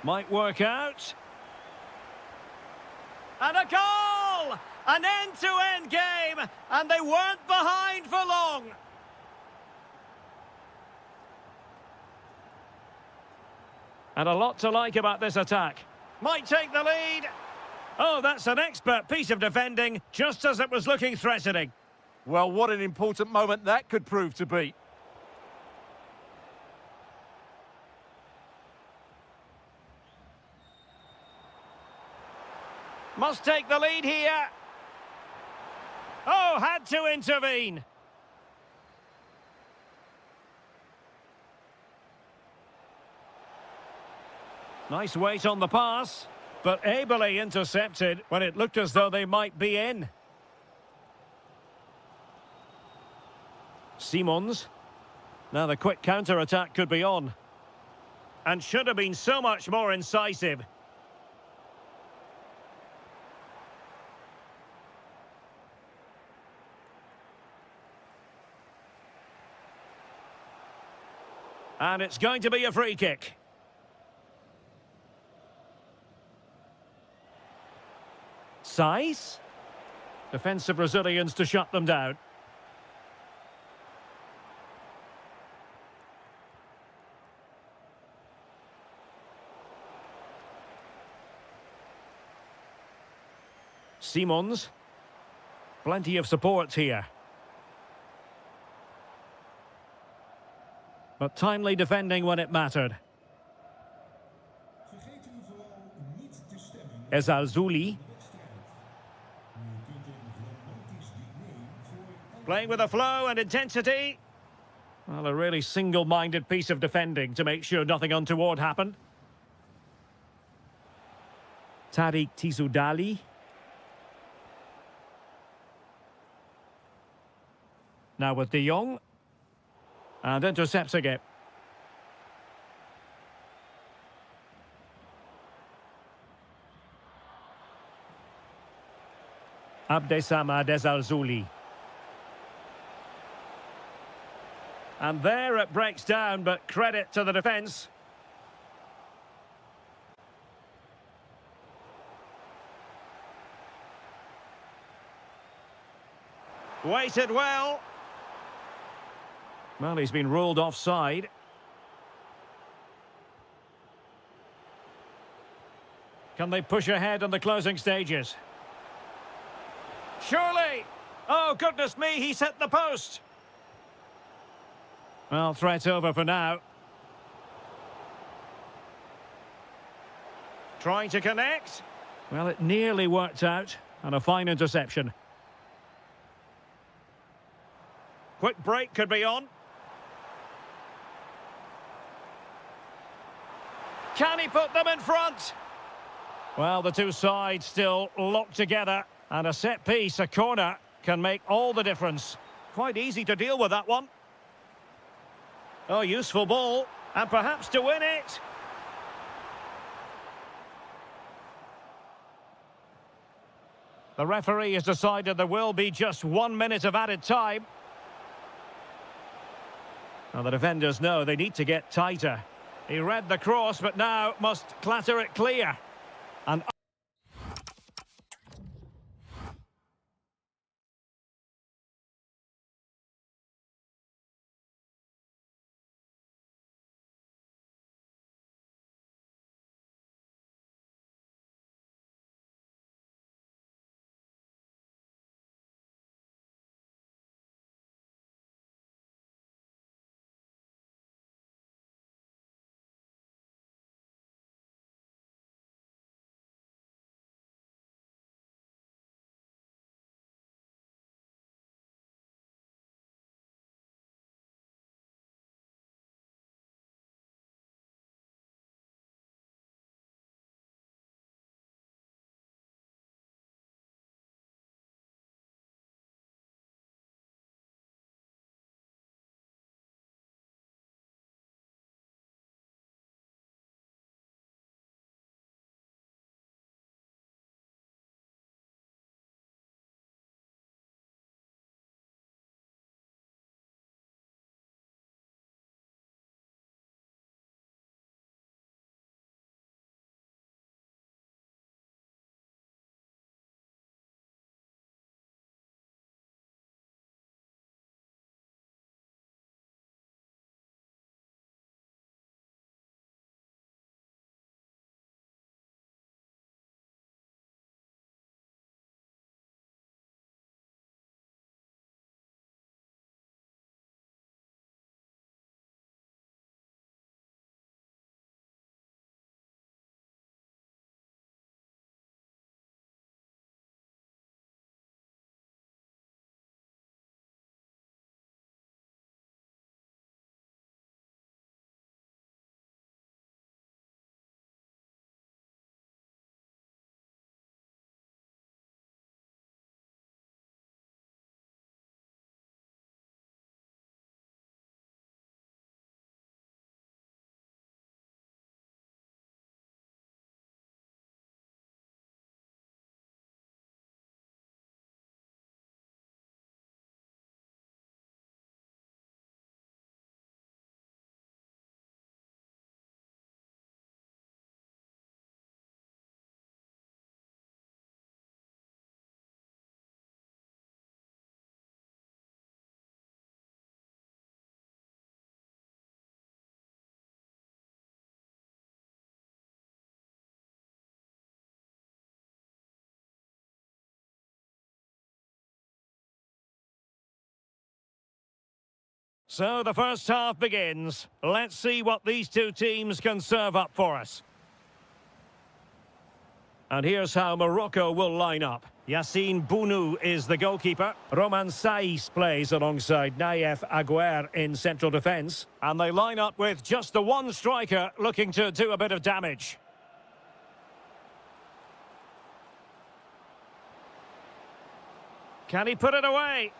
Might work out. And a goal! An end-to-end game, and they weren't behind for long. And a lot to like about this attack. Might take the lead. Oh, that's an expert piece of defending, just as it was looking threatening. Well, what an important moment that could prove to be. Must take the lead here. Oh, had to intervene. Nice weight on the pass, but ably intercepted when it looked as though they might be in. Simons. Now the quick counter-attack could be on. And should have been so much more incisive. And it's going to be a free kick. Size. Defensive Brazilians to shut them down. Simons. Plenty of support here. But timely defending when it mattered. Ezalzouli. Playing with a flow and intensity. Well, a really single-minded piece of defending to make sure nothing untoward happened. Tariq Tizudali. Now with De Jong. And intercepting it. Abdessamad Ezalzouli. And there it breaks down, but credit to the defence. Waited well. Well, he's been ruled offside. Can they push ahead in the closing stages? Surely! Oh, goodness me, he's hit the post! Well, threat over for now. Trying to connect. Well, it nearly worked out, and a fine interception. Quick break could be on. Can he put them in front? Well, the two sides still locked together, and a set piece, a corner, can make all the difference. Quite easy to deal with that one. Oh, useful ball, and perhaps to win it. The referee has decided there will be just 1 minute of added time. Now, the defenders know they need to get tighter. He read the cross, but now must clatter it clear. And So the first half begins. Let's see what these two teams can serve up for us. And here's how Morocco will line up. Yassine Bounou is the goalkeeper. Roman Saiz plays alongside Naïef Aguer in central defence. And they line up with just the one striker looking to do a bit of damage. Can he put it away?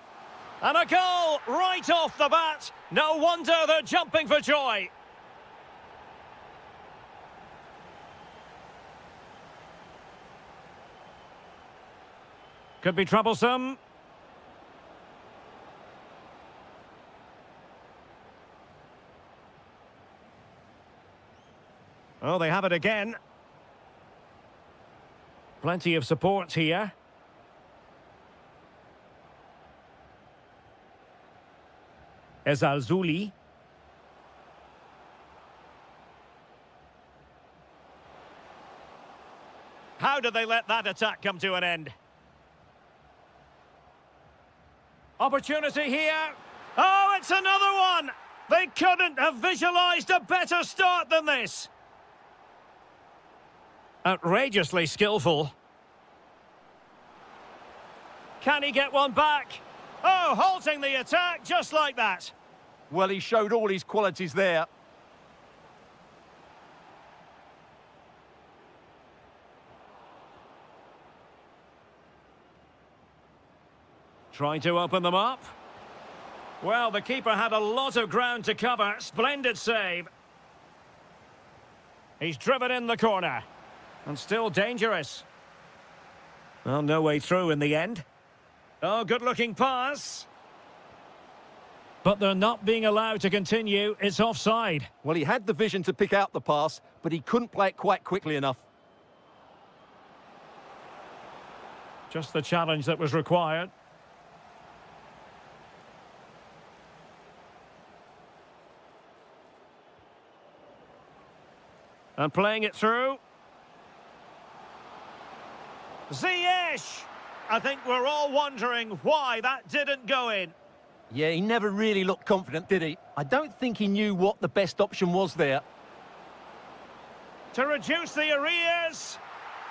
And a goal right off the bat. No wonder they're jumping for joy. Could be troublesome. Oh, they have it again. Plenty of support here. Ezalzouli. How did they let that attack come to an end? Opportunity here. Oh, it's another one! They couldn't have visualised a better start than this. Outrageously skillful. Can he get one back? Oh, halting the attack just like that. Well, he showed all his qualities there. Trying to open them up. Well, the keeper had a lot of ground to cover. Splendid save. He's driven in the corner. And still dangerous. Well, no way through in the end. Oh, good-looking pass. But they're not being allowed to continue. It's offside. Well, he had the vision to pick out the pass, but he couldn't play it quite quickly enough. Just the challenge that was required. And playing it through. Ziyech! I think we're all wondering why that didn't go in. Yeah, he never really looked confident, did he? I don't think he knew what the best option was there. To reduce the arrears.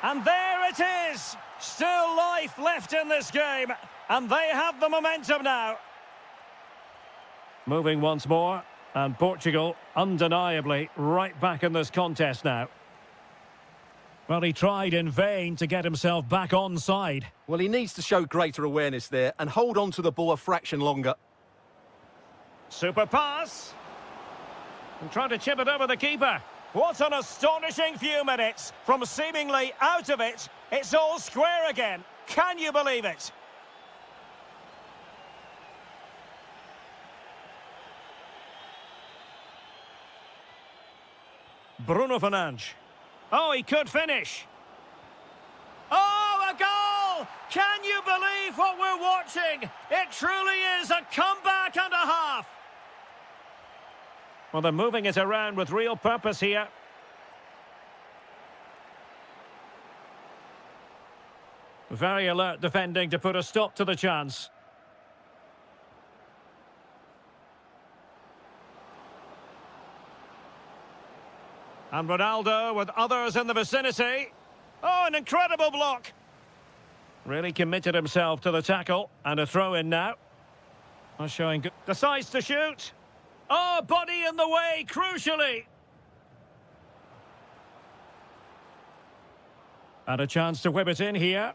And there it is! Still life left in this game. And they have the momentum now. Moving once more. And Portugal, undeniably, right back in this contest now. Well, he tried in vain to get himself back on side. Well, he needs to show greater awareness there and hold on to the ball a fraction longer. Super pass. And trying to chip it over the keeper. What an astonishing few minutes. From seemingly out of it, it's all square again. Can you believe it? Bruno Fernandes. Oh, he could finish. Oh, a goal! Can you believe what we're watching? It truly is a comeback and a half. Well, they're moving it around with real purpose here. Very alert defending to put a stop to the chance. And Ronaldo with others in the vicinity. Oh, an incredible block. Really committed himself to the tackle. And a throw in now. Not showing good. Decides to shoot. Oh, body in the way, crucially. And a chance to whip it in here.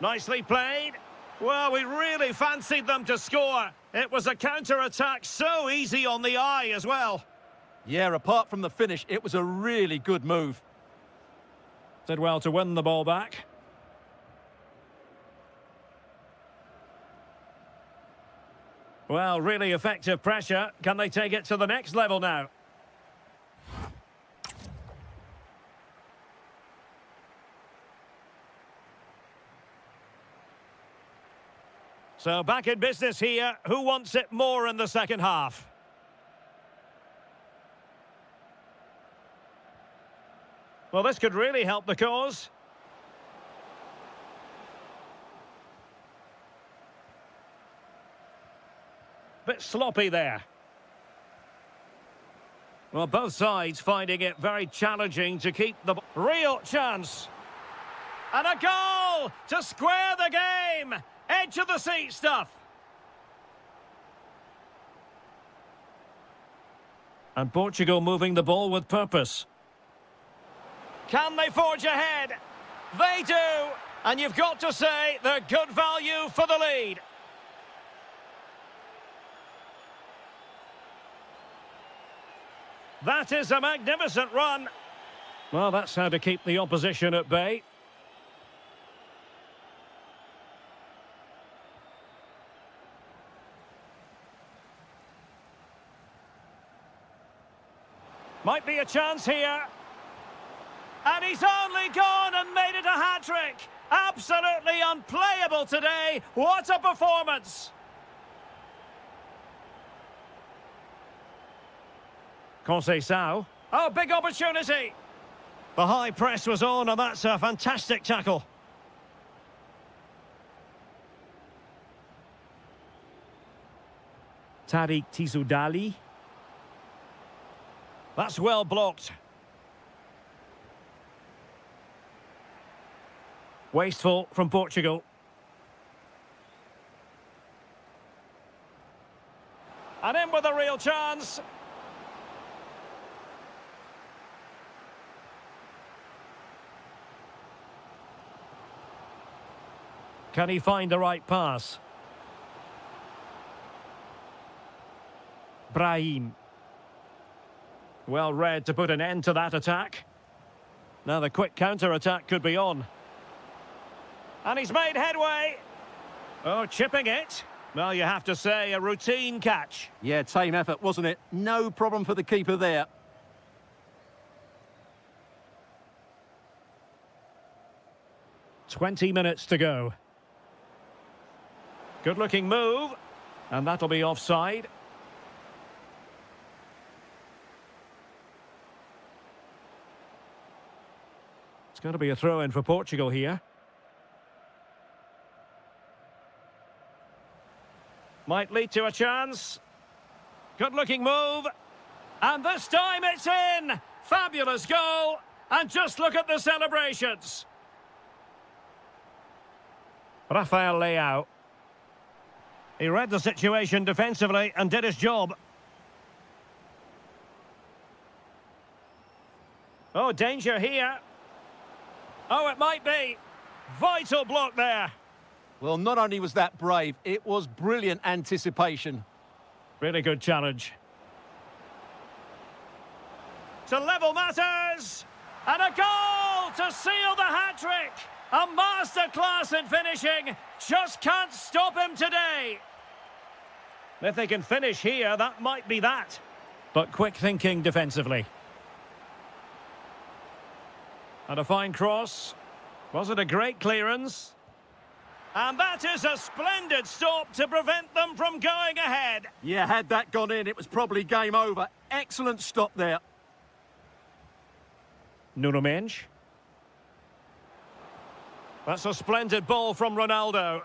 Nicely played. Well, we really fancied them to score. It was a counter-attack so easy on the eye as well. Yeah, apart from the finish, it was a really good move. Did well to win the ball back. Well, really effective pressure. Can they take it to the next level now? So back in business here. Who wants it more in the second half? Well, this could really help the cause. Bit sloppy there. Well, both sides finding it very challenging to keep the real chance. And a goal to square the game. Edge of the seat stuff. And Portugal moving the ball with purpose. Can they forge ahead? They do. And you've got to say they're good value for the lead. That is a magnificent run. Well, that's how to keep the opposition at bay. Might be a chance here. And he's only gone and made it a hat-trick. Absolutely unplayable today. What a performance. Conceição. Oh, big opportunity. The high press was on, and that's a fantastic tackle. Tariq Tissoudali. That's well blocked. Wasteful from Portugal. And in with a real chance. Can he find the right pass? Brahim. Well read to put an end to that attack. Now the quick counter-attack could be on. And he's made headway. Oh, chipping it. Well, you have to say, a routine catch. Yeah, team effort, wasn't it? No problem for the keeper there. "20 minutes to go. Good-looking move. And that'll be offside. It's going to be a throw-in for Portugal here. Might lead to a chance. Good-looking move. And this time it's in. Fabulous goal. And just look at the celebrations. Rafael Leao. He read the situation defensively and did his job. Oh, danger here. Oh, it might be. Vital block there. Well, not only was that brave, it was brilliant anticipation. Really good challenge. To level matters. And a goal to seal the hat-trick. A masterclass in finishing. Just can't stop him today. If they can finish here, that might be that. But quick thinking defensively. And a fine cross. Was it a great clearance? And that is a splendid stop to prevent them from going ahead. Yeah, had that gone in, it was probably game over. Excellent stop there. Nuno Mendes. That's a splendid ball from Ronaldo.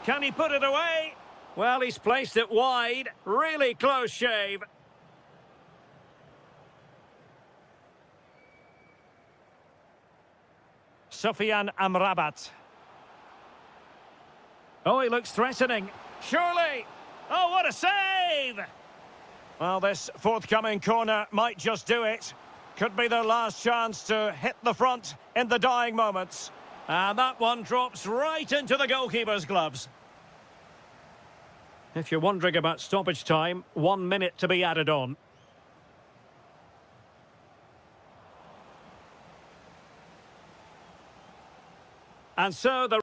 Can he put it away? Well, he's placed it wide. Really close shave. Sofiane Amrabat. Oh, he looks threatening. Surely. Oh, what a save! Well, this forthcoming corner might just do it. Could be their last chance to hit the front in the dying moments. And that one drops right into the goalkeeper's gloves. If you're wondering about stoppage time, 1 minute to be added on. And so the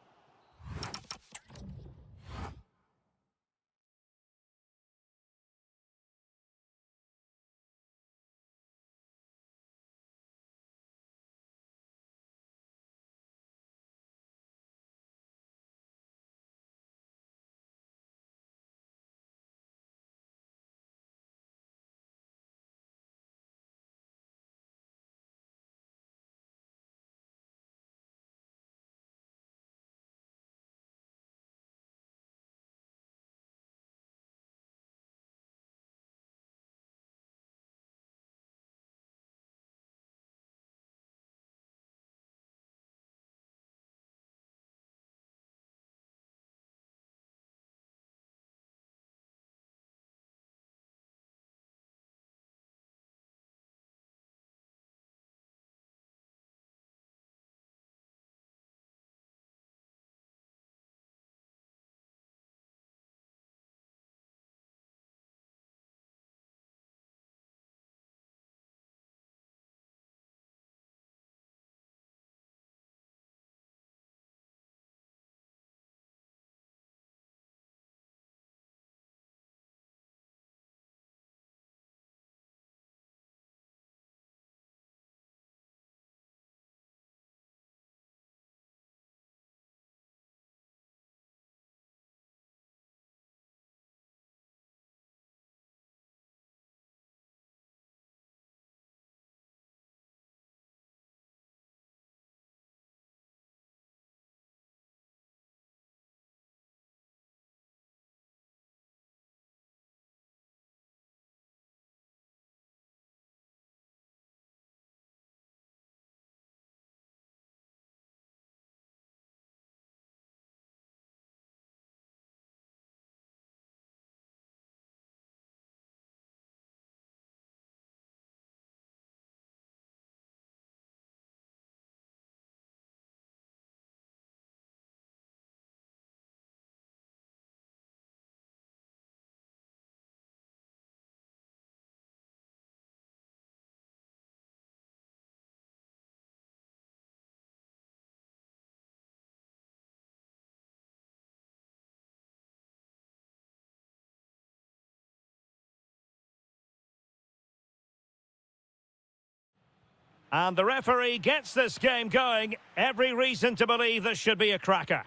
And the referee gets this game going. Every reason to believe this should be a cracker.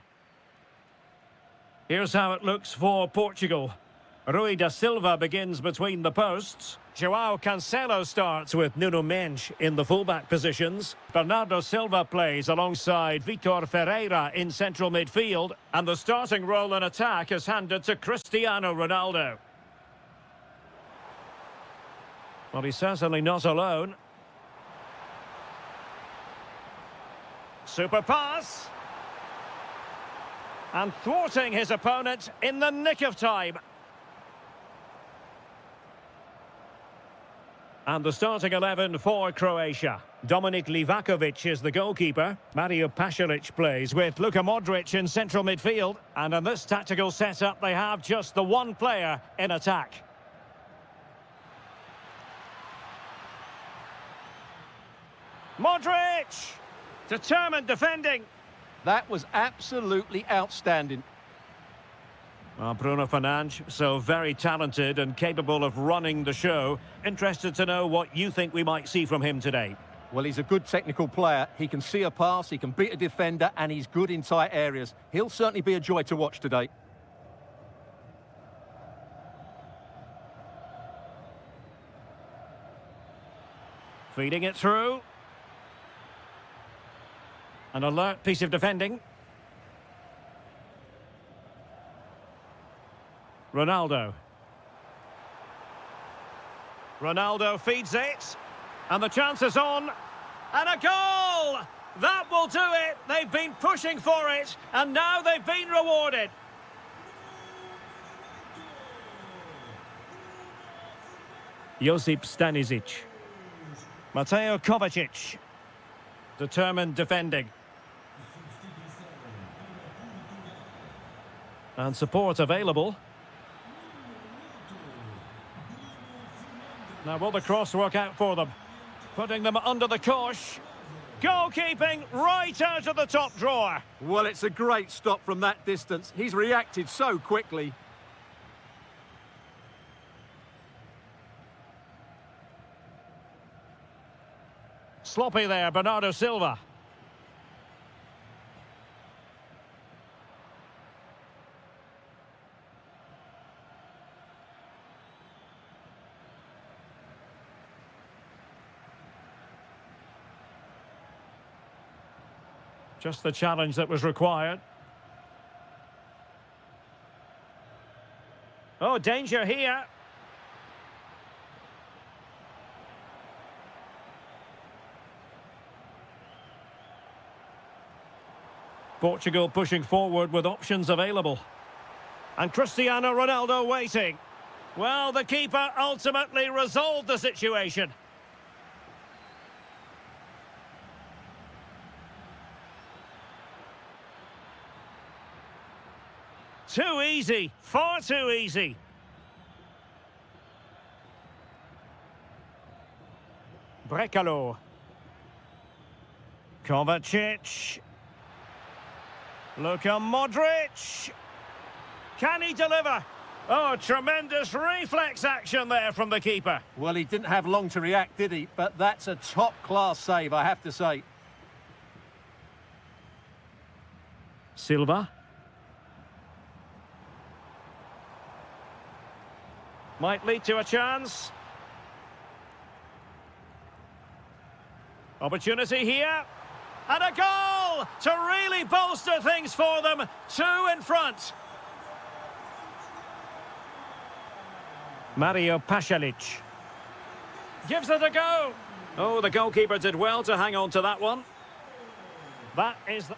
Here's how it looks for Portugal. Rui da Silva begins between the posts. João Cancelo starts with Nuno Mendes in the fullback positions. Bernardo Silva plays alongside Vitor Ferreira in central midfield. And the starting role in attack is handed to Cristiano Ronaldo. Well, he's certainly not alone. Super pass. And thwarting his opponent in the nick of time. And the starting 11 for Croatia. Dominik Livakovic is the goalkeeper. Mario Pasalic plays with Luka Modric in central midfield. And in this tactical setup, they have just the one player in attack. Modric! Determined defending. That was absolutely outstanding. Well, Bruno Fernandes, so very talented and capable of running the show. Interested to know what you think we might see from him today. Well, he's a good technical player. He can see a pass, he can beat a defender, and he's good in tight areas. He'll certainly be a joy to watch today. Feeding it through. An alert piece of defending. Ronaldo. Ronaldo feeds it. And the chance is on. And a goal! That will do it. They've been pushing for it. And now they've been rewarded. Josip Stanisic. Mateo Kovacic. Determined defending. And support available. Now will the cross work out for them? Putting them under the cosh. Goalkeeping right out of the top drawer. Well, it's a great stop from that distance. He's reacted so quickly. Sloppy there, Bernardo Silva. Just the challenge that was required. Oh, danger here. Portugal pushing forward with options available. And Cristiano Ronaldo waiting. Well, the keeper ultimately resolved the situation. Too easy, far too easy. Brekalo. Kovacic. Luka Modric. Can he deliver? Oh, tremendous reflex action there from the keeper. Well, he didn't have long to react, did he? But that's a top-class save, I have to say. Silva. Might lead to a chance. Opportunity here. And a goal to really bolster things for them. 2 in front. Mario Pasalic. Gives it a go. Oh, the goalkeeper did well to hang on to that one. That is the...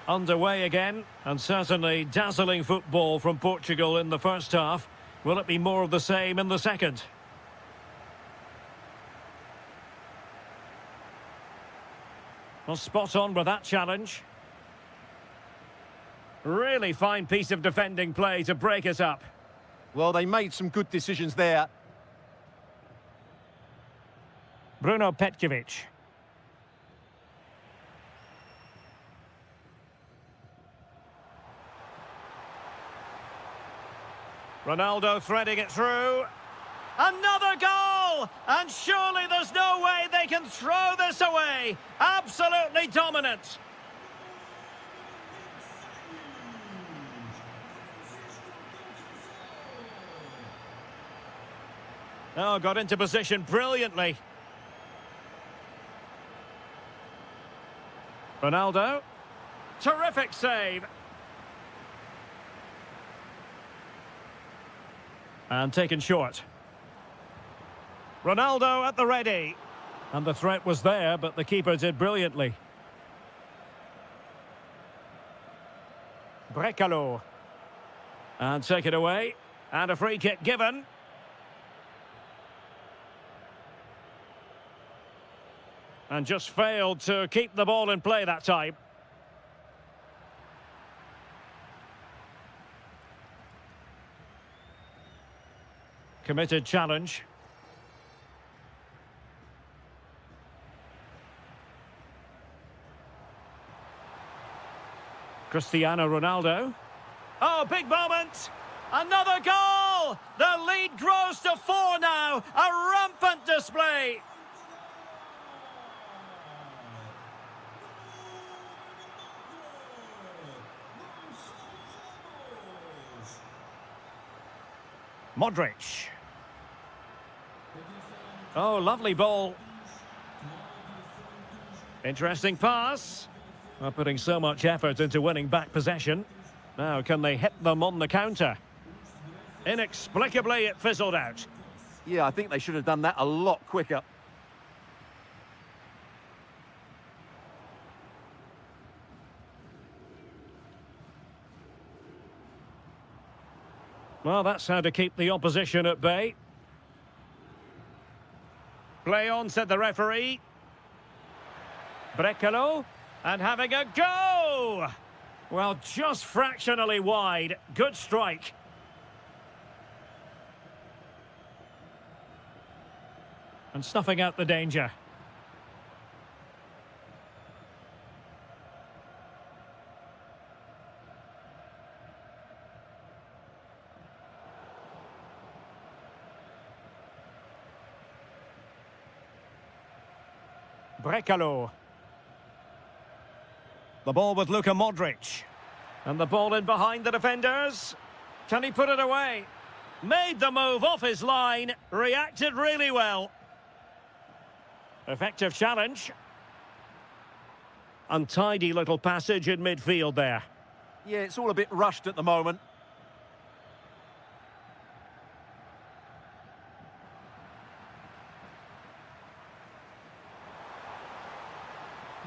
Underway again, and certainly dazzling football from Portugal in the first half. Will it be more of the same in the second? Well, spot on with that challenge. Really fine piece of defending play to break it up. Well, they made some good decisions there. Bruno Petkovic. Ronaldo threading it through. Another goal! And surely there's no way they can throw this away. Absolutely dominant. Oh, got into position brilliantly. Ronaldo. Terrific save. And taken short. Ronaldo at the ready. And the threat was there, but the keeper did brilliantly. Brekalo. And taken away. And a free kick given. And just failed to keep the ball in play that time. Committed challenge. Cristiano Ronaldo. Oh, big moment! Another goal! The lead grows to 4 now. A rampant display. Modric. Oh, lovely ball. Interesting pass. Well, putting so much effort into winning back possession. Now, can they hit them on the counter? Inexplicably, it fizzled out. Yeah, I think they should have done that a lot quicker. Well, that's how to keep the opposition at bay. Play on, said the referee. Brekalo, and having a go! Well, just fractionally wide. Good strike. And snuffing out the danger. Brekalo. The ball with Luka Modric. And the ball in behind the defenders. Can he put it away? Made the move off his line. Reacted really well. Effective challenge. Untidy little passage in midfield there. Yeah, it's all a bit rushed at the moment.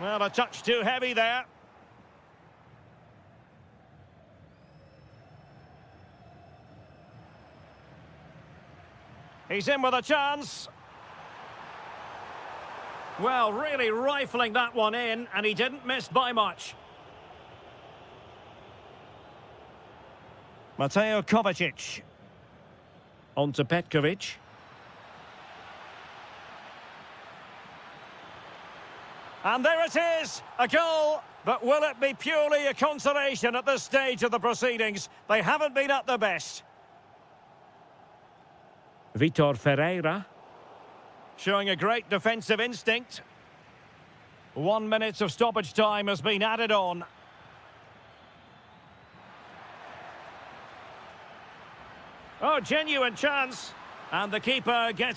Well, a touch too heavy there. He's in with a chance. Well, really rifling that one in, and he didn't miss by much. Mateo Kovacic. On to Petkovic. And there it is, a goal. But will it be purely a consolation at this stage of the proceedings? They haven't been at their best. Vitor Ferreira. Showing a great defensive instinct. 1 minute of stoppage time has been added on. Oh, genuine chance. And the keeper gets